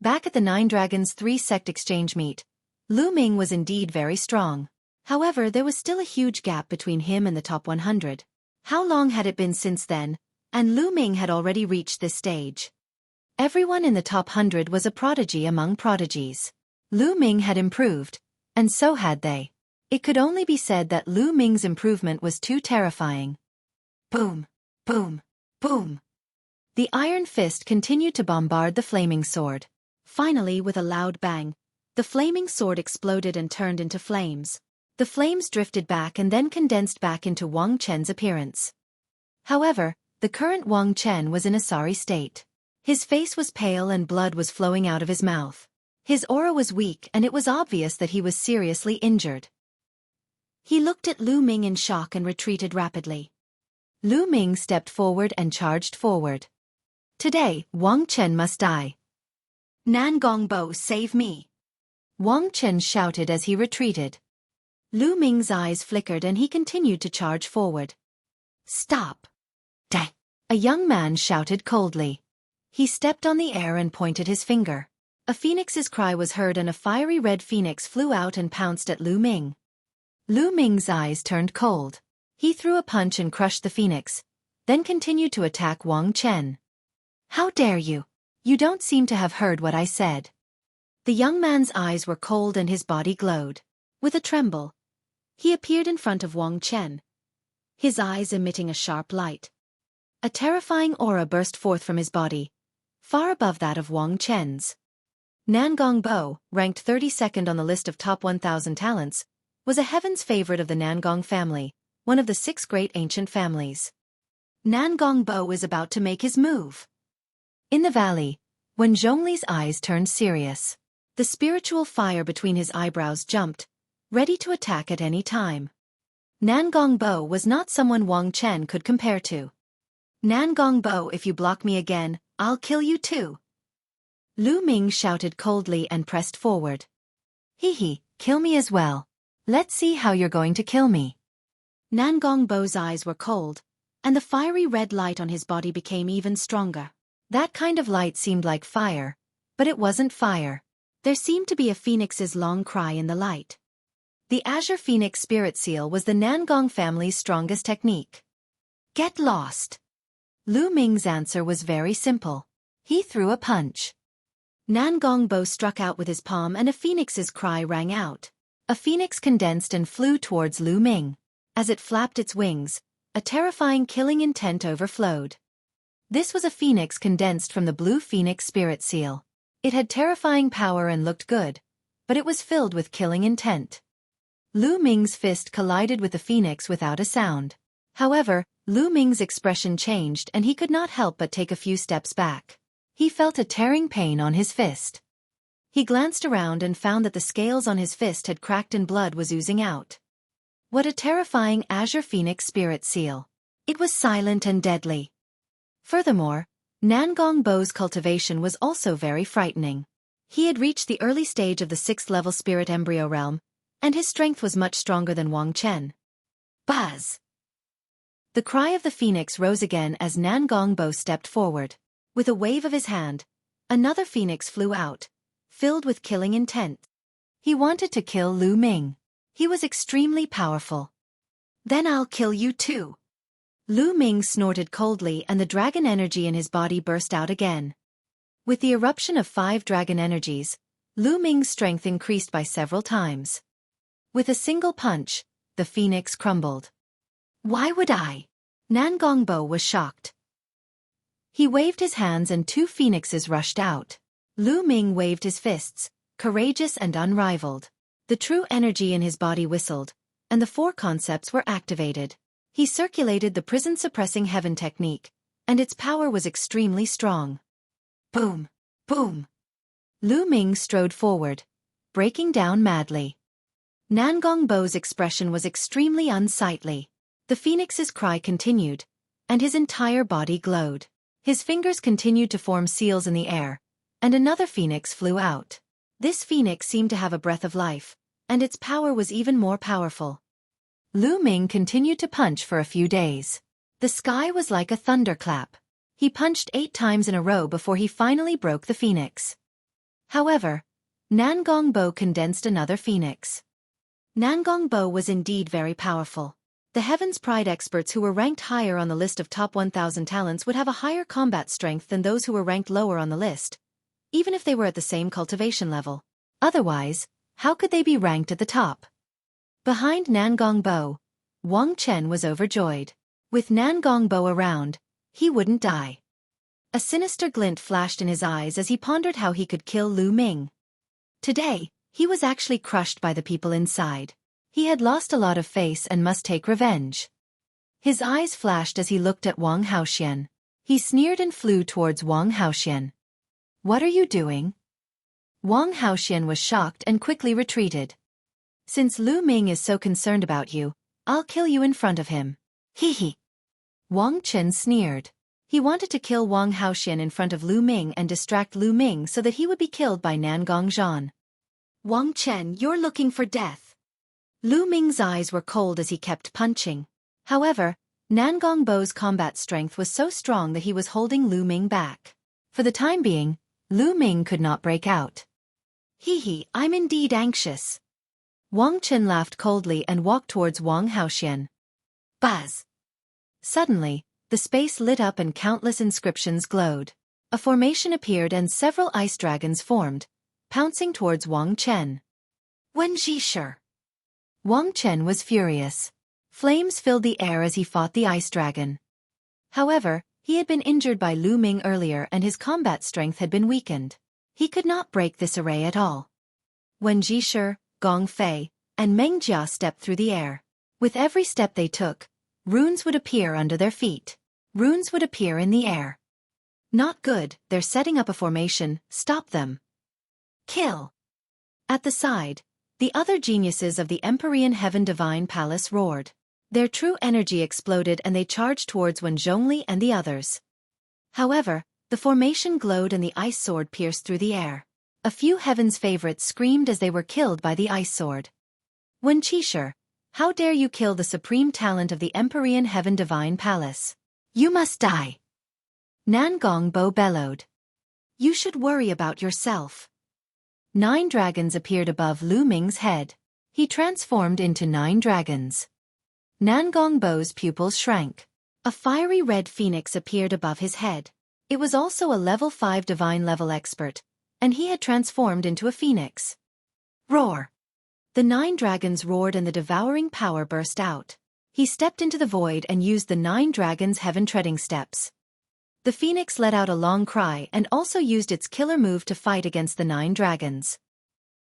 Back at the Nine Dragons 3-sect exchange meet, Lu Ming was indeed very strong. However, there was still a huge gap between him and the top 100. How long had it been since then, and Lu Ming had already reached this stage? Everyone in the top 100 was a prodigy among prodigies. Lu Ming had improved, and so had they. It could only be said that Lu Ming's improvement was too terrifying. Boom! Boom! Boom! The iron fist continued to bombard the flaming sword. Finally, with a loud bang, the flaming sword exploded and turned into flames. The flames drifted back and then condensed back into Wang Chen's appearance. However, the current Wang Chen was in a sorry state. His face was pale and blood was flowing out of his mouth. His aura was weak and it was obvious that he was seriously injured. He looked at Lu Ming in shock and retreated rapidly. Lu Ming stepped forward and charged forward. Today, Wang Chen must die. Nangong Bo, save me! Wang Chen shouted as he retreated. Lu Ming's eyes flickered and he continued to charge forward. Stop! Dang! A young man shouted coldly. He stepped on the air and pointed his finger. A phoenix's cry was heard and a fiery red phoenix flew out and pounced at Lu Ming. Lu Ming's eyes turned cold. He threw a punch and crushed the phoenix, then continued to attack Wang Chen. How dare you? You don't seem to have heard what I said. The young man's eyes were cold and his body glowed. With a tremble, he appeared in front of Wang Chen, his eyes emitting a sharp light. A terrifying aura burst forth from his body, far above that of Wang Chen's. Nangong Bo, ranked 32nd on the list of top 1,000 talents, was a heaven's favorite of the Nangong family, one of the 6 great ancient families. Nangong Bo is about to make his move. In the valley, when Zhongli's eyes turned serious, the spiritual fire between his eyebrows jumped, ready to attack at any time. Nangong Bo was not someone Wang Chen could compare to. Nangong Bo, if you block me again, I'll kill you too. Lu Ming shouted coldly and pressed forward. Hee, kill me as well. Let's see how you're going to kill me. Nangong Bo's eyes were cold, and the fiery red light on his body became even stronger. That kind of light seemed like fire, but it wasn't fire. There seemed to be a phoenix's long cry in the light. The Azure Phoenix Spirit Seal was the Nangong family's strongest technique. Get lost. Lu Ming's answer was very simple. He threw a punch. Nangong Bo struck out with his palm and a phoenix's cry rang out. A phoenix condensed and flew towards Lu Ming. As it flapped its wings, a terrifying killing intent overflowed. This was a phoenix condensed from the Blue Phoenix Spirit Seal. It had terrifying power and looked good, but it was filled with killing intent. Lu Ming's fist collided with the phoenix without a sound. However, Lu Ming's expression changed and he could not help but take a few steps back. He felt a tearing pain on his fist. He glanced around and found that the scales on his fist had cracked and blood was oozing out. What a terrifying Azure Phoenix Spirit Seal. It was silent and deadly. Furthermore, Nangong Bo's cultivation was also very frightening. He had reached the early stage of the 6th level spirit embryo realm, and his strength was much stronger than Wang Chen. Buzz! The cry of the phoenix rose again as Nangong Bo stepped forward. With a wave of his hand, another phoenix flew out, filled with killing intent. He wanted to kill Lu Ming. He was extremely powerful. Then I'll kill you too. Lu Ming snorted coldly and the dragon energy in his body burst out again. With the eruption of 5 dragon energies, Lu Ming's strength increased by several times. With a single punch, the phoenix crumbled. Why would I? Nangong Bo was shocked. He waved his hands and 2 phoenixes rushed out. Lu Ming waved his fists, courageous and unrivaled. The true energy in his body whistled, and the 4 concepts were activated. He circulated the prison-suppressing heaven technique, and its power was extremely strong. Boom! Boom! Lu Ming strode forward, breaking down madly. Nangong Bo's expression was extremely unsightly. The phoenix's cry continued, and his entire body glowed. His fingers continued to form seals in the air, and another phoenix flew out. This phoenix seemed to have a breath of life, and its power was even more powerful. Lu Ming continued to punch for a few days. The sky was like a thunderclap. He punched 8 times in a row before he finally broke the phoenix. However, Nangong Bo condensed another phoenix. Nangong Bo was indeed very powerful. The Heaven's Pride experts who were ranked higher on the list of top 1,000 talents would have a higher combat strength than those who were ranked lower on the list, even if they were at the same cultivation level. Otherwise, how could they be ranked at the top? Behind Nangong Bo, Wang Chen was overjoyed. With Nangong Bo around, he wouldn't die. A sinister glint flashed in his eyes as he pondered how he could kill Lu Ming. Today, he was actually crushed by the people inside. He had lost a lot of face and must take revenge. His eyes flashed as he looked at Wang Haoxian. He sneered and flew towards Wang Haoxian. What are you doing? Wang Haoxian was shocked and quickly retreated. Since Lu Ming is so concerned about you, I'll kill you in front of him. Hee. Wang Chen sneered. He wanted to kill Wang Haoxian in front of Lu Ming and distract Lu Ming so that he would be killed by Nangong Zhan. Wang Chen, you're looking for death. Lu Ming's eyes were cold as he kept punching. However, Nangong Bo's combat strength was so strong that he was holding Lu Ming back. For the time being, Lu Ming could not break out. Hee, I'm indeed anxious. Wang Chen laughed coldly and walked towards Wang Haoxian. Buzz! Suddenly, the space lit up and countless inscriptions glowed. A formation appeared and several ice dragons formed, pouncing towards Wang Chen. Wenjisher! Wang Chen was furious. Flames filled the air as he fought the ice dragon. However, he had been injured by Lu Ming earlier and his combat strength had been weakened. He could not break this array at all. Wenjisher, Gong Fei, and Meng Jia stepped through the air. With every step they took, runes would appear under their feet. Runes would appear in the air. Not good, they're setting up a formation, stop them. Kill! At the side, the other geniuses of the Empyrean Heaven Divine Palace roared. Their true energy exploded and they charged towards Wen Zhongli and the others. However, the formation glowed and the ice sword pierced through the air. A few Heaven's favorites screamed as they were killed by the ice sword. Wen Qixi, how dare you kill the supreme talent of the Empyrean Heaven Divine Palace? You must die. Nan Gongbo bellowed. You should worry about yourself. 9 dragons appeared above Lu Ming's head. He transformed into 9 dragons. Nan Gongbo's pupils shrank. A fiery red phoenix appeared above his head. It was also a level 5 divine level expert, and he had transformed into a phoenix. Roar! The 9 dragons roared and the devouring power burst out. He stepped into the void and used the 9 dragons' heaven treading steps. The phoenix let out a long cry and also used its killer move to fight against the 9 dragons.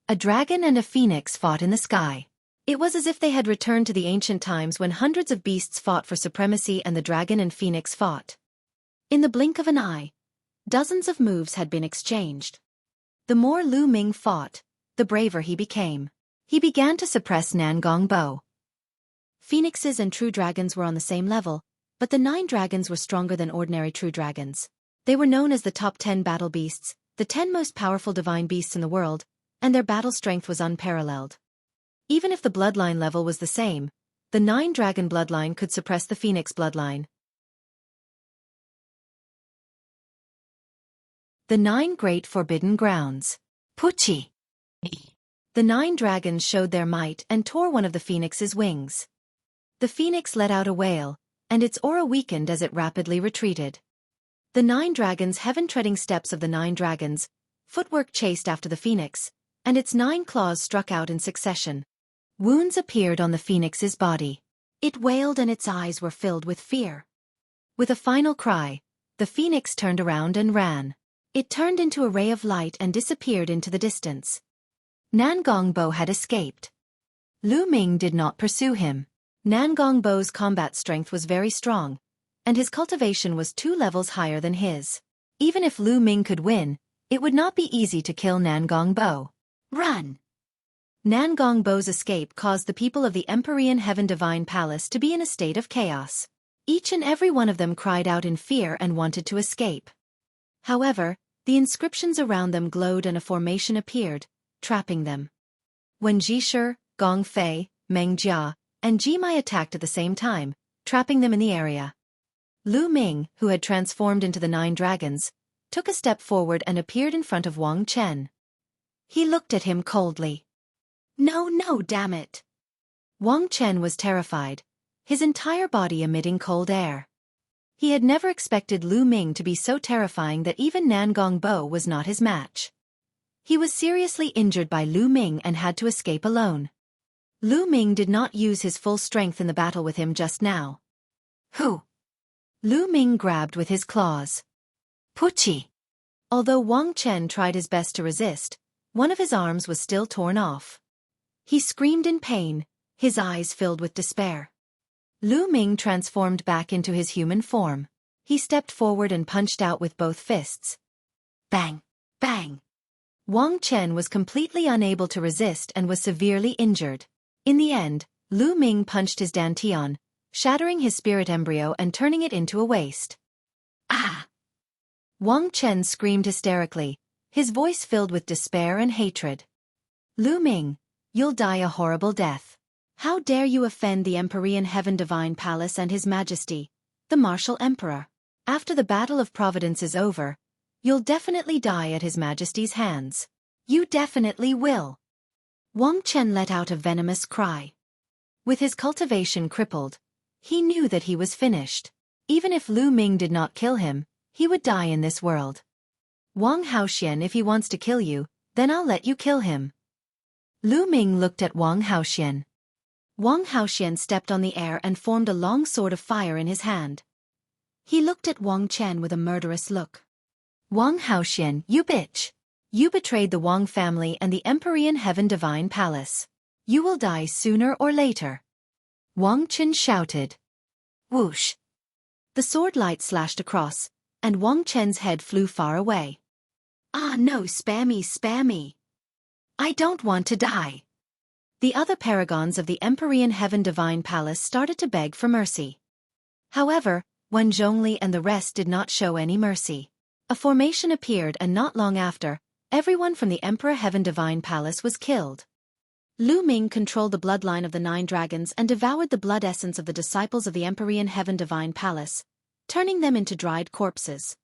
A dragon and a phoenix fought in the sky. It was as if they had returned to the ancient times when hundreds of beasts fought for supremacy and the dragon and phoenix fought. In the blink of an eye, dozens of moves had been exchanged. The more Lu Ming fought, the braver he became. He began to suppress Nan Gongbo. Phoenixes and true dragons were on the same level, but the 9 dragons were stronger than ordinary true dragons. They were known as the top 10 battle beasts, the 10 most powerful divine beasts in the world, and their battle strength was unparalleled. Even if the bloodline level was the same, the 9 dragon bloodline could suppress the phoenix bloodline. The 9 Great Forbidden Grounds. Puchi. The 9 dragons showed their might and tore one of the phoenix's wings. The phoenix let out a wail, and its aura weakened as it rapidly retreated. The 9 dragons' heaven-treading steps of the 9 dragons' footwork chased after the phoenix, and its 9 claws struck out in succession. Wounds appeared on the phoenix's body. It wailed and its eyes were filled with fear. With a final cry, the phoenix turned around and ran. It turned into a ray of light and disappeared into the distance. Nan Gongbo had escaped. Lu Ming did not pursue him. Nan Gongbo's combat strength was very strong, and his cultivation was 2 levels higher than his. Even if Lu Ming could win, it would not be easy to kill Nan Gongbo. Run! Nan Gongbo's escape caused the people of the Empyrean Heaven Divine Palace to be in a state of chaos. Each and every one of them cried out in fear and wanted to escape. However, the inscriptions around them glowed and a formation appeared, trapping them. When Jishir, Gong Fei, Meng Jia, and Jimai attacked at the same time, trapping them in the area. Lu Ming, who had transformed into the 9 dragons, took a step forward and appeared in front of Wang Chen. He looked at him coldly. No, damn it. Wang Chen was terrified, his entire body emitting cold air. He had never expected Lu Ming to be so terrifying that even Nan Gongbo was not his match. He was seriously injured by Lu Ming and had to escape alone. Lu Ming did not use his full strength in the battle with him just now. Who? Lu Ming grabbed with his claws. Puchi! Although Wang Chen tried his best to resist, one of his arms was still torn off. He screamed in pain, his eyes filled with despair. Lu Ming transformed back into his human form. He stepped forward and punched out with both fists. Bang! Bang! Wang Chen was completely unable to resist and was severely injured. In the end, Lu Ming punched his dantian, shattering his spirit embryo and turning it into a waste. Ah! Wang Chen screamed hysterically, his voice filled with despair and hatred. Lu Ming, you'll die a horrible death. How dare you offend the Empyrean Heaven Divine Palace and His Majesty, the Martial Emperor? After the Battle of Providence is over, you'll definitely die at His Majesty's hands. You definitely will. Wang Chen let out a venomous cry. With his cultivation crippled, he knew that he was finished. Even if Lu Ming did not kill him, he would die in this world. Wang Haoxian, if he wants to kill you, then I'll let you kill him. Lu Ming looked at Wang Haoxian. Wang Haoxian stepped on the air and formed a long sword of fire in his hand. He looked at Wang Chen with a murderous look. Wang Haoxian, you bitch! You betrayed the Wang family and the Empyrean Heaven Divine Palace. You will die sooner or later. Wang Chen shouted. Whoosh! The sword light slashed across, and Wang Chen's head flew far away. Ah no, spare me, spare me! I don't want to die. The other paragons of the Empyrean Heaven Divine Palace started to beg for mercy. However, Wen Zhongli and the rest did not show any mercy. A formation appeared and not long after, everyone from the Emperor Heaven Divine Palace was killed. Lu Ming controlled the bloodline of the 9 dragons and devoured the blood essence of the disciples of the Empyrean Heaven Divine Palace, turning them into dried corpses.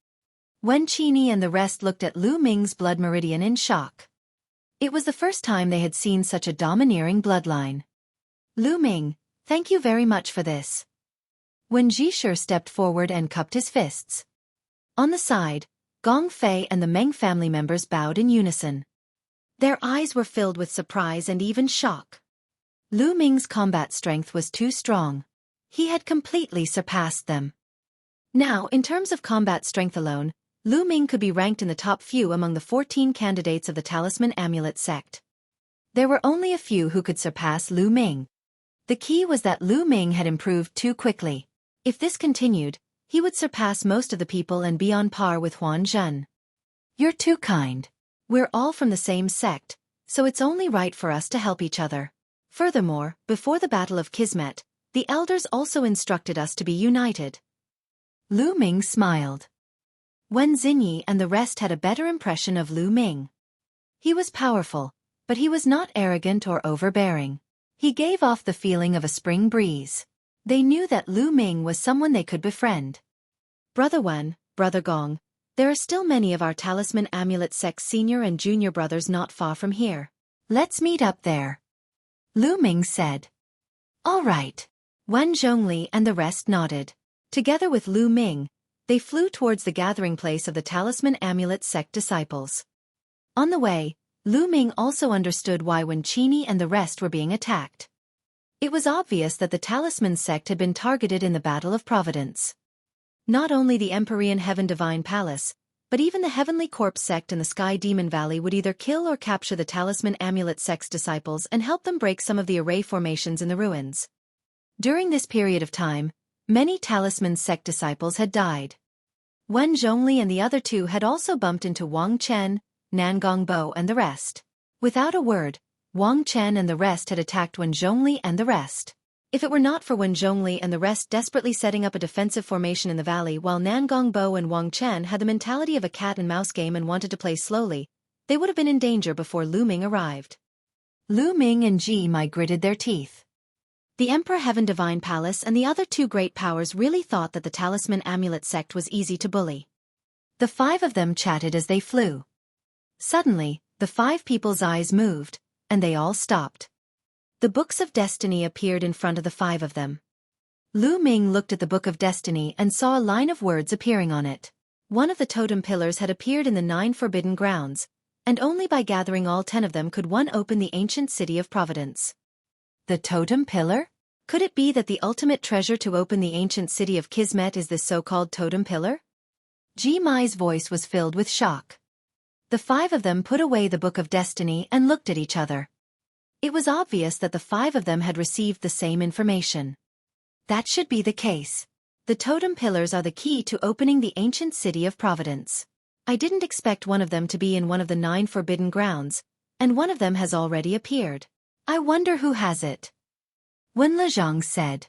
Wen Qini and the rest looked at Lu Ming's blood meridian in shock. It was the first time they had seen such a domineering bloodline. Lu Ming, thank you very much for this. Wen Zhishe stepped forward and cupped his fists. On the side, Gong Fei and the Meng family members bowed in unison. Their eyes were filled with surprise and even shock. Lu Ming's combat strength was too strong. He had completely surpassed them. Now, in terms of combat strength alone, Lu Ming could be ranked in the top few among the 14 candidates of the Talisman Amulet sect. There were only a few who could surpass Lu Ming. The key was that Lu Ming had improved too quickly. If this continued, he would surpass most of the people and be on par with Huan Zhen. You're too kind. We're all from the same sect, so it's only right for us to help each other. Furthermore, before the Battle of Kismet, the elders also instructed us to be united. Lu Ming smiled. Wen Xinyi and the rest had a better impression of Lu Ming. He was powerful, but he was not arrogant or overbearing. He gave off the feeling of a spring breeze. They knew that Lu Ming was someone they could befriend. Brother Wen, Brother Gong, there are still many of our Talisman Amulet sect's senior and junior brothers not far from here. Let's meet up there. Lu Ming said. All right. Wen Zhongli and the rest nodded. Together with Lu Ming, they flew towards the gathering place of the Talisman Amulet sect disciples. On the way, Lu Ming also understood why Wen Qini and the rest were being attacked. It was obvious that the Talisman sect had been targeted in the Battle of Providence. Not only the Empyrean Heaven Divine Palace, but even the Heavenly Corpse sect and the Sky Demon Valley would either kill or capture the Talisman Amulet sect's disciples and help them break some of the array formations in the ruins. During this period of time, many Talisman sect disciples had died. Wen Zhongli and the other 2 had also bumped into Wang Chen, Nangong Bo and the rest. Without a word, Wang Chen and the rest had attacked Wen Zhongli and the rest. If it were not for Wen Zhongli and the rest desperately setting up a defensive formation in the valley while Nangong Bo and Wang Chen had the mentality of a cat-and-mouse game and wanted to play slowly, they would have been in danger before Lu Ming arrived. Lu Ming and Ji Mai gritted their teeth. The Emperor Heaven Divine Palace and the other 2 great powers really thought that the Talisman Amulet sect was easy to bully. The 5 of them chatted as they flew. Suddenly, the 5 people's eyes moved, and they all stopped. The Books of Destiny appeared in front of the 5 of them. Lu Ming looked at the Book of Destiny and saw a line of words appearing on it. One of the totem pillars had appeared in the 9 forbidden grounds, and only by gathering all 10 of them could one open the ancient city of Providence. The totem pillar? Could it be that the ultimate treasure to open the ancient city of Kismet is this so-called totem pillar? Ji Mai's voice was filled with shock. The 5 of them put away the Book of Destiny and looked at each other. It was obvious that the 5 of them had received the same information. That should be the case. The totem pillars are the key to opening the ancient city of Providence. I didn't expect one of them to be in one of the 9 forbidden grounds, and one of them has already appeared. I wonder who has it. Wen Lezhang said.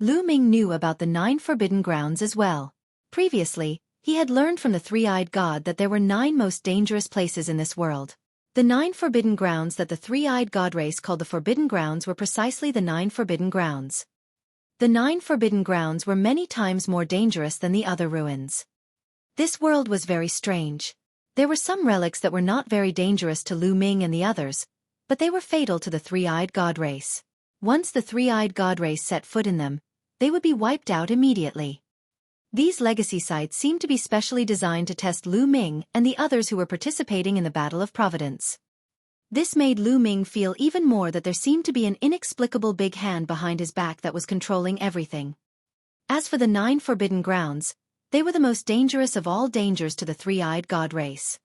Lu Ming knew about the 9 forbidden grounds as well. Previously, he had learned from the 3-eyed god that there were 9 most dangerous places in this world. The 9 forbidden grounds that the 3-eyed god race called the Forbidden Grounds were precisely the 9 forbidden grounds. The 9 forbidden grounds were many times more dangerous than the other ruins. This world was very strange. There were some relics that were not very dangerous to Lu Ming and the others, but they were fatal to the 3-eyed god race. Once the 3-eyed god race set foot in them, they would be wiped out immediately. These legacy sites seemed to be specially designed to test Lu Ming and the others who were participating in the Battle of Providence. This made Lu Ming feel even more that there seemed to be an inexplicable big hand behind his back that was controlling everything. As for the 9 forbidden grounds, they were the most dangerous of all dangers to the 3-eyed god race.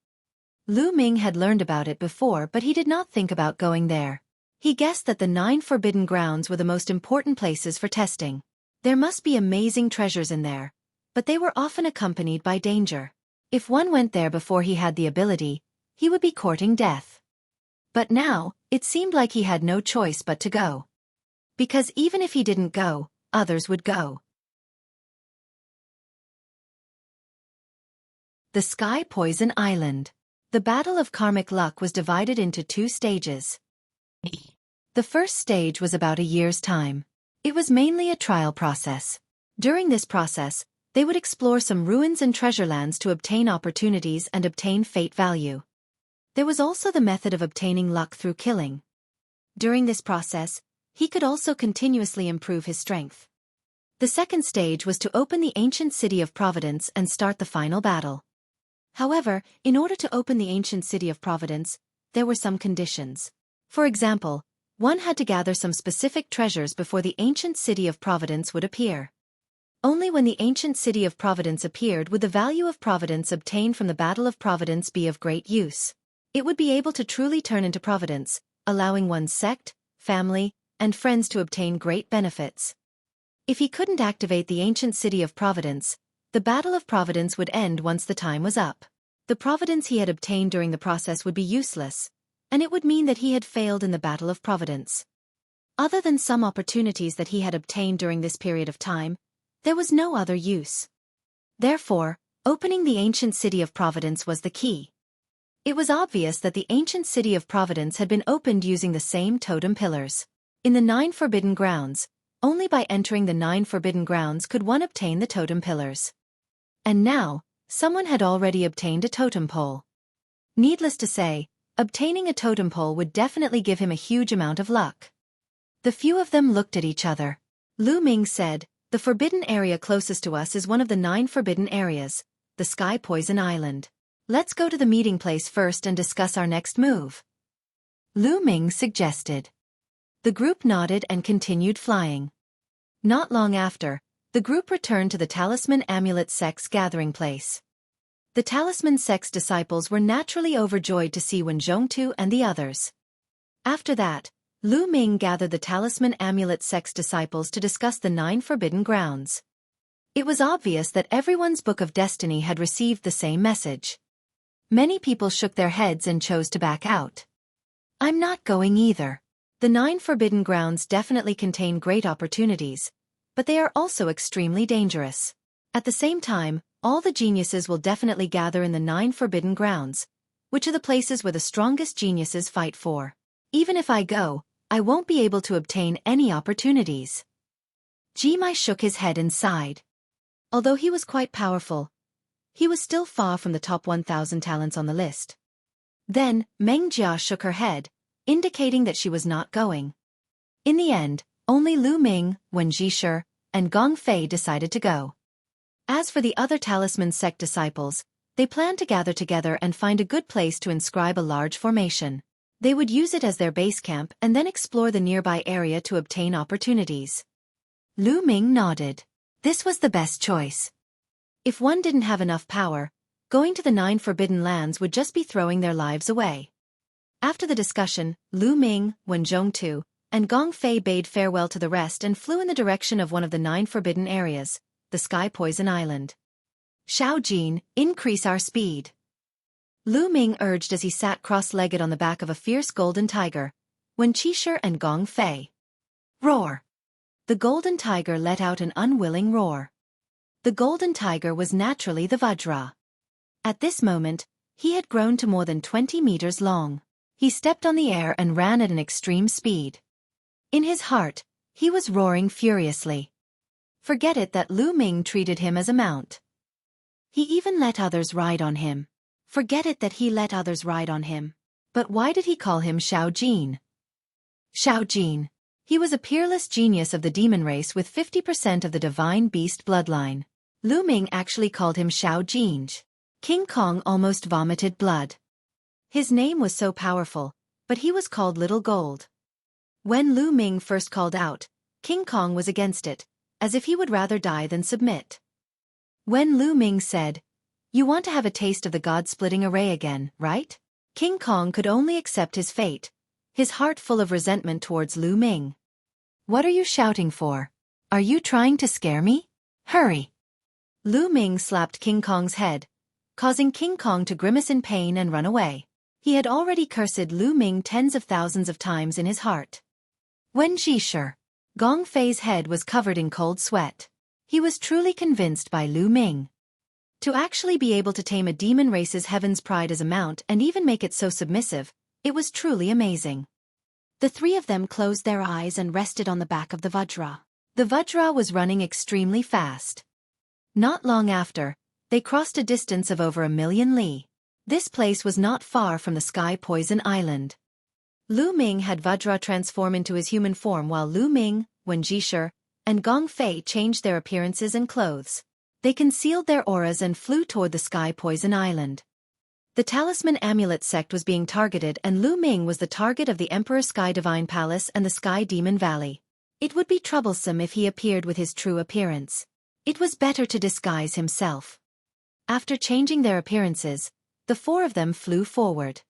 Lu Ming had learned about it before, but he did not think about going there. He guessed that the 9 forbidden grounds were the most important places for testing. There must be amazing treasures in there, but they were often accompanied by danger. If one went there before he had the ability, he would be courting death. But now, It seemed like he had no choice but to go. Because even if he didn't go, others would go. The Sky Poison Island. The Battle of Karmic Luck was divided into 2 stages. The first stage was about a year's time. It was mainly a trial process. During this process, they would explore some ruins and treasure lands to obtain opportunities and obtain fate value. There was also the method of obtaining luck through killing. During this process, he could also continuously improve his strength. The second stage was to open the ancient city of Providence and start the final battle. However, in order to open the ancient city of Providence, there were some conditions. For example, one had to gather some specific treasures before the ancient city of Providence would appear. Only when the ancient city of Providence appeared would the value of Providence obtained from the Battle of Providence be of great use. It would be able to truly turn into Providence, allowing one's sect, family, and friends to obtain great benefits. If he couldn't activate the ancient city of Providence, the Battle of Providence would end once the time was up. The Providence he had obtained during the process would be useless, and it would mean that he had failed in the Battle of Providence. Other than some opportunities that he had obtained during this period of time, there was no other use. Therefore, opening the ancient city of Providence was the key. It was obvious that the ancient city of Providence had been opened using the same totem pillars. In the 9 Forbidden Grounds, only by entering the 9 Forbidden Grounds could one obtain the totem pillars. And now, someone had already obtained a totem pole. Needless to say, obtaining a totem pole would definitely give him a huge amount of luck. The few of them looked at each other. Lu Ming said, "The forbidden area closest to us is one of the 9 forbidden areas, the Sky Poison Island. Let's go to the meeting place first and discuss our next move," Lu Ming suggested. The group nodded and continued flying. Not long after, the group returned to the Talisman Amulet Sect's gathering place. The Talisman Sect's disciples were naturally overjoyed to see Wen Zhongtu and the others. After that, Lu Ming gathered the Talisman Amulet Sect's disciples to discuss the 9 Forbidden Grounds. It was obvious that everyone's Book of Destiny had received the same message. Many people shook their heads and chose to back out. "I'm not going either. The 9 Forbidden Grounds definitely contain great opportunities, but they are also extremely dangerous. At the same time, all the geniuses will definitely gather in the 9 Forbidden Grounds, which are the places where the strongest geniuses fight for. Even if I go, I won't be able to obtain any opportunities." Jimai shook his head and sighed. Although he was quite powerful, he was still far from the top 1,000 talents on the list. Then, Meng Jia shook her head, indicating that she was not going. In the end, only Lu Ming, Wen Zhishe, and Gong Fei decided to go. As for the other Talisman Sect disciples, they planned to gather together and find a good place to inscribe a large formation. They would use it as their base camp and then explore the nearby area to obtain opportunities. Lu Ming nodded. This was the best choice. If one didn't have enough power, going to the 9 Forbidden Lands would just be throwing their lives away. After the discussion, Lu Ming, Wen Zhongtu, and Gong Fei bade farewell to the rest and flew in the direction of one of the 9 forbidden areas, the Sky Poison Island. "Xiao Jin, increase our speed," Lu Ming urged as he sat cross-legged on the back of a fierce golden tiger, Wen Zhishe and Gong Fei. "Roar!" The golden tiger let out an unwilling roar. The golden tiger was naturally the Vajra. At this moment, he had grown to more than 20 meters long. He stepped on the air and ran at an extreme speed. In his heart, he was roaring furiously. Forget it that Lu Ming treated him as a mount. He even let others ride on him. Forget it that he let others ride on him. But why did he call him Xiao Jin? Xiao Jin. He was a peerless genius of the demon race with 50% of the divine beast bloodline. Lu Ming actually called him Xiao Jin. King Kong almost vomited blood. His name was so powerful, but he was called Little Gold. When Lu Ming first called out, King Kong was against it, as if he would rather die than submit. When Lu Ming said, "You want to have a taste of the God-splitting array again, right?" King Kong could only accept his fate, his heart full of resentment towards Lu Ming. "What are you shouting for? Are you trying to scare me? Hurry!" Lu Ming slapped King Kong's head, causing King Kong to grimace in pain and run away. He had already cursed Lu Ming tens of thousands of times in his heart. When Jisher, Gong Fei's head was covered in cold sweat. He was truly convinced by Lu Ming. To actually be able to tame a demon race's heaven's pride as a mount and even make it so submissive, it was truly amazing. The three of them closed their eyes and rested on the back of the Vajra. The Vajra was running extremely fast. Not long after, they crossed a distance of over 1,000,000 li. This place was not far from the Sky Poison Island. Lu Ming had Vajra transform into his human form while Lu Ming, Wen Jisher, and Gong Fei changed their appearances and clothes. They concealed their auras and flew toward the Sky Poison Island. The Talisman Amulet sect was being targeted and Lu Ming was the target of the Emperor Sky Divine Palace and the Sky Demon Valley. It would be troublesome if he appeared with his true appearance. It was better to disguise himself. After changing their appearances, the four of them flew forward.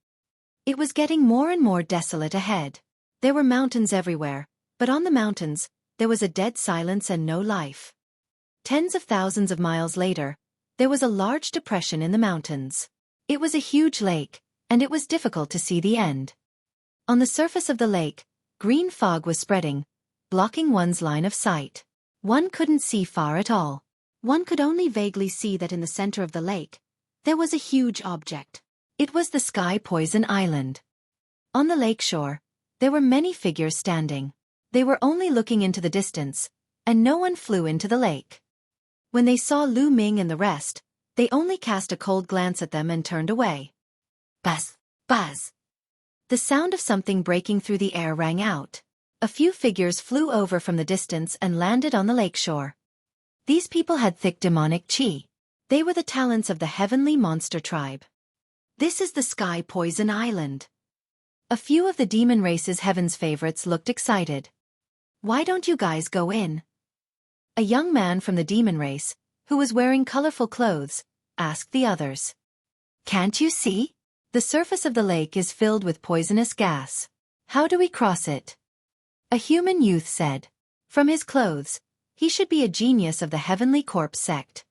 It was getting more and more desolate ahead. There were mountains everywhere, but on the mountains, there was a dead silence and no life. Tens of thousands of miles later, there was a large depression in the mountains. It was a huge lake, and it was difficult to see the end. On the surface of the lake, green fog was spreading, blocking one's line of sight. One couldn't see far at all. One could only vaguely see that in the center of the lake, there was a huge object. It was the Sky Poison Island. On the lakeshore, there were many figures standing. They were only looking into the distance, and no one flew into the lake. When they saw Lu Ming and the rest, they only cast a cold glance at them and turned away. Buzz! Buzz! The sound of something breaking through the air rang out. A few figures flew over from the distance and landed on the lakeshore. These people had thick demonic chi. They were the talents of the heavenly monster tribe. This is the Sky Poison Island. A few of the demon race's heaven's favorites looked excited. Why don't you guys go in? A young man from the demon race, who was wearing colorful clothes, asked the others. Can't you see? The surface of the lake is filled with poisonous gas. How do we cross it? A human youth said. From his clothes, he should be a genius of the Heavenly Corpse sect.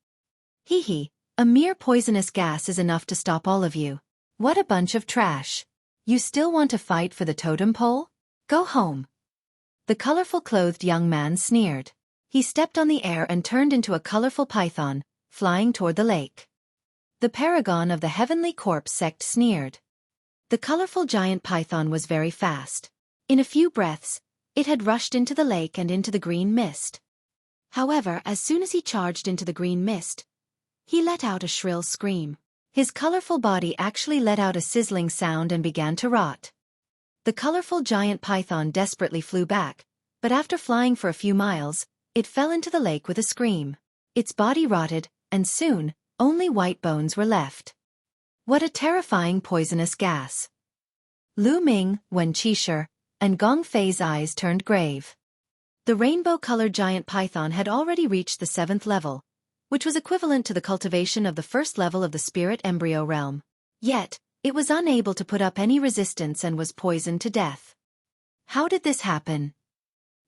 Hee, a mere poisonous gas is enough to stop all of you. What a bunch of trash. You still want to fight for the totem pole? Go home. The colorful-clothed young man sneered. He stepped on the air and turned into a colorful python, flying toward the lake. The paragon of the Heavenly Corpse sect sneered. The colorful giant python was very fast. In a few breaths, it had rushed into the lake and into the green mist. However, as soon as he charged into the green mist, he let out a shrill scream. His colorful body actually let out a sizzling sound and began to rot. The colorful giant python desperately flew back, but after flying for a few miles, it fell into the lake with a scream. Its body rotted, and soon, only white bones were left. What a terrifying poisonous gas. Lu Ming, Wen Qixue, and Gong Fei's eyes turned grave. The rainbow-colored giant python had already reached the 7th level, which was equivalent to the cultivation of the 1st level of the spirit embryo realm. Yet, it was unable to put up any resistance and was poisoned to death. How did this happen?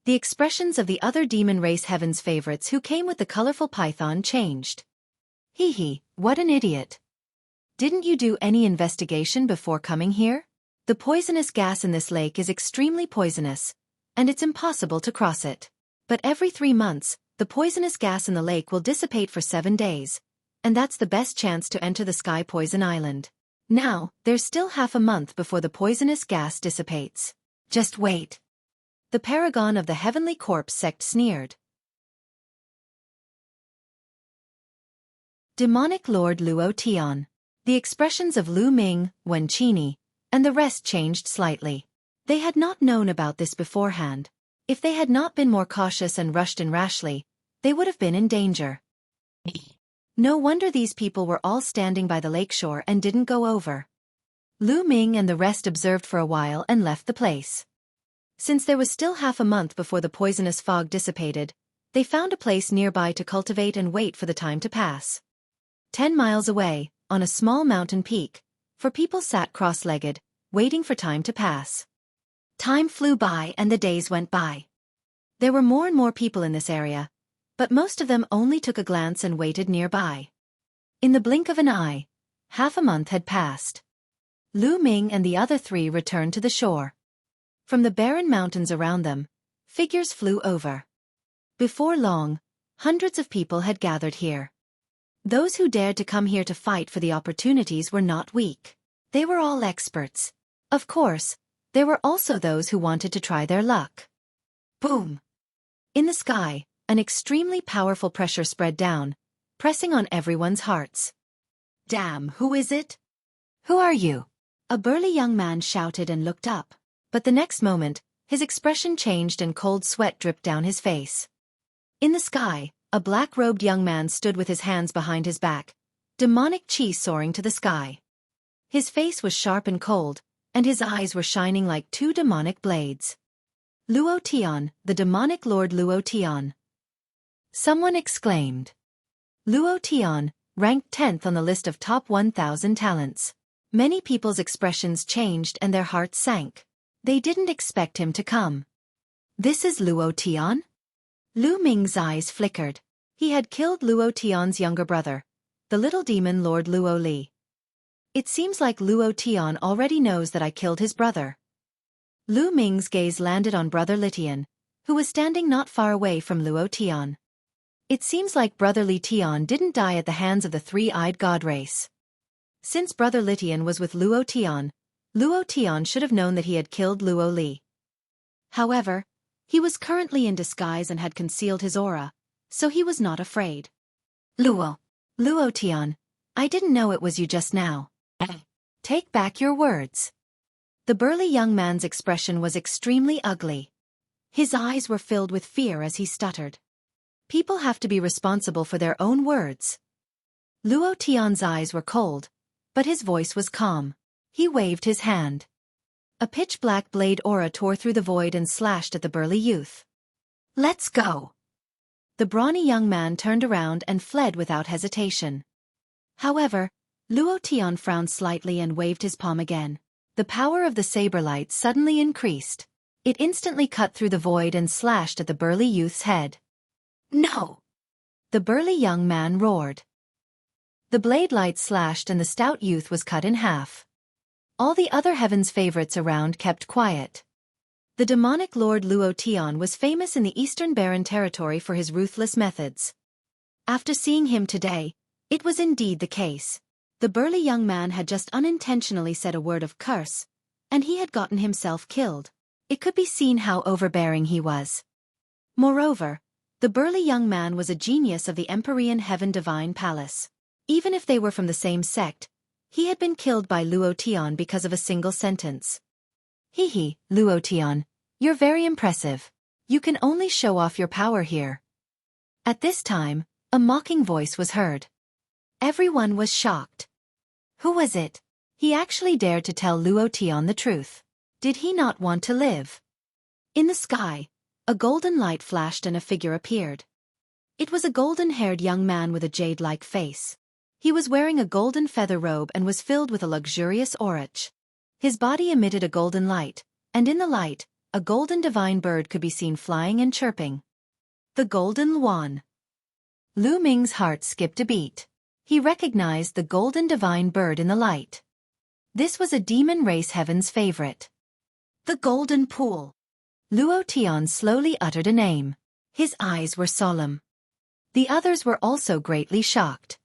The expressions of the other demon race heaven's favorites who came with the colorful python changed. Hee, what an idiot. Didn't you do any investigation before coming here? The poisonous gas in this lake is extremely poisonous, and it's impossible to cross it. But every 3 months, the poisonous gas in the lake will dissipate for 7 days, and that's the best chance to enter the Sky Poison Island. Now, there's still half a month before the poisonous gas dissipates. Just wait. The paragon of the Heavenly Corpse sect sneered. Demonic Lord Luo Tian. The expressions of Lu Ming, Wen Qixue, and the rest changed slightly. They had not known about this beforehand. If they had not been more cautious and rushed in rashly, they would have been in danger. No wonder these people were all standing by the lakeshore and didn't go over. Lu Ming and the rest observed for a while and left the place. Since there was still half a month before the poisonous fog dissipated, they found a place nearby to cultivate and wait for the time to pass. 10 miles away, on a small mountain peak, 4 people sat cross-legged, waiting for time to pass. Time flew by and the days went by. There were more and more people in this area, but most of them only took a glance and waited nearby. In the blink of an eye, half a month had passed. Lu Ming and the other three returned to the shore. From the barren mountains around them, figures flew over. Before long, hundreds of people had gathered here. Those who dared to come here to fight for the opportunities were not weak. They were all experts. Of course, there were also those who wanted to try their luck. Boom! In the sky, an extremely powerful pressure spread down, pressing on everyone's hearts. Damn, who is it? Who are you? A burly young man shouted and looked up. But the next moment, his expression changed and cold sweat dripped down his face. In the sky, a black-robed young man stood with his hands behind his back, demonic chi soaring to the sky. His face was sharp and cold, and his eyes were shining like two demonic blades. Luo Tian, the demonic lord Luo Tian. Someone exclaimed. Luo Tian, ranked 10th on the list of top 1,000 talents. Many people's expressions changed and their hearts sank. They didn't expect him to come. This is Luo Tian? Lu Ming's eyes flickered. He had killed Luo Tian's younger brother, the little demon Lord Luo Li. It seems like Luo Tian already knows that I killed his brother. Lu Ming's gaze landed on Brother Litian, who was standing not far away from Luo Tian. It seems like Brother Li Tian didn't die at the hands of the three-eyed god race. Since Brother Litian was with Luo Tian should have known that he had killed Luo Li. However, he was currently in disguise and had concealed his aura, so he was not afraid. Luo Tian, I didn't know it was you just now. Take back your words. The burly young man's expression was extremely ugly. His eyes were filled with fear as he stuttered. People have to be responsible for their own words. Luo Tian's eyes were cold, but his voice was calm. He waved his hand. A pitch-black blade aura tore through the void and slashed at the burly youth. Let's go! The brawny young man turned around and fled without hesitation. However, Luo Tian frowned slightly and waved his palm again. The power of the saber light suddenly increased. It instantly cut through the void and slashed at the burly youth's head. No! The burly young man roared. The blade light slashed and the stout youth was cut in half. All the other Heaven's favorites around kept quiet. The demonic Lord Luo Tian was famous in the Eastern Barren territory for his ruthless methods. After seeing him today, it was indeed the case. The burly young man had just unintentionally said a word of curse, and he had gotten himself killed. It could be seen how overbearing he was. Moreover, the burly young man was a genius of the Empyrean Heaven Divine Palace. Even if they were from the same sect, he had been killed by Luo Tian because of a single sentence. Hee, Luo Tian, you're very impressive. You can only show off your power here. At this time, a mocking voice was heard. Everyone was shocked. Who was it? He actually dared to tell Luo Tian the truth. Did he not want to live? In the sky, a golden light flashed and a figure appeared. It was a golden-haired young man with a jade-like face. He was wearing a golden feather robe and was filled with a luxurious aurich. His body emitted a golden light, and in the light, a golden divine bird could be seen flying and chirping. The Golden Luan. Lu Ming's heart skipped a beat. He recognized the golden divine bird in the light. This was a demon race heaven's favorite. The Golden Pool. Luo Tian slowly uttered a name. His eyes were solemn. The others were also greatly shocked.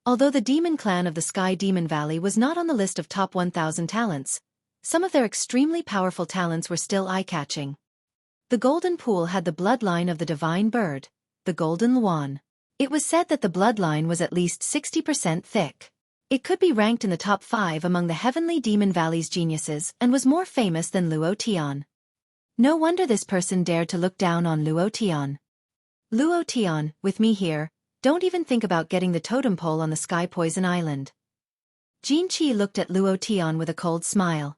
Although the demon clan of the Sky Demon Valley was not on the list of top 1,000 talents, some of their extremely powerful talents were still eye-catching. The Golden Pool had the bloodline of the divine bird, the Golden Luan. It was said that the bloodline was at least 60% thick. It could be ranked in the top 5 among the Heavenly Demon Valley's geniuses and was more famous than Luo Tian. No wonder this person dared to look down on Luo Tian. Luo Tian, with me here, don't even think about getting the totem pole on the Sky Poison Island. Jin Qi looked at Luo Tian with a cold smile.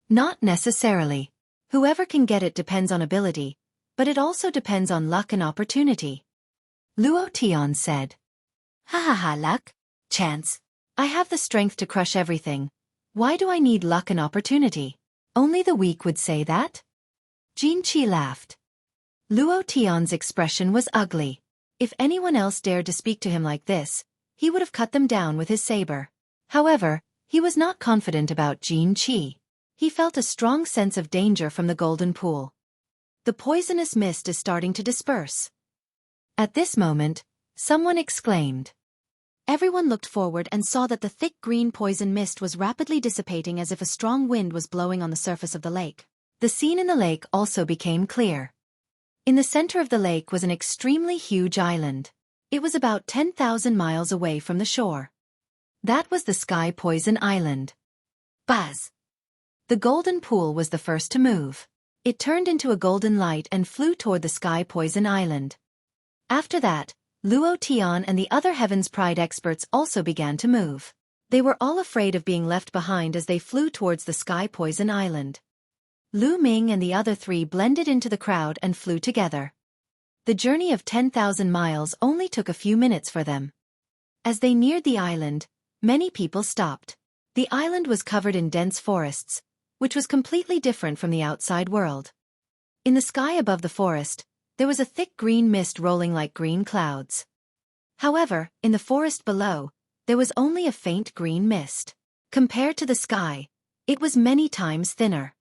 Not necessarily. Whoever can get it depends on ability, but it also depends on luck and opportunity. Luo Tian said. Ha, luck? Chance. I have the strength to crush everything. Why do I need luck and opportunity? Only the weak would say that? Jin Qi laughed. Luo Tian's expression was ugly. If anyone else dared to speak to him like this, he would have cut them down with his saber. However, He was not confident about Xueqi. He felt a strong sense of danger from the golden pool. The poisonous mist is starting to disperse. At this moment, someone exclaimed. Everyone looked forward and saw that the thick green poison mist was rapidly dissipating as if a strong wind was blowing on the surface of the lake. The scene in the lake also became clear. In the center of the lake was an extremely huge island. It was about 10,000 miles away from the shore. That was the Sky Poison Island. Buzz! The golden pool was the first to move. It turned into a golden light and flew toward the Sky Poison Island. After that, Luo Tian and the other Heaven's Pride experts also began to move. They were all afraid of being left behind as they flew towards the Sky Poison Island. Lu Ming and the other three blended into the crowd and flew together. The journey of 10,000 miles only took a few minutes for them. As they neared the island, many people stopped. The island was covered in dense forests, which was completely different from the outside world. In the sky above the forest, there was a thick green mist rolling like green clouds. However, in the forest below, there was only a faint green mist. Compared to the sky, it was many times thinner.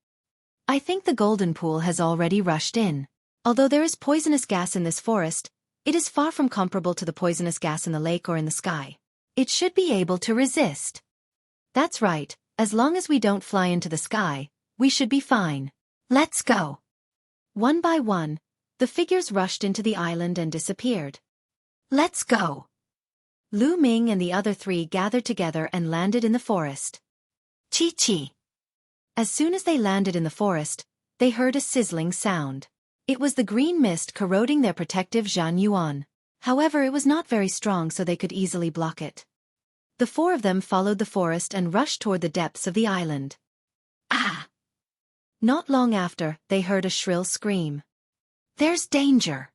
I think the golden pool has already rushed in. Although there is poisonous gas in this forest, it is far from comparable to the poisonous gas in the lake or in the sky. It should be able to resist. That's right, as long as we don't fly into the sky, we should be fine. Let's go. One by one, the figures rushed into the island and disappeared. Let's go. Lu Ming and the other three gathered together and landed in the forest. Chi-chi. As soon as they landed in the forest, they heard a sizzling sound. It was the green mist corroding their protective Zhan Yuan. However, it was not very strong so they could easily block it. The four of them followed the forest and rushed toward the depths of the island. Ah! Not long after, they heard a shrill scream. There's danger!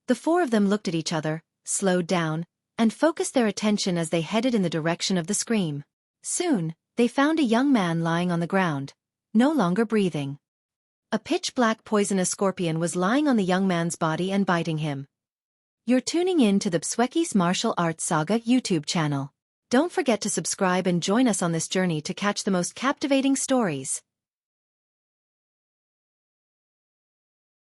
The four of them looked at each other, slowed down, and focused their attention as they headed in the direction of the scream. Soon, they found a young man lying on the ground, no longer breathing. A pitch-black poisonous scorpion was lying on the young man's body and biting him. You're tuning in to the Xueqi's Martial Arts Saga YouTube channel. Don't forget to subscribe and join us on this journey to catch the most captivating stories.